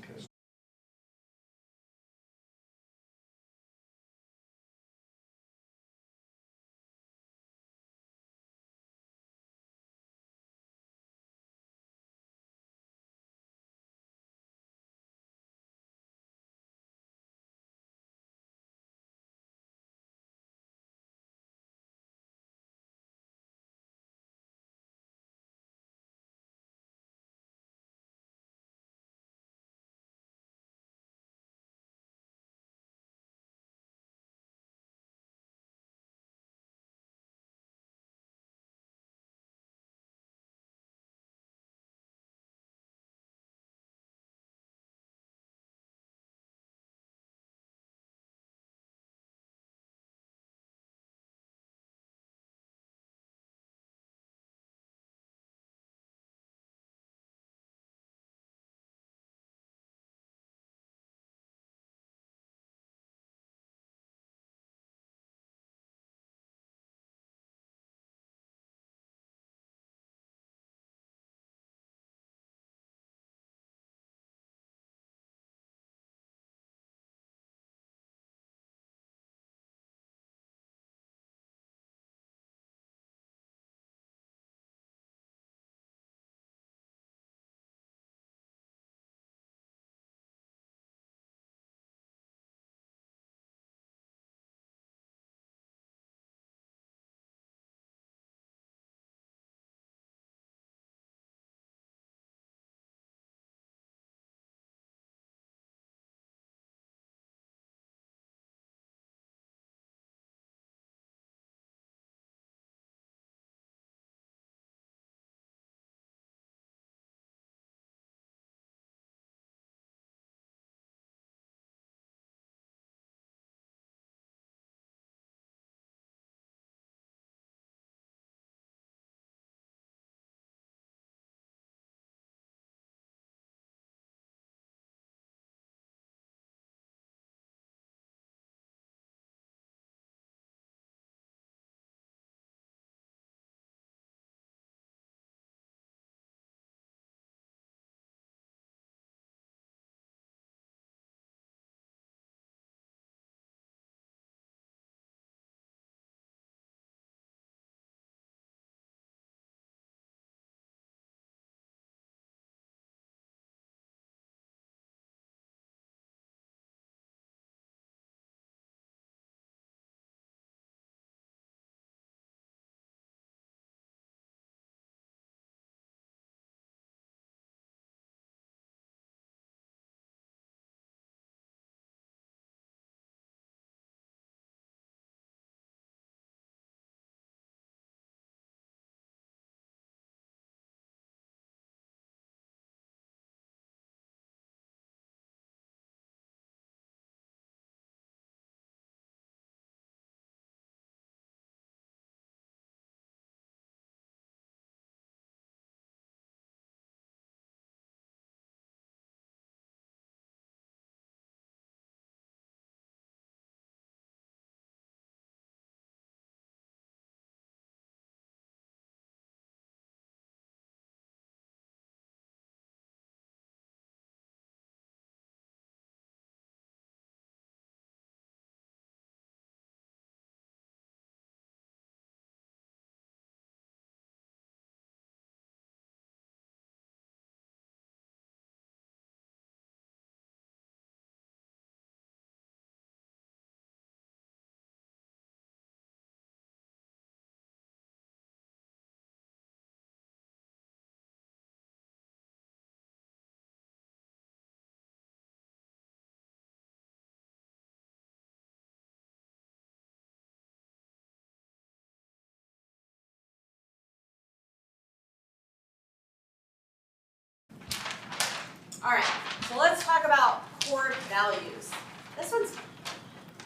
All right, so let's talk about core values. This one's,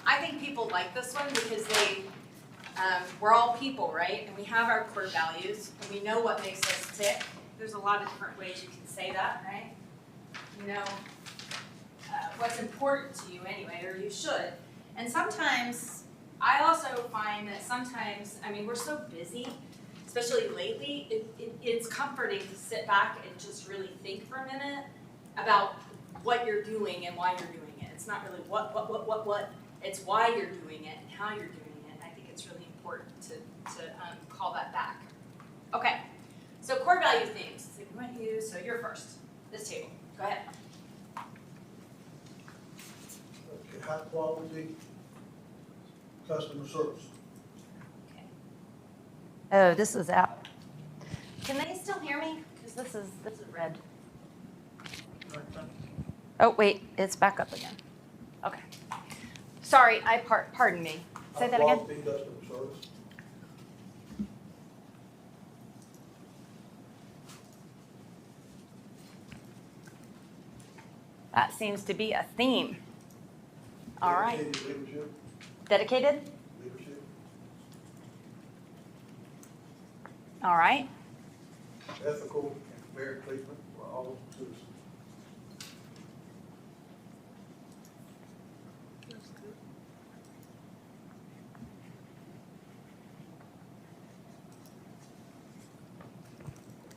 I think people like this one because we're all people, right? And we have our core values, and we know what makes us tick. There's a lot of different ways you can say that, right? You know what's important to you anyway, or you should. And sometimes, I also find that sometimes, I mean, we're so busy, especially lately, it's comforting to sit back and just really think for a minute about what you're doing and why you're doing it. It's not really what, it's why you're doing it and how you're doing it. And I think it's really important to call that back. Okay, so core value themes. So we want you, so you're first, this table, go ahead. Okay, high quality customer service. Oh, this is out. Can they still hear me? Because this is red. Oh, wait, it's back up again. Okay. Sorry, pardon me. Say that again. High quality customer service. That seems to be a theme. All right. Dedicated leadership. Dedicated? Leadership. All right. Ethical and fair treatment for all citizens.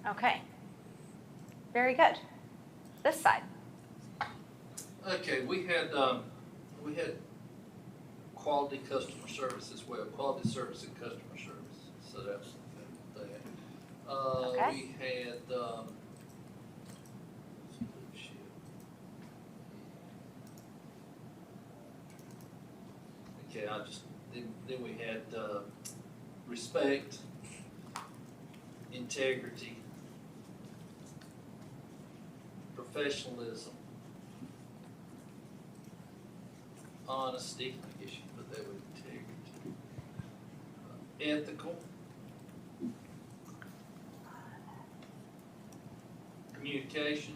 Okay. Very good. This side. Okay, we had quality customer service as well, quality service and customer service, so that's that. Okay. We had, okay, then we had, respect, integrity, professionalism, honesty, I guess you put that with integrity, ethical, communication,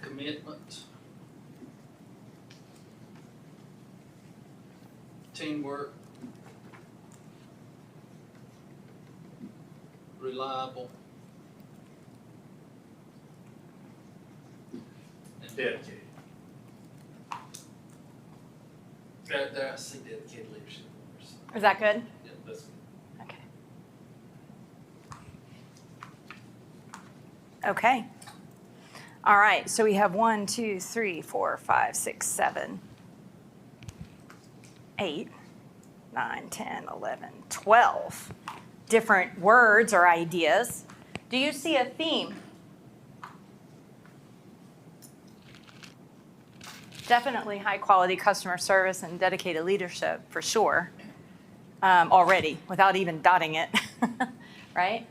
commitment, teamwork, reliable, and dedicated. There, I see dedicated leadership. Is that good? Yeah, that's good. Okay. Okay. All right, so we have 1, 2, 3, 4, 5, 6, 7, 8, 9, 10, 11, 12 different words or ideas. Do you see a theme? Definitely high quality customer service and dedicated leadership for sure. Already, without even dotting it, right?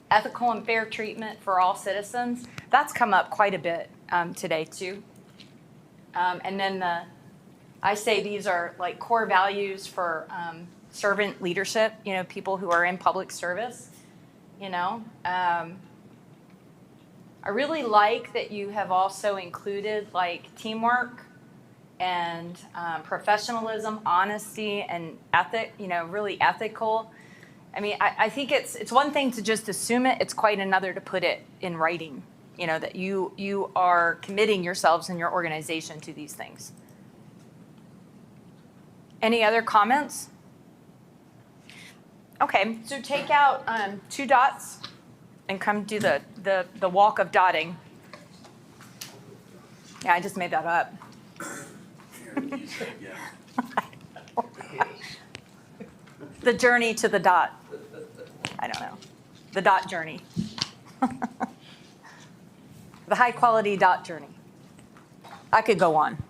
Ethical and fair treatment for all citizens. That's come up quite a bit today too. And then I say these are like core values for servant leadership, you know, people who are in public service, you know. I really like that you have also included like teamwork and professionalism, honesty, and ethic, you know, really ethical. I mean, I think it's one thing to just assume it. It's quite another to put it in writing, you know, that you are committing yourselves and your organization to these things. Any other comments? Okay, so take out 2 dots and come do the walk of dotting. Yeah, I just made that up. The journey to the dot. I don't know. The dot journey. The high quality dot journey. I could go on.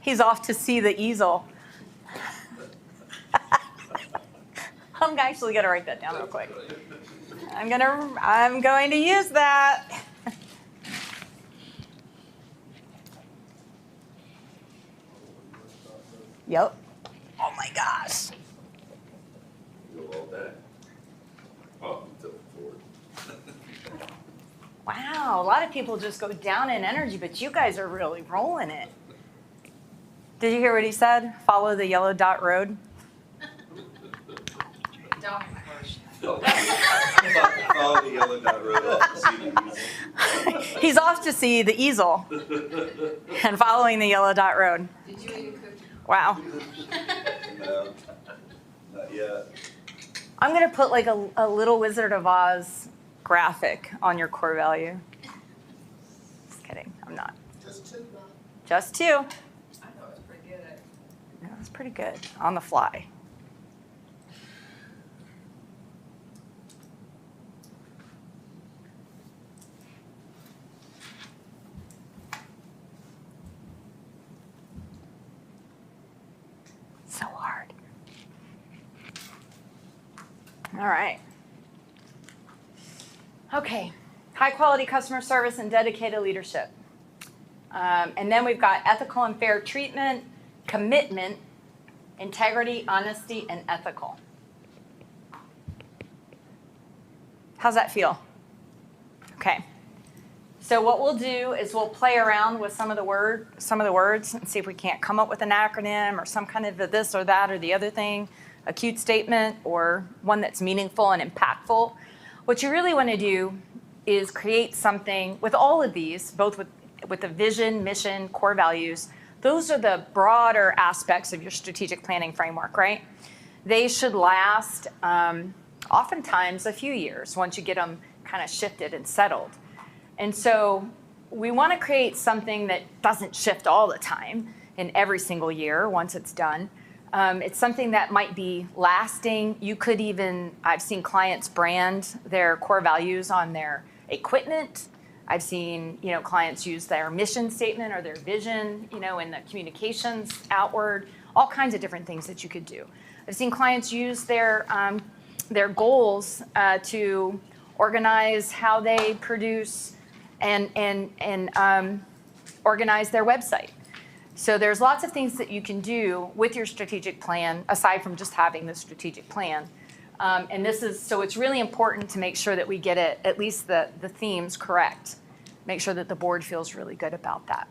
He's off to see the easel. I'm actually gonna write that down real quick. I'm going to use that. Wow, a lot of people just go down in energy, but you guys are really rolling it. Did you hear what he said? Follow the yellow dot road. Don't. Follow the yellow dot road off to see the easel. He's off to see the easel and following the yellow dot road. Did you eat a cookie? Wow. No, not yet. I'm going to put like a little Wizard of Oz graphic on your core value. Just kidding. I'm not. Just two, Bob. Just two. I thought it was pretty good. Yeah, that's pretty good. On the fly. So hard. All right. Okay. High quality customer service and dedicated leadership. And then we've got ethical and fair treatment, commitment, integrity, honesty, and ethical. How's that feel? Okay. So what we'll do is we'll play around with some of the words and see if we can't come up with an acronym or some kind of this or that or the other thing, a cute statement or one that's meaningful and impactful. What you really want to do is create something with all of these, both with the vision, mission, core values. Those are the broader aspects of your strategic planning framework, right? They should last oftentimes a few years once you get them kind of shifted and settled. And so we want to create something that doesn't shift all the time in every single year once it's done. It's something that might be lasting. You could even, I've seen clients brand their core values on their equipment. I've seen, clients use their mission statement or their vision, in the communications outward, all kinds of different things that you could do. I've seen clients use their goals to organize how they produce and organize their website. So there's lots of things that you can do with your strategic plan aside from just having the strategic plan. And so it's really important to make sure that we get it, at least the themes correct. Make sure that the board feels really good about that.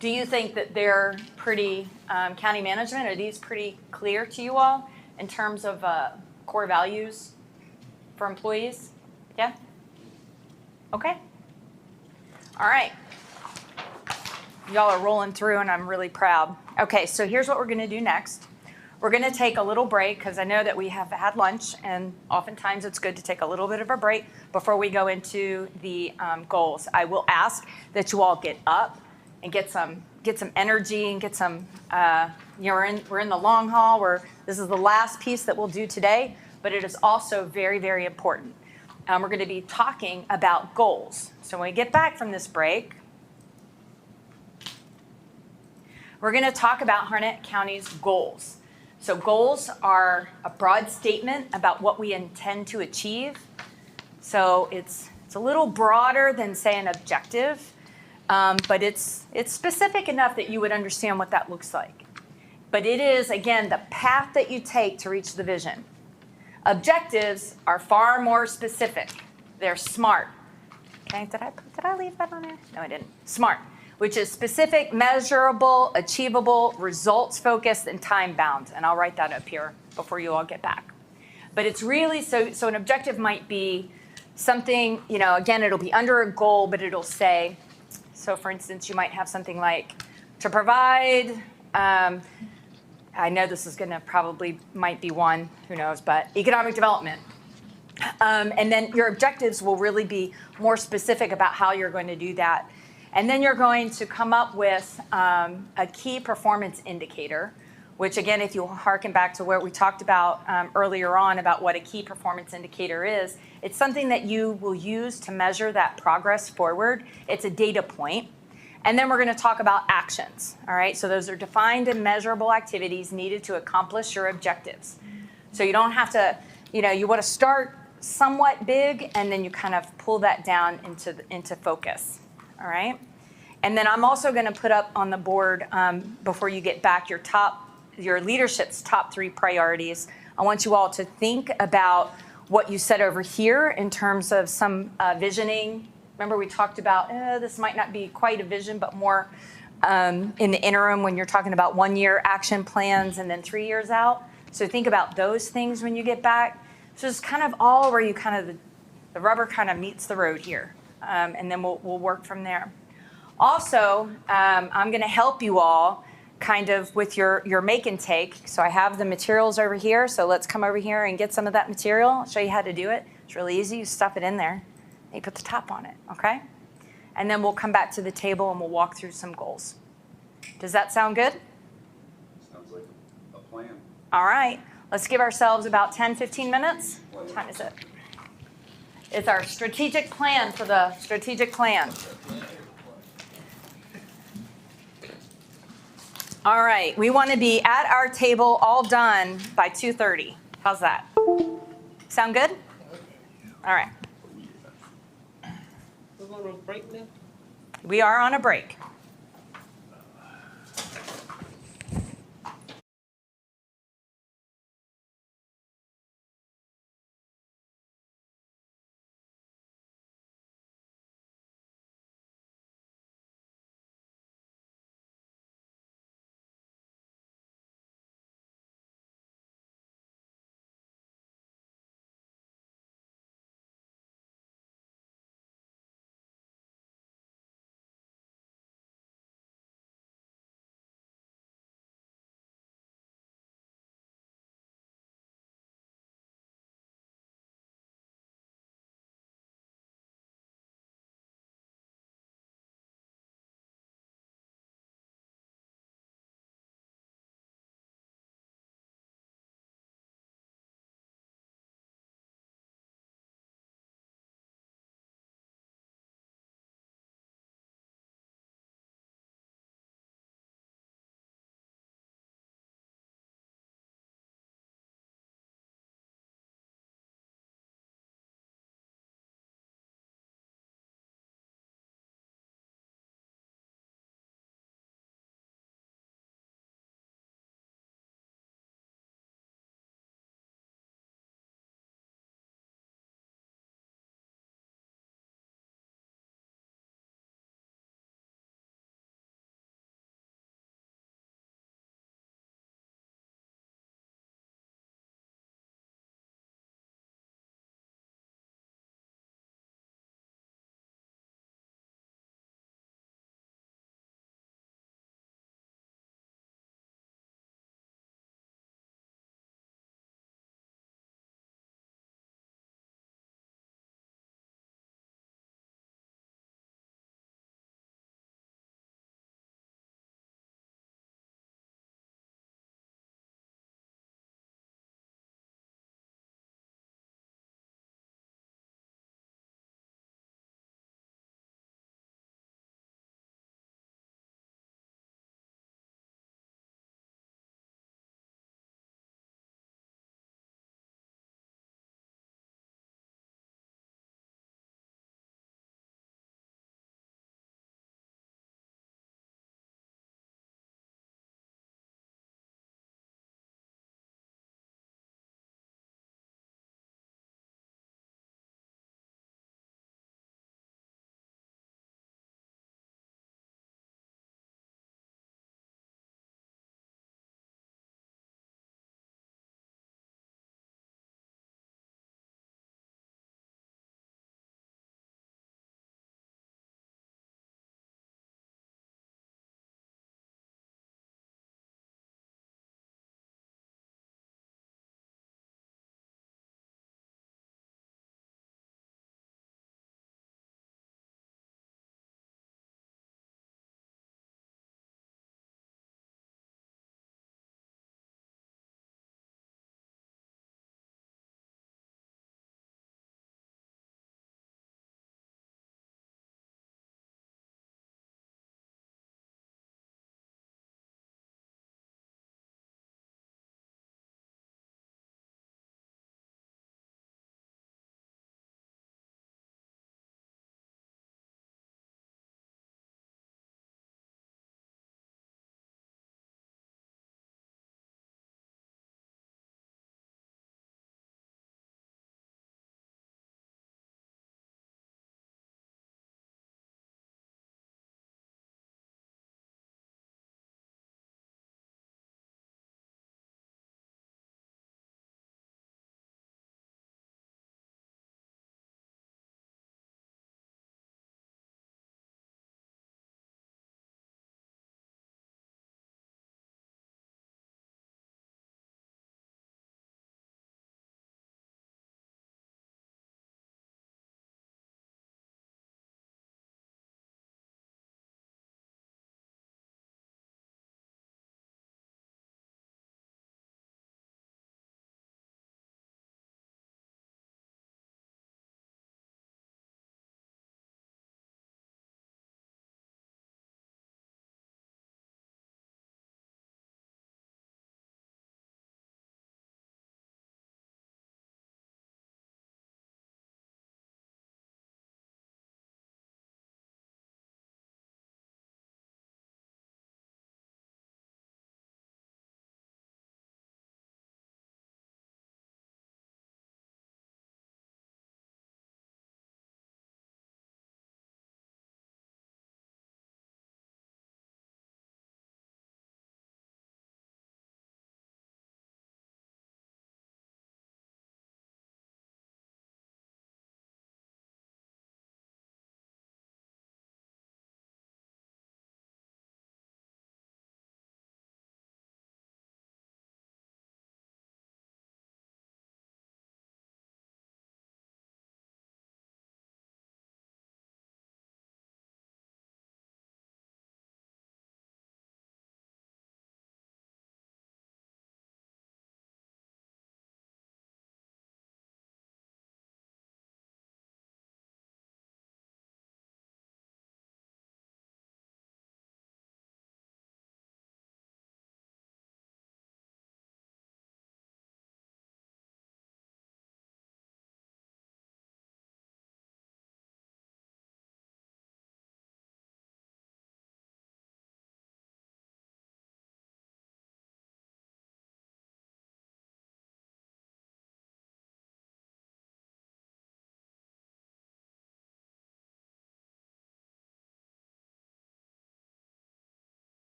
Do you think that they're pretty, county management, are these pretty clear to you all in terms of core values for employees? Yeah? Okay. All right. Y'all are rolling through and I'm really proud. Okay, so here's what we're going to do next. We're going to take a little break because I know that we have had lunch and oftentimes it's good to take a little bit of a break before we go into the goals. I will ask that you all get up and get some energy and get some, we're in the long haul. This is the last piece that we'll do today, but it is also very, very important. We're going to be talking about goals. So when we get back from this break, we're going to talk about Harnett County's goals. So goals are a broad statement about what we intend to achieve. So it's a little broader than, say, an objective, but it's specific enough that you would understand what that looks like. But it is, again, the path that you take to reach the vision. Objectives are far more specific. They're SMART. Okay, did I leave that on there? No, I didn't. SMART, which is specific, measurable, achievable, results-focused, and time-bound. And I'll write that up here before you all get back. But it's really, so an objective might be something, again, it'll be under a goal, but it'll say, so for instance, you might have something like to provide, I know this is going to might be one, who knows, but economic development. And then your objectives will really be more specific about how you're going to do that. And then you're going to come up with a key performance indicator, which again, if you harken back to what we talked about earlier on about what a key performance indicator is, it's something that you will use to measure that progress forward. It's a data point. And then we're going to talk about actions, all right? So those are defined and measurable activities needed to accomplish your objectives. So you don't have to, you want to start somewhat big and then you kind of pull that down into focus, all right? And then I'm also going to put up on the board, before you get back, your leadership's top 3 priorities. I want you all to think about what you said over here in terms of some visioning, Remember we talked about, this might not be quite a vision, but more in the interim when you're talking about 1-year action plans and then 3 years out. So think about those things when you get back. So it's kind of all where you kind of, the rubber kind of meets the road here. And then we'll work from there. Also, I'm going to help you all kind of with your make and take. So I have the materials over here. So let's come over here and get some of that material. I'll show you how to do it. It's really easy. You stuff it in there. And you put the top on it, okay? And then we'll come back to the table and we'll walk through some goals. Does that sound good? Sounds like a plan. All right. Let's give ourselves about 10, 15 minutes. What time is it? It's our strategic plan for the strategic plan. All right. We want to be at our table all done by 2:30. How's that? Sound good? All right. We're going to break now? We are on a break.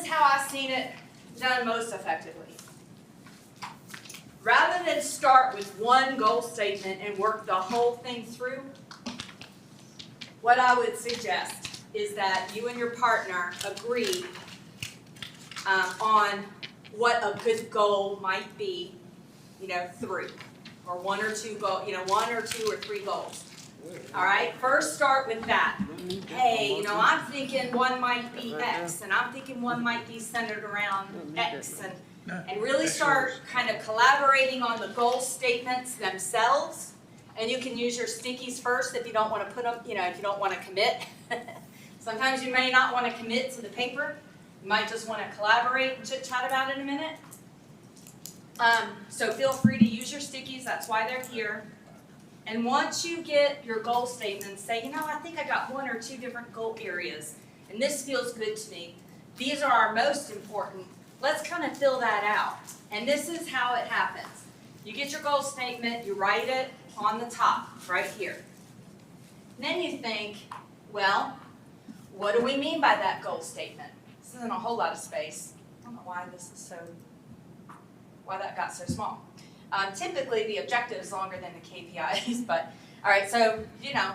is how I've seen it done most effectively. Rather than start with one goal statement and work the whole thing through, what I would suggest is that you and your partner agree on what a good goal might be, 3, or 1 or 2 1 or 2 or 3 goals. All right, first start with that. Hey, I'm thinking one might be X, and I'm thinking one might be centered around X, and really start kind of collaborating on the goal statements themselves. And you can use your stickies first if you don't want to put them, if you don't want to commit. Sometimes you may not want to commit to the paper. You might just want to collaborate and chit-chat about it in a minute. So feel free to use your stickies, that's why they're here. And once you get your goal statements, say, I think I got 1 or 2 different goal areas, and this feels good to me. These are our most important. Let's kind of fill that out. And this is how it happens. You get your goal statement, you write it on the top, right here. Then you think, well, what do we mean by that goal statement? This isn't a whole lot of space. I don't know why that got so small. Typically, the objective is longer than the KPIs, but all right, so,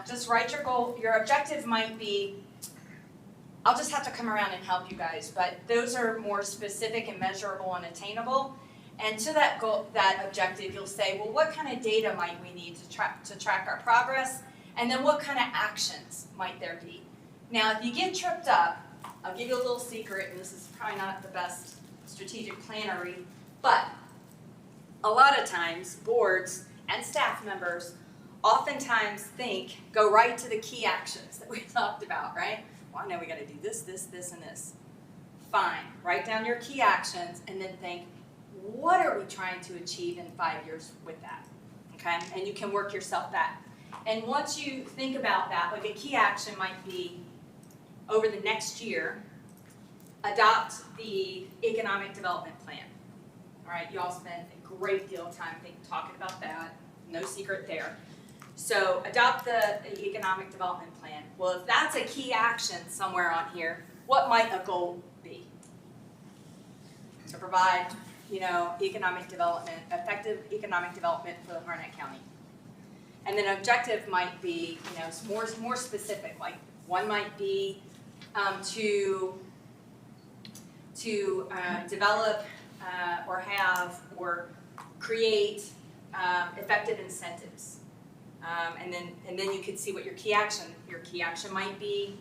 just write your goal. Your objective might be, I'll just have to come around and help you guys, but those are more specific and measurable and attainable. And to that goal, that objective, you'll say, well, what kind of data might we need to track our progress? And then what kind of actions might there be? Now, if you get tripped up, I'll give you a little secret, and this is probably not the best strategic plannery, but a lot of times, boards and staff members oftentimes go right to the key actions that we talked about, right? Well, I know we got to do this, this, this, and this. Fine. Write down your key actions and then think, what are we trying to achieve in 5 years with that? Okay? And you can work yourself back. And once you think about that, like a key action might be, over the next year, adopt the economic development plan. All right, you all spent a great deal of time talking about that. No secret there. So adopt the economic development plan. Well, if that's a key action somewhere on here, what might a goal be? To provide, economic development, effective economic development for the Harnett County. And then objective might be, more specific. Like one might be to develop or have or create effective incentives. And then you could see what your key action might be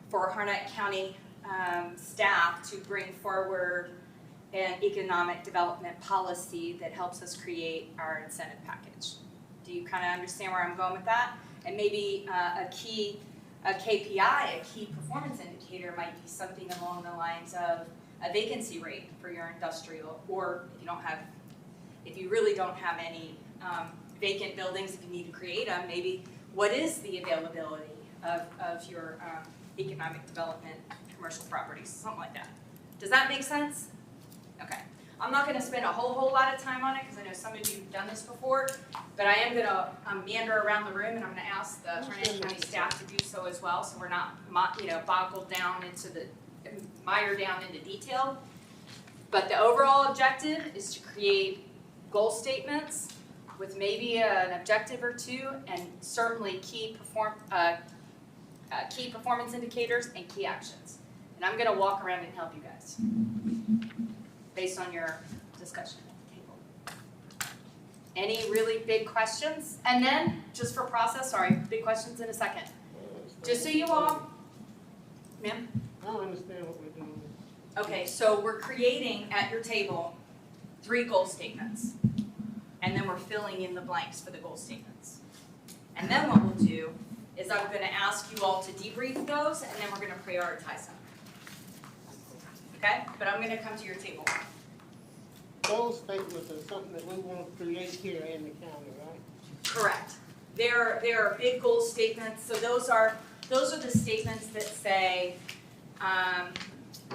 for Harnett County staff to bring forward an economic development policy that helps us create our incentive package. Do you kind of understand where I'm going with that? And maybe a KPI, a key performance indicator might be something along the lines of a vacancy rate for your industrial, or if you really don't have any vacant buildings, if you need to create them, maybe what is the availability of your economic development commercial properties, something like that. Does that make sense? Okay. I'm not going to spend a whole lot of time on it because I know some of you have done this before, but I am going to meander around the room, and I'm going to ask the Harnett County staff to do so as well, so we're not mired down into detail. But the overall objective is to create goal statements with maybe an objective or 2, and certainly key performance indicators and key actions. And I'm going to walk around and help you guys based on your discussion at the table. Any really big questions? And then, just for process, big questions in a second. Just so you all, ma'am? I don't understand what we're doing. Okay, so we're creating at your table 3 goal statements. And then we're filling in the blanks for the goal statements. And then what we'll do is I'm going to ask you all to debrief those, and then we're going to prioritize them. Okay? But I'm going to come to your table. Goal statements are something that we want to create here in the county, right? Correct. There are big goal statements. So those are the statements that say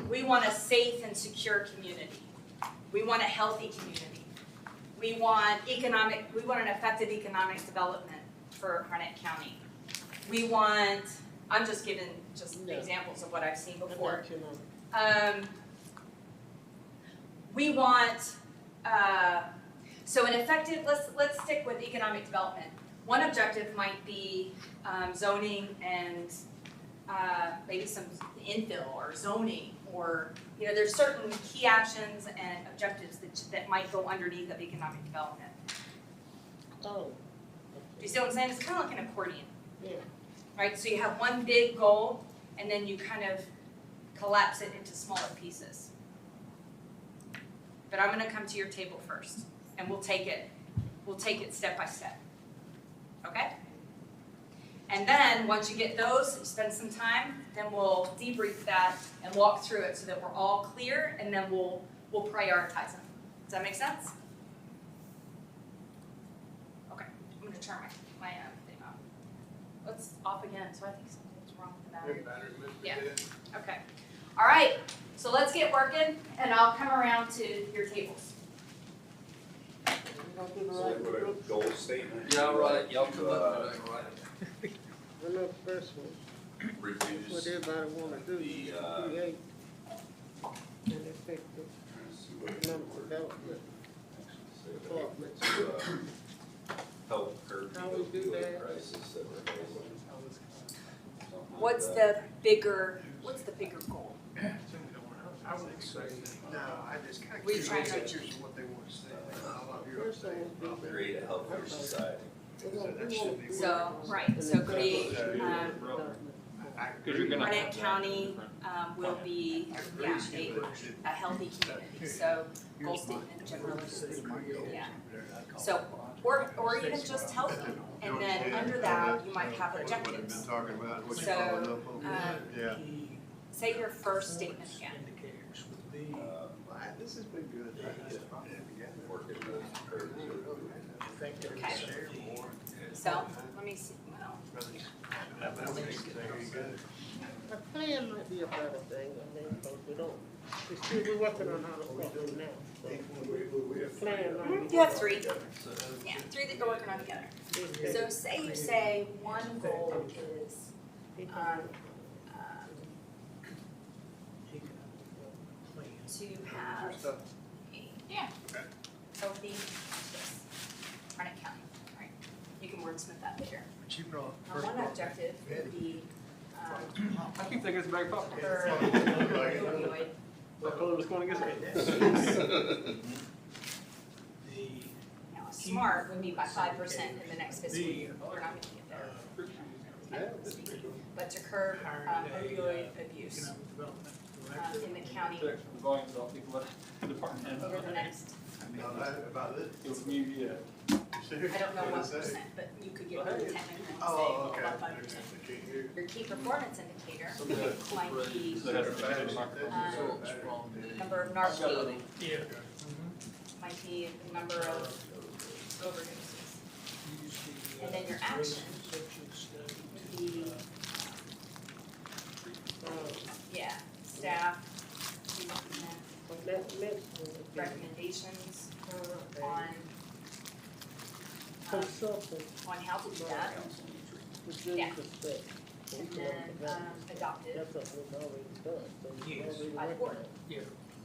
we want a safe and secure community. We want a healthy community. We want an effective economic development for Harnett County. We want I'm just giving just Yeah. examples of what I've seen I before. got you now. We want, so an effective, let's stick with economic development. One objective might be zoning and maybe some infill or zoning, or, you know, there's certain key actions and objectives that might go underneath of economic development. Oh, Do you see what I'm saying? It's kind of like an accordion, yeah. right? So you have one big goal, and then you kind of collapse it into smaller pieces. But I'm gonna come to your table first, and we'll take it step by step, okay? And then, once you get those, you spend some time, then we'll debrief that and walk through it so that we're all clear, and then we'll prioritize them. Does that make sense? Okay, I'm gonna turn my thing off. Let's off again, so I think something's wrong with the battery. Yeah. Okay, all right, so let's get working, and I'll come around to your tables. So they put a goal statement. Yeah, right, y'all come up with that, right? I know the first one, what Reduce everybody wanna do, the, create an effective economic development department. help curb the How we do opioid that? crisis that we're facing. What's the bigger goal? I would say, no, I just kind of We try to- pictures of what they want to say. First one would be. Create a healthier society. So, right, so create, Because you're gonna. Harnett County, will be, yeah, a healthy community, so goal statement generally is, yeah. So, or even just healthy, and then under that, you might have objectives. Talking about what you So, followed up on. Yeah. Say your first statement again. Indicators would be, This has been good. Working to curb the opioid. Okay. So, let me see, well, A plan might be a better thing, I mean, because we're working on how to work it now, so. The plan might be. you have three. Yeah, three that you're working on together. So say you say one goal is, to have a healthy, Harnett County, right? You can wordsmith that later. But you brought One objective would be, I keep thinking it's a bag of popcorn. for opioid What color was going against it? Now, smart would be by 5% in the next fiscal year, but we're not gonna get there. But to curb opioid abuse economic development. in the county The volumes of people at the department. over the next, About this? It was me, yeah. I don't know what percent, but you could get really technical and say, Oh, well, okay. about 5%. Your key performance indicator might be So it has a bag of number of narcotics, Yeah. might be the number of overdoses. And then your action would be, yeah, staff, to implement Next one would be recommendations on consultant, how to do that, reduce Yeah. the spec. and then adopt it That's something we've already done, so we've Yes. already by the worked board. on it. Yeah.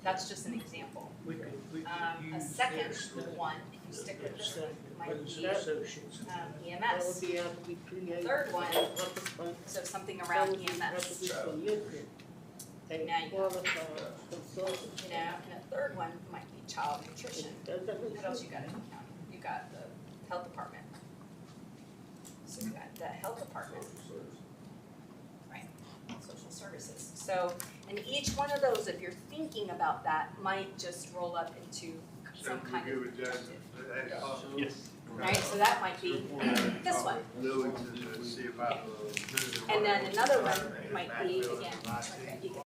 That's just an example. We could A use second this, one, if you stick with this one, might those be associates. That would EMS. be after we create. Third one, So something around Have EMS, to be selected. A Now you- qualified consultant. you know, and a third one might be child nutrition. What else you got in the county? You got the health department. So you got the health department, right, social services. So, and each one of those, if you're thinking about that, might just roll up into some kind of objective. Yes. Right, so that might be this one. To see about. And then another one might be, again, you can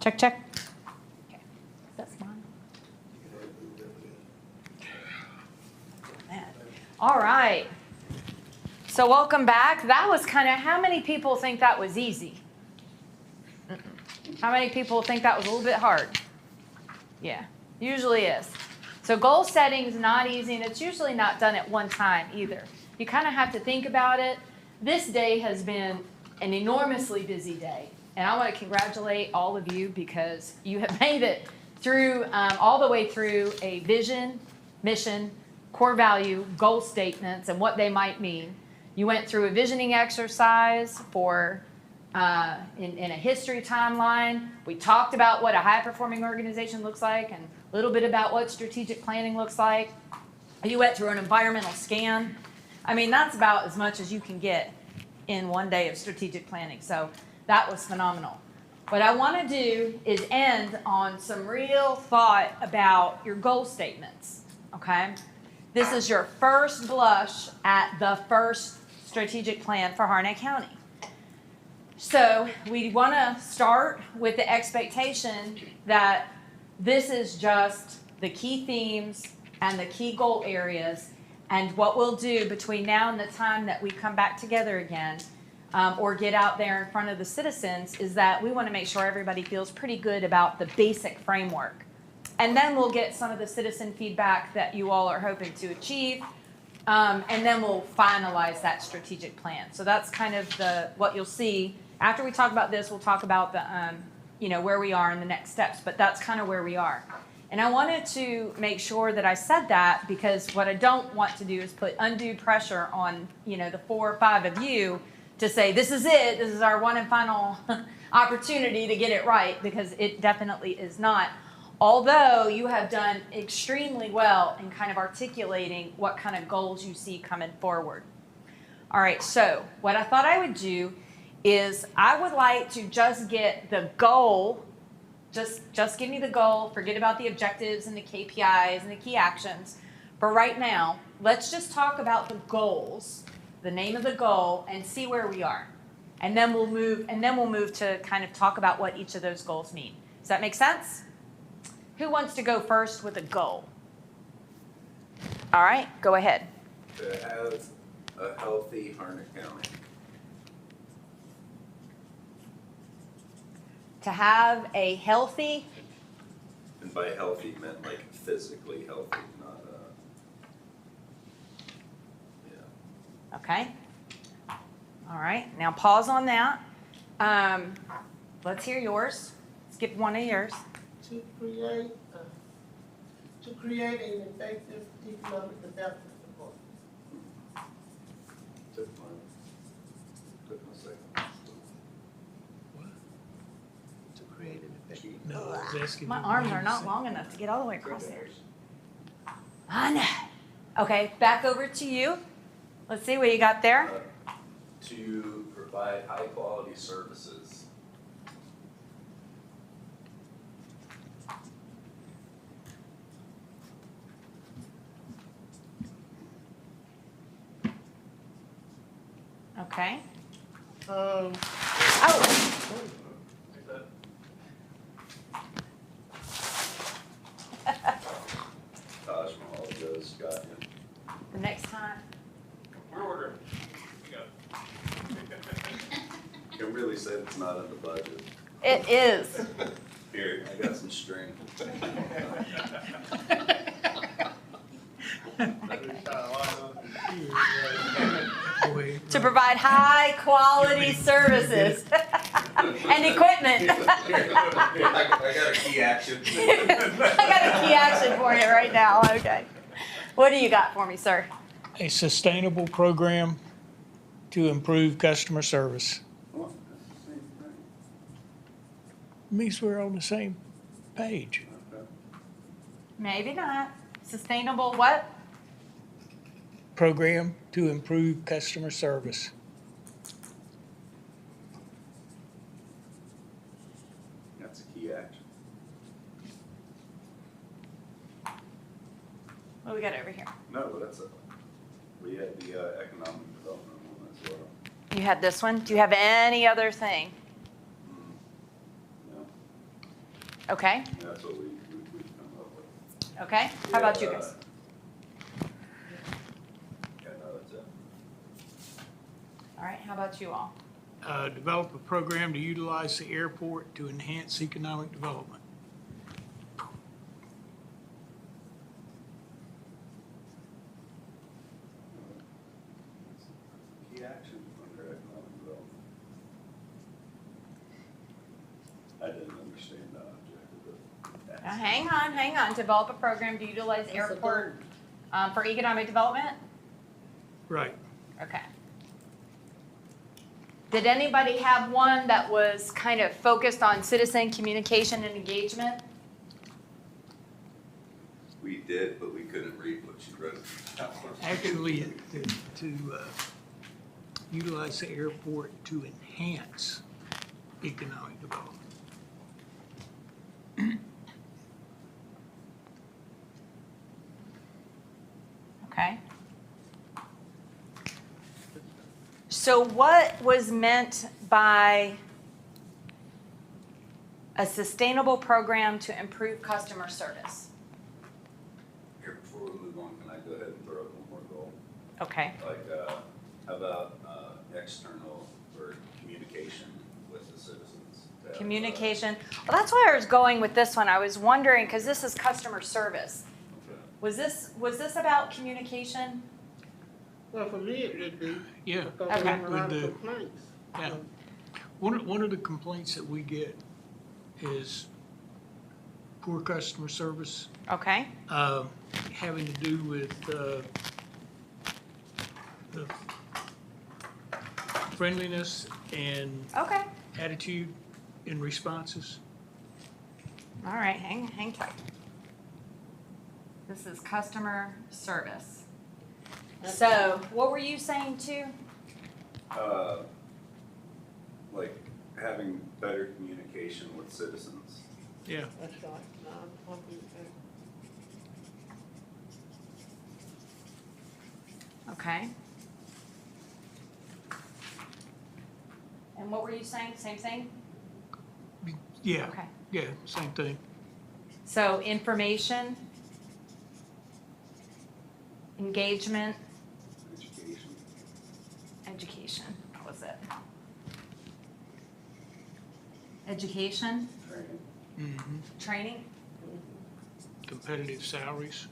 Check, check. Okay. That's mine. All right. So welcome back. That was kind of, how many people think that was easy? How many people think that was a little bit hard? Yeah, usually is. So goal setting is not easy, and it's usually not done at one time either. You kind of have to think about it. This day has been an enormously busy day, and I want to congratulate all of you because you have made it through, all the way through a vision, mission, core value, goal statements, and what they might mean. You went through a visioning exercise for in a history timeline. We talked about what a high-performing organization looks like and a little bit about what strategic planning looks like. You went through an environmental scan. I mean, that's about as much as you can get in one day of strategic planning. So that was phenomenal. What I want to do is end on some real thought about your goal statements, okay? This is your first blush at the first strategic plan for Harnett County. So we want to start with the expectation that this is just the key themes and the key goal areas, and what we'll do between now and the time that we come back together again, or get out there in front of the citizens, is that we want to make sure everybody feels pretty good about the basic framework. And then we'll get some of the citizen feedback that you all are hoping to achieve, and then we'll finalize that strategic plan. So that's kind of what you'll see. After we talk about this, we'll talk about the, where we are in the next steps, but that's kind of where we are. And I wanted to make sure that I said that because what I don't want to do is put undue pressure on, the 4 or 5 of you to say, this is it, this is our one and final opportunity to get it right, because it definitely is not. Although you have done extremely well in kind of articulating what kind of goals you see coming forward. All right, so what I thought I would do is I would like to just get the goal, just give me the goal, forget about the objectives and the KPIs and the key actions. For right now, let's just talk about the goals, the name of the goal, and see where we are. And then we'll move to kind of talk about what each of those goals mean. Does that make sense? Who wants to go first with a goal? All right, go ahead. To have a healthy Harnett County. To have a healthy, And by healthy meant like physically healthy, not yeah. okay? All right, now pause on that. Let's hear yours. Skip one of yours. To create an effective economic development support. Took my second. To create an effective. No, I was asking My you arms what are you not said. long enough to get all the way across there. I know. Okay, back over to you. Let's see what you got there. To provide high-quality services. Okay. Um, Oh, Taj Mahal just got him. the next time. We're ordering. We got Can really say it's not in the budget. It is. Here, I got some string. To provide high quality services and equipment. I got a key action. I got a key action for you right now. Okay. What do you got for me, sir? A sustainable program to improve customer service. Well, that's the same thing. Means we're on the same page. Okay. Maybe not. Sustainable what? Program to improve customer service. That's a key action. What do we got over here? No, but that's we had the economic development one as well. You had this one. Do you have any other thing? No. Okay, That's what we've come up with. okay. How about you guys? Yeah, no, that's it. All right, how about you all? Develop a program to utilize the airport to enhance economic development. Key action under economic development. I didn't understand that objective, but. Hang on. Develop a program to utilize That's a airport for economic development? Right. Okay. Did anybody have one that was kind of focused on citizen communication and engagement? We did, but we couldn't read what you wrote. Actually, to utilize the airport to enhance economic development. Okay. So what was meant by a sustainable program to improve customer service? Here, before we move on, can I go ahead and throw up one more goal? Okay. Like, how about, external or communication with the citizens? to have, Communication. Well, that's where I was going with this one. I was wondering, because this is customer service. Okay. Was this about communication? Well, for me, it would be. Yeah. Because Okay. we have a lot With of the- complaints. Yeah. One of the complaints that we get is poor customer service, Okay. having to do with the friendliness and Okay. attitude in responses. All right, hang tight. This is customer service. So, what were you saying too? Like, having better communication with citizens. Yeah. That's right. No, I'm happy with that. Okay. And what were you saying? Same thing? Yeah. Okay. Yeah, same thing. So, information, engagement, Education. education. What was it? Education, Training. Mm-hmm. training. Competitive salaries.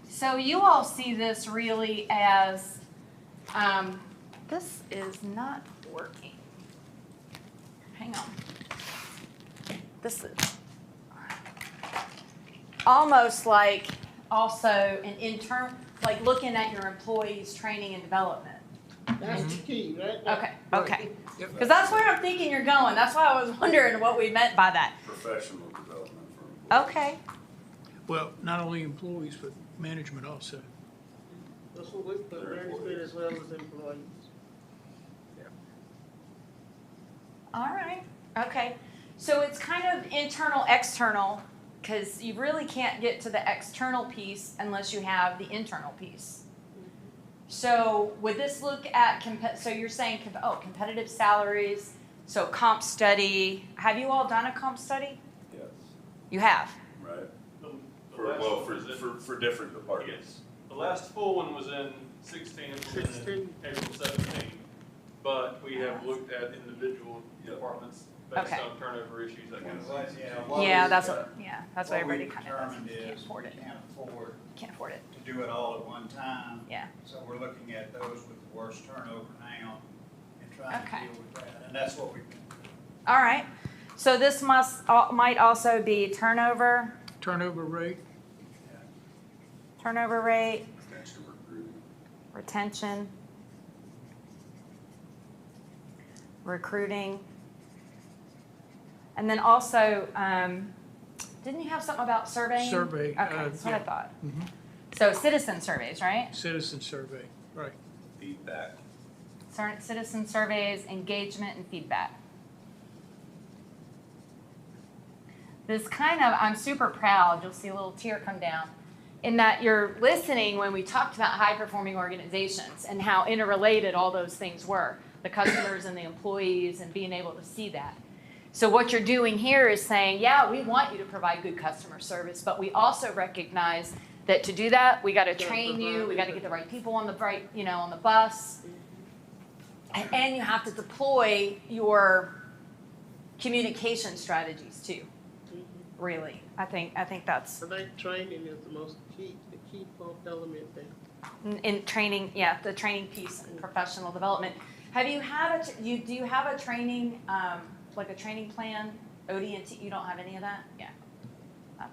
So you all see this really as, this is not working. Hang on. This is almost like also an intern, like looking at your employees' training and development. That's the key, right? Okay, okay. Yep. Because that's where I'm thinking you're going. That's why I was wondering what we meant by that. Professional development for employees. Okay. Well, not only employees, but management also. That's what we put, management as well as employees. All right, okay. So it's kind of internal, external, because you really can't get to the external piece unless you have the internal piece. So would this look at, so you're saying, competitive salaries, so comp study. Have you all done a comp study? Yes, You have? right? The For, last well, one for, was in- for different departments. Yes. The last full one was in 16, implemented in April 17. But we have looked at individual departments based Okay. on turnover issues, that kind of Well, thing. Yeah, that's what everybody we've kind of does. determined Can't is afford we it. can't afford Can't afford it. to do it all at one time. Yeah. So we're looking at those with the worst turnover now and trying Okay. to deal with that. And that's what we've been doing. All right. So this might also be turnover Turnover rate. rate, Extension recruiting. retention, recruiting. And then also, didn't you have something about surveying? Survey, Okay, that's what I yeah. thought. Mhm. So citizen surveys, right? Citizen survey, right. Feedback. Citizen surveys, engagement, and feedback. This kind of, I'm super proud, you'll see a little tear come down, in that you're listening when we talked about high-performing organizations and how interrelated all those things were. the customers and the employees and being able to see that. So what you're doing here is saying, yeah, we want you to provide good customer service, but we also recognize that to do that, we gotta train you, we gotta get the right people on the right, on the bus. And you have to deploy your communication strategies too, really. I think that's, I think training is the key element there. in training, the training piece and professional development. Have you had do you have a training, like a training plan, OD&T, you don't have any of that? Yeah, that's,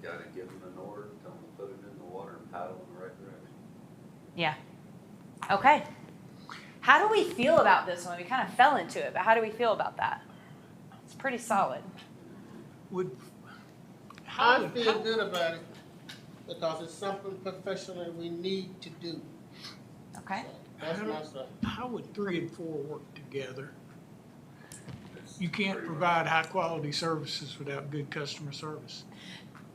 Gotta give them an order, tell them to put it in the water and paddle in the right direction. yeah. Okay. How do we feel about this one? We kind of fell into it, but how do we feel about that? It's pretty solid. I feel good about it because it's something professional we need to do. Okay. So that's my stuff. How would 3 and 4 work together? You can't provide high-quality services without good customer service.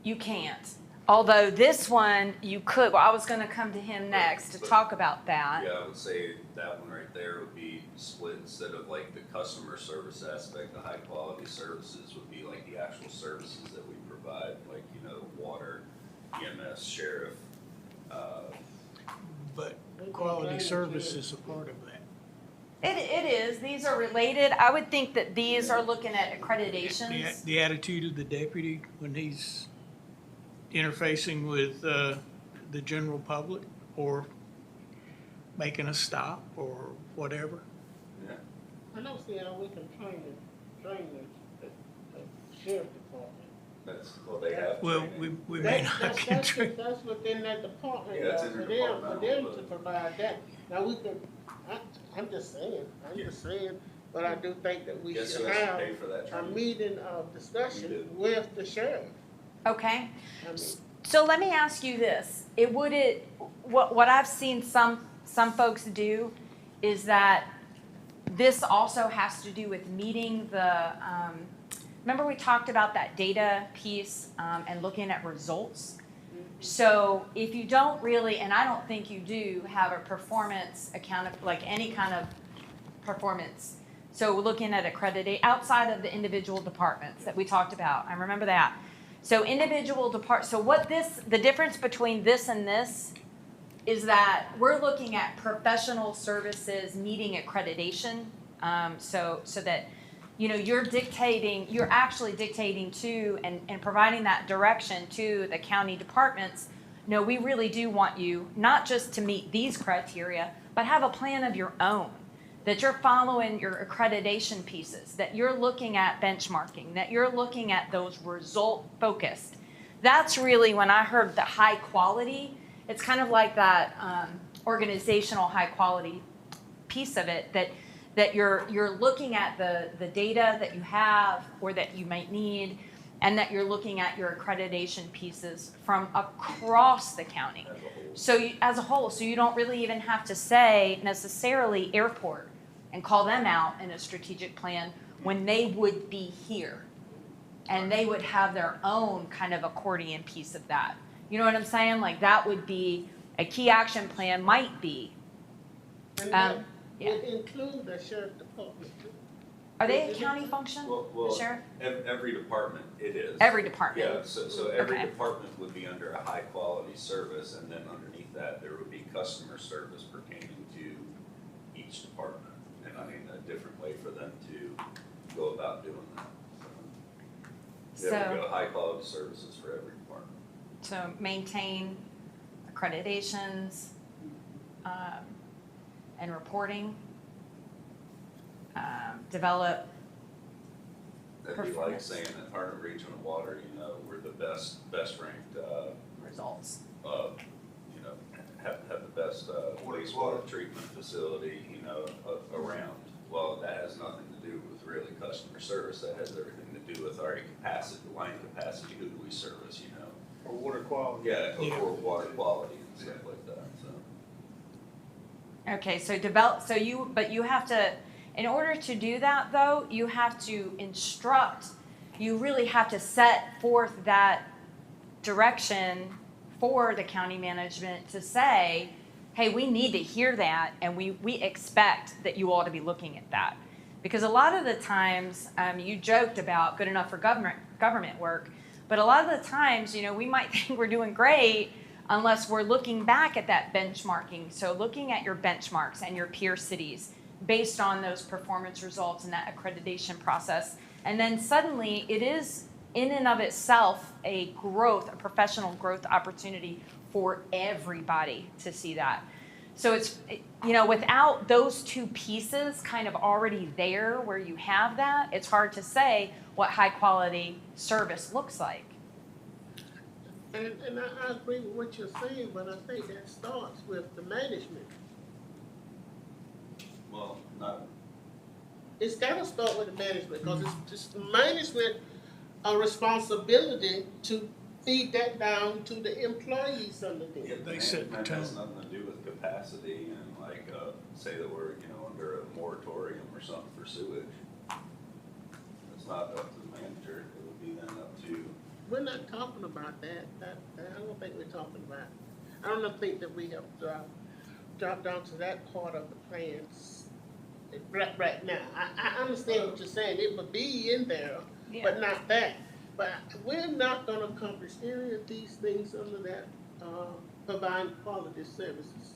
You can't. Although this one, you could. Well, I was going to come to him next to talk about that. Yeah, I would say that one right there would be split instead of like the customer service aspect, the high quality services would be like the actual services that we provide, like, water, EMS, sheriff. But quality service is a part of that. It is. These are related. I would think that these are looking at accreditations. The attitude of the deputy when he's interfacing with the general public or making a stop or whatever. Yeah. I don't see how we can train the sheriff department. They have. Well, training. we may not can train. That's within that department, Yeah, it's in for the them departmental, to provide that. Now, I'm just saying, but I do think that we Guess should who has to have pay for that a training? meeting of You discussion do. with the sheriff. Okay. I mean, So let me ask you this. What I've seen some folks do is that this also has to do with meeting the, remember we talked about that data piece and looking at results? So if you don't really, and I don't think you do, have a performance like any kind of performance. So looking at outside of the individual departments that we talked about, I remember that. So the difference between this and this is that we're looking at professional services meeting accreditation. So that, you're actually dictating to and providing that direction to the county departments. No, we really do want you not just to meet these criteria, but have a plan of your own, that you're following your accreditation pieces, that you're looking at benchmarking, that you're looking at those result focused. That's really when I heard the high quality, it's kind of like that organizational high quality piece of it, that you're looking at the data that you have or that you might need, and that you're looking at your accreditation pieces from across the county. As a whole, so you don't really even have to say necessarily airport and call them out in a strategic plan when they would be here. And they would have their own kind of accordion piece of that. You know what I'm saying? Like that would be a key action plan might be. And Yeah. would include the sheriff department. Are they a county function? Well, The sheriff? every department, it is. Every department. Yeah, so every Okay. department would be under a high quality service, and then underneath that, there would be customer service pertaining to each department. And I mean, a different way for them to go about doing that. Yeah, we go high quality services for every department. To maintain accreditations and reporting, develop. That'd be like Performance. saying that Harnett Regional Water, we're the best ranked, Results. have the best wastewater treatment facility, around. Well, that has nothing to do with really customer service. That has everything to do with our capacity, line capacity, who do we service, Or water quality. Yeah, or water quality and stuff like that, so. Okay, but you have to, in order to do that though, you have to you really have to set forth that direction for the county management to say, hey, we need to hear that, and we expect that you all to be looking at that. Because a lot of the times, you joked about good enough for government work, but a lot of the times, you know, we might think we're doing great unless we're looking back at that benchmarking. So looking at your benchmarks and your peer cities based on those performance results and that accreditation process. And then suddenly it is in and of itself a professional growth opportunity for everybody to see that. So it's, you know, without those two pieces kind of already there where you have that, it's hard to say what high quality service looks like. And I agree with what you're saying, but I think that starts with the management. Well, not, It's gotta start with the management, because it's just management a responsibility to feed that down to the employees under them. yeah, They set the management has tone. nothing to do with capacity and like, say that we're, you know, under a moratorium or something for sewage. It's not up to the manager, it would be then up to, We're not talking about that, I don't think we're talking about, I don't think that we have dropped down to that part of the plans right now. I understand what you're saying, it would be in there, but not that. But we're not gonna accomplish any of these things under that, providing quality services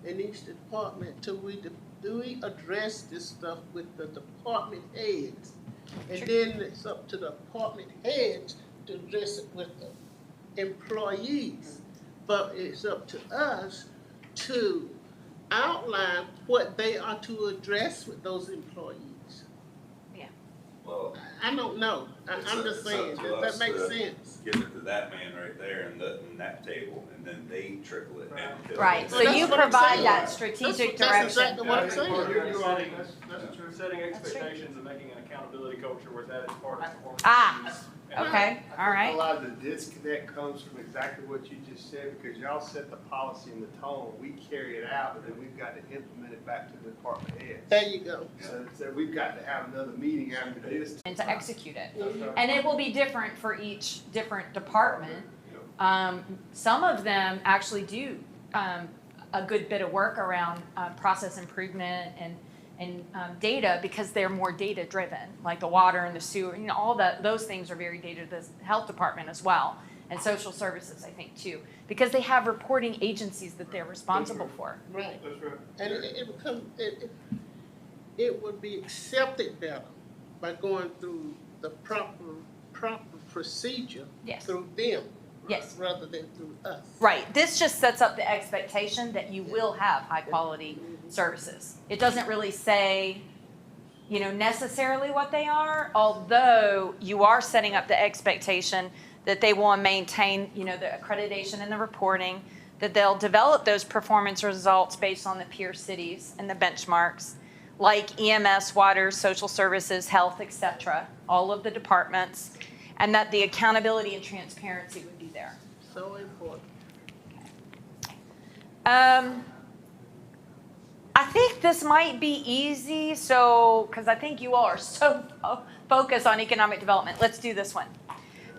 in each department till we address this stuff with the department heads. And then it's up to the department heads to address it with the employees. But it's up to us to outline what they are to address with those employees. well, I don't know, I'm just it's up saying, to does us that make to sense? give it to that man right there in that table, and then they trickle it down. to- Right, so That's you what I'm provide saying. that strategic That's direction. exactly what I'm saying. You're setting expectations and making an accountability culture where that is part of performance. Ah, reviews. okay, all A right. lot of the disconnect comes from exactly what you just said, because y'all set the policy and the tone, we carry it out, but then we've got to implement it back to the department heads. There you go. So we've got to have another meeting after this. And to execute it. That's right. And it will be different for each different department. Some of them actually do a good bit of work around process improvement and data, because they're more data driven, like the water and the sewer, you know, all those things are very data, the health department as well, and social services, I think, too, because they have reporting agencies that they're responsible for. Right. That's right. And it would be accepted better by going through the proper procedure Yes. through them. Yes. Rather than through us. Right, this just sets up the expectation that you will have high quality services. It doesn't really say, you know, necessarily what they are, although you are setting up the expectation that they will maintain, you know, the accreditation and the reporting, that they'll develop those performance results based on the peer cities and the benchmarks, like EMS, water, social services, health, et cetera, all of the departments, and that the accountability and transparency would be there. So important. I think this might be easy, so, because I think you all are so focused on economic development. Let's do this one.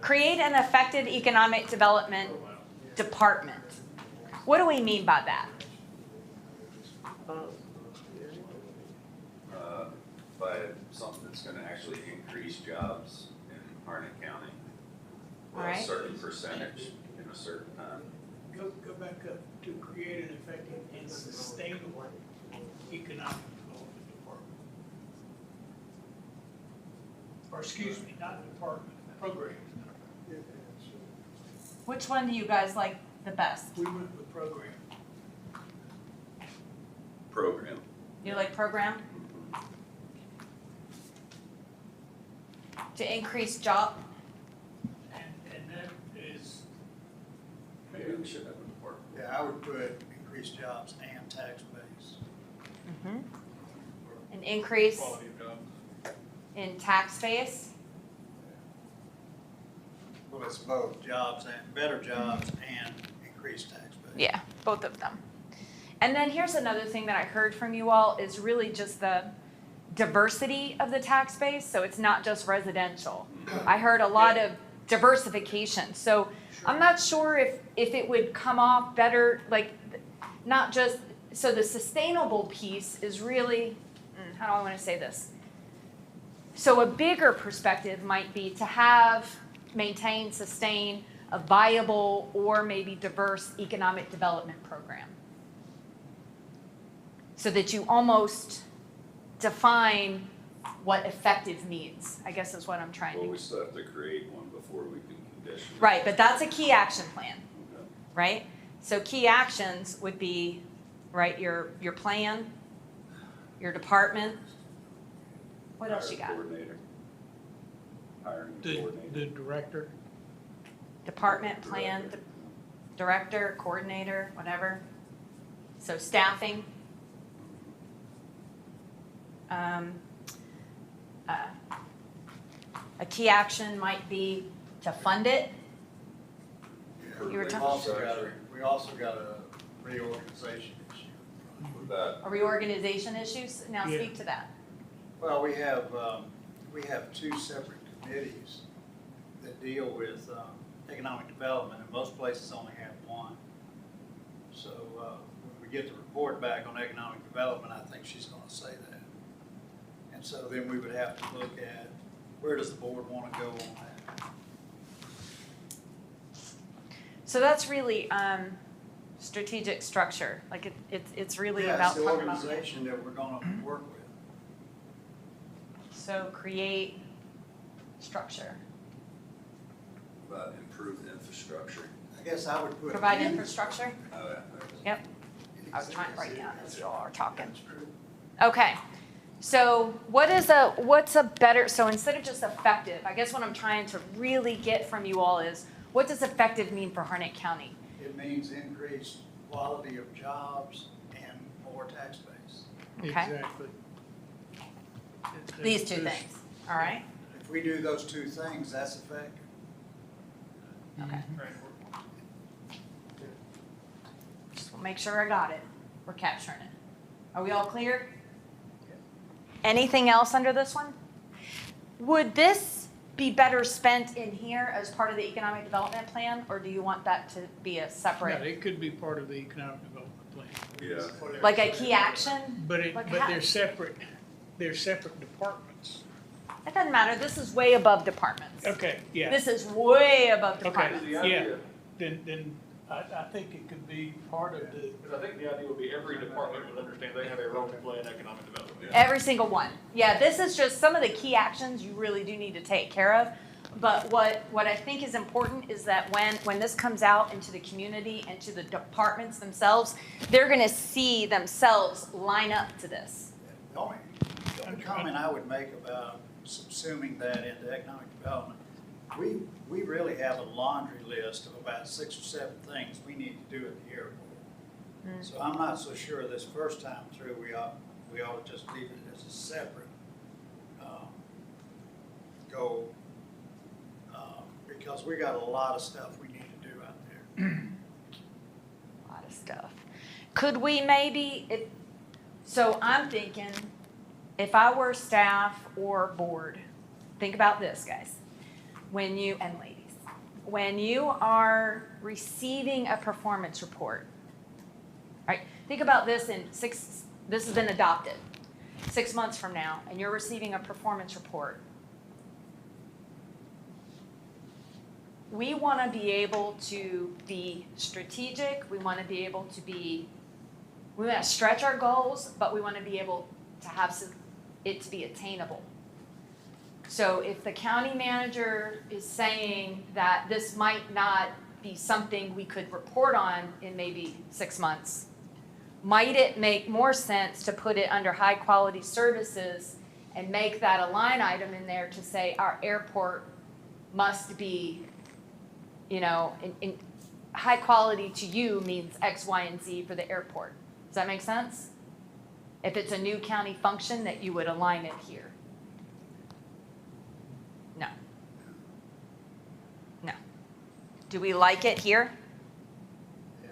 Create an effective economic development department. What do we mean by that? By something that's gonna actually increase jobs in Harnett County. All right. A certain percentage in a certain time. Go back up to create an effective and sustainable economic development department. Or excuse me, not department, program. Which one do you guys like the best? We went with program. Program. You like program? To increase job, And that is, Maybe we should have a department. Yeah, I would put increased jobs and tax base. an increase Quality of jobs. in tax base. Well, it's both jobs and better jobs and increased tax base. Yeah, both of them. And then here's another thing that I heard from you all is really just the diversity of the tax base. So it's not just residential. I heard a lot of diversification. So I'm not sure if it would come off better, like not just, so the sustainable piece is really, how do I want to say this? So a bigger perspective might be to have, maintain, sustain a viable or maybe diverse economic development program. So that you almost define what effective means, I guess is what I'm trying Well, to. we still have to create one before we can condition it. Right, but that's a key action plan, Okay. right? So key actions would be, right, your plan, your department. What else you got? Coordinator. Hiring a The, coordinator. the director. Department, plan, Director. director, coordinator, whatever. So staffing. A key action might be to fund it. You were We've talking, we also got a reorganization issue. What about, a reorganization issues, now Yeah. speak to that. Well, we have two separate committees that deal with economic development, and most places only have one. So when we get the report back on economic development, I think she's gonna say that. And so then we would have to look at, where does the board wanna go on that? So that's really strategic structure, like it's really Yeah, about it's the talking about. organization that we're gonna work with. So create structure, about improved infrastructure? I guess I would put. provide infrastructure. Oh, yeah, there it is. Yep, I was trying to write down as y'all are talking. That's true. Okay, so what's a better, so instead of just effective, I guess what I'm trying to really get from you all is, what does effective mean for Harnett County? It means increased quality of jobs and more tax base. Okay. Exactly. These two things, all right? If we do those two things, that's effective. Okay. Just want to make sure I got it. We're capturing it. Are we all clear? Anything else under this one? Would this be better spent in here as part of the economic development plan, or do you want that to be a No, separate, it could be part of the economic development plan. Yeah. like a key action? But Like but how- they're separate departments. It doesn't matter. This is way above departments. Okay, yeah. This is way above Okay, departments. The yeah. idea, Then I think it could be part of the, because I think the idea would be every department would understand they have a role to play in economic development. Every single one. Yeah, this is just some of the key actions you really do need to take care of. But what I think is important is that when this comes out into the community and to the departments themselves, they're gonna see themselves line up to this. The only comment I would make about subsuming that into economic development, we really have a laundry list of about 6 or 7 things we need to do at the airport. So I'm not so sure this first time through, we ought to just leave it as a separate goal. Because we got a lot of stuff we need to do out there. A lot of stuff. Could we maybe, so I'm thinking, if I were staff or board, think about this, guys. And ladies, when you are receiving a performance report, right? Think about this this has been adopted 6 months from now, and you're receiving a performance report. We want to be able to be strategic. We want to be able to we want to stretch our goals, but we want to be able to have it to be attainable. So if the county manager is saying that this might not be something we could report on in maybe 6 months, might it make more sense to put it under high quality services and make that a line item in there to say our airport must be, in high quality to you means X, Y, and Z for the airport. Does that make sense? If it's a new county function, that you would align it here. No. No. Do we like it here? Yeah.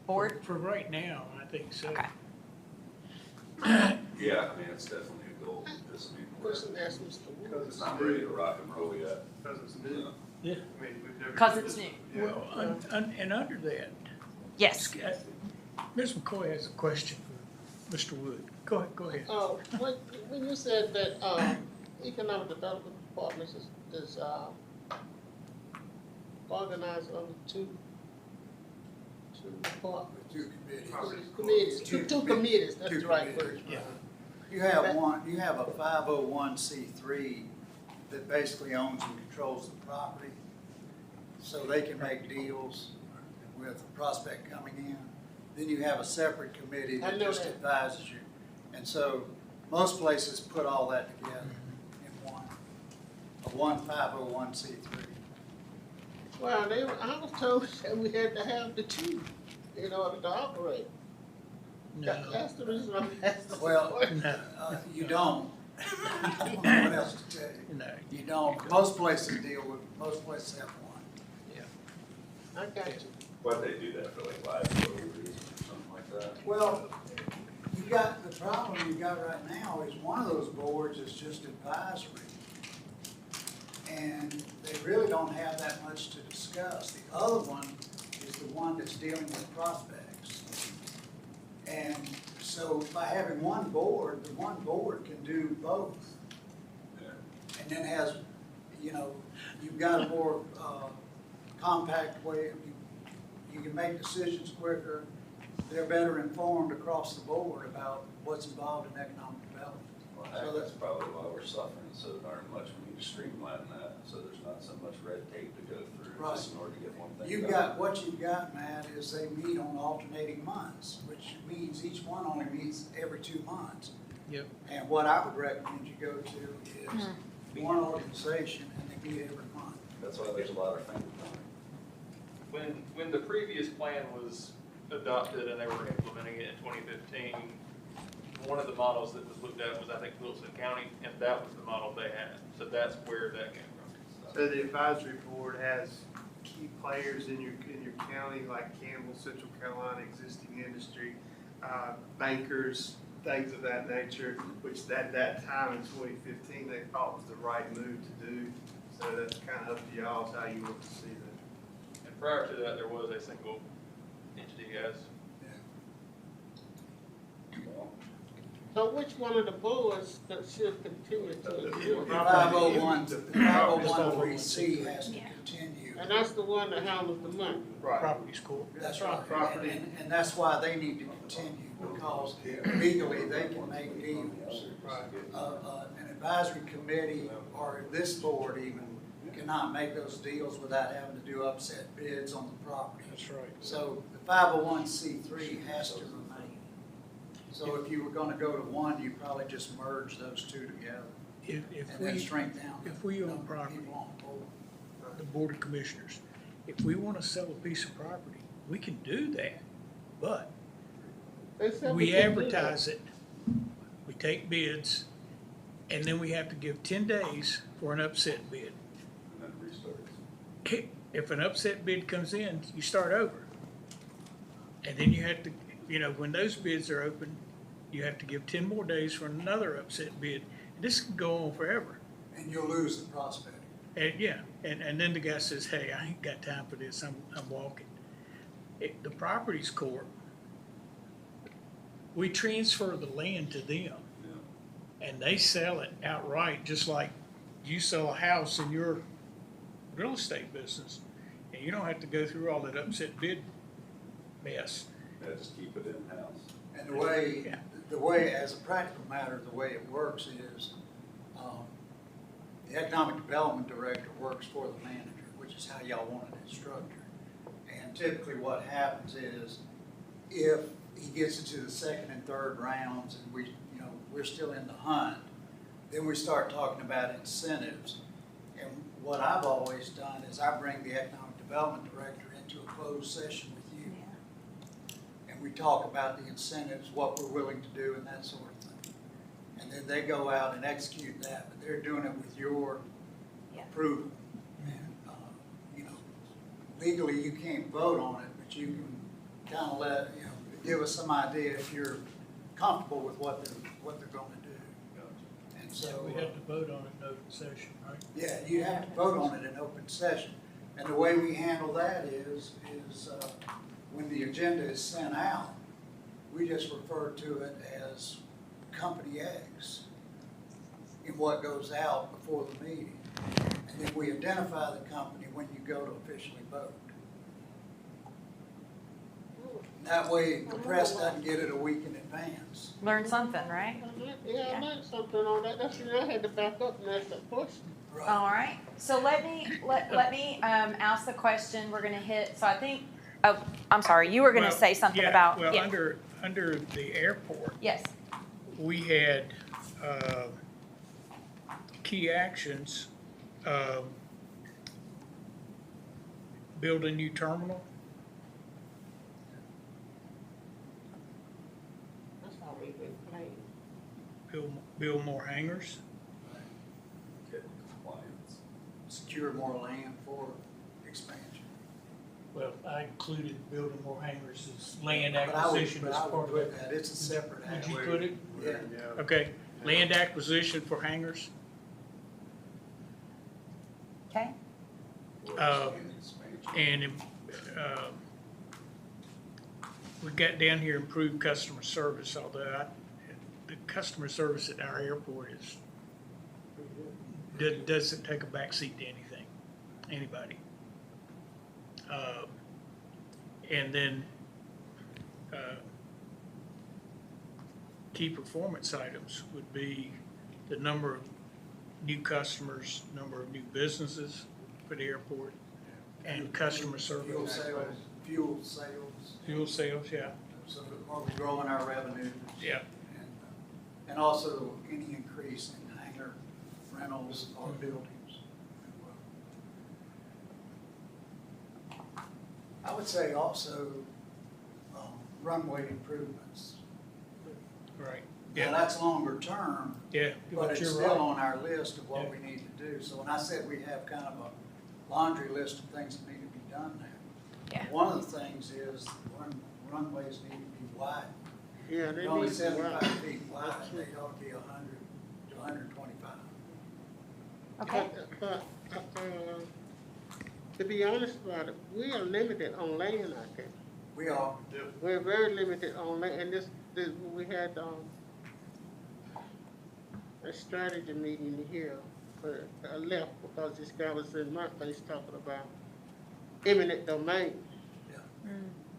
Board? for right now, I think so. Okay. Yeah, I mean, it's definitely a goal, because, I mean, Question asked Mr. it's Woods. not ready to rock and roll yet. Because it's new. Yeah. I mean, we've never. Because it's new. Yeah. Well, and under that, Yes. Ms. McCoy has a question for Mr. Wood. Go ahead. When you said that, economic development department is organized under two departments. Two committees. Two committees, that's the right word. Yeah. You have a 501c3 that basically owns and controls the property, so they can make deals with a prospect coming in. Then you have a separate committee that just advises you. And so most places put all that together in one 501c3. Well, I was told that we had to have the two in order to operate. No. That's the reason I'm asking. Well, No. you don't. I don't know what else to tell you. No. You don't. Most places have one. I got you. Why'd they do that, for like liability reasons or something like that? Well, the problem you got right now is one of those boards is just advisory. And they really don't have that much to discuss. The other one is the one that's dealing with prospects. And so by having one board, the one board can do both. Yeah. And then has, you've got a more compact way, you can make decisions quicker. They're better informed across the board about what's involved in economic development. Well, heck, that's probably why we're suffering so darn much. We need to streamline that, so there's not so much red tape to go through just in order to get one thing done. What you've got, Matt, is they meet on alternating months, which means each one only meets every 2 months. Yep. And what I would recommend you go to is one organization, and they meet every month. That's why there's a lot of finger pointing. When the previous plan was adopted and they were implementing it in 2015, one of the models that was looked at was, I think, Wilson County, and that was the model they had. So that's where that came from. So the advisory board has key players in your county, like Campbell, Central Carolina, existing industry, bankers, things of that nature, which at that time in 2015, they thought was the right move to do. So that's kind of up to y'all, is how you want to see that. And prior to that, there was a single entity, yes. So which one of the boards that should continue to exist? 501c has to continue. And that's the one that handles the money. Properties court. That's right. Property. And that's why they need to continue, because legally they can make deals. An advisory committee or this board even cannot make those deals without having to do upset bids on the property. That's right. So the 501c3 has to remain. So if you were gonna go to one, you probably just merge those two together If and then we, shrink down. if we own the number of property, people on the board. the Board of Commissioners, if we want to sell a piece of property, we can do that, but They said we can do that. advertise it, we take bids, and then we have to give 10 days for an upset bid. And then restart. If an upset bid comes in, you start over. And then you have to, when those bids are open, you have to give 10 more days for another upset bid. And this can go on forever. And you'll lose the prospect. And and then the guy says, hey, I ain't got time for this, I'm walking. The properties court, we transfer the land to them. And they sell it outright, just like you sell a house in your real estate business. And you don't have to go through all that upset bid mess. Yeah, just keep it in-house. And the way, as a practical matter, the way it works is, the economic development director works for the manager, which is how y'all wanted it structured. And typically what happens is, if he gets into the second and third rounds and we're still in the hunt, then we start talking about incentives. And what I've always done is I bring the economic development director into a closed session with you. And we talk about the incentives, what we're willing to do and that sort of thing. And then they go out and execute that, but they're doing it with your approval. And, legally you can't vote on it, but you can kind of give us some idea if you're comfortable with what they're going to do. And so We have to vote on it in open session, right? yeah, you have to vote on it in open session. And the way we handle that is when the agenda is sent out, we just refer to it as Company X in what goes out before the meeting. And then we identify the company when you go to officially vote. That way, the press doesn't get it a week in advance. Learn something, right? Yeah, I learned something on that. That's why I had to back up and ask that question. Right. All right, so let me ask the question, we're gonna hit, so I think, oh, I'm sorry, you were gonna Well, say something yeah, about, Well, yeah, under the airport, yes, we had, key actions, build a new terminal, That's how we've been playing. build more hangars. Get compliance. Secure more land for expansion. Well, I included building more hangars as land But I would, acquisition as part of put it. that, it's a separate Would act. you put it? Yeah. Okay, land acquisition for hangars. okay? And, we got down here improved customer service, although the customer service at our airport doesn't take a backseat to anything, anybody. And then, key performance items would be the number of new customers, number of new businesses for the airport, and customer Fuel service. sales, Fuel sales, yeah, so are we growing our revenue? yeah. And also any increase in hangar rentals or buildings. I would say also runway improvements. Right, Now, yeah, that's longer term, yeah, but but it's you're still right. on our list of what Yeah. we need to do. So when I said we have kind of a laundry list of things that need to be done there. Yeah. One of the things is runways need to be wide. Yeah, they They're only need to be 75 right. feet wide, they ought to be 100 to 125. Okay, But, to be honest about it, we are limited on land out there. We are, We're very limited on land, and this, we had, a strategy meeting here, but I left because this guy was in my face talking about eminent domain. Yeah.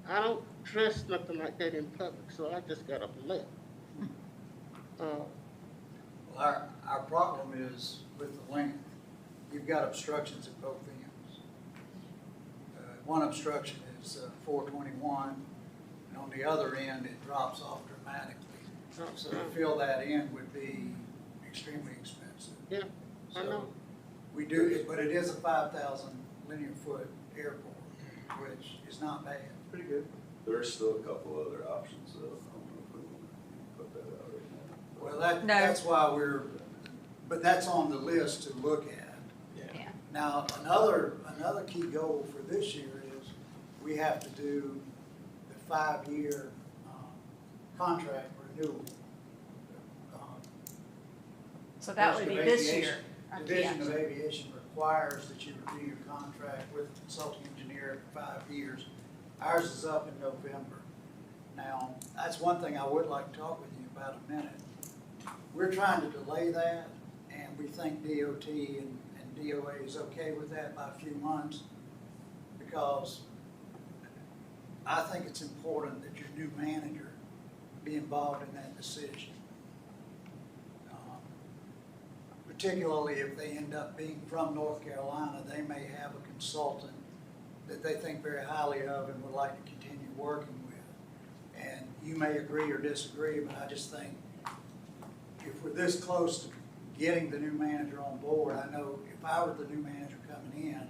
I don't trust nothing like that in public, so I just got up and left. well, our problem is with the length. You've got obstructions at both ends. One obstruction is 421, and on the other end, it drops off dramatically. So to fill that in would be extremely expensive. Yeah, I know. So we do, but it is a 5,000 linear foot airport, which is not bad. Pretty good. There's still a couple other options, though. I don't know if we want to put that out right now. Well, No. that's why but that's on the list to look at. yeah, Now, another key goal for this year is we have to do the 5-year contract renewal. so that would be this year. Division of Aviation requires that you renew your contract with the consulting engineer every 5 years. Ours is up in November. Now, that's one thing I would like to talk with you about a minute. We're trying to delay that, and we think DOT and DOA is okay with that by a few months, because I think it's important that your new manager be involved in that decision. Particularly if they end up being from North Carolina, they may have a consultant that they think very highly of and would like to continue working with. And you may agree or disagree, but I just think if we're this close to getting the new manager on board, I know if I were the new manager coming in,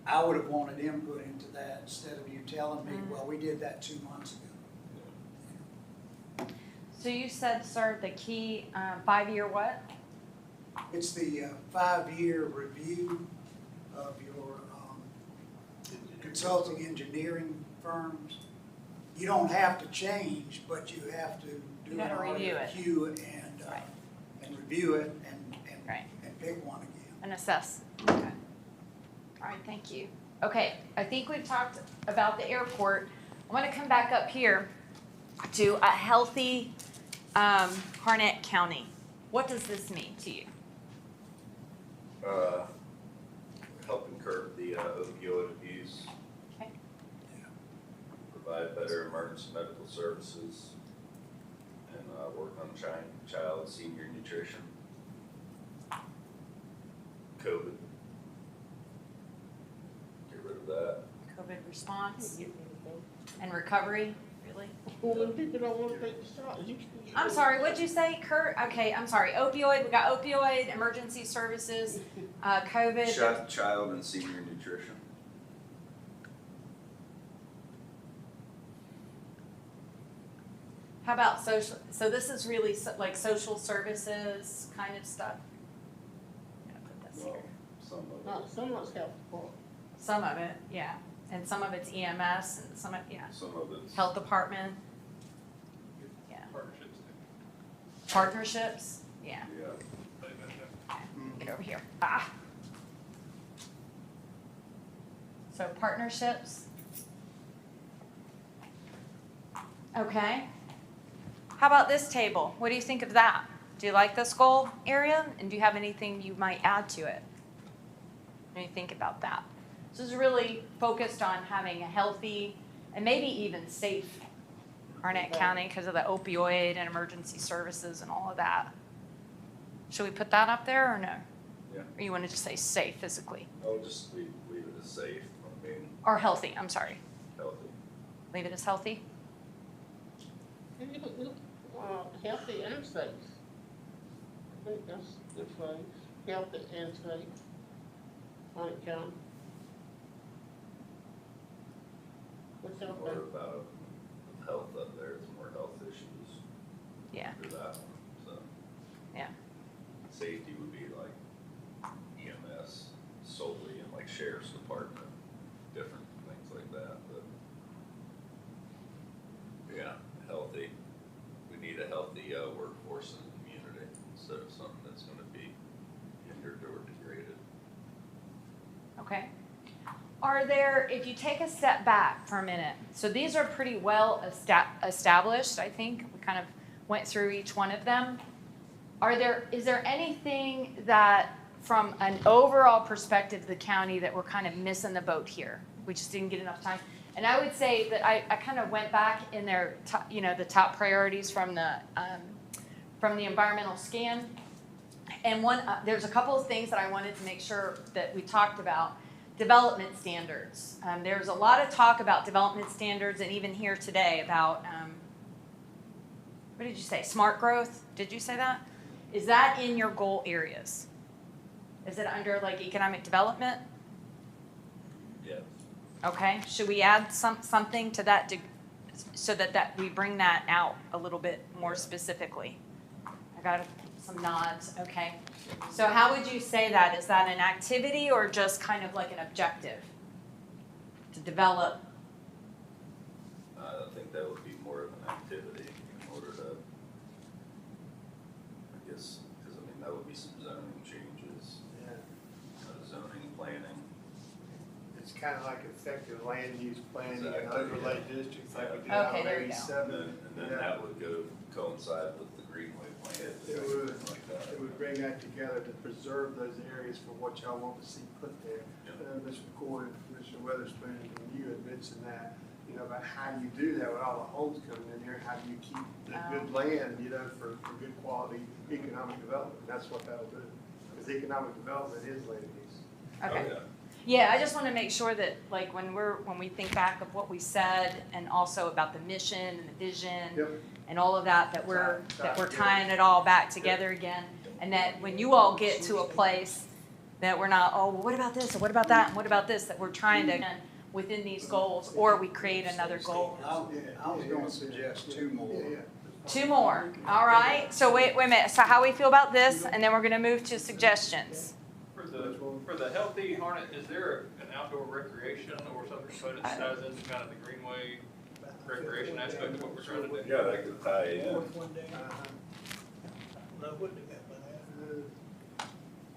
I would have wanted input into that instead of you telling me, well, we did that 2 months ago. So you said, sir, the key 5-year what? It's the 5-year review of your consulting engineering firms. You don't have to change, but you have to do You an gotta review it. RFQ Right. and review it Right. and pick one again. And assess. Okay. All right, thank you. Okay, I think we've talked about the airport. I want to come back up here. to a healthy Harnett County. What does this mean to you? Helping curb the opioid abuse. Okay. Provide better emergency medical services, and work on child senior nutrition. COVID. Get rid of that. COVID response and recovery, really? When people don't want to take the shot, you can. I'm sorry, what'd you say, Kurt? Okay, I'm sorry. Opioid, we got opioid, emergency services, COVID. Child and senior nutrition. How about social, so this is really like social services kind of stuff? I'm gonna put this Well, here. some of it. Not so much health support. Some of it, yeah. And some of it's EMS and some of, yeah. Some of it's. Health department, yeah. Partnerships. Partnerships, yeah. Yeah. Get over here. Ah. So partnerships. Okay. How about this table? What do you think of that? Do you like this goal area? And do you have anything you might add to it? What do you think about that? This is really focused on having a healthy and maybe even safe Harnett County because of the opioid and emergency services and all of that. Should we put that up there or no? Yeah. Or you want to just say safe physically? I'll just leave it as safe. I mean, Or healthy, I'm sorry. healthy. Leave it as healthy? Healthy and safe. I think that's the phrase, healthy and safe. Harnett County. What's out More there? about health up there. It's more health issues. Yeah. For that one, so. Yeah. Safety would be like EMS solely and like sheriff's department, different things like that, but. Yeah, healthy. We need a healthy workforce in the community instead of something that's gonna be hindered or degraded. Okay. Are there, if you take a step back for a minute, so these are pretty well established, I think. We kind of went through each one of them. Is there anything that, from an overall perspective of the county, that we're kind of missing the boat here? We just didn't get enough time. And I would say that I kind of went back in their, the top priorities from the environmental scan. And there's a couple of things that I wanted to make sure that we talked about. Development standards. There's a lot of talk about development standards, and even here today about, what did you say, smart growth? Did you say that? Is that in your goal areas? Is it under like economic development? Yeah. Okay, should we add something to that so that we bring that out a little bit more specifically? I got some nods, okay. So how would you say that? Is that an activity or just kind of like an objective to develop? I think that would be more of an activity in order to, I guess, because I mean, that would be some zoning changes, Yeah. zoning planning. It's kind of like effective land use planning and Exactly, overlay yeah. districts like we did Okay, on there you go. 87. And then that would go coincide with the Greenway plan. It would. things like that. It would bring that together to preserve those areas for what y'all want to see put there. Yeah. Mr. McCoy and Commissioner Weatherspoon, when you had mentioned that, about how do you do that with all the homes coming in here? How do you keep the good land, for good quality economic development? That's what that'll do. Because economic development is land use. Okay. Oh, yeah. Yeah, I just want to make sure that like when we think back of what we said and also about the mission and the vision Yep. and all of that we're Tie tying it all back together again. And that when you all get to a place that we're not, oh, well, what about this, or what about that, and what about this, that we're trying to, within these goals, or we create another goal. I was gonna suggest two more. Two more, all right? So wait a minute, so how we feel about this, and then we're gonna move to suggestions. For the healthy Harnett, is there an outdoor recreation or some component that ties into kind of the Greenway recreation aspect of what we're trying to do? Yeah, that could tie in.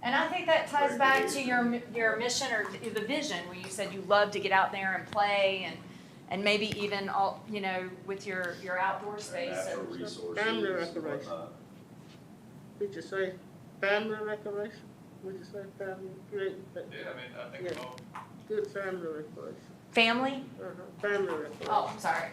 And I think that ties back to your mission or the vision, where you said you love to get out there and play And maybe even all, you know, with your outdoor space. Natural And resources Family and recreation. whatnot. Would you say family recreation? Would you say family, great, Yeah, I mean, I think Yeah. all, good family recreation? family? Family recreation. Oh, I'm sorry.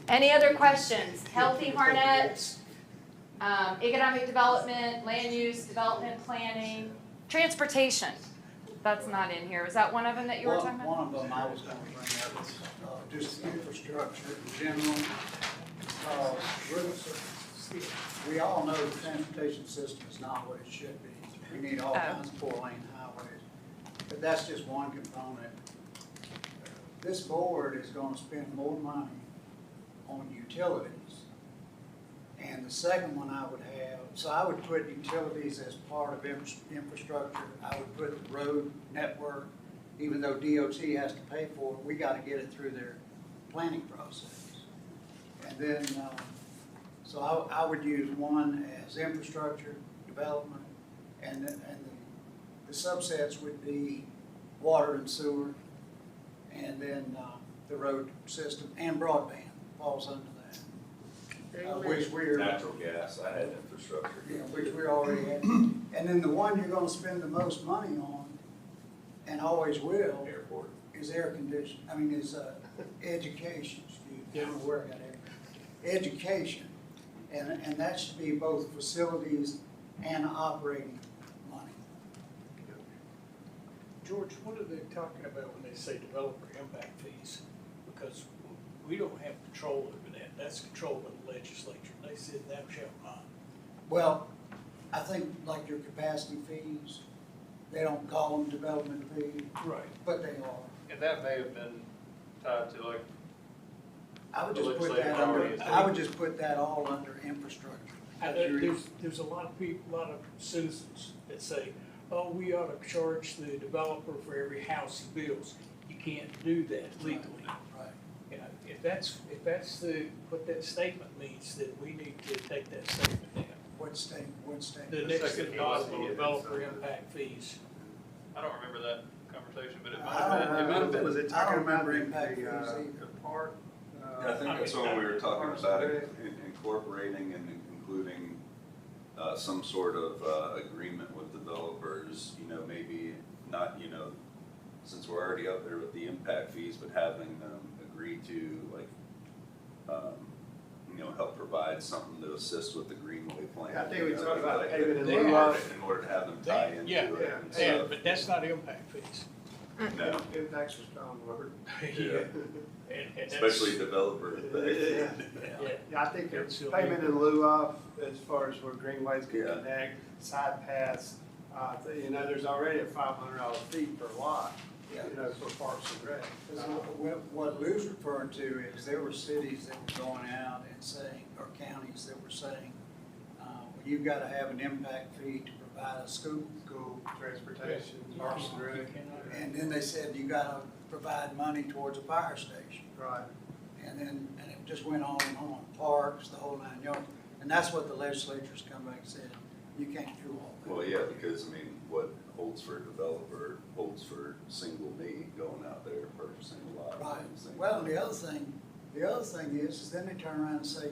Any other questions? Healthy Harnett, economic development, land use, development planning, transportation. That's not in here. Was that one of them that you were talking about? One of them I was gonna bring up is, just infrastructure in general. We all know the transportation system is not what it should be. We need all kinds of 4-lane highways, but that's just one component. This board is gonna spend more money on utilities. And the second one I would have, so I would put utilities as part of infrastructure. I would put the road network, even though DOT has to pay for it, we gotta get it through their planning process. And then, so I would use one as infrastructure, development, and the subsets would be water and sewer, and then, the road system, and broadband falls under that. Which we're. Natural gas, I had infrastructure. Yeah, which we already have. And then the one you're gonna spend the most money on, and always will, Airport. is air conditioning, is education, excuse me, I don't know where I got education. And that should be both facilities and operating money. George, what are they talking about when they say developer impact fees? Because we don't have control over that. That's controlled by the legislature. They said thou shalt not. Well, I think like your capacity fees, they don't call them development fees, Right. but they are. and that may have been tied to like, I would The just put legislative that under, priorities. I would just put that all under infrastructure. There's a lot of people, a lot of citizens that say, oh, we ought to charge the developer for every house he builds. You can't do that legally. Right. You know, if that's what that statement means, then we need to take that statement down. What state, The The next second possible policy, developer impact fees. I don't remember that conversation, but it might I have don't been, it might have been. Was it I don't talking about remember impact fees the either. park? Yeah, I think that's what we were talking about, incorporating and including some sort of agreement with developers, maybe not, since we're already up there with the impact fees, but having them agree to help provide something to assist with the Greenway plan. I think we talked about Like, payment in lieu in of. order to have them tie into Yeah, it and Yeah, stuff. but that's not impact fees. No, Impact's a strong word. Yeah. And that's- especially developer. Yeah. Yeah, I think it's payment in lieu of, as far as where greenways can Yeah. connect, side paths. There's already a $500 fee per lot, for Parks and Rec. What Lou's referring to is there were cities that were going out and saying, or counties that were saying, well, you've got to have an impact fee to provide a school. School, transportation, Parks and Rec. And then they said you got to provide money towards a fire station. Right. And it just went on and on, parks, the whole 9 yards. And that's what the legislature's come back and said, you can't do all that. Well, yeah, because, what holds for a developer holds for single me going out there purchasing a lot. Right. and things Well, like the that. other thing is then they turn around and say,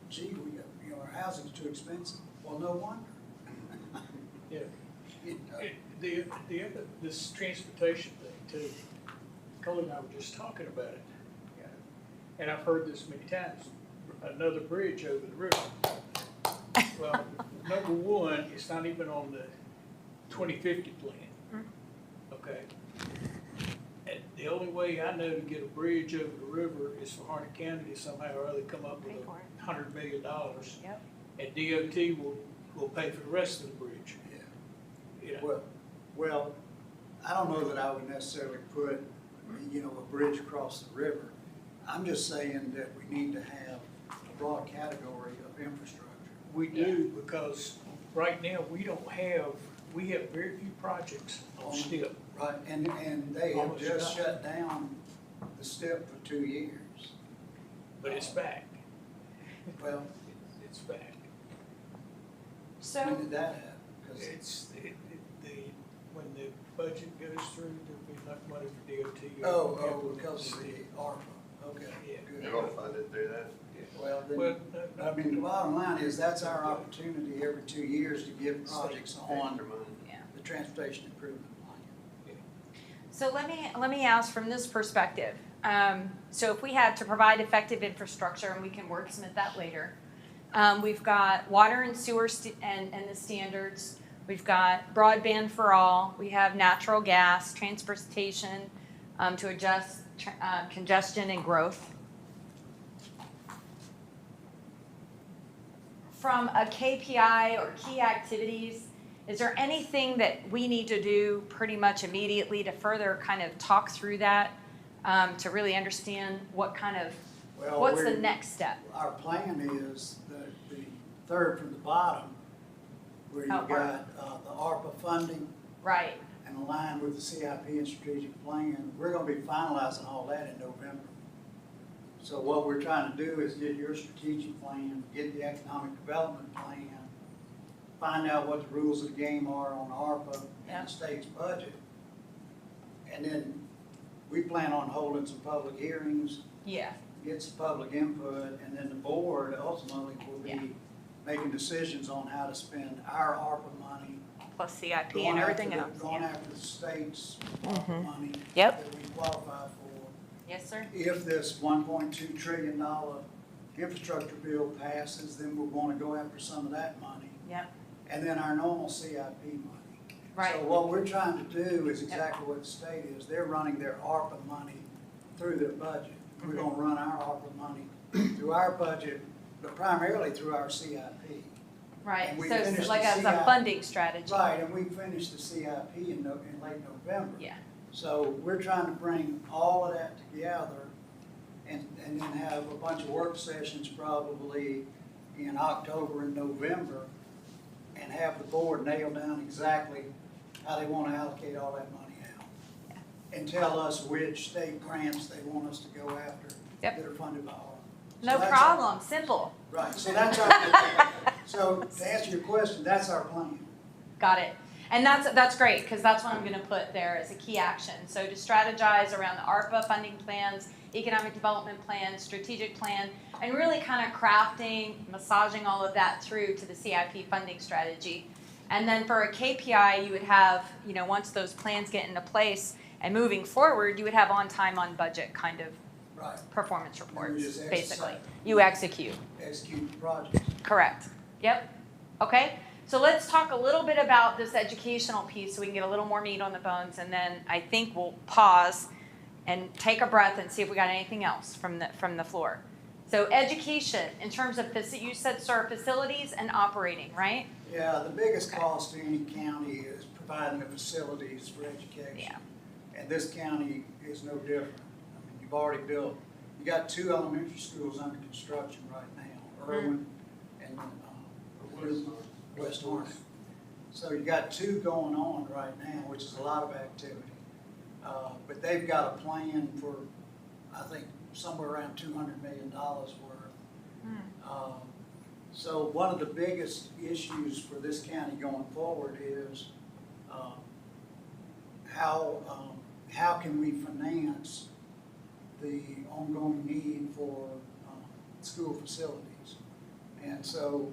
gee, our housing's too expensive. Well, no wonder. Yeah. You know, The other, this transportation thing too, Cole and I were just talking about it. And I've heard this many times, another bridge over the river. Well, number one, it's not even on the 2050 plan, okay? And the only way I know to get a bridge over the river is for Harnett County to somehow or other come up with $100 million. Yep. And DOT will pay for the rest of the bridge. You know? Well, I don't know that I would necessarily put, a bridge across the river. I'm just saying that we need to have a broad category of infrastructure. We do, because right now, we have very few projects on STIP. Right, and they have Almost just none. shut down the STIP for 2 years. But it's back. Well, It's back. So. when did that happen? 'cause When the budget goes through, there'll be enough money for DOT. because of the ARPA, okay, Yeah. good. You're gonna fund it through that? Well, Well, then, I mean, the bottom line is, that's our opportunity every 2 years to give projects on Extra money. the transportation improvement plan. So let me ask from this perspective. So if we had to provide effective infrastructure, and we can wordsmith that later, we've got water and sewer and the standards. We've got broadband for all. We have natural gas, transportation to adjust congestion and growth. From a KPI or key activities, is there anything that we need to do pretty much immediately to further kind of talk through that, to really understand what kind of, Well, what's the we're- next step? Our plan is the third from the bottom, where you've Oh, got the ARPA funding Right, and aligned with the CIP and strategic plan. We're gonna be finalizing all that in November. So what we're trying to do is get your strategic plan, get the economic development plan, find out what the rules of the game are on ARPA Yeah. and the state's budget. And then we plan on holding some public hearings, yeah, get some public input, and then the board ultimately will Yeah. be making decisions on how to spend our ARPA money. plus CIP going and after everything the- else. Going Yeah. after the state's ARPA money. Yep. That we qualify for. Yes, sir? If this $1.2 trillion infrastructure bill passes, then we're gonna go after some of that money. Yep, And then our normal CIP money. right. So what we're trying to do is exactly what the state is. They're running their ARPA money through their budget. We're gonna run our ARPA money through our budget, but primarily through our CIP. Right, And we so it's finished like the as a CI funding strategy. Right, and we finished the CIP in late November. Yeah. So we're trying to bring all of that together and then have a bunch of work sessions probably in October and November and have the board nail down exactly how they want to allocate all that money out. And tell us which state grants they want us to go after Yep. that are funded by ARPA. So No that's problem, simple. Right, so that's our, so to answer your question, that's our plan. Got it. And that's great, because that's what I'm gonna put there as a key action. So to strategize around the ARPA funding plans, economic development plan, strategic plan, and really kind of crafting, massaging all of that through to the CIP funding strategy. And then for a KPI, you would have, once those plans get into place and moving forward, you would have on time, on budget kind of Right. performance You reports, just basically. execute. You execute. Execute the project. Correct. Yep. Okay. So let's talk a little bit about this educational piece so we can get a little more meat on the bones, and then I think we'll pause and take a breath and see if we got anything else from the floor. So education, in terms of, you said, sir, facilities and operating, right? Yeah, the biggest cost to any county is providing the facilities for education. Yeah. And this county is no different. I mean, you've already built, you got 2 elementary schools under construction right now, Irwin and West Harnett. So you got 2 going on right now, which is a lot of activity. But they've got a plan for, I think, somewhere around $200 million worth. So one of the biggest issues for this county going forward is how can we finance the ongoing need for school facilities? And so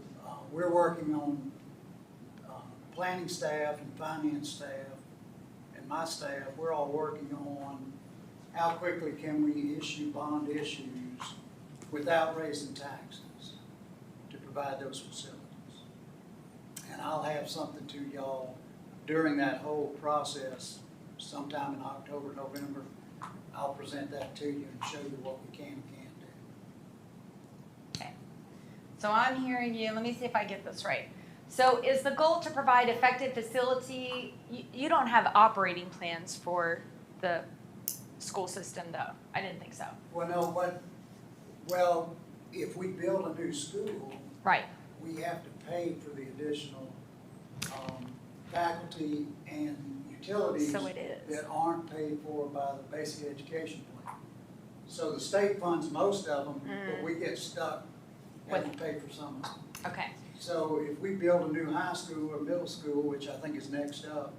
we're working on planning staff and finance staff and my staff, we're all working on how quickly can we issue bond issues without raising taxes to provide those facilities. And I'll have something to y'all during that whole process, sometime in October, November. I'll present that to you and show you what we can and can't do. Okay. So I'm hearing you. Let me see if I get this right. So is the goal to provide effective facility? You don't have operating plans for the school system, though. I didn't think so. Well, no, well, if we build a new school, Right. we have to pay for the additional faculty and utilities So it is. that aren't paid for by the basic education plan. So the state funds most of them, but we get stuck having to pay for some of them. Okay, So if we build a new high school or middle school, which I think is next up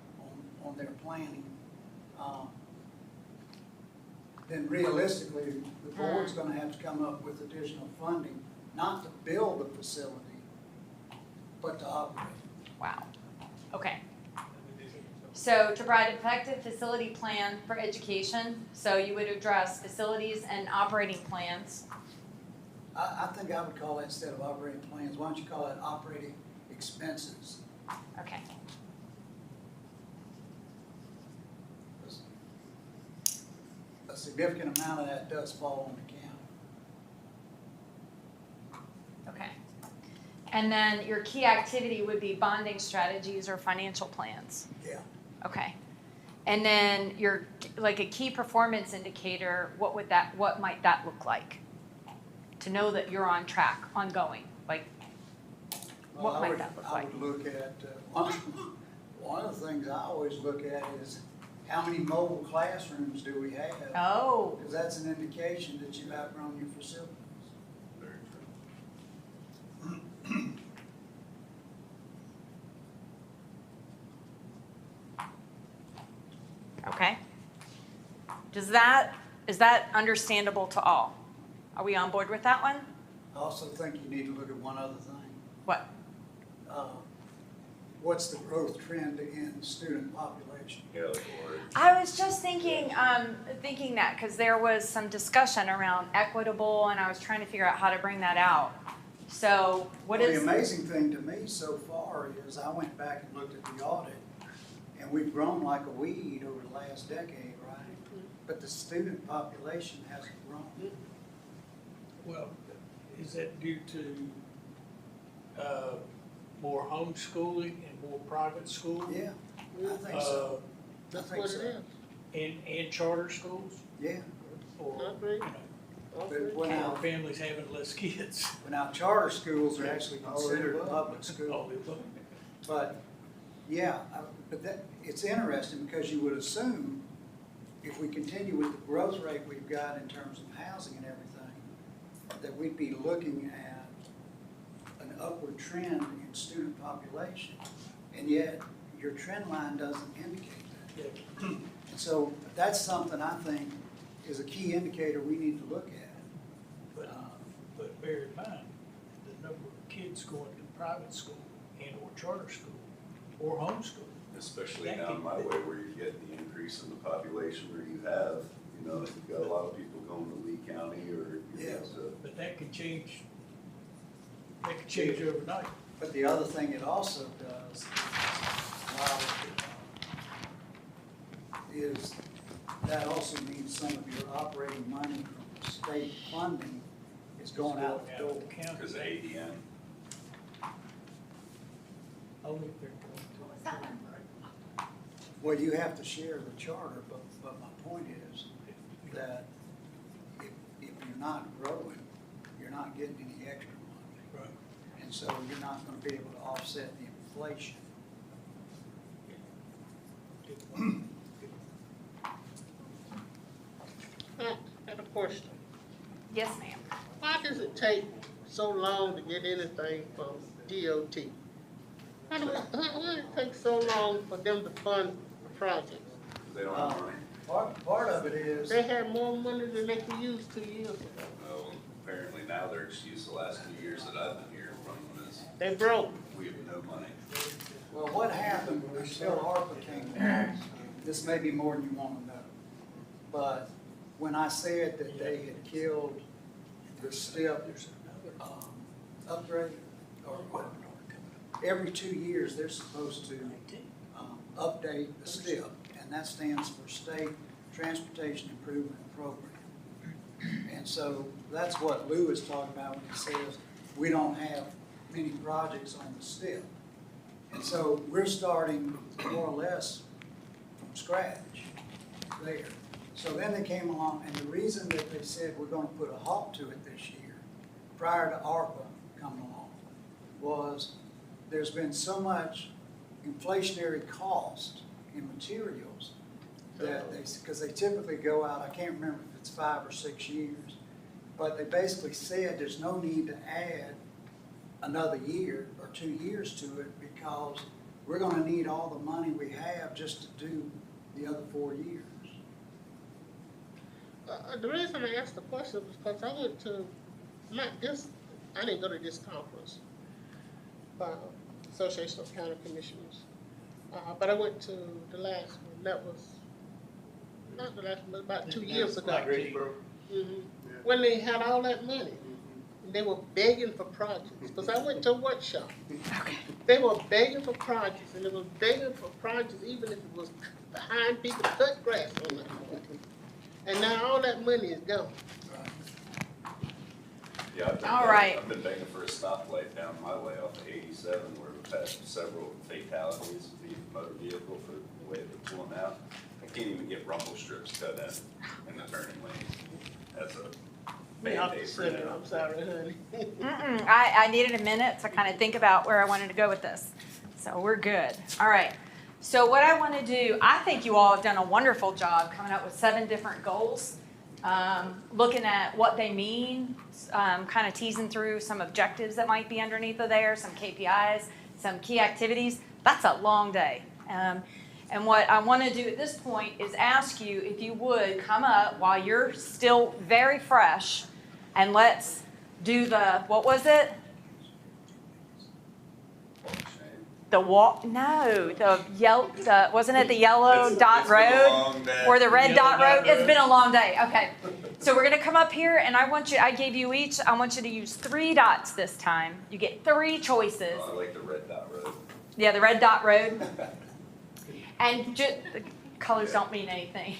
on their planning, then realistically, the board's gonna have to come up with additional funding, not to build the facility, but to operate. wow, okay. So to provide an effective facility plan for education, so you would address facilities and operating plans. I think I would call that, instead of operating plans, why don't you call it operating expenses? Okay, A significant amount of that does fall on the county. okay. And then your key activity would be bonding strategies or financial plans. Yeah. Okay. And then your, like a key performance indicator, what might that look like? To know that you're on track, ongoing, like, Well, what might that look like? I would look at, one of the things I always look at is how many mobile classrooms do we have? Oh, Because that's an indication that you've outgrown your facilities. okay. Is that understandable to all? Are we on board with that one? I also think you need to look at one other thing. What? What's the growth trend in student population? Yeah, like, or I was just thinking that, because there was some discussion around equitable, and I was trying to figure out how to bring that out. So what Well, is? the amazing thing to me so far is I went back and looked at the audit, and we've grown like a weed over the last decade, right? But the student population hasn't grown. Well, is that due to, more homeschooling and more private school? Yeah, I think so. That's I think what it so. is. And charter schools? Yeah, Or, I agree. you know, but when or our, families having less kids? when our charter schools are actually considered public All schools. the above. But, yeah, but that, it's interesting because you would assume if we continue with the growth rate we've got in terms of housing and everything, that we'd be looking at an upward trend in student population. And yet, your trend line doesn't indicate that. Yeah. And so that's something I think is a key indicator we need to look at. But bear in mind, the number of kids going to private school and or charter school or homeschool. especially down my way where you get the increase in the population where you have, you've got a lot of people going to Lee County or, Yes. so. But that could change overnight. But the other thing it also does is that also means some of your operating money from state funding is going out the door. County. Because of ADM, Only if they're going to. Well, you have to share the charter, but my point is that if you're not growing, you're not getting any extra money. Right. And so you're not gonna be able to offset the inflation. I have a question. Yes, ma'am. Why does it take so long to get anything from DOT? Why does it take so long for them to fund the project? they don't have money. Part of it is, They had more money than they could use 2 years ago. Well, apparently now their excuse the last 2 years that I've been hearing from them is, They broke. we have no money. well, what happened until ARPA came along, this may be more than you wanna know. But when I said that they had killed the STIP upgrade, or every 2 years, they're supposed to update the STIP, and that stands for State Transportation Improvement Program. And so that's what Lou is talking about when he says we don't have many projects on the STIP. And so we're starting more or less from scratch there. So then they came along, and the reason that they said we're gonna put a halt to it this year, prior to ARPA coming along, was there's been so much inflationary cost in materials that because they typically go out, I can't remember if it's 5 or 6 years, but they basically said there's no need to add another year or 2 years to it because we're gonna need all the money we have just to do the other 4 years. The reason I asked the question was because I went to, I didn't go to this conference, Association of County Commissioners. But I went to the last one, that was, not the last one, but about 2 years ago. Greensboro. Mhm. When they had all that money, and they were begging for projects, because I went to a workshop. They were begging for projects, and they were begging for projects even if it was behind people to cut grass on that money. And now all that money is gone. Yeah, All right. I've been begging for a stoplight down my way off of 87 where we've had several fatalities via motor vehicle for the way they're pulling out. I can't even get rumble strips cut in the turning lane. That's a Band-Aid for now. I'm sorry, honey. I needed a minute to kind of think about where I wanted to go with this. So we're good. All right. So what I want to do, I think you all have done a wonderful job coming up with 7 different goals, looking at what they mean, kind of teasing through some objectives that might be underneath of there, some KPIs, some key activities. That's a long day. And what I want to do at this point is ask you if you would come up while you're still very fresh and let's do the, what was it? The walk, no, the yellow, wasn't it the yellow dot road? Or the red dot road? It's been a long day, okay. So we're gonna come up here and I gave you each, I want you to use 3 dots this time. You get 3 choices. Oh, I like the red dot road. Yeah, the red dot road. And the colors don't mean anything,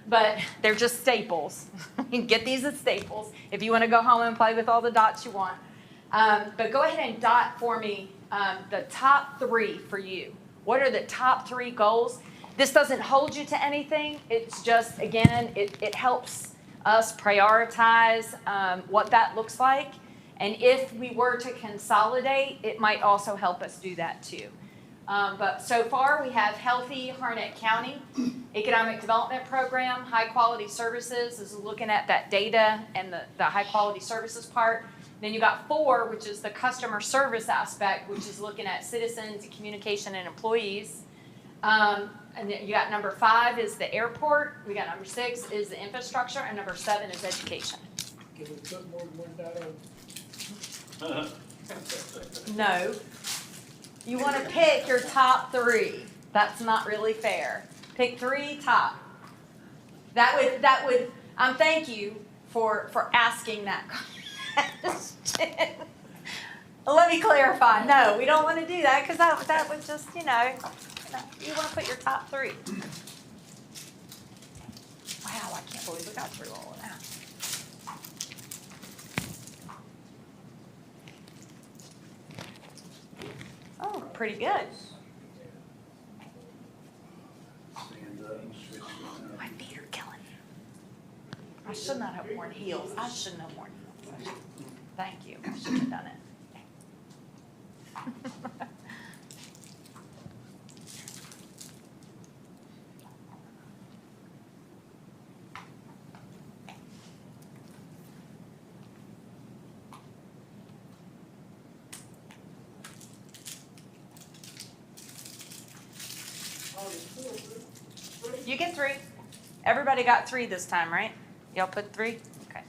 but they're just staples. You can get these as staples if you wanna go home and play with all the dots you want. But go ahead and dot for me the top 3 for you. What are the top 3 goals? This doesn't hold you to anything. It's just, again, it helps us prioritize what that looks like. And if we were to consolidate, it might also help us do that too. But so far, we have Healthy Harnett County, Economic Development Program, High Quality Services is looking at that data and the high quality services part. Then you got 4, which is the customer service aspect, which is looking at citizens, communication, and employees. And then you got number 5 is the airport. We got number 6 is the infrastructure, and number 7 is education. Can we put more than 1 dot on? No. You want to pick your top 3. That's not really fair. Pick 3 top. That would. Thank you for asking that question. Let me clarify. No, we don't want to do that because that would just, you want to put your top 3. Wow, I can't believe we got through all of that. Oh, pretty good. My feet are killing me. I should not have worn heels. I shouldn't have worn heels. Thank you. I shouldn't have done it. You get 3. Everybody got 3 this time, right? Y'all put 3? Okay.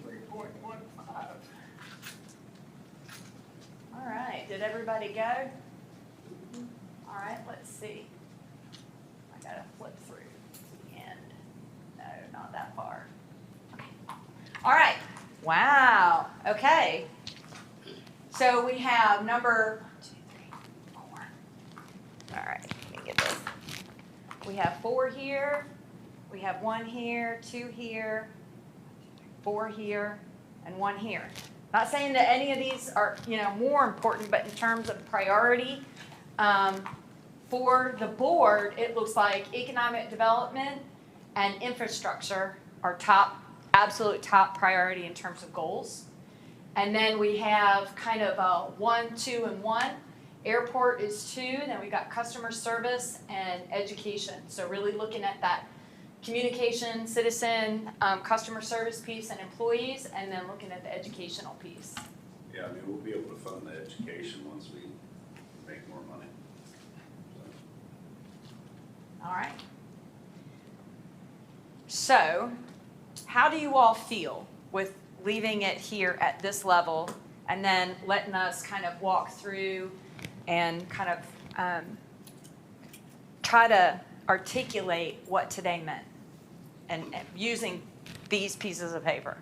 3.15. All right. Did everybody go? All right. Let's see. I gotta flip through to the end. No, not that far. Okay. All right. Wow. Okay. So we have number 1, 2, 3, 4. All right. Let me get this. We have 4 here. We have 1 here, 2 here, 4 here, and 1 here. Not saying that any of these are, more important, but in terms of priority, for the board, it looks like economic development and infrastructure are absolute top priority in terms of goals. And then we have kind of a 1, 2, and 1. Airport is 2, then we got customer service and education. So really looking at that communication, citizen, customer service piece and employees, and then looking at the educational piece. Yeah, I mean, we'll be able to fund the education once we make more money. All right. So, how do you all feel with leaving it here at this level and then letting us kind of walk through and kind of try to articulate what today meant and using these pieces of paper?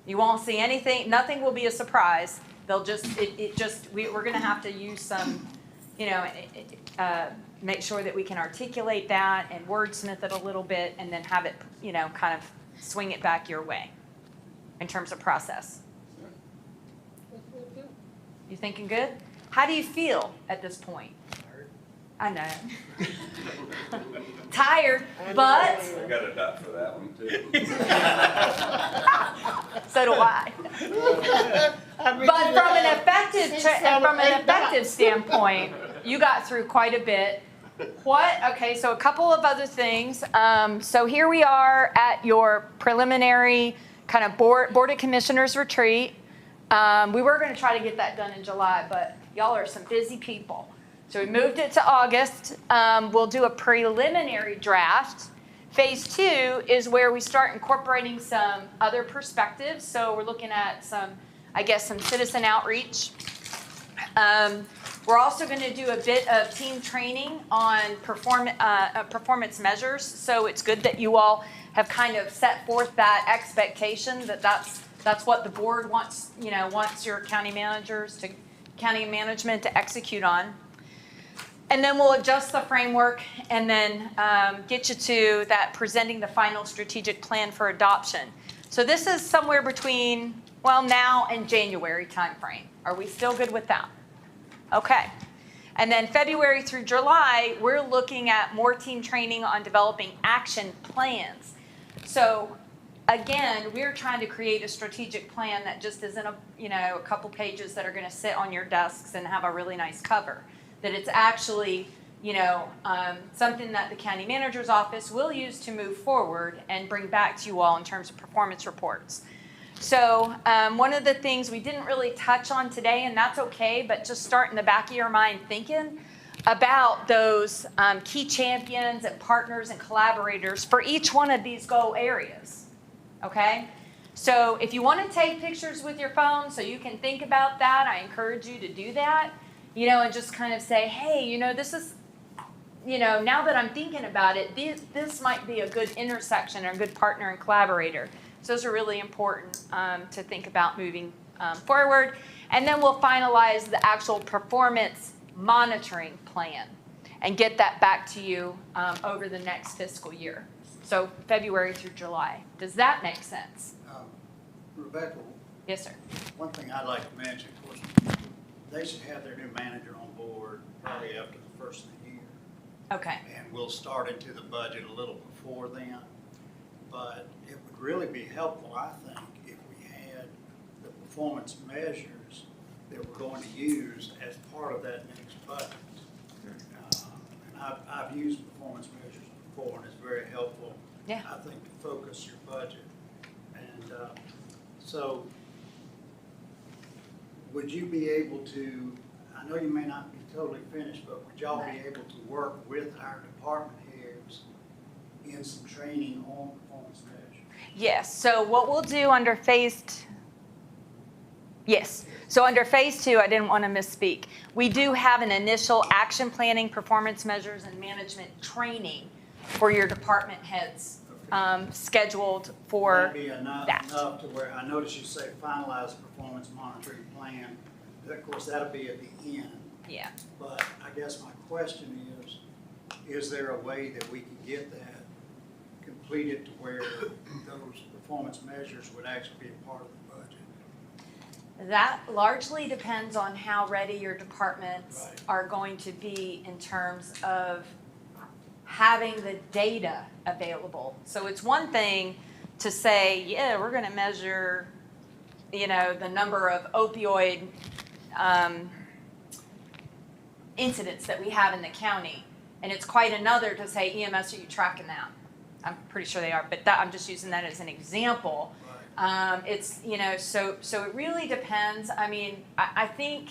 You won't see anything, nothing will be a surprise. They'll just, we're gonna have to use some, make sure that we can articulate that and wordsmith it a little bit and then have it, kind of swing it back your way in terms of process. You thinking good? How do you feel at this point? I know. Tired, but. I got a dot for that one too. So do I. But from an effective standpoint, you got through quite a bit. Okay, so a couple of other things. So here we are at your preliminary kind of board of commissioners retreat. We were going to try to get that done in July, but y'all are some busy people. So we moved it to August. We'll do a preliminary draft. Phase 2 is where we start incorporating some other perspectives. So we're looking at some citizen outreach. We're also going to do a bit of team training on performance measures. So it's good that you all have kind of set forth that expectation that that's what the board wants your county management to execute on. And then we'll adjust the framework and then get you to that presenting the final strategic plan for adoption. So this is somewhere between, now and January timeframe. Are we still good with that? Okay. And then February through July, we're looking at more team training on developing action plans. So again, we're trying to create a strategic plan that just isn't a couple pages that are going to sit on your desks and have a really nice cover. That it's actually, something that the county manager's office will use to move forward and bring back to you all in terms of performance reports. So one of the things we didn't really touch on today, and that's okay, but just start in the back of your mind thinking about those key champions and partners and collaborators for each one of these goal areas, okay? So if you want to take pictures with your phone so you can think about that, I encourage you to do that. And just kind of say, hey, this is, now that I'm thinking about it, this might be a good intersection or a good partner and collaborator. So those are really important to think about moving forward. And then we'll finalize the actual performance monitoring plan and get that back to you over the next fiscal year. So February through July. Does that make sense? Rebecca? Yes, sir. One thing I'd like to mention, of course, they should have their new manager on board probably after the first of the year. Okay. And we'll start into the budget a little before then. But it would really be helpful, I think, if we had the performance measures that we're going to use as part of that next budget. And I've used performance measures before, and it's very helpful, Yeah. I think, to focus your budget. And so would you be able to, I know you may not be totally finished, but would y'all be able to work with our department heads in some training on performance measures? Yes. So what we'll do under phase So under phase 2, I didn't want to misspeak. We do have an initial action planning, performance measures, and management training for your department heads scheduled for Maybe enough to where, I notice you say finalize performance monitoring plan. Of course, that'll be at the end. Yeah. But I guess my question is there a way that we can get that completed to where those performance measures would actually be a part of the budget? That largely depends on how ready your departments are going to be in terms of having the data available. So it's one thing to say, yeah, we're going to measure, the number of opioid incidents that we have in the county. And it's quite another to say, EMS, are you tracking that? I'm pretty sure they are, but that, I'm just using that as an example. It's, you know, so it really depends. I mean, I think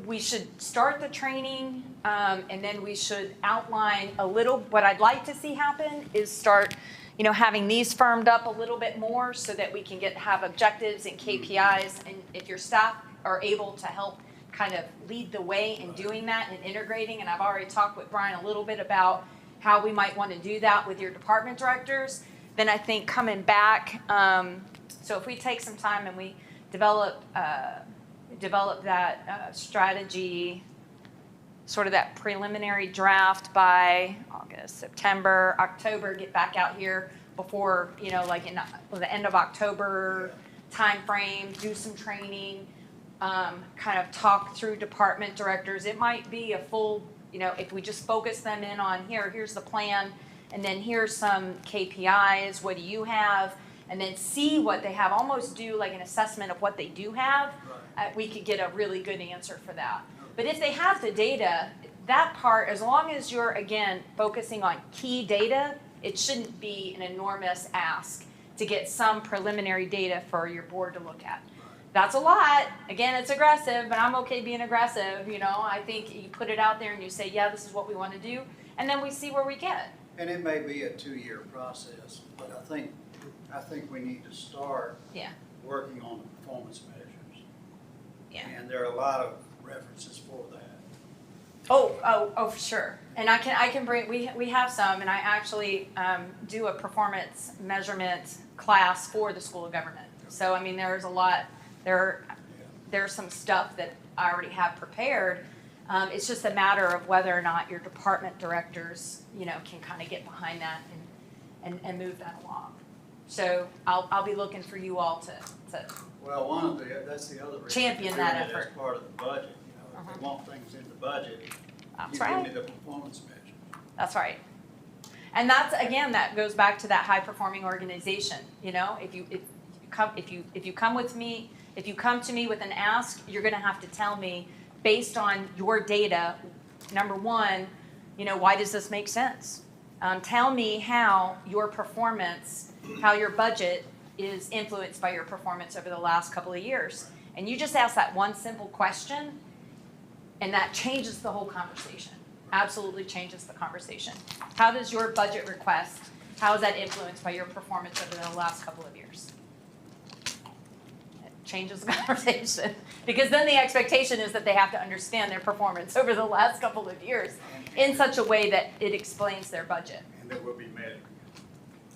we should start the training, and then we should outline a little, what I'd like to see happen is start, you know, having these firmed up a little bit more so that we can have objectives and KPIs, and if your staff are able to help kind of lead the way in doing that and integrating, and I've already talked with Brian a little bit about how we might want to do that with your department directors, then I think coming back, so if we take some time and we develop that strategy, sort of that preliminary draft by August, September, October, get back out here before, you know, like in the end of October timeframe, do some training, kind of talk through department directors. It might be a full, you know, if we just focus them in on here's the plan, and then here's some KPIs, what do you have? And then see what they have, almost do like an assessment of what they do have. We could get a really good answer for that. But if they have the data, that part, as long as you're, again, focusing on key data, it shouldn't be an enormous ask to get some preliminary data for your board to look at. That's a lot. Again, it's aggressive, but I'm okay being aggressive. You know, I think you put it out there and you say, yeah, this is what we want to do, and then we see where we get. And it may be a 2-year process, but I think we need to start working on the performance measures. Yeah. And there are a lot of references for that. Oh, for sure. And I can bring, we have some, and I actually do a performance measurement class for the School of Government. So, I mean, there's a lot, there's some stuff that I already have prepared. It's just a matter of whether or not your department directors, you know, can kind of get behind that and move that along. So I'll be looking for you all to Well, that's the other reason. Champion that effort. As part of the budget, you know, if they want things in the budget, That's you right. give me the performance measure. That's right. And that's, again, that goes back to that high performing organization. You know, if you come to me with an ask, you're going to have to tell me based on your data. Number one, you know, why does this make sense? Tell me how your performance, how your budget is influenced by your performance over the last couple of years. And you just ask that one simple question, and that changes the whole conversation. Absolutely changes the conversation. How does your budget request, how is that influenced by your performance over the last couple of years? It changes the conversation. Because then the expectation is that they have to understand their performance over the last couple of years in such a way that it explains their budget. And that will be met.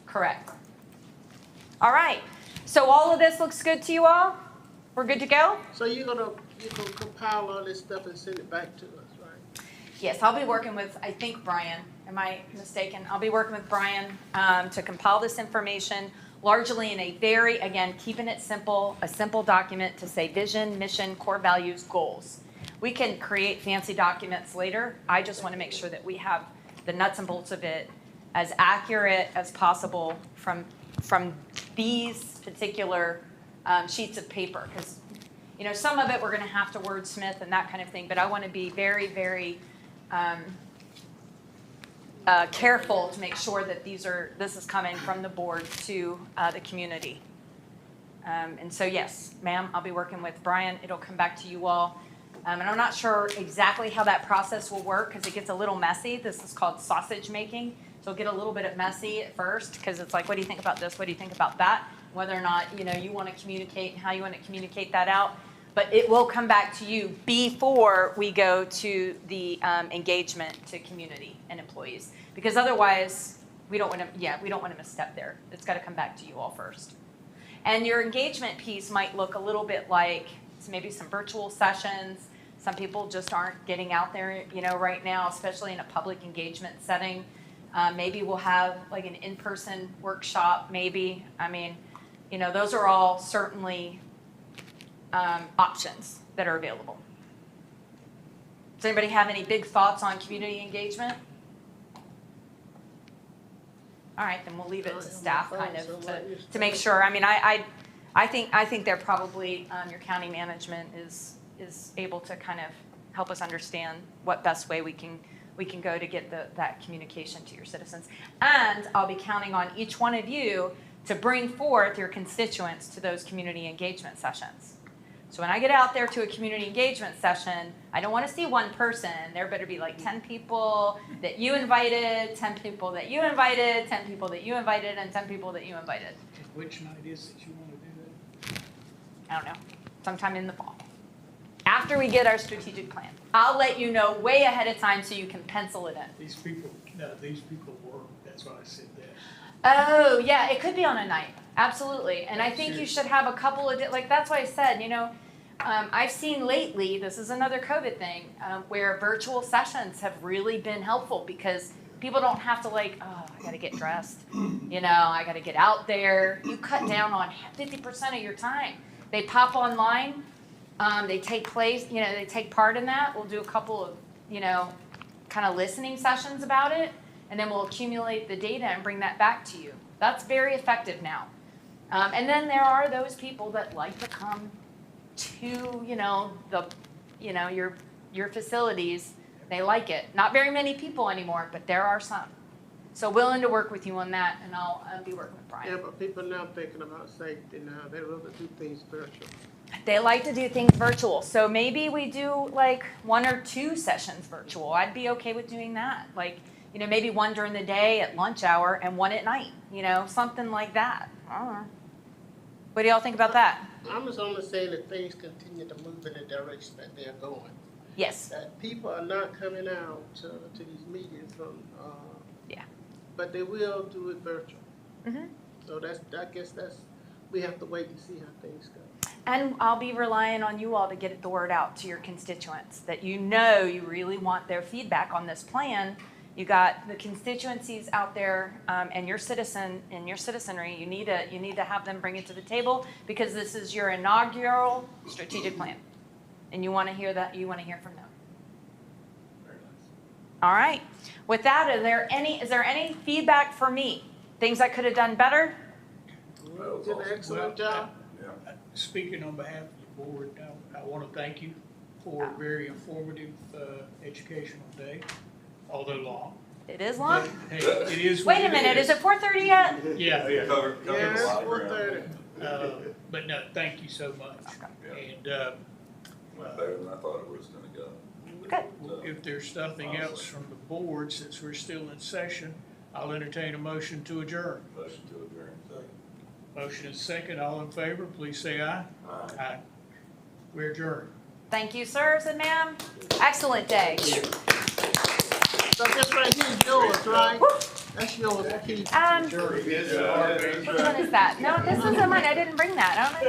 Correct. All right. So all of this looks good to you all? We're good to go? So you're gonna compile all this stuff and send it back to us, right? Yes, I'll be working with, I think, Brian. Am I mistaken? I'll be working with Brian to compile this information largely in a very, again, keeping it simple, a simple document to say vision, mission, core values, goals. We can create fancy documents later. I just want to make sure that we have the nuts and bolts of it as accurate as possible from these particular sheets of paper, because you know some of it we're going to have to wordsmith and that kind of thing, but I want to be very, very careful to make sure that this is coming from the board to the community. And so yes, ma'am, I'll be working with Brian. It'll come back to you all. And I'm not sure exactly how that process will work because it gets a little messy. This is called sausage making. So it'll get a little bit messy at first because it's like, what do you think about this? What do you think about that? Whether or not, you know, you want to communicate and how you want to communicate that out. But it will come back to you before we go to the engagement to community and employees. Because otherwise, we don't want to misstep there. It's got to come back to you all first. And your engagement piece might look a little bit like maybe some virtual sessions. Some people just aren't getting out there, you know, right now, especially in a public engagement setting. Maybe we'll have like an in-person workshop, maybe. I mean, you know, those are all certainly options that are available. Does anybody have any big thoughts on community engagement? All right, then we'll leave it to staff kind of to make sure. I mean, I think they're probably, your county management is able to kind of help us understand what best way we can we can go to get that communication to your citizens. And I'll be counting on each one of you to bring forth your constituents to those community engagement sessions. So when I get out there to a community engagement session, I don't want to see one person. There better be like 10 people that you invited, 10 people that you invited, 10 people that you invited, and 10 people that you invited. Which night is it you want to do that? I don't know, sometime in the fall. After we get our strategic plan. I'll let you know way ahead of time so you can pencil it in. These people work, that's why I said that. Oh, yeah, it could be on a night, absolutely. And I think you should have a couple of, like, that's why I said, I've seen lately, this is another COVID thing, where virtual sessions have really been helpful because people don't have to I gotta get dressed, I gotta get out there. You cut down on 50% of your time. They pop online, they take part in that. We'll do a couple of, kind of listening sessions about it, and then we'll accumulate the data and bring that back to you. That's very effective now. And then there are those people that like to come to, your facilities. They like it. Not very many people anymore, but there are some. So willing to work with you on that, and I'll be working with Brian. Yeah, but people now thinking about safety now, they rather do things virtual. They like to do things virtual. So maybe we do like 1 or 2 sessions virtual. I'd be okay with doing that. Maybe one during the day at lunch hour and one at night, something like that. I don't know. What do y'all think about that? I'm just only saying that things continue to move in the direction that they're going. Yes. That people are not coming out to these meetings from, Yeah. but they will do it virtual. Mm-hmm. So I guess we have to wait and see how things go. And I'll be relying on you all to get the word out to your constituents that you really want their feedback on this plan. You got the constituencies out there, and your citizenry. You need to have them bring it to the table because this is your inaugural strategic plan, and you want to hear that. You want to hear from them. Very nice. All right. With that, is there any feedback for me? Things I could have done better? You did an excellent job. Speaking on behalf of the board, I want to thank you for a very informative educational day, although long. It is long. But, hey, it is what Wait a minute. Is it 4:30 yet? Yeah. Cover Yes, a lot of 4:30. ground. But no, thank you so much. Yeah. And Went better than I thought it was gonna go. Good. if there's nothing else from the board, since we're still in session, I'll entertain a motion to adjourn. Motion to adjourn. Motion is second. All in favor, please say aye. Aye. Aye. We're adjourned. Thank you, sirs and ma'am. Excellent day. So this right here is yours, right? That's yours, Keith. Which one is that? No, this isn't mine. I didn't bring that. I don't know.